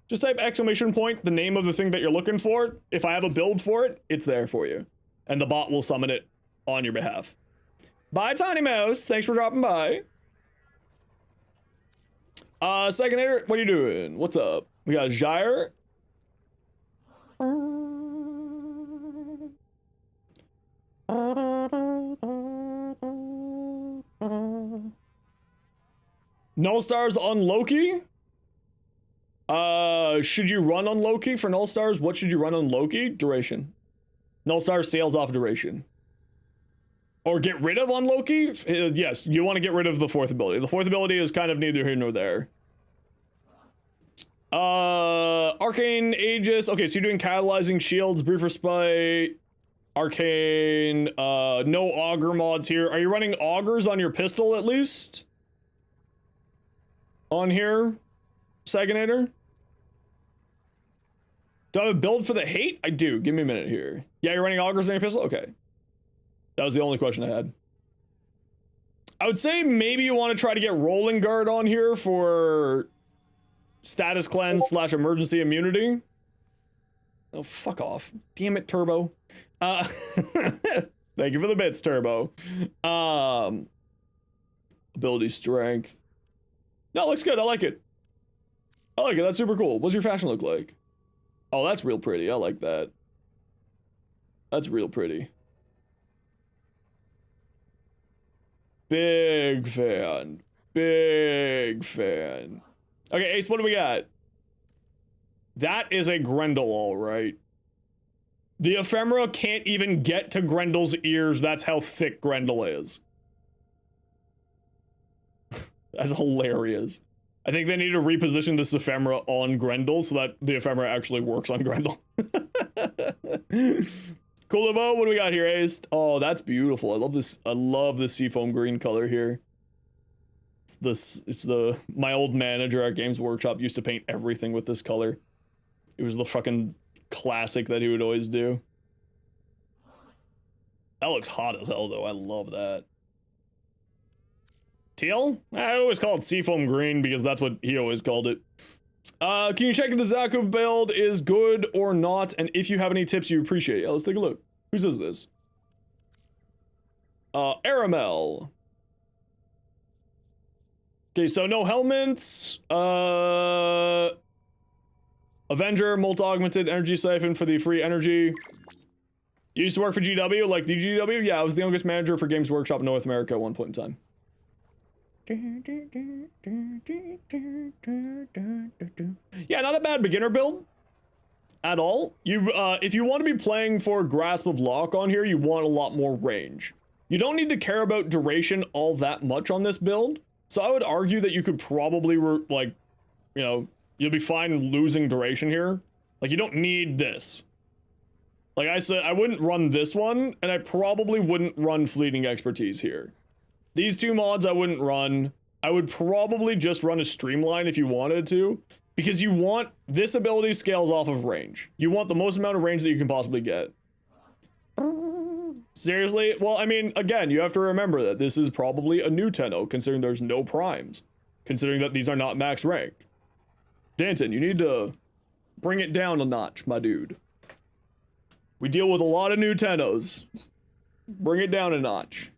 just type exclamation point, the name of the thing that you're looking for. If I have a build for it, it's there for you. And the bot will summon it on your behalf. Bye, Tiny Mouse. Thanks for dropping by. Second, what are you doing? What's up? We got Jair. Null Stars on Loki? Should you run on Loki for Null Stars? What should you run on Loki? Duration. Null Stars sails off duration. Or get rid of on Loki? Yes, you want to get rid of the fourth ability. The fourth ability is kind of neither here nor there. Arcane Aegis. Okay, so you're doing catalyzing shields, briefer spite, arcane, no auger mods here. Are you running augers on your pistol at least? On here, Saginator? Do I have a build for the hate? I do. Give me a minute here. Yeah, you're running augers on your pistol? Okay. That was the only question I had. I would say maybe you want to try to get rolling guard on here for status cleanse / emergency immunity. Oh, fuck off. Damn it, Turbo. Thank you for the bits, Turbo. Ability strength. No, it looks good. I like it. I like it. That's super cool. What's your fashion look like? Oh, that's real pretty. I like that. That's real pretty. Big fan. Big fan. Okay, Ace, what do we got? That is a Grendel, all right. The ephemera can't even get to Grendel's ears. That's how thick Grendel is. That's hilarious. I think they need to reposition this ephemera on Grendel so that the ephemera actually works on Grendel. Cool, what do we got here, Ace? Oh, that's beautiful. I love this. I love the seafoam green color here. My old manager at Games Workshop used to paint everything with this color. It was the fucking classic that he would always do. That looks hot as hell, though. I love that. Teal? I always call it seafoam green because that's what he always called it. Can you check if the Zaku build is good or not? And if you have any tips you appreciate. Yeah, let's take a look. Whose is this? Aramel. Okay, so no helmets. Avenger, Molt Augmented, Energy Siphon for the free energy. You used to work for GW, like the GW? Yeah, I was the youngest manager for Games Workshop in North America at one point in time. Yeah, not a bad beginner build at all. You, if you want to be playing for Grasp of Lock on here, you want a lot more range. You don't need to care about duration all that much on this build. So I would argue that you could probably, like, you know, you'll be fine losing duration here. Like, you don't need this. Like I said, I wouldn't run this one, and I probably wouldn't run Fleeting Expertise here. These two mods I wouldn't run. I would probably just run a Streamline if you wanted to, because you want, this ability scales off of range. You want the most amount of range that you can possibly get. Seriously? Well, I mean, again, you have to remember that this is probably a new Tenno, considering there's no primes, considering that these are not max ranked. Danton, you need to bring it down a notch, my dude. We deal with a lot of new Tennos. Bring it down a notch.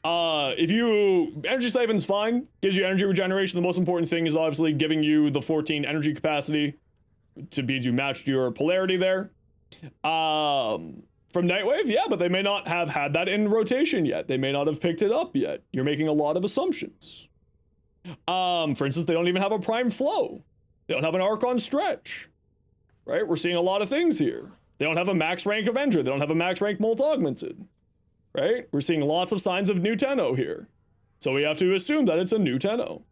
If you, Energy Siphon's fine, gives you energy regeneration. The most important thing is obviously giving you the 14 energy capacity to be you matched your polarity there. From Nightwave, yeah, but they may not have had that in rotation yet. They may not have picked it up yet. You're making a lot of assumptions. For instance, they don't even have a prime flow. They don't have an Archon stretch, right? We're seeing a lot of things here. They don't have a max rank Avenger. They don't have a max rank Molt Augmented, right? We're seeing lots of signs of new Tenno here. So we have to assume that it's a new Tenno.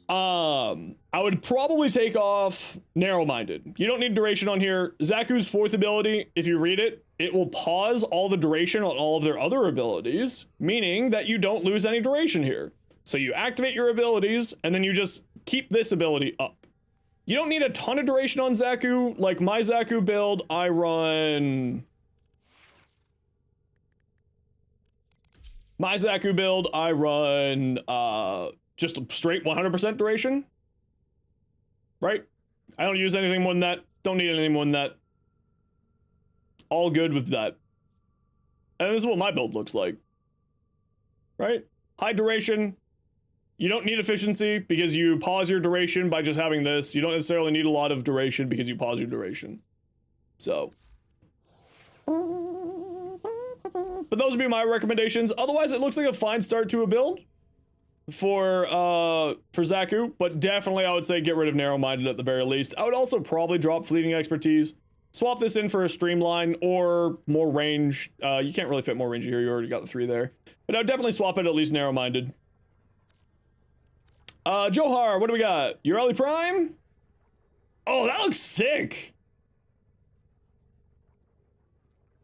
I would probably take off Narrow-Minded. You don't need duration on here. Zaku's fourth ability, if you read it, it will pause all the duration on all of their other abilities, meaning that you don't lose any duration here. So you activate your abilities, and then you just keep this ability up. You don't need a ton of duration on Zaku. Like my Zaku build, I run... My Zaku build, I run, just a straight 100% duration. Right? I don't use anything more than that. Don't need anything more than that. All good with that. And this is what my build looks like. Right? High duration. You don't need efficiency because you pause your duration by just having this. You don't necessarily need a lot of duration because you pause your duration. So. But those would be my recommendations. Otherwise, it looks like a fine start to a build for Zaku, but definitely I would say get rid of Narrow-Minded at the very least. I would also probably drop Fleeting Expertise, swap this in for a Streamline or more range. You can't really fit more range here. You already got the 3 there. But I would definitely swap it at least Narrow-Minded. Johar, what do we got? Yareli Prime? Oh, that looks sick.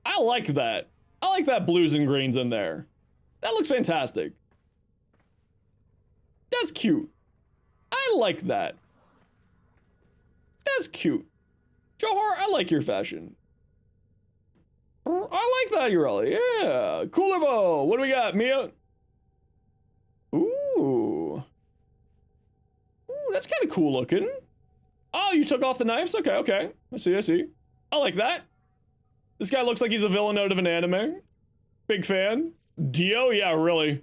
I like that. I like that blues and greens in there. That looks fantastic. That's cute. I like that. That's cute. Johar, I like your fashion. I like that, Yareli. Yeah. Coolivo. What do we got, Mia? Ooh. Ooh, that's kind of cool looking. Oh, you took off the knives? Okay, okay. I see, I see. I like that. This guy looks like he's a villain out of an anime. Big fan. Dio? Yeah, really.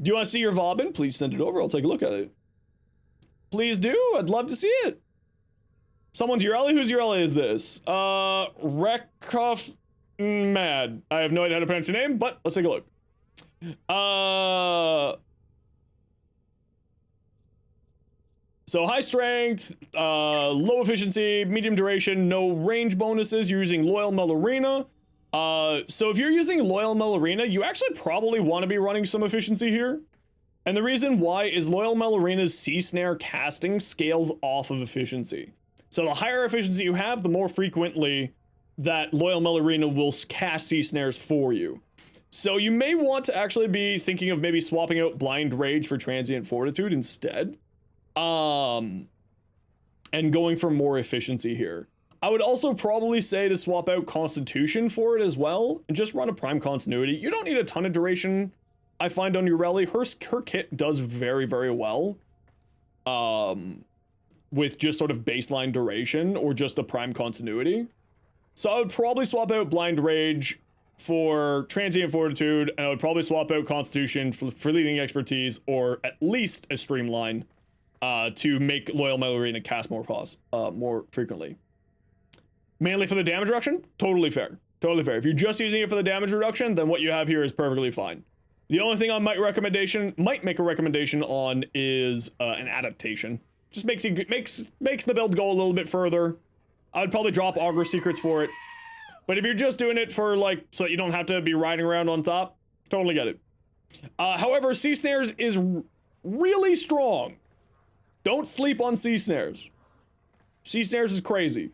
Do you want to see your Vobin? Please send it over. I'll take a look at it. Please do. I'd love to see it. Someone's Yareli? Whose Yareli is this? Rekhoff Mad. I have no idea how to pronounce your name, but let's take a look. So high strength, low efficiency, medium duration, no range bonuses. You're using Loyal Melorina. So if you're using Loyal Melorina, you actually probably want to be running some efficiency here. And the reason why is Loyal Melorina's Sea Snare casting scales off of efficiency. So the higher efficiency you have, the more frequently that Loyal Melorina will cast Sea Snares for you. So you may want to actually be thinking of maybe swapping out Blind Rage for Transient Fortitude instead. And going for more efficiency here. I would also probably say to swap out Constitution for it as well, and just run a Prime Continuity. You don't need a ton of duration, I find, on Yareli. Her kit does very, very well. With just sort of baseline duration, or just a Prime Continuity. So I would probably swap out Blind Rage for Transient Fortitude, and I would probably swap out Constitution for Leading Expertise, or at least a Streamline. To make Loyal Melorina cast more frequently. Mainly for the damage reduction? Totally fair. Totally fair. If you're just using it for the damage reduction, then what you have here is perfectly fine. The only thing I might make a recommendation on is an adaptation. Just makes the build go a little bit further. I would probably drop Augur Secrets for it. But if you're just doing it for, like, so that you don't have to be riding around on top, totally get it. However, Sea Snares is really strong. Don't sleep on Sea Snares. Sea Snares is crazy.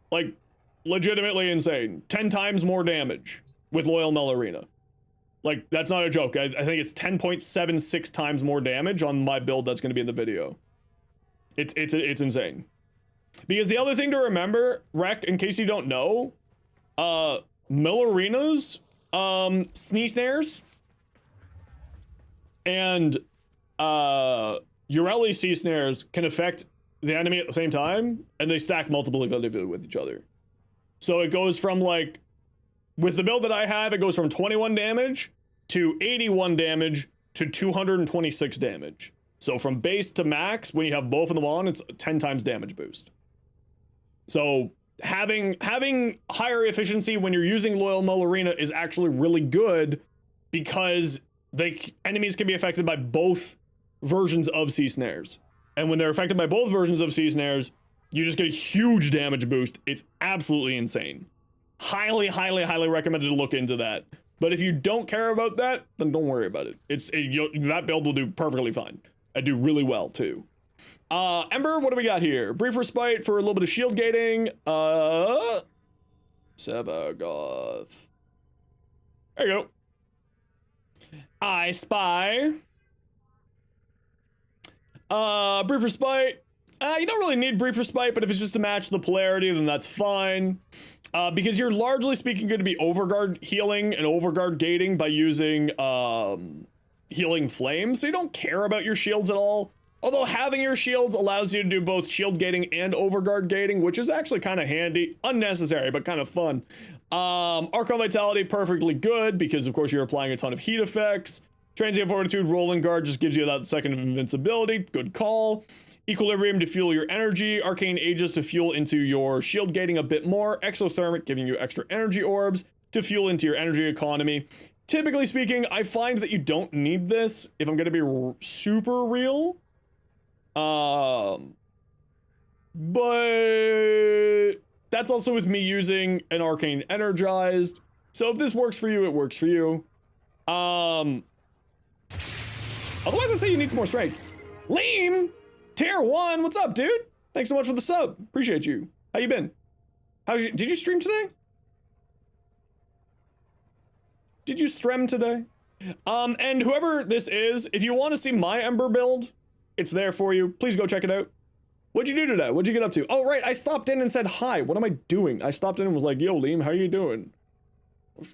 Like, legitimately insane. 10 times more damage with Loyal Melorina. Like, that's not a joke. I think it's 10.76 times more damage on my build that's going to be in the video. It's insane. Because the other thing to remember, Rek, in case you don't know, Melorina's Sea Snares and Yareli Sea Snares can affect the enemy at the same time, and they stack multiplicatively with each other. So it goes from, like, with the build that I have, it goes from 21 damage to 81 damage to 226 damage. So from base to max, when you have both of them on, it's a 10 times damage boost. So having higher efficiency when you're using Loyal Melorina is actually really good, because enemies can be affected by both versions of Sea Snares. And when they're affected by both versions of Sea Snares, you just get a huge damage boost. It's absolutely insane. Highly, highly, highly recommended to look into that. But if you don't care about that, then don't worry about it. That build will do perfectly fine. I do really well too. Ember, what do we got here? Brief Respite for a little bit of shield gating. Sevagoth. There you go. I Spy. Brief Respite. You don't really need Brief Respite, but if it's just to match the polarity, then that's fine. Because you're largely speaking going to be overguard healing and overguard gating by using healing flame, so you don't care about your shields at all. Although having your shields allows you to do both shield gating and overguard gating, which is actually kind of handy. Unnecessary, but kind of fun. Archon Vitality, perfectly good, because of course you're applying a ton of heat effects. Transient Fortitude, Rolling Guard just gives you that second of invincibility. Good call. Equilibrium to fuel your energy. Arcane Aegis to fuel into your shield gating a bit more. Exothermic giving you extra energy orbs to fuel into your energy economy. Typically speaking, I find that you don't need this if I'm going to be super real. But that's also with me using an Arcane Energized. So if this works for you, it works for you. Otherwise, I say you need some more strength. Liam, Tier 1, what's up, dude? Thanks so much for the sub. Appreciate you. How you been? Did you stream today? Did you stream today? And whoever this is, if you want to see my Ember build, it's there for you. Please go check it out. What'd you do today? What'd you get up to? Oh, right. I stopped in and said hi. What am I doing? I stopped in and was like, yo, Liam, how you doing?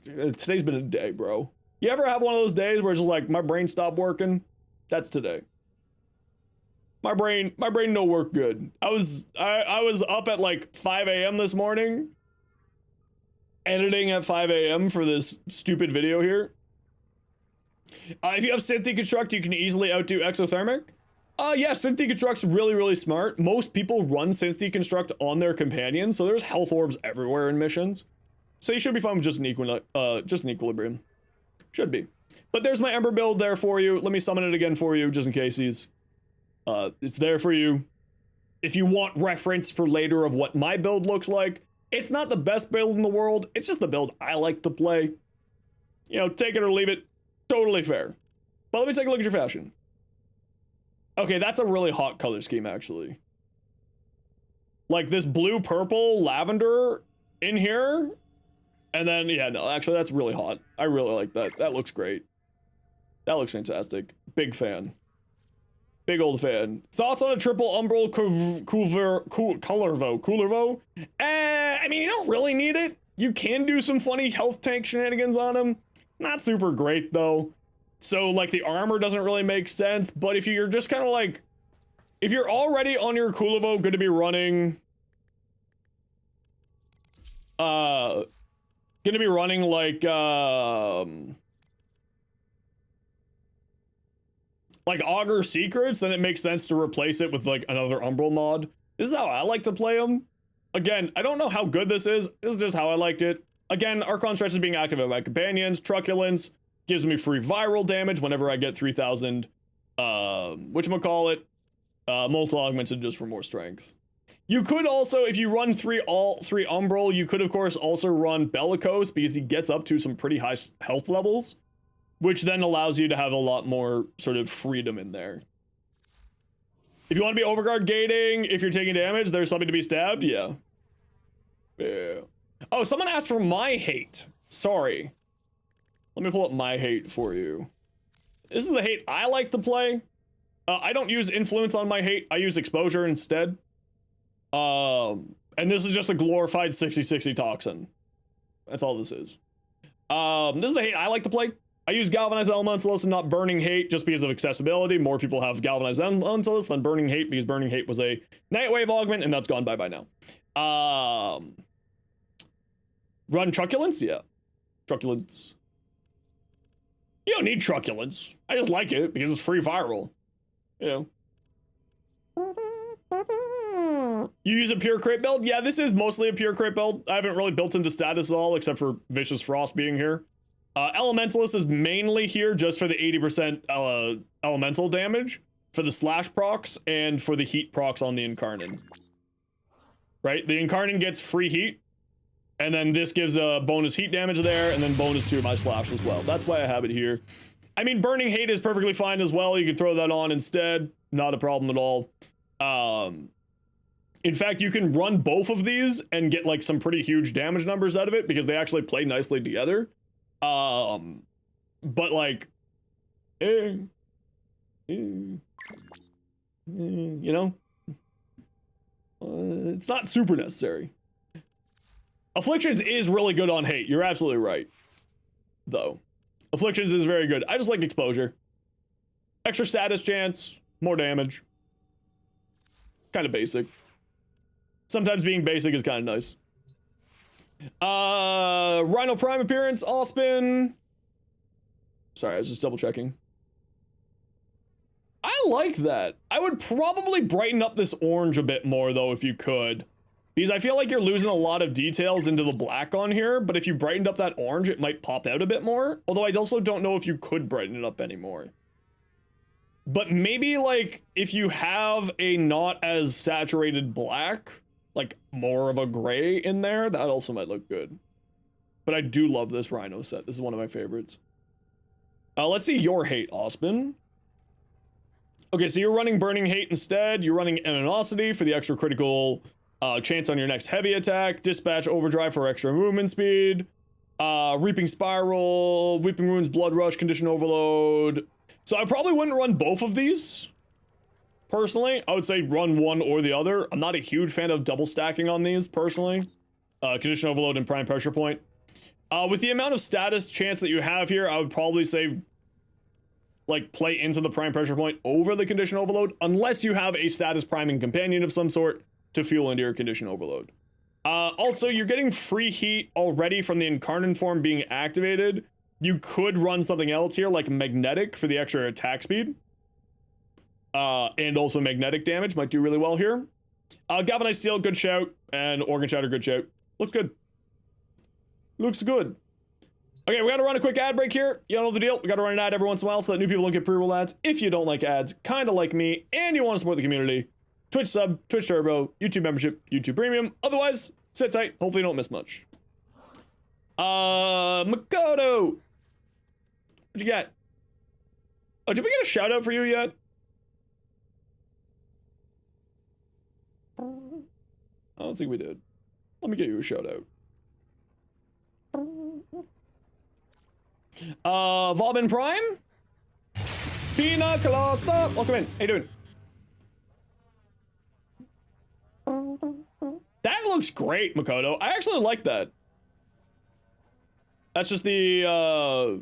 Today's been a day, bro. You ever have one of those days where it's just like, my brain stopped working? That's today. My brain no work good. I was up at like 5 a.m. this morning, editing at 5 a.m. for this stupid video here. If you have Synth Deconstruct, you can easily outdo Exothermic. Yeah, Synth Deconstruct's really smart. Most people run Synth Deconstruct on their companion, so there's health orbs everywhere in missions. So you should be fine with just an equilibrium. Should be. But there's my Ember build there for you. Let me summon it again for you, just in case it's there for you. If you want reference for later of what my build looks like, it's not the best build in the world. It's just the build I like to play. You know, take it or leave it. Totally fair. But let me take a look at your fashion. Okay, that's a really hot color scheme, actually. Like this blue, purple, lavender in here. And then, yeah, no, actually, that's really hot. I really like that. That looks great. That looks fantastic. Big fan. Big old fan. Thoughts on a triple umbral Coolervo? I mean, you don't really need it. You can do some funny health tank shenanigans on him. Not super great, though. So, like, the armor doesn't really make sense. But if you're just kind of like... If you're already on your Coolervo going to be running... Gonna be running like Augur Secrets, then it makes sense to replace it with like another Umbral mod. This is how I like to play them. Again, I don't know how good this is. This is just how I liked it. Again, Archon Stretch is being activated by companions. Truculence gives me free viral damage whenever I get 3,000 whatchamacallit, multiple augmented just for more strength. You could also, if you run all three Umbral, you could of course also run Bellicose because he gets up to some pretty high health levels, which then allows you to have a lot more sort of freedom in there. If you want to be overguard gating, if you're taking damage, there's something to be stabbed. Yeah. Yeah. Oh, someone asked for my hate. Sorry. Let me pull up my hate for you. This is the hate I like to play. I don't use influence on my hate. I use exposure instead. And this is just a glorified 60/60 toxin. That's all this is. This is the hate I like to play. I use Galvanized Elementalist and not Burning Hate just because of accessibility. More people have Galvanized Elementalist than Burning Hate because Burning Hate was a Nightwave augment and that's gone bye-bye now. Run Truculence? Yeah. Truculence. You don't need Truculence. I just like it because it's free viral. You know. You use a pure crit build? Yeah, this is mostly a pure crit build. I haven't really built into status at all, except for Vicious Frost being here. Elementalist is mainly here just for the 80% elemental damage, for the slash procs, and for the heat procs on the Incarnate. Right? The Incarnate gets free heat, and then this gives a bonus heat damage there, and then bonus to my slash as well. That's why I have it here. I mean, Burning Hate is perfectly fine as well. You can throw that on instead. Not a problem at all. In fact, you can run both of these and get like some pretty huge damage numbers out of it because they actually play nicely together. But like, you know, it's not super necessary. Afflictions is really good on hate. You're absolutely right, though. Afflictions is very good. I just like exposure. Extra status chance, more damage. Kind of basic. Sometimes being basic is kind of nice. Rhino Prime appearance, Allspin. Sorry, I was just double checking. I like that. I would probably brighten up this orange a bit more though if you could. Because I feel like you're losing a lot of details into the black on here, but if you brightened up that orange, it might pop out a bit more. Although I also don't know if you could brighten it up anymore. But maybe like if you have a not as saturated black, like more of a gray in there, that also might look good. But I do love this Rhino set. This is one of my favorites. Let's see your hate, Ospin. Okay, so you're running Burning Hate instead. You're running Animosity for the extra critical chance on your next heavy attack. Dispatch Overdrive for extra movement speed. Reaping Spiral, Weeping Wounds, Blood Rush, Condition Overload. So I probably wouldn't run both of these. Personally, I would say run one or the other. I'm not a huge fan of double stacking on these, personally. Condition Overload and Prime Pressure Point. With the amount of status chance that you have here, I would probably say, like, play into the Prime Pressure Point over the Condition Overload, unless you have a status priming companion of some sort to fuel into your Condition Overload. Also, you're getting free heat already from the Incarnate form being activated. You could run something else here, like Magnetic for the extra attack speed. And also magnetic damage might do really well here. Galvanized Steel, good shout. And Organ Shatter, good shout. Looks good. Looks good. Okay, we gotta run a quick ad break here. You know the deal. We gotta run an ad every once in a while so that new people don't get pre-roll ads. If you don't like ads, kinda like me, and you want to support the community, Twitch sub, Twitch Turbo, YouTube membership, YouTube Premium. Otherwise, sit tight. Hopefully you don't miss much. Makoto! What'd you get? Oh, did we get a shout out for you yet? I don't think we did. Let me get you a shout out. Vauban Prime? Pina Colada. Welcome in. How you doing? That looks great, Makoto. I actually like that. That's just the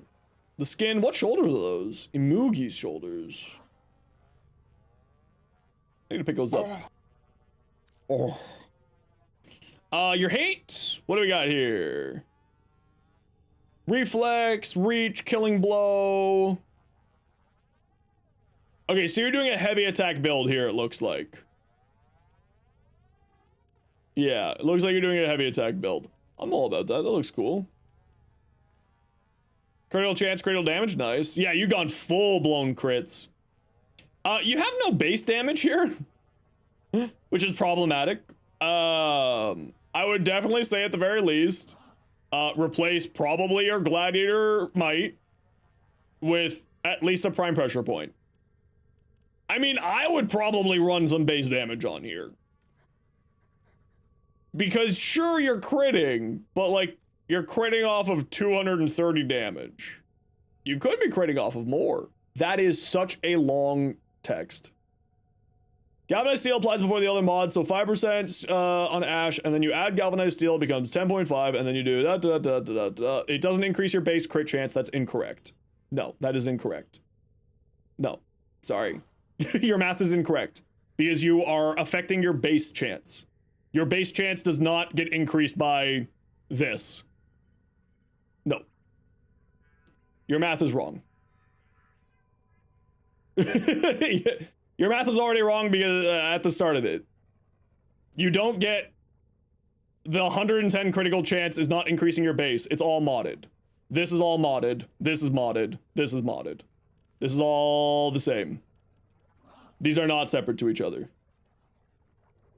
skin. What shoulders are those? Imugi's shoulders. I need to pick those up. Oh. Your hate? What do we got here? Reflex, reach, killing blow. Okay, so you're doing a heavy attack build here, it looks like. Yeah, it looks like you're doing a heavy attack build. I'm all about that. That looks cool. Critical chance, critical damage, nice. Yeah, you gone full-blown crits. You have no base damage here, which is problematic. I would definitely say at the very least, replace probably your Gladiator Might with at least a Prime Pressure Point. I mean, I would probably run some base damage on here. Because sure, you're critting, but like, you're critting off of 230 damage. You could be critting off of more. That is such a long text. Galvanized Steel applies before the other mods, so 5% on Ash, and then you add Galvanized Steel, becomes 10.5, and then you do da. It doesn't increase your base crit chance. That's incorrect. No, that is incorrect. No, sorry. Your math is incorrect, because you are affecting your base chance. Your base chance does not get increased by this. No. Your math is wrong. Your math was already wrong because at the start of it. You don't get the 110 critical chance is not increasing your base. It's all modded. This is all modded. This is modded. This is modded. This is all the same. These are not separate to each other.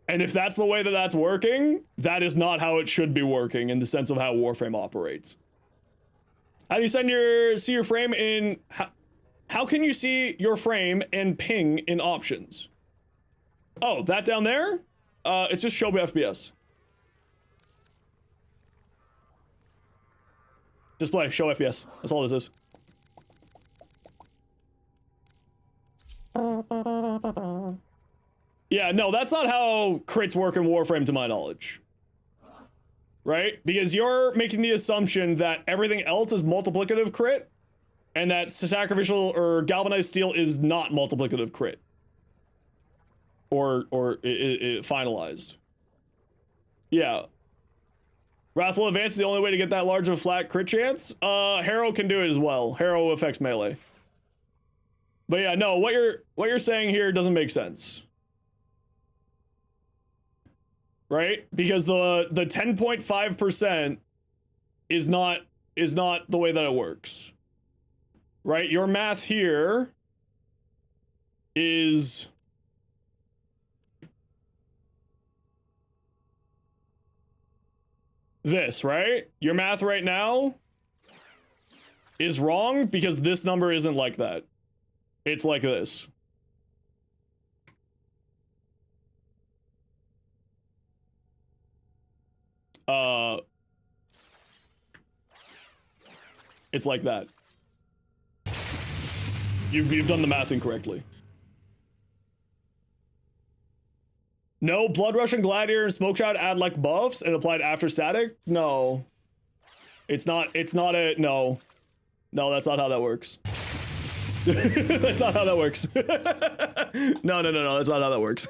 And if that's the way that that's working, that is not how it should be working in the sense of how Warframe operates. How do you see your frame in... How can you see your frame and ping in options? Oh, that down there? It's just show FPS. Display, show FPS. That's all this is. Yeah, no, that's not how crits work in Warframe to my knowledge. Right? Because you're making the assumption that everything else is multiplicative crit, and that sacrificial or galvanized steel is not multiplicative crit. Or it finalized. Yeah. Wrathful Advance is the only way to get that large of a flat crit chance. Harrow can do it as well. Harrow affects melee. But yeah, no, what you're saying here doesn't make sense. Right? Because the 10.5% is not the way that it works. Right? Your math here is this, right? Your math right now is wrong because this number isn't like that. It's like this. It's like that. You've done the math incorrectly. No, Blood Rush and Gladiator and Smoke Shot add like buffs and applied after static? No. It's not a, no. No, that's not how that works. That's not how that works. No, that's not how that works.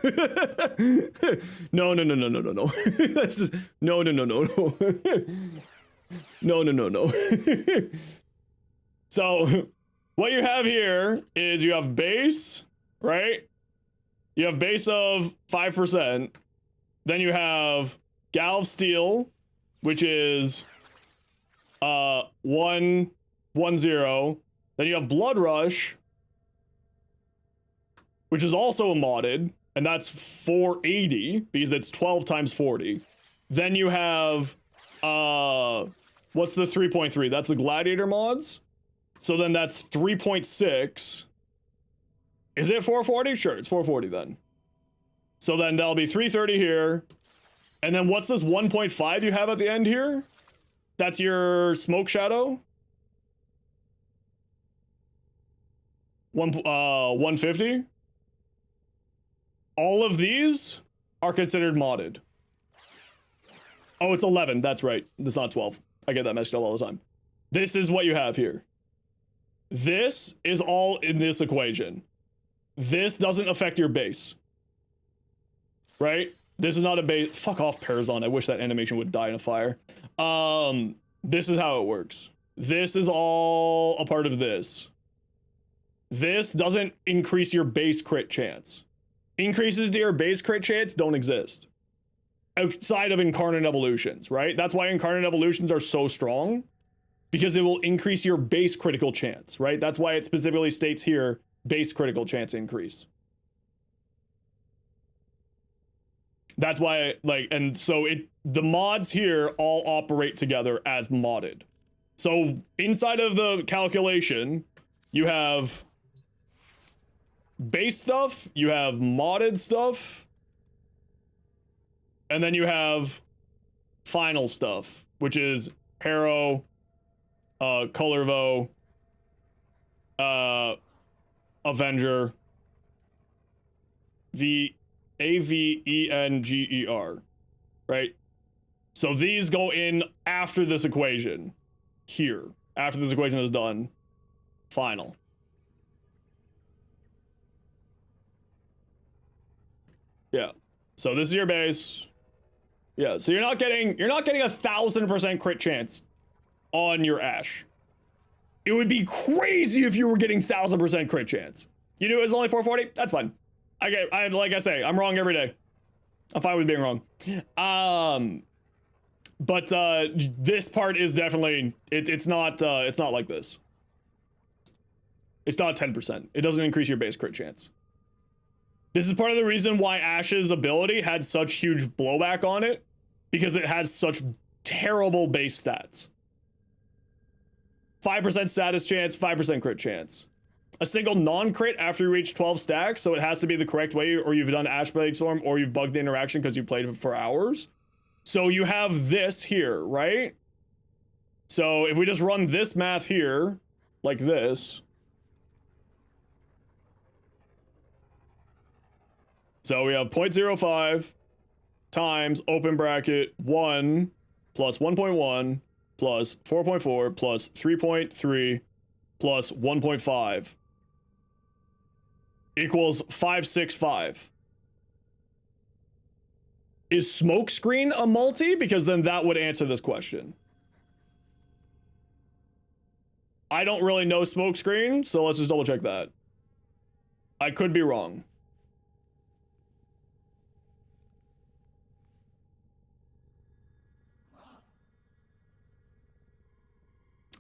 No. That's just, no. No. So, what you have here is you have base, right? You have base of 5%. Then you have Galv Steel, which is 110. Then you have Blood Rush, which is also modded, and that's 480 because it's 12 times 40. Then you have what's the 3.3? That's the Gladiator mods. So then that's 3.6. Is it 440? Sure, it's 440 then. So then that'll be 330 here. And then what's this 1.5 you have at the end here? That's your Smoke Shadow. 150. All of these are considered modded. Oh, it's 11. That's right. It's not 12. I get that messed up all the time. This is what you have here. This is all in this equation. This doesn't affect your base. Right? This is not a base. Fuck off, Parazon. I wish that animation would die in a fire. This is how it works. This is all a part of this. This doesn't increase your base crit chance. Increases to your base crit chance don't exist. Outside of Incarnate Evolutions, right? That's why Incarnate Evolutions are so strong. Because it will increase your base critical chance, right? That's why it specifically states here, base critical chance increase. That's why, like, and so the mods here all operate together as modded. So inside of the calculation, you have base stuff, you have modded stuff, and then you have final stuff, which is Harrow, Colorvo, Avenger, the Avenger, right? So these go in after this equation here. After this equation is done, final. Yeah. So this is your base. Yeah. So you're not getting 1,000% crit chance on your Ash. It would be crazy if you were getting 1,000% crit chance. You knew it was only 440? That's fine. Like I say, I'm wrong every day. I'm fine with being wrong. But this part is definitely it's not like this. It's not 10%. It doesn't increase your base crit chance. This is part of the reason why Ash's ability had such huge blowback on it, because it has such terrible base stats. 5% status chance, 5% crit chance. A single non-crit after you reach 12 stacks, so it has to be the correct way, or you've done Ash Blade Storm, or you've bugged the interaction because you played it for hours. So you have this here, right? So if we just run this math here, like this. So we have 0.05 times open bracket 1 plus 1.1 plus 4.4 plus 3.3 plus 1.5 equals 565. Is Smokescreen a multi? Because then that would answer this question. I don't really know Smokescreen, so let's just double check that. I could be wrong.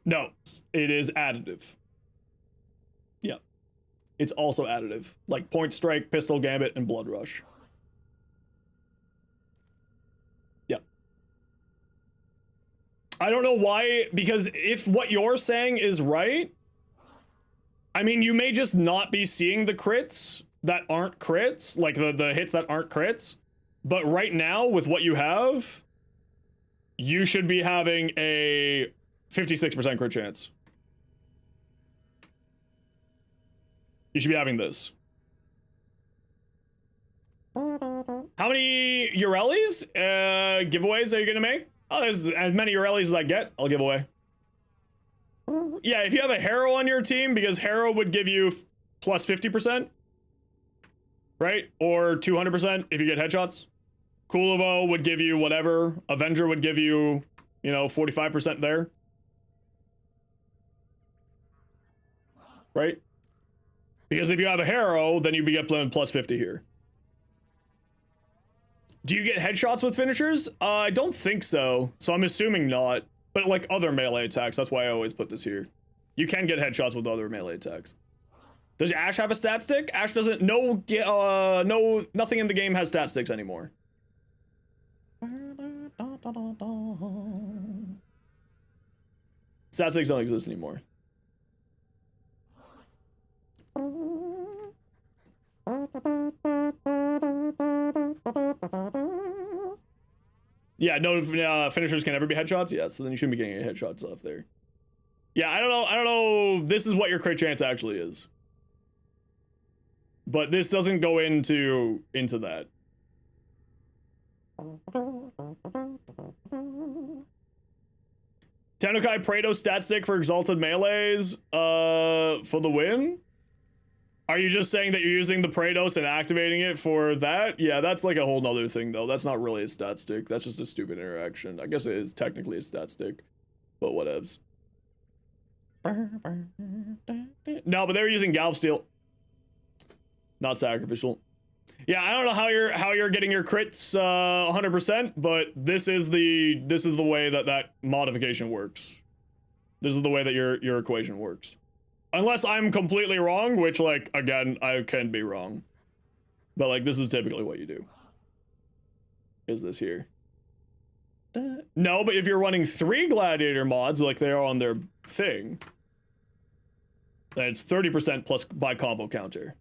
No, it is additive. Yeah. It's also additive. Like Point Strike, Pistol Gambit, and Blood Rush. Yeah. I don't know why, because if what you're saying is right, I mean, you may just not be seeing the crits that aren't crits, like the hits that aren't crits. But right now, with what you have, you should be having a 56% crit chance. You should be having this. How many Yarelis giveaways are you gonna make? Oh, there's as many Yarelis as I get, I'll give away. Yeah, if you have a Harrow on your team, because Harrow would give you plus 50%, right? Or 200% if you get headshots. Kulovo would give you whatever. Avenger would give you, you know, 45% there. Right? Because if you have a Harrow, then you'd be getting plus 50 here. Do you get headshots with finishers? I don't think so. So I'm assuming not. But like other melee attacks, that's why I always put this here. You can get headshots with other melee attacks. Does Ash have a stat stick? Ash doesn't. No, nothing in the game has stat sticks anymore. Stat sticks don't exist anymore. Yeah, no finishers can ever be headshots. Yeah, so then you shouldn't be getting any headshots off there. Yeah, I don't know. This is what your crit chance actually is. But this doesn't go into that. Tenukai Prado stat stick for exalted melees for the win? Are you just saying that you're using the Praetos and activating it for that? Yeah, that's like a whole nother thing though. That's not really a stat stick. That's just a stupid interaction. I guess it is technically a stat stick, but whatevs. No, but they were using Galv Steel. Not sacrificial. Yeah, I don't know how you're getting your crits 100%, but this is the way that modification works. This is the way that your equation works. Unless I'm completely wrong, which, like, again, I can be wrong. But, like, this is typically what you do. Is this here. No, but if you're running 3 gladiator mods, like they are on their thing, then it's 30% plus by combo counter.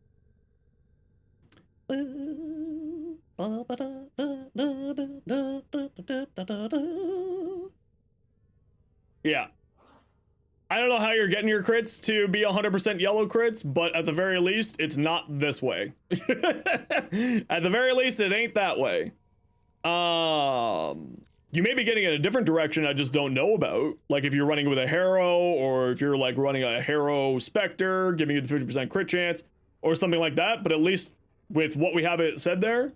Yeah. I don't know how you're getting your crits to be 100% yellow crits, but at the very least, it's not this way. At the very least, it ain't that way. You may be getting it a different direction I just don't know about. Like if you're running with a Harrow, or if you're like running a Harrow Spectre, giving you the 50% crit chance, or something like that. But at least with what we have it said there,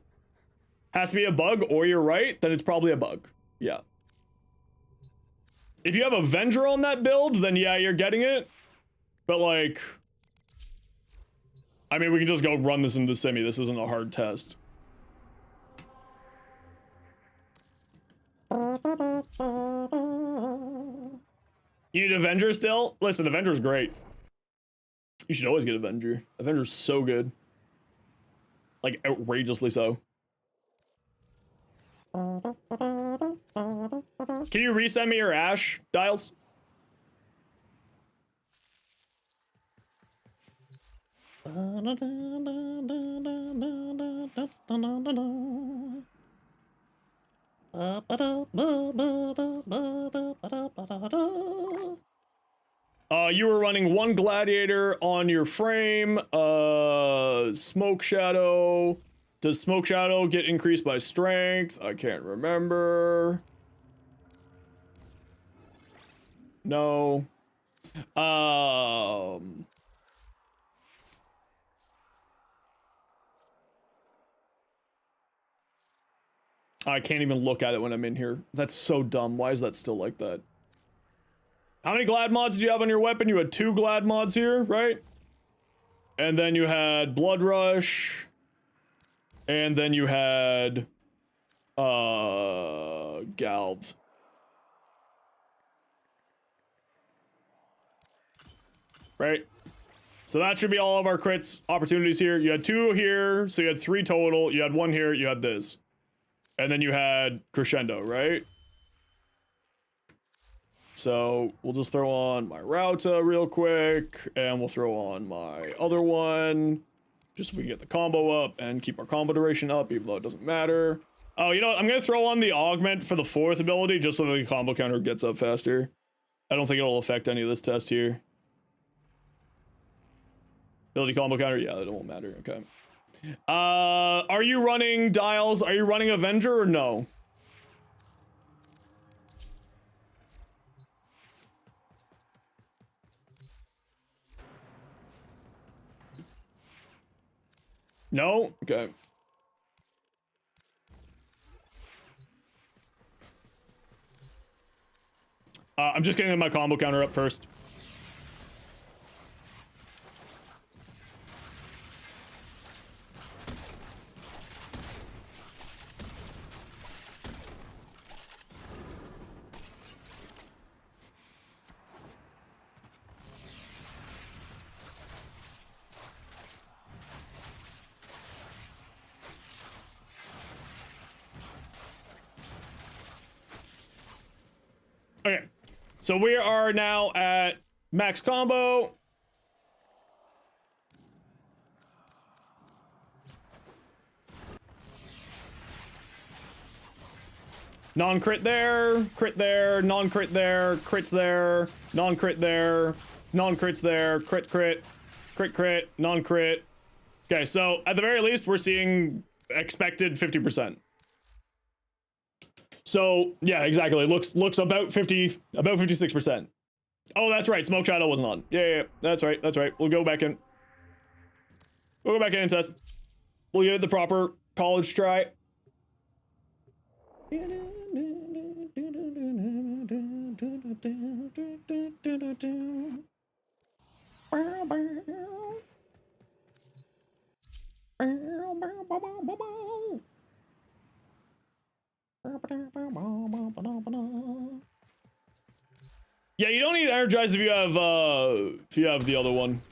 has to be a bug, or you're right, then it's probably a bug. Yeah. If you have Avenger on that build, then yeah, you're getting it. But like, I mean, we can just go run this into the semi. This isn't a hard test. You need Avenger still? Listen, Avenger's great. You should always get Avenger. Avenger's so good. Like, outrageously so. Can you resend me your Ash, Dials? You were running 1 gladiator on your frame. Smoke Shadow. Does Smoke Shadow get increased by strength? I can't remember. No. I can't even look at it when I'm in here. That's so dumb. Why is that still like that? How many glad mods did you have on your weapon? You had 2 glad mods here, right? And then you had Blood Rush. And then you had Galv. Right? So that should be all of our crits opportunities here. You had 2 here, so you had 3 total. You had 1 here, you had this. And then you had Crescendo, right? So we'll just throw on my Rauta real quick, and we'll throw on my other one, just so we can get the combo up and keep our combo duration up, even though it doesn't matter. Oh, you know what? I'm gonna throw on the augment for the 4th ability just so the combo counter gets up faster. I don't think it'll affect any of this test here. Ability combo counter? Yeah, it won't matter. Okay. Are you running Dials? Are you running Avenger or no? No? Okay. I'm just getting my combo counter up first. Okay, so we are now at max combo. Non-crit there, crit there, non-crit there, crits there, non-crit there, non-crits there, crit, crit, crit, crit, non-crit. Okay, so at the very least, we're seeing expected 50%. So yeah, exactly. Looks about 56%. Oh, that's right. Smoke Shadow wasn't on. Yeah, that's right. That's right. We'll go back in. We'll go back in and test. We'll give it the proper college try. Yeah, you don't need energize if you have the other one.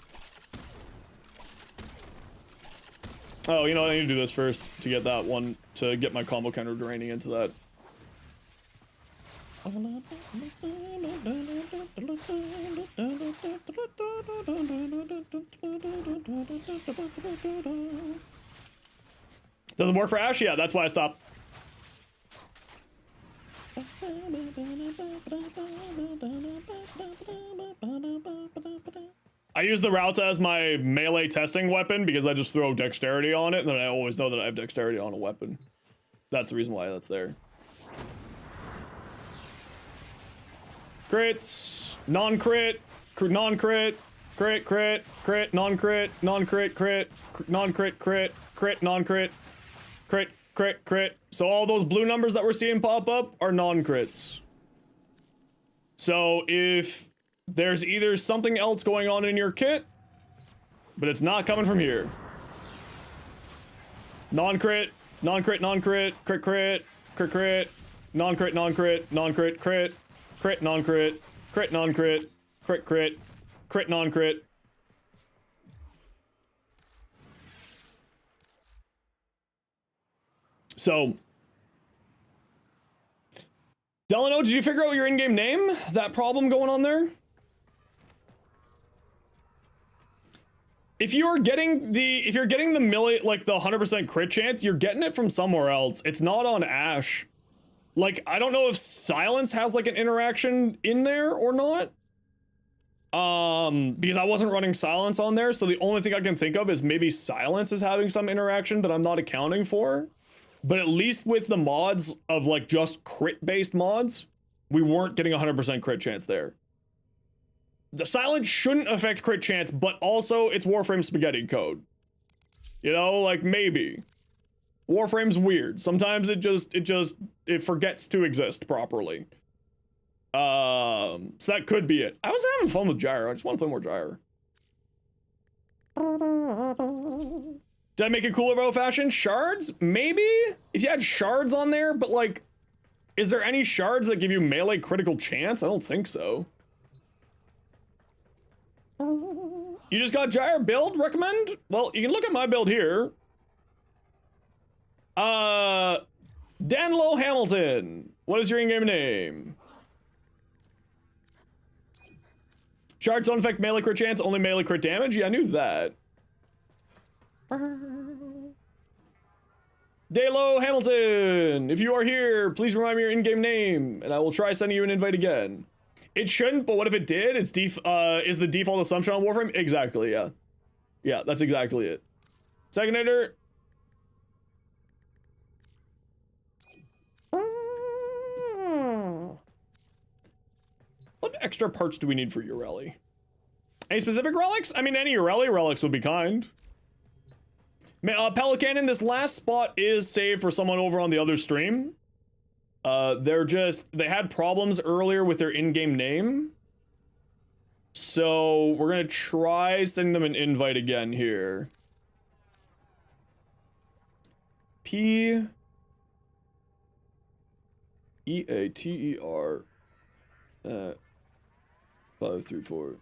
Oh, you know what? I need to do this first to get that one, to get my combo counter draining into that. Doesn't work for Ash? Yeah, that's why I stopped. I use the Rauta as my melee testing weapon because I just throw dexterity on it, and then I always know that I have dexterity on a weapon. That's the reason why that's there. Crits, non-crit, non-crit, crit, crit, crit, non-crit, non-crit, crit, non-crit, crit, crit, non-crit, crit, crit, crit. So all those blue numbers that we're seeing pop up are non-crits. So if there's either something else going on in your kit, but it's not coming from here. Non-crit, non-crit, non-crit, crit, crit, crit, crit, non-crit, non-crit, non-crit, crit, crit, non-crit, crit, non-crit, crit, crit, crit, non-crit. So, Delano, did you figure out your in-game name? That problem going on there? If you're getting the like the 100% crit chance, you're getting it from somewhere else. It's not on Ash. Like, I don't know if Silence has like an interaction in there or not. Because I wasn't running Silence on there, so the only thing I can think of is maybe Silence is having some interaction that I'm not accounting for. But at least with the mods of like just crit-based mods, we weren't getting 100% crit chance there. The Silence shouldn't affect crit chance, but also it's Warframe spaghetti code. You know, like maybe. Warframe's weird. Sometimes it forgets to exist properly. So that could be it. I was having fun with Gyre. I just want to play more Gyre. Did I make it cooler old fashion? Shards? Maybe? If you had shards on there, but like, is there any shards that give you melee critical chance? I don't think so. You just got Gyre build? Recommend? Well, you can look at my build here. Danlo Hamilton. What is your in-game name? Shards don't affect melee crit chance, only melee crit damage? Yeah, I knew that. Dalo Hamilton, if you are here, please remind me your in-game name, and I will try sending you an invite again. It shouldn't, but what if it did? It's is the default assumption on Warframe? Exactly, yeah. Yeah, that's exactly it. Second. What extra parts do we need for Yareli? Any specific relics? I mean, any Yareli relics would be kind. Pelicanon, this last spot is saved for someone over on the other stream. They had problems earlier with their in-game name. So we're gonna try sending them an invite again here. Peater. 534.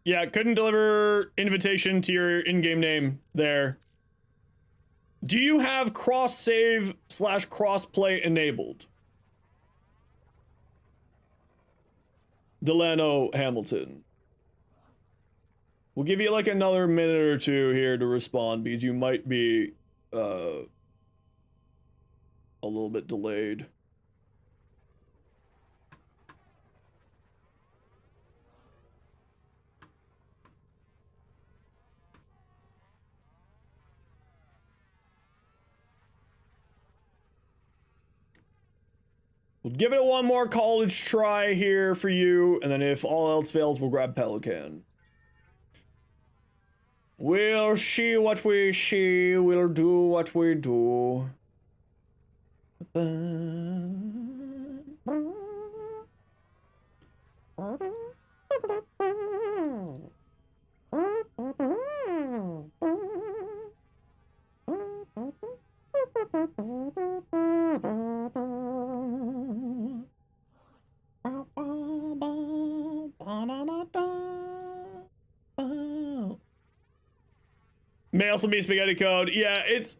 Yeah, couldn't deliver invitation to your in-game name there. Do you have cross-save / cross-play enabled? Delano Hamilton. We'll give you like another minute or two here to respond because you might be a little bit delayed. We'll give it one more college try here for you, and then if all else fails, we'll grab Pelican. We'll see what we see, we'll do what we do. May also be spaghetti code. Yeah, it's...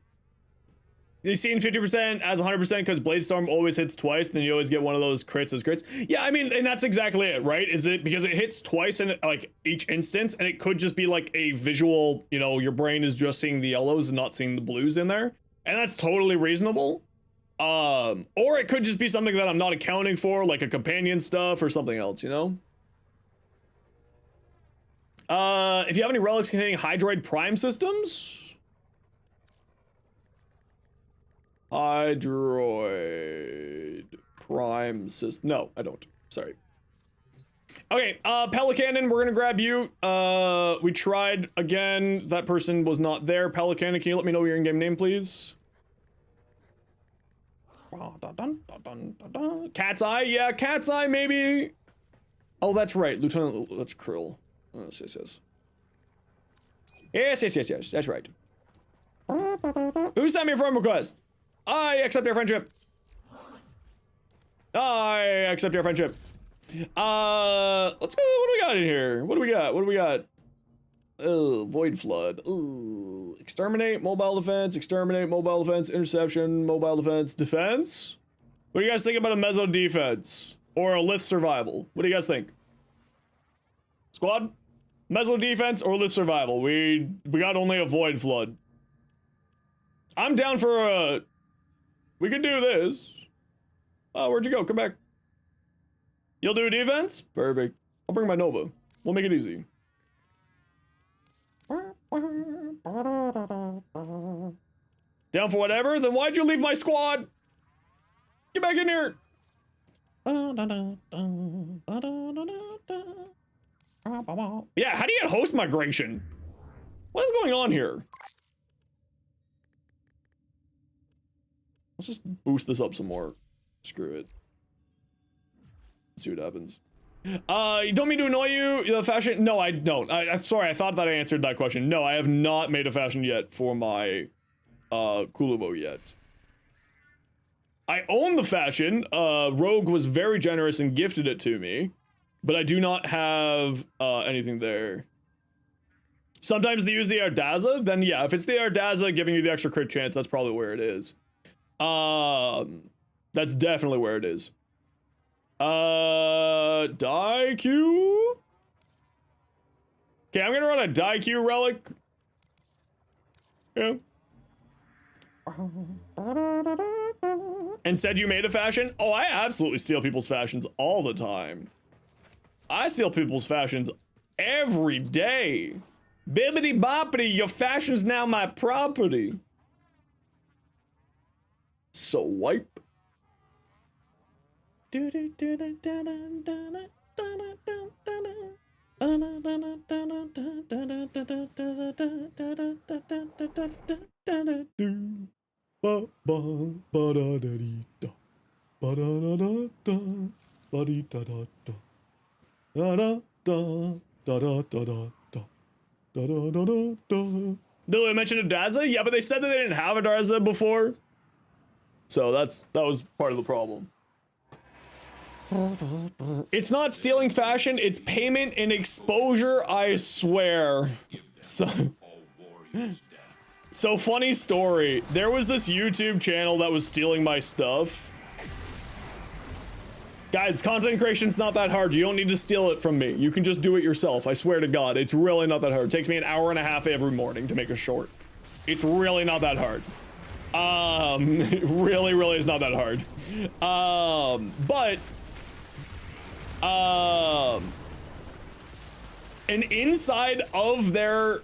You've seen 50% as 100% because Bladestorm always hits twice, then you always get one of those crits as crits. Yeah, I mean, and that's exactly it, right? Is it because it hits twice in like each instance, and it could just be like a visual, you know, your brain is just seeing the yellows and not seeing the blues in there, and that's totally reasonable. Or it could just be something that I'm not accounting for, like a companion stuff or something else, you know? If you have any relics containing Hydroid Prime systems? Hydroid Prime system. No, I don't. Sorry. Okay, Pelicanon, we're gonna grab you. We tried again. That person was not there. Pelicanon, can you let me know your in-game name, please? Cat's Eye? Yeah, Cat's Eye, maybe. Oh, that's right. Lieutenant, that's Krill. Oh, yes. Yes, that's right. Who sent me a friend request? I accept your friendship. I accept your friendship. Let's go. What do we got in here? What do we got? Oh, Void Flood. Ooh. Exterminate, mobile defense, interception, mobile defense, defense? What do you guys think about a Meso defense? Or a Lith survival? What do you guys think? Squad? Meso defense or Lith survival? We got only a Void Flood. I'm down for a... We could do this. Oh, where'd you go? Come back. You'll do a defense? Perfect. I'll bring my Nova. We'll make it easy. Down for whatever? Then why'd you leave my squad? Get back in here! Yeah, how do you get host migration? What is going on here? Let's just boost this up some more. Screw it. Let's see what happens. You don't mean to annoy you? The fashion? No, I don't. I'm sorry, I thought that I answered that question. No, I have not made a fashion yet for my Kulubo yet. I own the fashion. Rogue was very generous and gifted it to me, but I do not have anything there. Sometimes they use the Ardaza, then yeah, if it's the Ardaza giving you the extra crit chance, that's probably where it is. That's definitely where it is. Die Q. Okay, I'm gonna run a Die Q relic. Yeah. And said you made a fashion? Oh, I absolutely steal people's fashions all the time. I steal people's fashions every day. Bibbity boppity, your fashion's now my property. So wipe. Did I mention a Daza? Yeah, but they said that they didn't have a Daza before. So that was part of the problem. It's not stealing fashion, it's payment and exposure, I swear. So funny story. There was this YouTube channel that was stealing my stuff. Guys, content creation's not that hard. You don't need to steal it from me. You can just do it yourself. I swear to God, it's really not that hard. It takes me an hour and a half every morning to make a short. It's really not that hard. It really is not that hard. And inside of their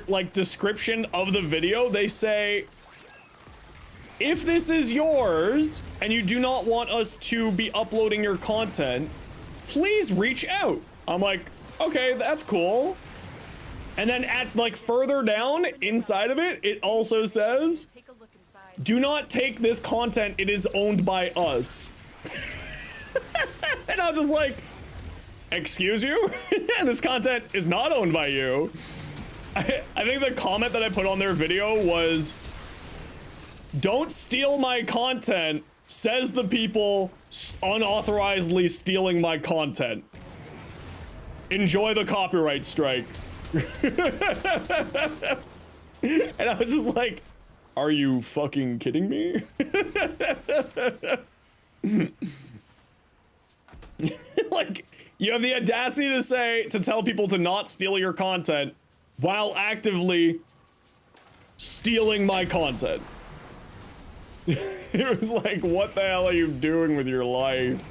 like description of the video, they say, if this is yours and you do not want us to be uploading your content, please reach out. I'm like, okay, that's cool. And then at like further down inside of it, it also says, Take a look inside. do not take this content, it is owned by us. And I was just like, excuse you? This content is not owned by you. I think the comment that I put on their video was, don't steal my content, says the people unauthorizedly stealing my content. Enjoy the copyright strike. And I was just like, are you fucking kidding me? Like, you have the audacity to tell people to not steal your content while actively stealing my content. It was like, what the hell are you doing with your life?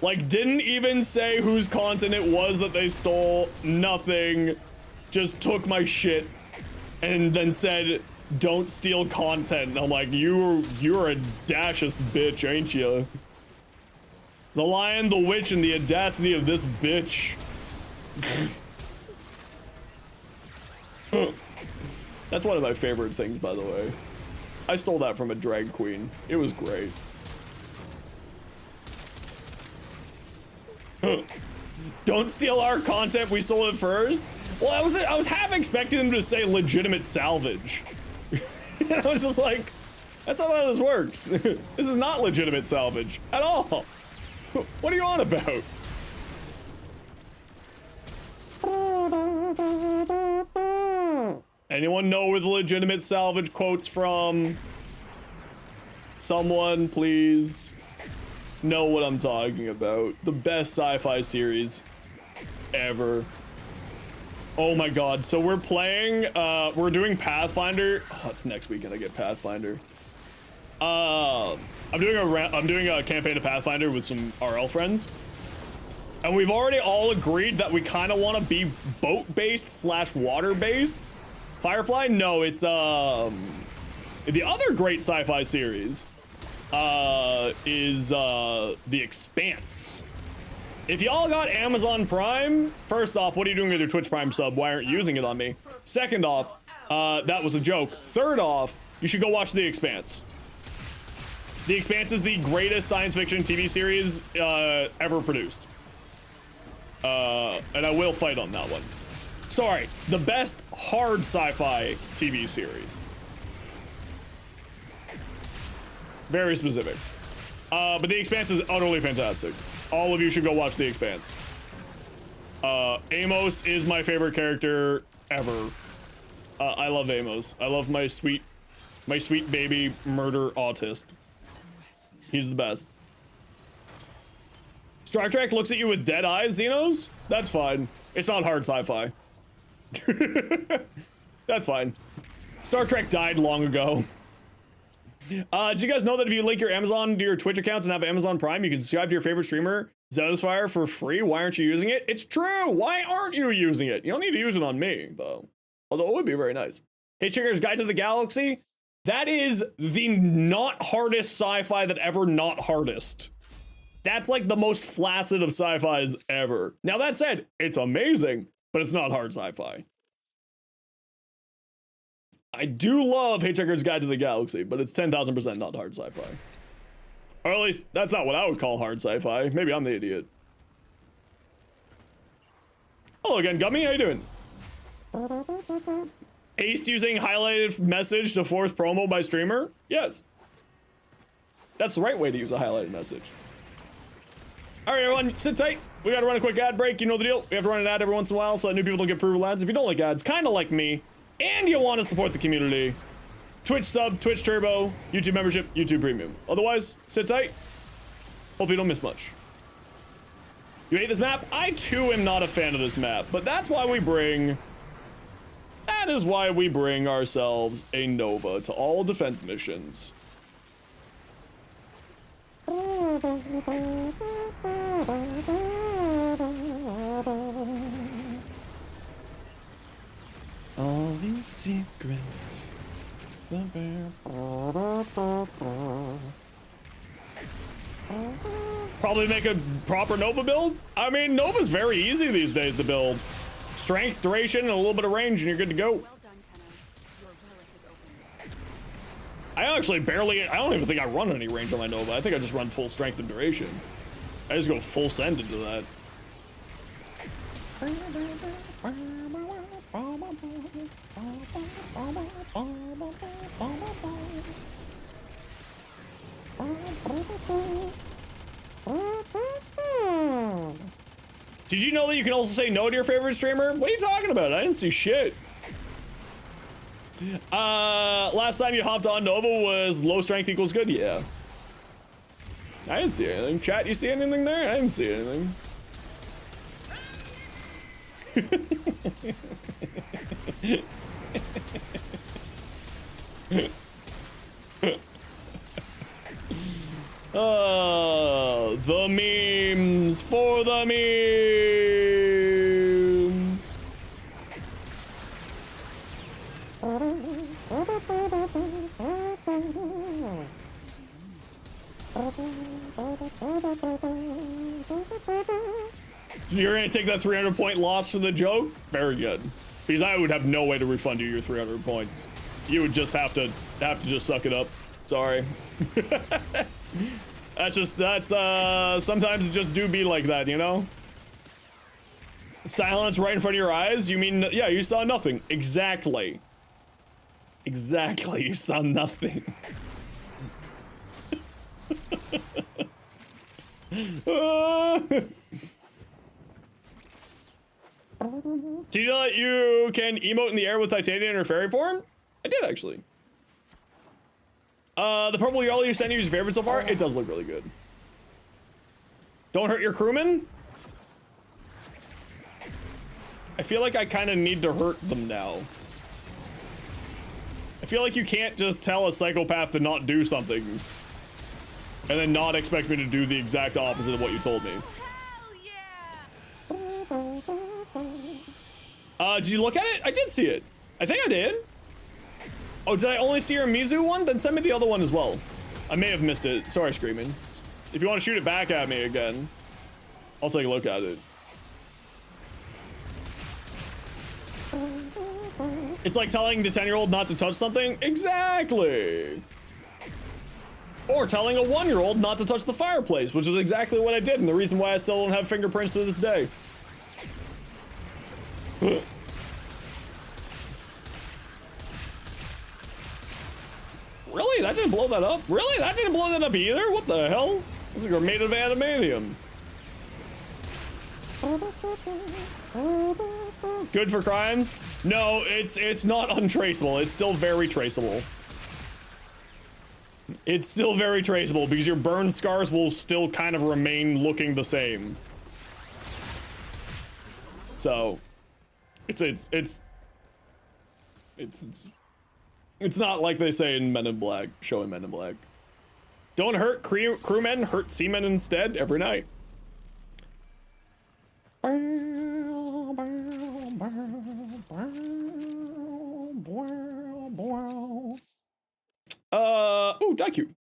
Like, didn't even say whose content it was that they stole, nothing. Just took my shit and then said, don't steal content. And I'm like, you're a dacious bitch, ain't you? The Lion, the Witch, and the audacity of this bitch. That's one of my favorite things, by the way. I stole that from a drag queen. It was great. Don't steal our content, we stole it first. Well, I was half expecting them to say legitimate salvage. And I was just like, that's not how this works. This is not legitimate salvage at all. What are you on about? Anyone know where the legitimate salvage quote's from? Someone, please know what I'm talking about. The best sci-fi series ever. Oh my God. So we're playing, we're doing Pathfinder. Oh, it's next weekend I get Pathfinder. I'm doing a campaign of Pathfinder with some RL friends. And we've already all agreed that we kind of want to be boat-based / water-based. Firefly? No, it's, the other great sci-fi series, is, The Expanse. If y'all got Amazon Prime, first off, what are you doing with your Twitch Prime sub? Why aren't you using it on me? Second off, that was a joke. Third off, you should go watch The Expanse. The Expanse is the greatest science fiction TV series ever produced. And I will fight on that one. Sorry, the best hard sci-fi TV series. Very specific. But The Expanse is utterly fantastic. All of you should go watch The Expanse. Amos is my favorite character ever. I love Amos. I love my sweet My sweet baby murder autist. He's the best. Star Trek looks at you with dead eyes, Xenos? That's fine. It's not hard sci-fi. That's fine. Star Trek died long ago. Did you guys know that if you link your Amazon to your Twitch accounts and have Amazon Prime, you can subscribe to your favorite streamer, Zenosfire, for free? Why aren't you using it? It's true! Why aren't you using it? You don't need to use it on me, though. Although it would be very nice. Hitchhiker's Guide to the Galaxy? That is the not hardest sci-fi that ever not hardest. That's like the most flaccid of sci-fis ever. Now that said, it's amazing, but it's not hard sci-fi. I do love Hitchhiker's Guide to the Galaxy, but it's 10,000% not hard sci-fi. Or at least, that's not what I would call hard sci-fi. Maybe I'm the idiot. Hello again, Gummy, how you doing? Ace using highlighted message to force promo by streamer? Yes. That's the right way to use a highlighted message. All right, everyone, sit tight. We gotta run a quick ad break. You know the deal. We have to run an ad every once in a while so that new people don't get approval ads. If you don't like ads, kind of like me, and you want to support the community, Twitch sub, Twitch Turbo, YouTube membership, YouTube Premium. Otherwise, sit tight. Hope you don't miss much. You hate this map? I too am not a fan of this map, but that's why we bring... That is why we bring ourselves a Nova to all defense missions. All these secrets. Probably make a proper Nova build? I mean, Nova's very easy these days to build. Strength, duration, and a little bit of range, and you're good to go. Well done, Tenno. Your relic has opened. I actually barely, I don't even think I run any range on my Nova. I think I just run full strength and duration. I just go full send into that. Did you know that you can also say no to your favorite streamer? What are you talking about? I didn't see shit. Last time you hopped on Nova was low strength equals good? Yeah. I didn't see anything. Chat, you see anything there? I didn't see anything. Oh, the memes for the memes. You're gonna take that 300-point loss for the joke? Very good. Because I would have no way to refund you your 300 points. You would just have to just suck it up. Sorry. That's sometimes it just do be like that, you know? Silence right in front of your eyes? You mean, yeah, you saw nothing. Exactly. Exactly, you saw nothing. Did you know that you can emote in the air with titanium or fairy form? I did, actually. The purple Yareli you sent you is your favorite so far? It does look really good. Don't hurt your crewmen? I feel like I kind of need to hurt them now. I feel like you can't just tell a psychopath to not do something and then not expect me to do the exact opposite of what you told me. Hell yeah! Did you look at it? I did see it. I think I did. Oh, did I only see your Mizu one? Then send me the other one as well. I may have missed it. Sorry, Screaming. If you want to shoot it back at me again, I'll take a look at it. It's like telling the 10-year-old not to touch something. Exactly. Or telling a 1-year-old not to touch the fireplace, which is exactly what I did, and the reason why I still don't have fingerprints to this day. Really? That didn't blow that up? Really? That didn't blow that up either? What the hell? This is made of adamantium. Good for crimes? No, it's not untraceable. It's still very traceable. It's still very traceable because your burn scars will still kind of remain looking the same. So, it's not like they say in Men in Black, showing Men in Black. Don't hurt crewmen, hurt seamen instead every night. Ooh, die cute.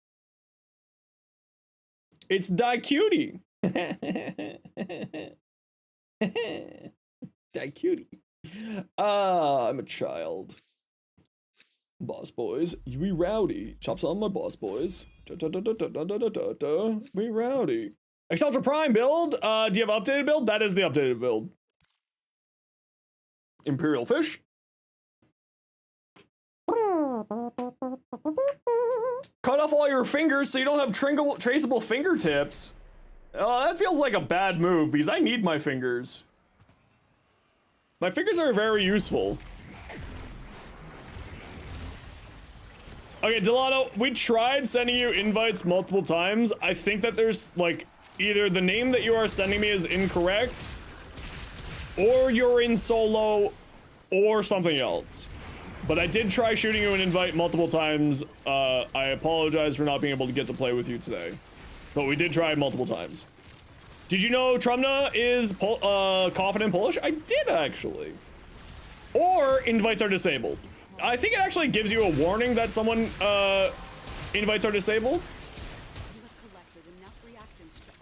It's die cutie. Die cutie. I'm a child. Boss boys, we rowdy. Chops on my boss boys. We rowdy. Excelsior Prime build. Do you have updated build? That is the updated build. Imperial fish. Cut off all your fingers so you don't have traceable fingertips. That feels like a bad move because I need my fingers. My fingers are very useful. Okay, Delano, we tried sending you invites multiple times. I think that there's, like, either the name that you are sending me is incorrect, or you're in solo, or something else. But I did try shooting you an invite multiple times. I apologize for not being able to get to play with you today. But we did try multiple times. Did you know Trumna is coffin in Polish? I did, actually. Or invites are disabled. I think it actually gives you a warning that someone invites are disabled. You have collected enough reactants to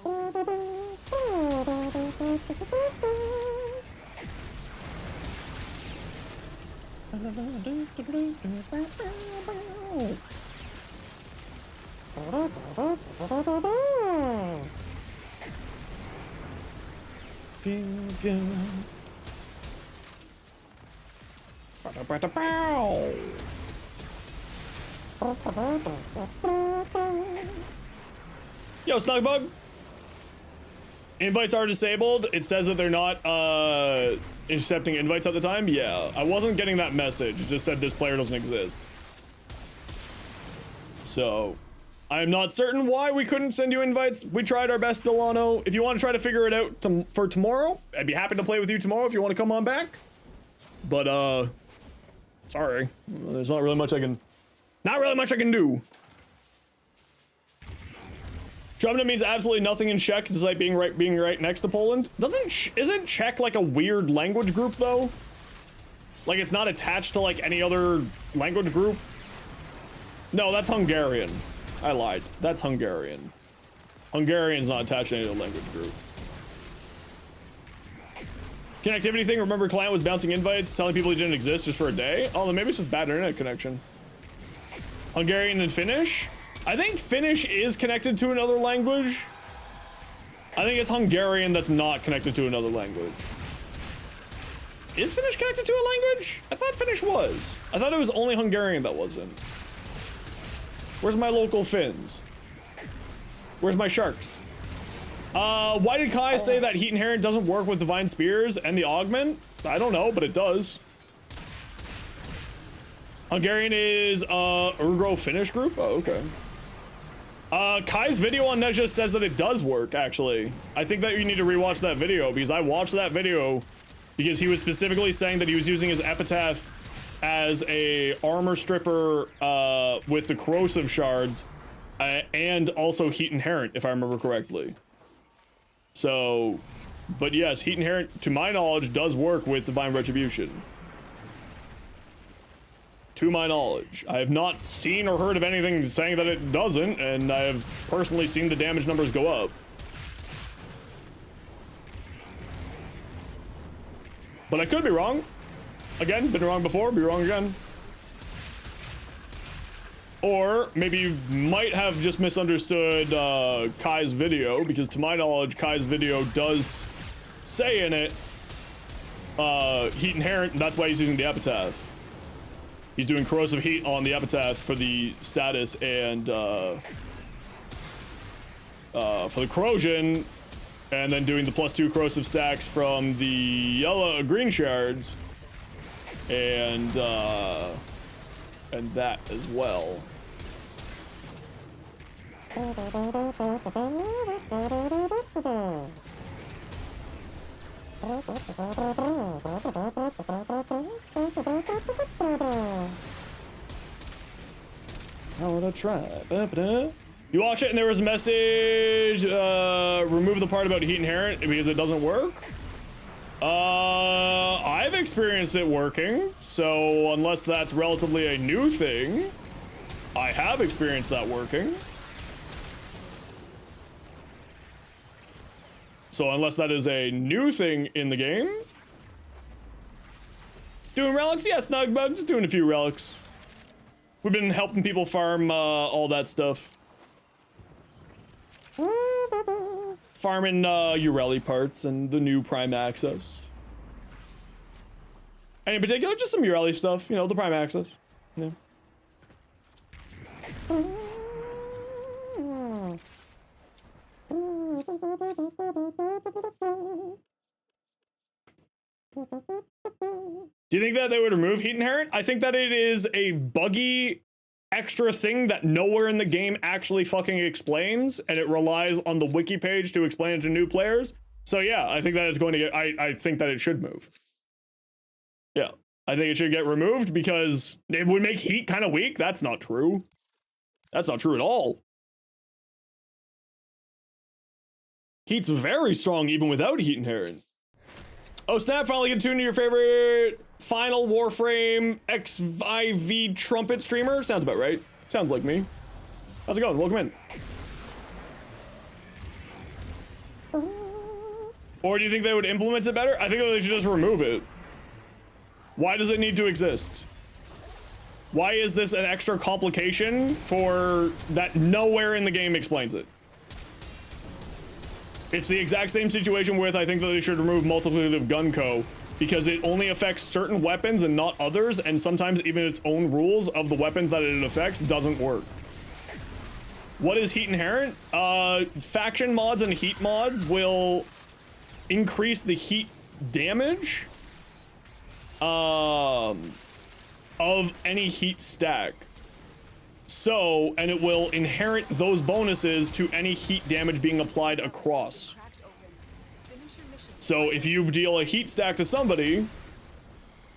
Yo, Snugbug. Invites are disabled. It says that they're not accepting invites at the time. Yeah, I wasn't getting that message. It just said this player doesn't exist. So, I'm not certain why we couldn't send you invites. We tried our best, Delano. If you want to try to figure it out for tomorrow, I'd be happy to play with you tomorrow if you want to come on back. But, sorry. There's not really much I can do. Trumna means absolutely nothing in Czech, despite being right next to Poland. Isn't Czech like a weird language group though? Like it's not attached to like any other language group? No, that's Hungarian. I lied. That's Hungarian. Hungarian's not attached to any other language group. Connectivity thing, remember client was bouncing invites, telling people he didn't exist just for a day? Oh, then maybe it's just bad internet connection. Hungarian and Finnish? I think Finnish is connected to another language. I think it's Hungarian that's not connected to another language. Is Finnish connected to a language? I thought Finnish was. I thought it was only Hungarian that wasn't. Where's my local Finns? Where's my sharks? Why did Kai say that Heat Inherent doesn't work with Divine Spears and the Augment? I don't know, but it does. Hungarian is, Urgro Finnish group? Oh, okay. Kai's video on Nezha says that it does work, actually. I think that you need to rewatch that video, because I watched that video because he was specifically saying that he was using his Epitaph as a armor stripper, with the corrosive shards, and also Heat Inherent, if I remember correctly. So, but yes, Heat Inherent, to my knowledge, does work with Divine Retribution. To my knowledge. I have not seen or heard of anything saying that it doesn't, and I have personally seen the damage numbers go up. But I could be wrong. Again, been wrong before, be wrong again. Or maybe you might have just misunderstood Kai's video, because to my knowledge, Kai's video does say in it Heat Inherent, and that's why he's using the Epitaph. He's doing corrosive heat on the Epitaph for the status and for the corrosion, and then doing the +2 corrosive stacks from the green shards, and that as well. I wanna try. You watch it and there was a message, remove the part about heat inherent because it doesn't work. I've experienced it working, so unless that's relatively a new thing, I have experienced that working. So unless that is a new thing in the game. Doing relics? Yes, not but just doing a few relics. We've been helping people farm all that stuff. Farming Yareli parts and the new Prime Access. And in particular, just some Yareli stuff, you know, the Prime Access. Yeah. Do you think that they would remove heat inherent? I think that it is a buggy extra thing that nowhere in the game actually fucking explains, and it relies on the wiki page to explain it to new players. So yeah, I think that it's going to get, I think that it should move. Yeah, I think it should get removed because it would make heat kind of weak. That's not true. That's not true at all. Heat's very strong even without heat inherent. Oh snap, finally get tuned to your favorite final Warframe XIV trumpet streamer. Sounds about right. Sounds like me. How's it going? Welcome in. Or do you think they would implement it better? I think they should just remove it. Why does it need to exist? Why is this an extra complication for that nowhere in the game explains it? It's the exact same situation with, I think that they should remove multiplicative gun co, because it only affects certain weapons and not others, and sometimes even its own rules of the weapons that it affects doesn't work. What is heat inherent? Faction mods and heat mods will increase the heat damage of any heat stack. So, and it will inherit those bonuses to any heat damage being applied across. So if you deal a heat stack to somebody,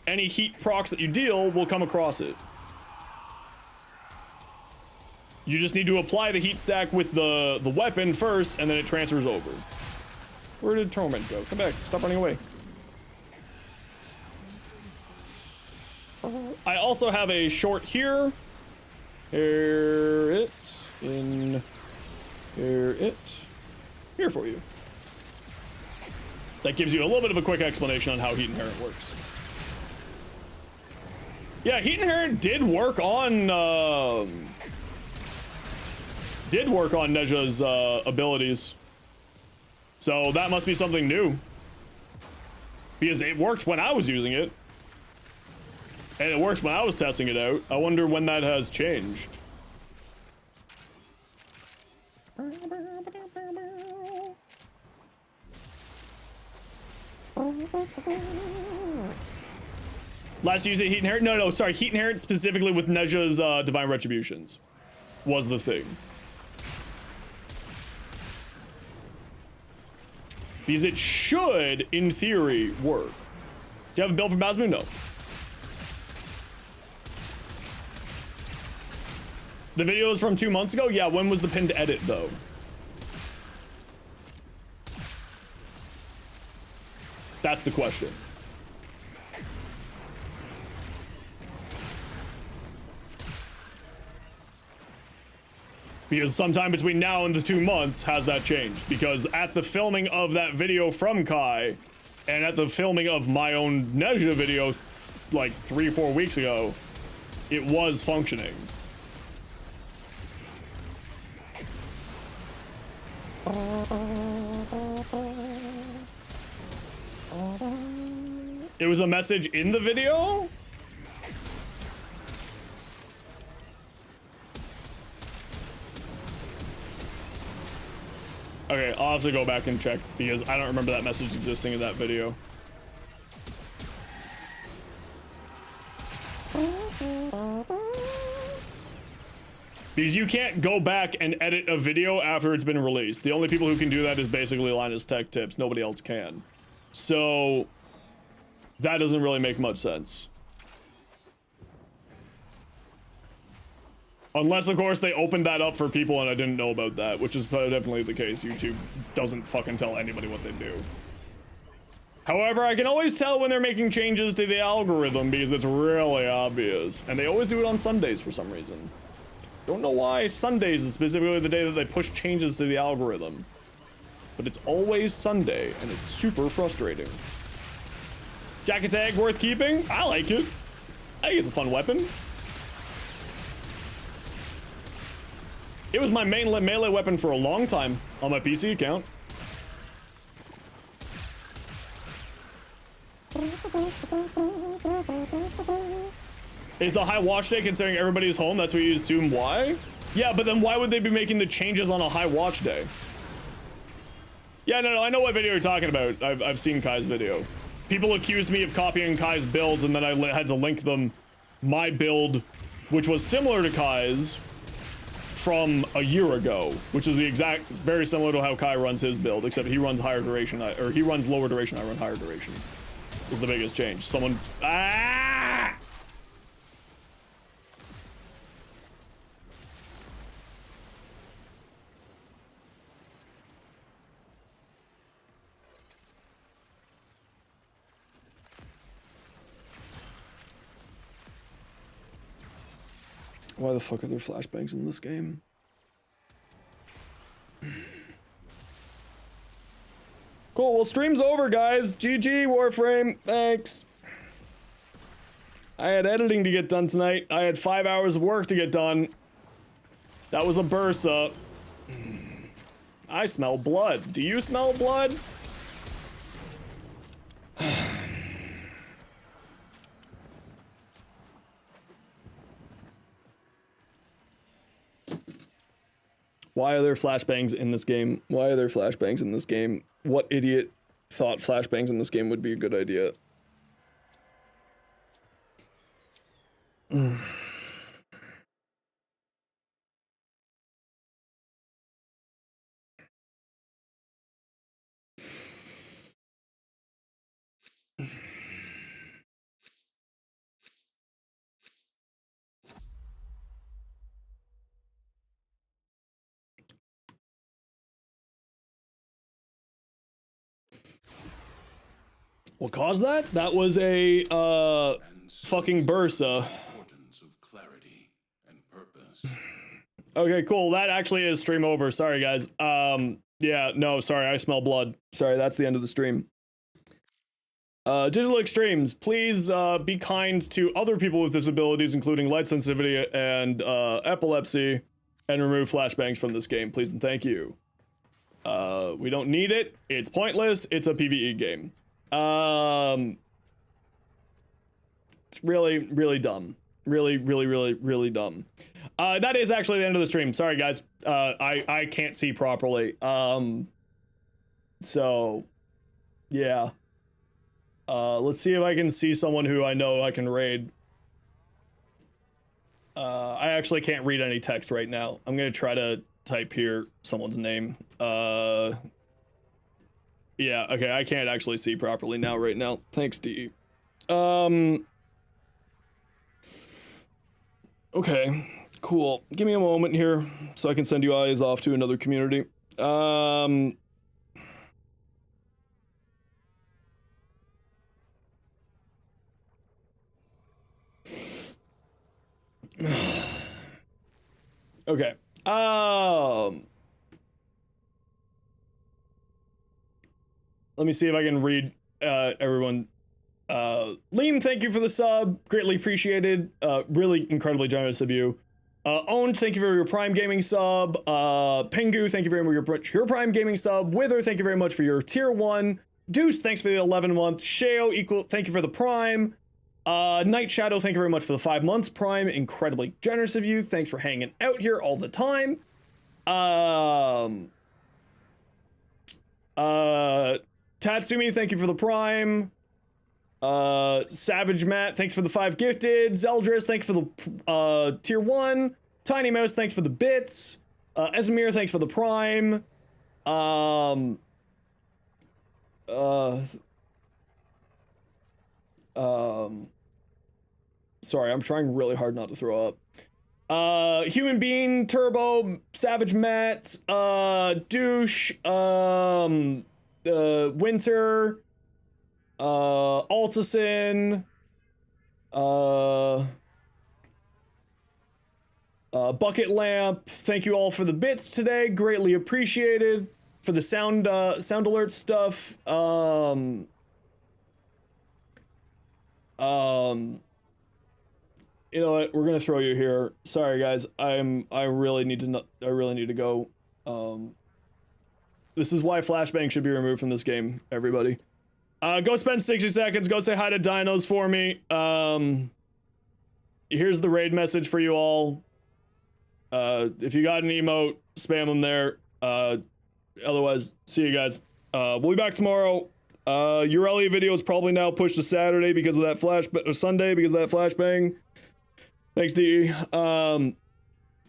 any heat procs that you deal will come across it. You just need to apply the heat stack with the weapon first, and then it transfers over. Where did Torment go? Come back. Stop running away. I also have a short here. Here it. In. Here it. Here for you. That gives you a little bit of a quick explanation on how heat inherent works. Yeah, heat inherent did work on Neja's abilities. So that must be something new. Because it worked when I was using it. And it worked when I was testing it out. I wonder when that has changed. Last use of heat inherent? No, sorry. Heat inherent specifically with Neja's divine retributions was the thing. Because it should, in theory, work. Do you have a build for Basmu? No. The video is from 2 months ago? Yeah, when was the pinned edit, though? That's the question. Because sometime between now and the 2 months has that changed. Because at the filming of that video from Kai, and at the filming of my own Neja video, like 3 or 4 weeks ago, it was functioning. It was a message in the video? Okay, I'll have to go back and check because I don't remember that message existing in that video. Because you can't go back and edit a video after it's been released. The only people who can do that is basically Linus Tech Tips. Nobody else can. So that doesn't really make much sense. Unless, of course, they opened that up for people and I didn't know about that, which is definitely the case. YouTube doesn't fucking tell anybody what they do. However, I can always tell when they're making changes to the algorithm because it's really obvious. And they always do it on Sundays for some reason. Don't know why Sundays is specifically the day that they push changes to the algorithm. But it's always Sunday, and it's super frustrating. Jacket tag worth keeping? I like it. I think it's a fun weapon. It was my main melee weapon for a long time on my PC account. Is a high watch day considering everybody's home? That's what you assume. Why? Yeah, but then why would they be making the changes on a high watch day? Yeah, no, I know what video you're talking about. I've seen Kai's video. People accused me of copying Kai's builds, and then I had to link them my build, which was similar to Kai's from a year ago, which is the exact, very similar to how Kai runs his build, except he runs higher duration, or he runs lower duration, I run higher duration. Is the biggest change. Someone, ah! Why the fuck are there flashbangs in this game? Cool, well, stream's over, guys. GG, Warframe. Thanks. I had editing to get done tonight. I had 5 hours of work to get done. That was a bursa. I smell blood. Do you smell blood? Why are there flashbangs in this game? Why are there flashbangs in this game? What idiot thought flashbangs in this game would be a good idea? What caused that? That was a fucking bursa. Okay, cool. That actually is stream over. Sorry, guys. Yeah, no, sorry. I smell blood. Sorry, that's the end of the stream. Digital Extremes, please be kind to other people with disabilities, including light sensitivity and epilepsy, and remove flashbangs from this game, please and thank you. We don't need it. It's pointless. It's a PvE game. It's really dumb. Really dumb. That is actually the end of the stream. Sorry, guys. I can't see properly. So, yeah. Let's see if I can see someone who I know I can raid. I actually can't read any text right now. I'm gonna try to type here someone's name. Yeah, okay, I can't actually see properly now, right now. Thanks, D. Okay, cool. Give me a moment here so I can send you eyes off to another community. Okay. Let me see if I can read everyone. Liam, thank you for the sub. Greatly appreciated. Really incredibly generous of you. Owned, thank you for your Prime Gaming sub. Pingu, thank you very much for your Prime Gaming sub. Wither, thank you very much for your tier 1. Deuce, thanks for the 11 month. Sheo, thank you for the Prime. Night Shadow, thank you very much for the 5 months Prime. Incredibly generous of you. Thanks for hanging out here all the time. Tatsumi, thank you for the Prime. Savage Matt, thanks for the 5 gifted. Zeldris, thank you for the tier 1. Tiny Mouse, thanks for the bits. Esamir, thanks for the prime. Sorry, I'm trying really hard not to throw up. Human Bean, Turbo, Savage Matt, Douche, Winter, Altison, Bucket Lamp, thank you all for the bits today, greatly appreciated. For the sound alert stuff, you know what? We're gonna throw you here. Sorry, guys. I really need to go. This is why flashbang should be removed from this game. Everybody, go spend 60 seconds. Go say hi to Dinos for me. Here's the raid message for you all. If you got an emote, spam them there. Otherwise, see you guys. We'll be back tomorrow. Yareli video is probably now pushed to Saturday because of that Sunday because of that flashbang. Thanks, DE.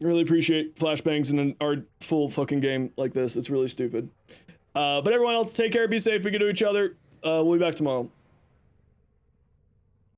Really appreciate flashbangs in our full fucking game like this. It's really stupid. But everyone else, take care, be safe, be good to each other. We'll be back tomorrow.